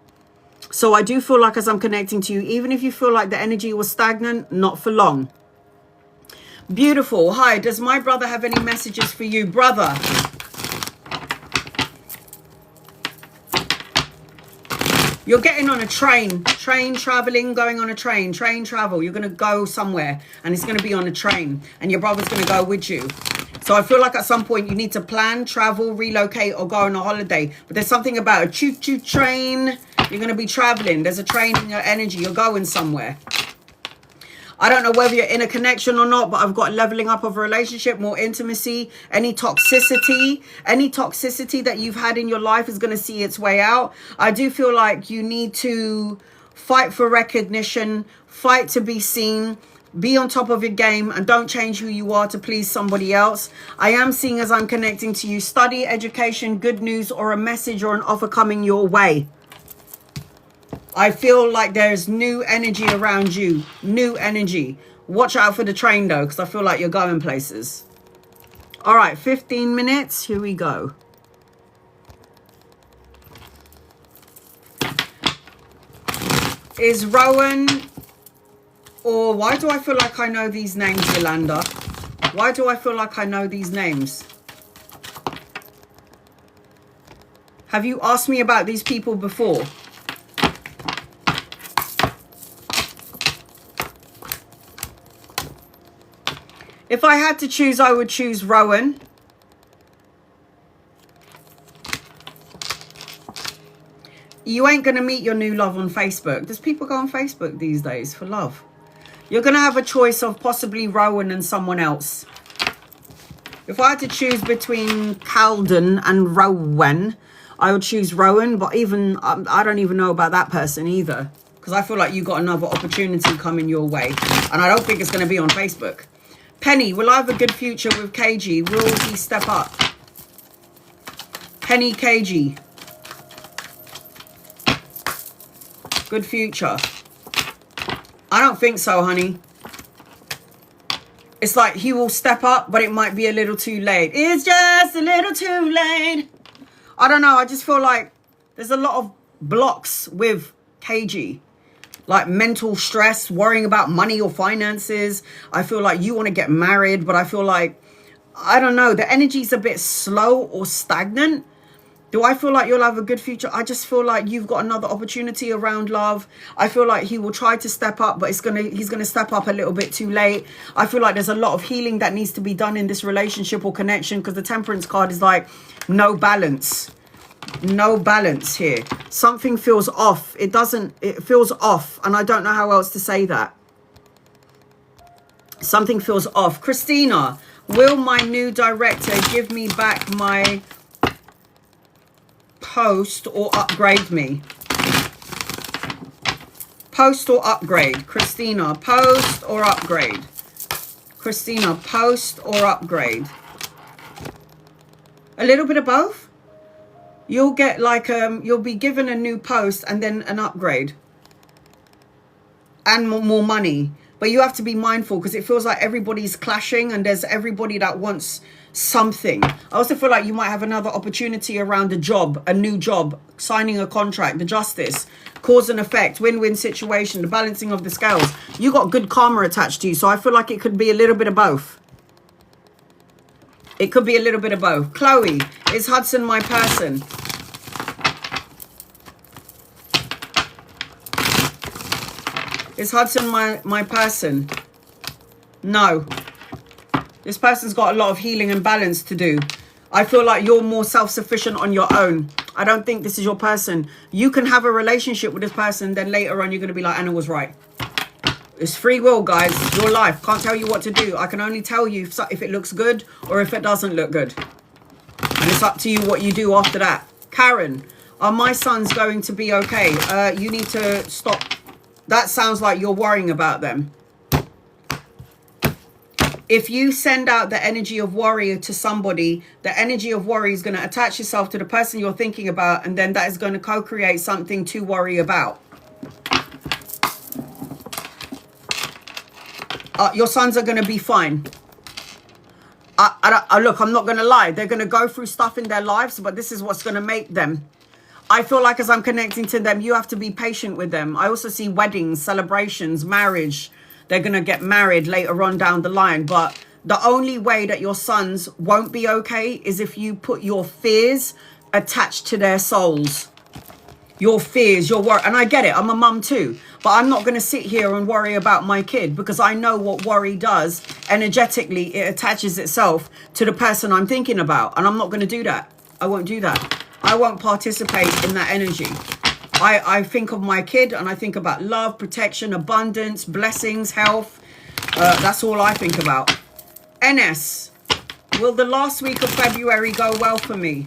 So I do feel like, as I'm connecting to you, even if you feel like the energy was stagnant, not for long. Beautiful. Hi, does my brother have any messages for you? Brother. You're getting on a train traveling, going on a train travel. You're going to go somewhere and it's going to be on a train and your brother's going to go with you. So I feel like at some point you need to plan, travel, relocate or go on a holiday. But there's something about a choo-choo train. You're going to be traveling. There's a train in your energy. You're going somewhere. I don't know whether you're in a connection or not, but I've got leveling up of a relationship, more intimacy, any toxicity that you've had in your life is going to see its way out. I do feel like you need to fight for recognition, fight to be seen, be on top of your game, and don't change who you are to please somebody else. I am seeing, as I'm connecting to you, study, education, good news, or a message or an offer coming your way. I feel like there's new energy around you. New energy. Watch out for the train though, because I feel like you're going places. All right, 15 minutes. Here we go. Is Rowan, or why do I feel like I know these names, Yolanda? Why do I feel like I know these names? Have you asked me about these people before? If I had to choose, I would choose Rowan. You ain't going to meet your new love on Facebook. Does people go on Facebook these days for love? You're going to have a choice of possibly Rowan and someone else. If I had to choose between Calden and Rowan, I would choose Rowan. But even I don't even know about that person either. Because I feel like you got another opportunity coming your way. And I don't think it's going to be on Facebook. Penny, will I have a good future with KG? Will he step up? Penny KG. Good future. I don't think so, honey. It's like he will step up, but it might be a little too late. It's just a little too late. I don't know. I just feel like there's a lot of blocks with KG. Like mental stress, worrying about money or finances. I feel like you want to get married, but I feel like, I don't know, the energy's a bit slow or stagnant. Do I feel like you'll have a good future? I just feel like you've got another opportunity around love. I feel like he will try to step up, but he's gonna step up a little bit too late. I feel like there's a lot of healing that needs to be done in this relationship or connection, because the Temperance card is like no balance. No balance here. Something feels off. It feels off, and I don't know how else to say that. Something feels off. Christina, will my new director give me back my post or upgrade me? Post or upgrade? Christina, post or upgrade? Christina, post or upgrade? A little bit of both. You'll get like, you'll be given a new post and then an upgrade. And more money. But you have to be mindful, because it feels like everybody's clashing and there's everybody that wants something. I also feel like you might have another opportunity around a job, a new job, signing a contract, the justice, cause and effect, win-win situation, the balancing of the scales. You got good karma attached to you. So I feel like it could be a little bit of both. It could be a little bit of both. Chloe, is Hudson my person? Is Hudson my person? No. This person's got a lot of healing and balance to do. I feel like you're more self-sufficient on your own. I don't think this is your person. You can have a relationship with this person, then later on you're going to be like, Anna was right. It's free will, guys. Your life. Can't tell you what to do. I can only tell you if it looks good or if it doesn't look good. And it's up to you what you do after that. Karen, are my sons going to be okay? You need to stop. That sounds like you're worrying about them. If you send out the energy of worry to somebody, the energy of worry is going to attach itself to the person you're thinking about, and then that is going to co-create something to worry about. Your sons are going to be fine. Look, I'm not going to lie. They're going to go through stuff in their lives, but this is what's going to make them. I feel like as I'm connecting to them, you have to be patient with them. I also see weddings, celebrations, marriage. They're going to get married later on down the line. But the only way that your sons won't be okay is if you put your fears attached to their souls. your fears, your worry. And I get it, I'm a mum too. But I'm not going to sit here and worry about my kid, because I know what worry does energetically. It attaches itself to the person I'm thinking about. And I'm not going to do that. I won't do that. I won't participate in that energy. I think of my kid and I think about love, protection, abundance, blessings, health. That's all I think about. NS, will the last week of February go well for me?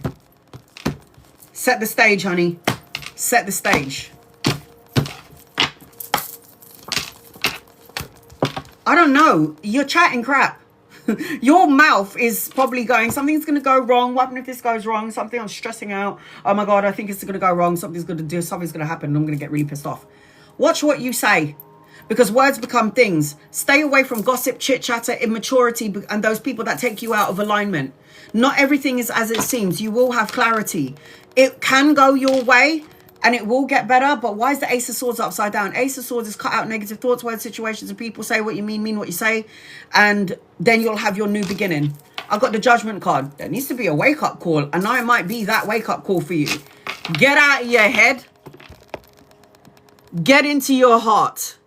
Set the stage, honey. Set the stage. I don't know. You're chatting crap. Your mouth is probably going, something's going to go wrong. What if this goes wrong? Something, I'm stressing out. Oh my God, I think it's going to go wrong. Something's going to happen. And I'm going to get really pissed off. Watch what you say, because words become things. Stay away from gossip, chit chatter, immaturity, and those people that take you out of alignment. Not everything is as it seems. You will have clarity. It can go your way and it will get better. But why is the Ace of Swords upside down? Ace of Swords is cut out negative thoughts, words, situations, and people. Say what you mean what you say. And then you'll have your new beginning. I've got the Judgment card. There needs to be a wake-up call. And I might be that wake-up call for you. Get out of your head. Get into your heart.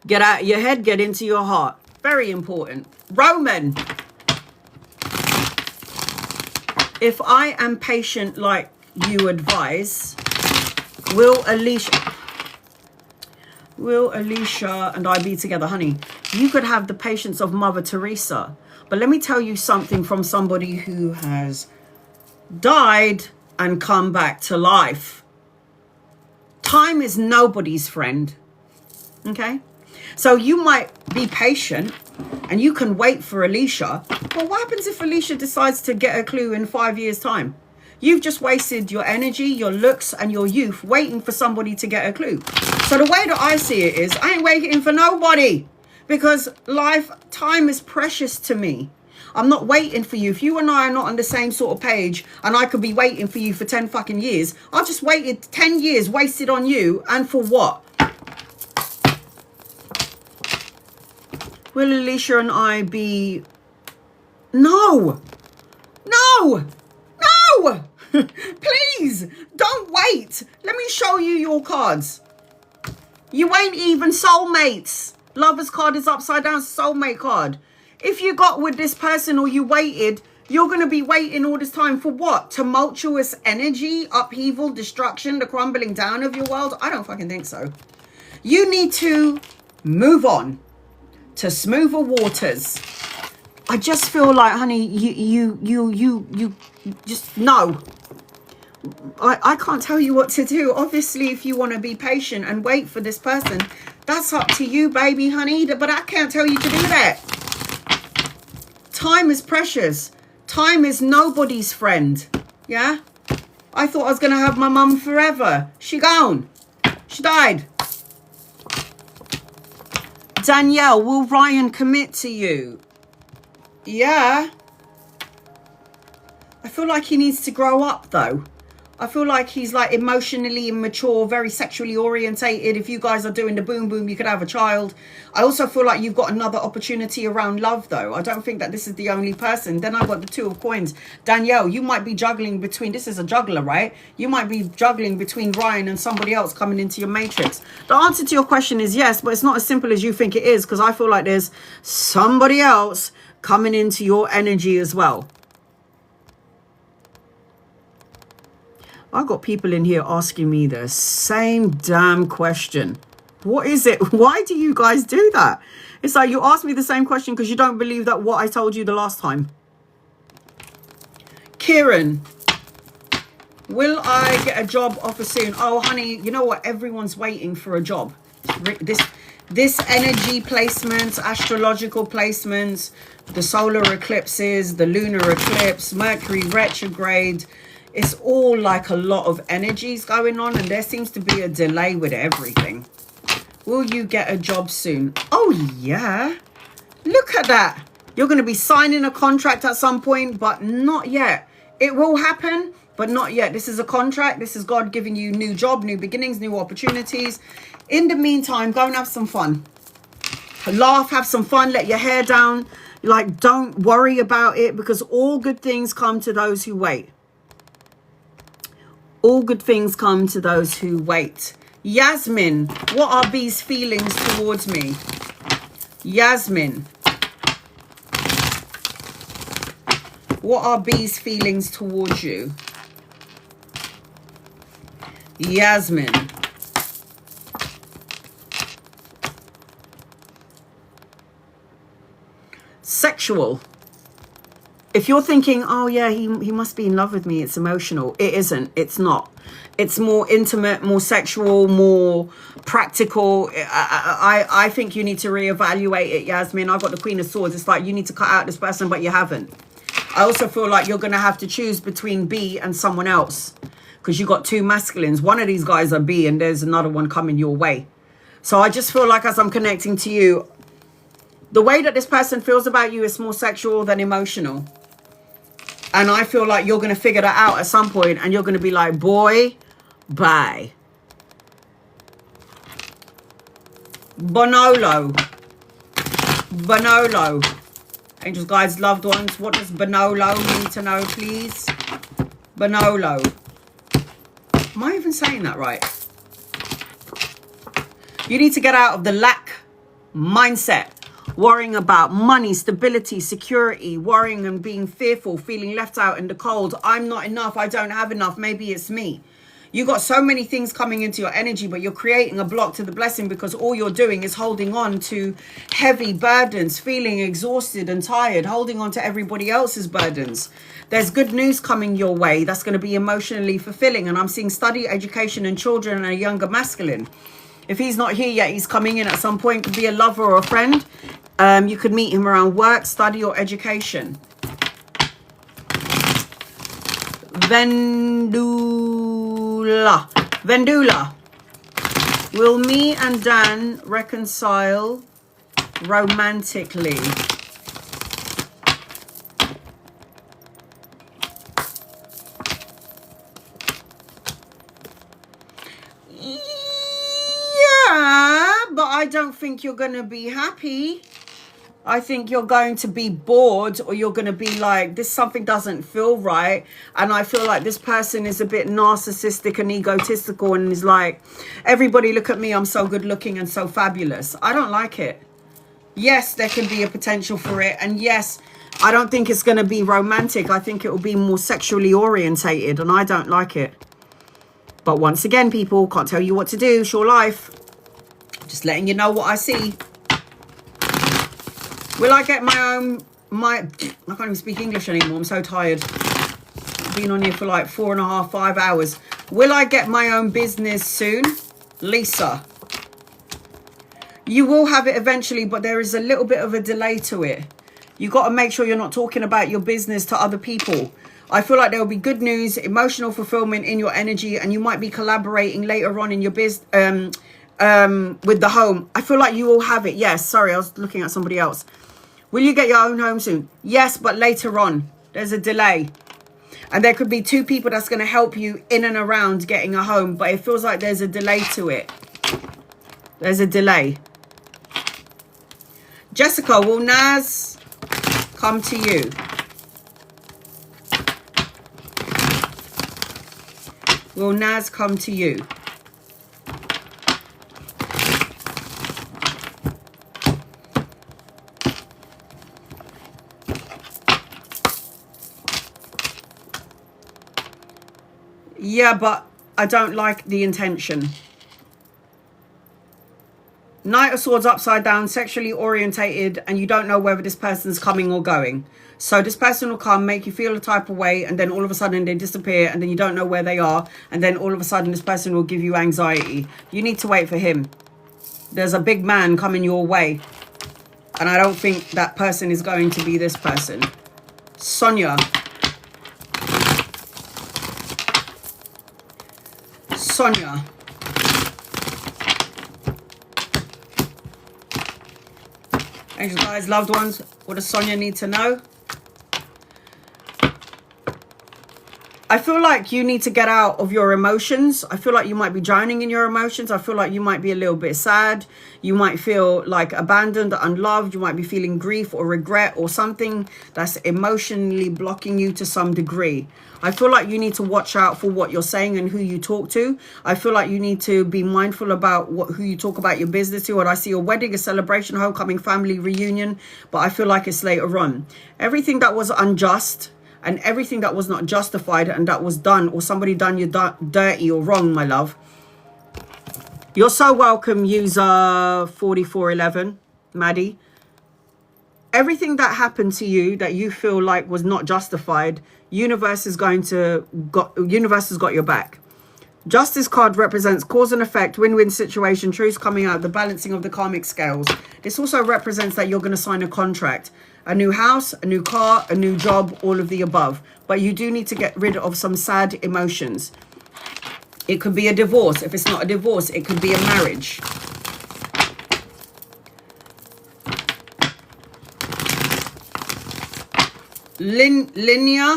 Get out of your head. Get into your heart. Very important. Roman. If I am patient like you advise, will Alicia and I be together? Honey, you could have the patience of Mother Teresa. But let me tell you something from somebody who has died and come back to life. Time is nobody's friend. Okay? So you might be patient and you can wait for Alicia. But what happens if Alicia decides to get a clue in 5 years' time? You've just wasted your energy, your looks, and your youth waiting for somebody to get a clue. So the way that I see it is, I ain't waiting for nobody, because time is precious to me. I'm not waiting for you. If you and I are not on the same sort of page, and I could be waiting for you for 10 fucking years, I just waited 10 years wasted on you, and for what? Will Alicia and I be... No! No! No! Please, don't wait. Let me show you your cards. You ain't even soulmates. Lover's card is upside down, soulmate card. If you got with this person or you waited, you're going to be waiting all this time for what? Tumultuous energy, upheaval, destruction, the crumbling down of your world? I don't fucking think so. You need to move on to smoother waters. I just feel like, honey, you just no. I can't tell you what to do. Obviously, if you want to be patient and wait for this person, that's up to you, baby, honey. But I can't tell you to do that. Time is precious. Time is nobody's friend. Yeah? I thought I was going to have my mum forever. She gone. She died. Danielle, will Ryan commit to you? Yeah. I feel like he needs to grow up, though. I feel like he's like emotionally immature, very sexually orientated. If you guys are doing the boom boom, you could have a child. I also feel like you've got another opportunity around love, though. I don't think that this is the only person. Then I've got the Two of Coins. Danielle, you might be juggling between, this is a juggler, right? You might be juggling between Ryan and somebody else coming into your matrix. The answer to your question is yes, but it's not as simple as you think it is, because I feel like there's somebody else coming into your energy as well. I've got people in here asking me the same damn question. What is it? Why do you guys do that? It's like you ask me the same question because you don't believe that what I told you the last time. Kieran, will I get a job offer soon? Oh, honey, you know what? Everyone's waiting for a job. This energy placements, astrological placements, the solar eclipses, the lunar eclipse, Mercury retrograde, it's all like a lot of energies going on, and there seems to be a delay with everything. Will you get a job soon? Oh, yeah. Look at that. You're going to be signing a contract at some point, but not yet. It will happen, but not yet. This is a contract. This is God giving you new job, new beginnings, new opportunities. In the meantime, go and have some fun. Laugh, have some fun, let your hair down. Like, don't worry about it, because all good things come to those who wait. All good things come to those who wait. Yasmin, what are B's feelings towards me? Yasmin, what are B's feelings towards you? Yasmin. Sexual. If you're thinking, oh yeah, he must be in love with me, it's emotional. It isn't. It's not. It's more intimate, more sexual, more practical. I think you need to reevaluate it, Yasmin. I've got the Queen of Swords. It's like you need to cut out this person, but you haven't. I also feel like you're going to have to choose between B and someone else, because you got two masculines. One of these guys are B and there's another one coming your way. So I just feel like as I'm connecting to you, the way that this person feels about you is more sexual than emotional. And I feel like you're going to figure that out at some point, and you're going to be like, boy, bye. Bonolo. Bonolo. Angels, guides, loved ones. What does Bonolo need to know, please? Bonolo. Am I even saying that right? You need to get out of the lack mindset. Worrying about money, stability, security, worrying and being fearful, feeling left out in the cold. I'm not enough. I don't have enough. Maybe it's me. You got so many things coming into your energy, but you're creating a block to the blessing because all you're doing is holding on to heavy burdens, feeling exhausted and tired, holding on to everybody else's burdens. There's good news coming your way that's going to be emotionally fulfilling. And I'm seeing study, education and children and a younger masculine. If he's not here yet, he's coming in at some point. Could be a lover or a friend. You could meet him around work, study or education. Vendula. Vendula. Will me and Dan reconcile romantically? Yeah, but I don't think you're going to be happy. I think you're going to be bored, or you're going to be like, this something doesn't feel right. And I feel like this person is a bit narcissistic and egotistical and is like, everybody look at me, I'm so good looking and so fabulous. I don't like it. Yes, there can be a potential for it. And yes, I don't think it's going to be romantic. I think it will be more sexually orientated, and I don't like it. But once again, people, can't tell you what to do. It's your life. Just letting you know what I see. Will I get my own, I can't even speak English anymore. I'm so tired. I've been on here for like 4.5, 5 hours. Will I get my own business soon? Lisa. You will have it eventually, but there is a little bit of a delay to it. You got to make sure you're not talking about your business to other people. I feel like there will be good news, emotional fulfillment in your energy, and you might be collaborating later on in your business, with the home. I feel like you will have it. Yes, sorry, I was looking at somebody else. Will you get your own home soon? Yes, but later on. There's a delay. And there could be two people that's going to help you in and around getting a home, but it feels like there's a delay to it. There's a delay. Jessica, will Naz come to you? Will Naz come to you? Yeah, but I don't like the intention. Knight of Swords upside down, sexually orientated, and you don't know whether this person's coming or going. So this person will come, make you feel a type of way, and then all of a sudden they disappear, and then you don't know where they are, and then all of a sudden this person will give you anxiety. You need to wait for him. There's a big man coming your way, and I don't think that person is going to be this person. Sonia. Sonia. Angels, guys, loved ones, what does Sonia need to know? I feel like you need to get out of your emotions. I feel like you might be drowning in your emotions. I feel like you might be a little bit sad. You might feel like abandoned, unloved. You might be feeling grief or regret or something that's emotionally blocking you to some degree. I feel like you need to watch out for what you're saying and who you talk to. I feel like you need to be mindful about who you talk about your business to. And I see a wedding, a celebration, homecoming, family reunion, but I feel like it's later on. Everything that was unjust and everything that was not justified and that was done or somebody done you dirty or wrong, my love. You're so welcome, user 4411, Maddie. Everything that happened to you that you feel like was not justified, universe has got your back. Justice card represents cause and effect, win-win situation, truth coming out, the balancing of the karmic scales. This also represents that you're going to sign a contract, a new house, a new car, a new job, all of the above. But you do need to get rid of some sad emotions. It could be a divorce. If it's not a divorce, it could be a marriage. Linear.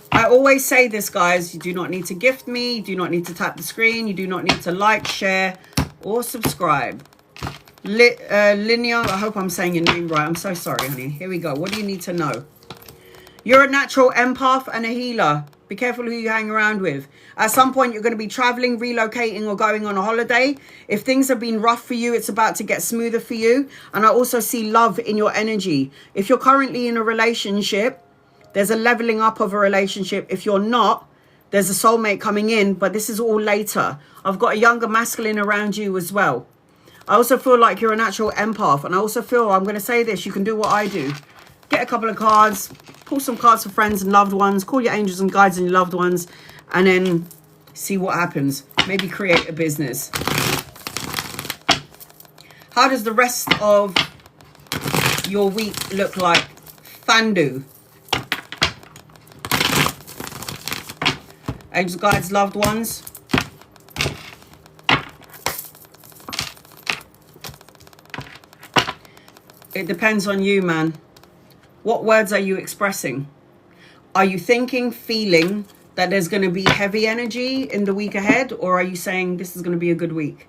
I always say this, guys. You do not need to gift me. You do not need to tap the screen. You do not need to like, share, or subscribe. Linear. I hope I'm saying your name right. I'm so sorry, honey. Here we go. What do you need to know? You're a natural empath and a healer. Be careful who you hang around with. At some point, you're going to be traveling, relocating, or going on a holiday. If things have been rough for you, it's about to get smoother for you. And I also see love in your energy. If you're currently in a relationship, there's a leveling up of a relationship. If you're not, there's a soulmate coming in, but this is all later. I've got a younger masculine around you as well. I also feel like you're a natural empath. And I also feel, I'm going to say this, you can do what I do. Get a couple of cards, pull some cards for friends and loved ones, call your angels and guides and your loved ones, and then see what happens. Maybe create a business. How does the rest of your week look like? Fandu. Angels, guides, loved ones. It depends on you, man. What words are you expressing? Are you thinking, feeling that there's going to be heavy energy in the week ahead? Or are you saying this is going to be a good week?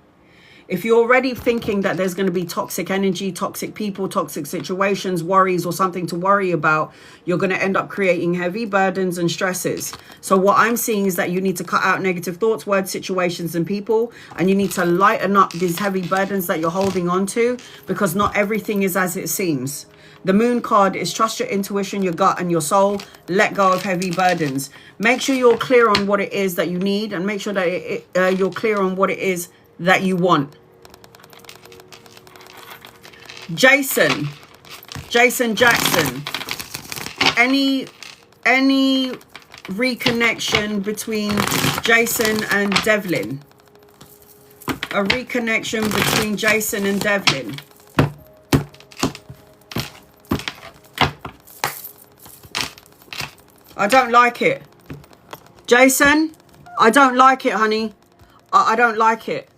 If you're already thinking that there's going to be toxic energy, toxic people, toxic situations, worries, or something to worry about, you're going to end up creating heavy burdens and stresses. So what I'm seeing is that you need to cut out negative thoughts, words, situations, and people. And you need to lighten up these heavy burdens that you're holding on to, because not everything is as it seems. The moon card is trust your intuition, your gut, and your soul. Let go of heavy burdens. Make sure you're clear on what it is that you need, and make sure that you're clear on what it is that you want. Jason Jackson, any reconnection between Jason and Devlin? A reconnection between Jason and Devlin. I don't like it. Jason, I don't like it, honey. I don't like it.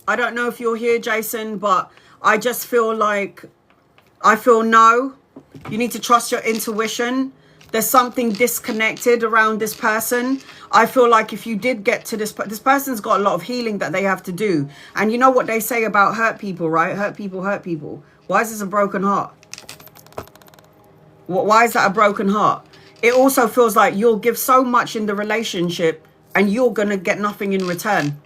I don't know if you're here, Jason, but I just feel like, I feel no. You need to trust your intuition. There's something disconnected around this person. I feel like if you did get to this person's got a lot of healing that they have to do. And you know what they say about hurt people, right? Hurt people, hurt people. Why is this a broken heart? Why is that a broken heart? It also feels like you'll give so much in the relationship and you're going to get nothing in return.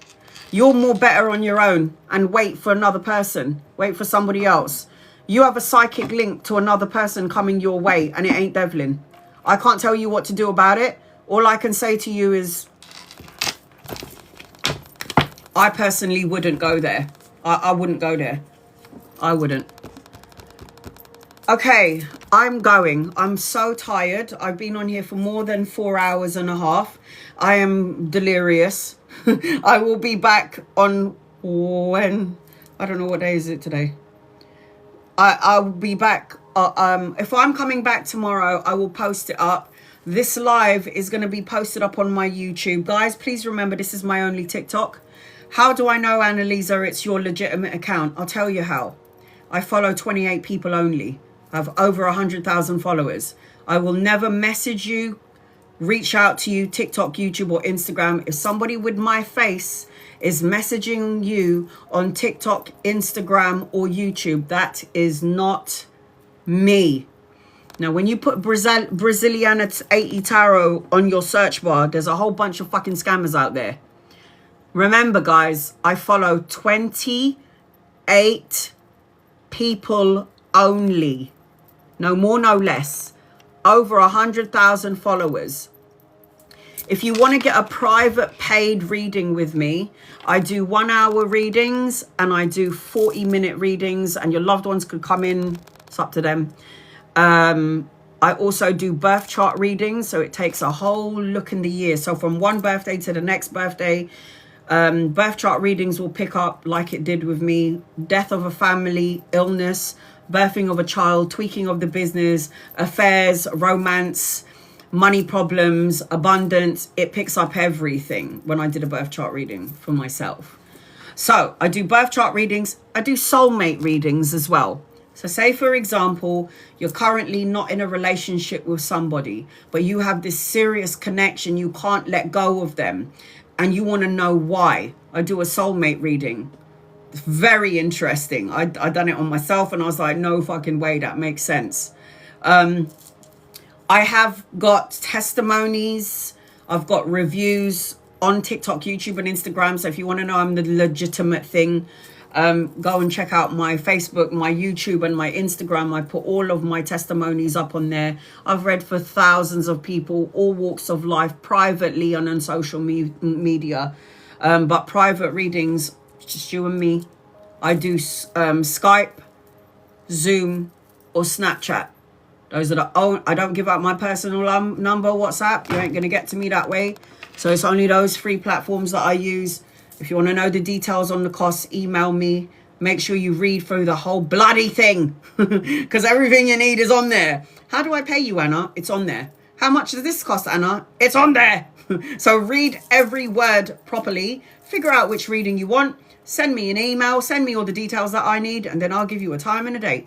You're more better on your own and wait for another person. Wait for somebody else. You have a psychic link to another person coming your way and it ain't Devlin. I can't tell you what to do about it. All I can say to you is I personally wouldn't go there. I wouldn't go there. I wouldn't. Okay, I'm going. I'm so tired. I've been on here for more than 4 hours and a half. I am delirious. I will be back on when? I don't know what day is it today. I'll be back. If I'm coming back tomorrow, I will post it up. This live is going to be posted up on my YouTube. Guys, please remember this is my only TikTok. How do I know, Annalisa, it's your legitimate account? I'll tell you how. I follow 28 people only. I have over 100,000 followers. I will never message you, reach out to you, TikTok, YouTube, or Instagram. If somebody with my face is messaging you on TikTok, Instagram, or YouTube, that is not me. Now, when you put Braziliana 80 Tarot on your search bar, there's a whole bunch of fucking scammers out there. Remember, guys, I follow 28 people only. No more, no less. Over 100,000 followers. If you want to get a private paid reading with me, I do 1 hour readings and I do 40-minute readings, and your loved ones could come in. It's up to them. I also do birth chart readings, so it takes a whole look in the year. So from one birthday to the next birthday, birth chart readings will pick up like it did with me. Death of a family, illness, birthing of a child, tweaking of the business, affairs, romance, money problems, abundance. It picks up everything when I did a birth chart reading for myself. So I do birth chart readings. I do soulmate readings as well. So say, for example, you're currently not in a relationship with somebody, but you have this serious connection. You can't let go of them and you want to know why. I do a soulmate reading. It's very interesting. I done it on myself and I was like, no fucking way, that makes sense. I have got testimonies. I've got reviews on TikTok, YouTube, and Instagram. So if you want to know I'm the legitimate thing, go and check out my Facebook, my YouTube, and my Instagram. I put all of my testimonies up on there. I've read for thousands of people, all walks of life, privately and on social media. But private readings, just you and me. I do Skype, Zoom, or Snapchat. Those are the only. I don't give out my personal number, WhatsApp. You ain't going to get to me that way. So it's only those 3 platforms that I use. If you want to know the details on the costs, email me. Make sure you read through the whole bloody thing, because everything you need is on there. How do I pay you, Anna? It's on there. How much does this cost, Anna? It's on there. So read every word properly. Figure out which reading you want. Send me an email. Send me all the details that I need, and then I'll give you a time and a date.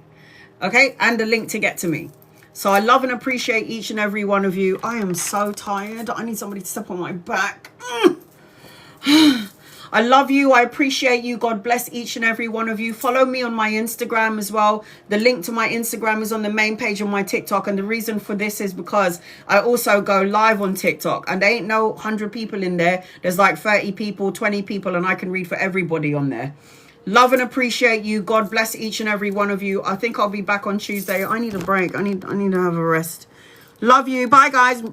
Okay? And a link to get to me. So I love and appreciate each and every one of you. I am so tired. I need somebody to step on my back. I love you. I appreciate you. God bless each and every one of you. Follow me on my Instagram as well. The link to my Instagram is on the main page on my TikTok. And the reason for this is because I also go live on TikTok. And there ain't no 100 people in there. There's like 30 people, 20 people. And I can read for everybody on there. Love and appreciate you. God bless each and every one of you. I think I'll be back on Tuesday. I need a break. I need to have a rest. Love you. Bye, guys.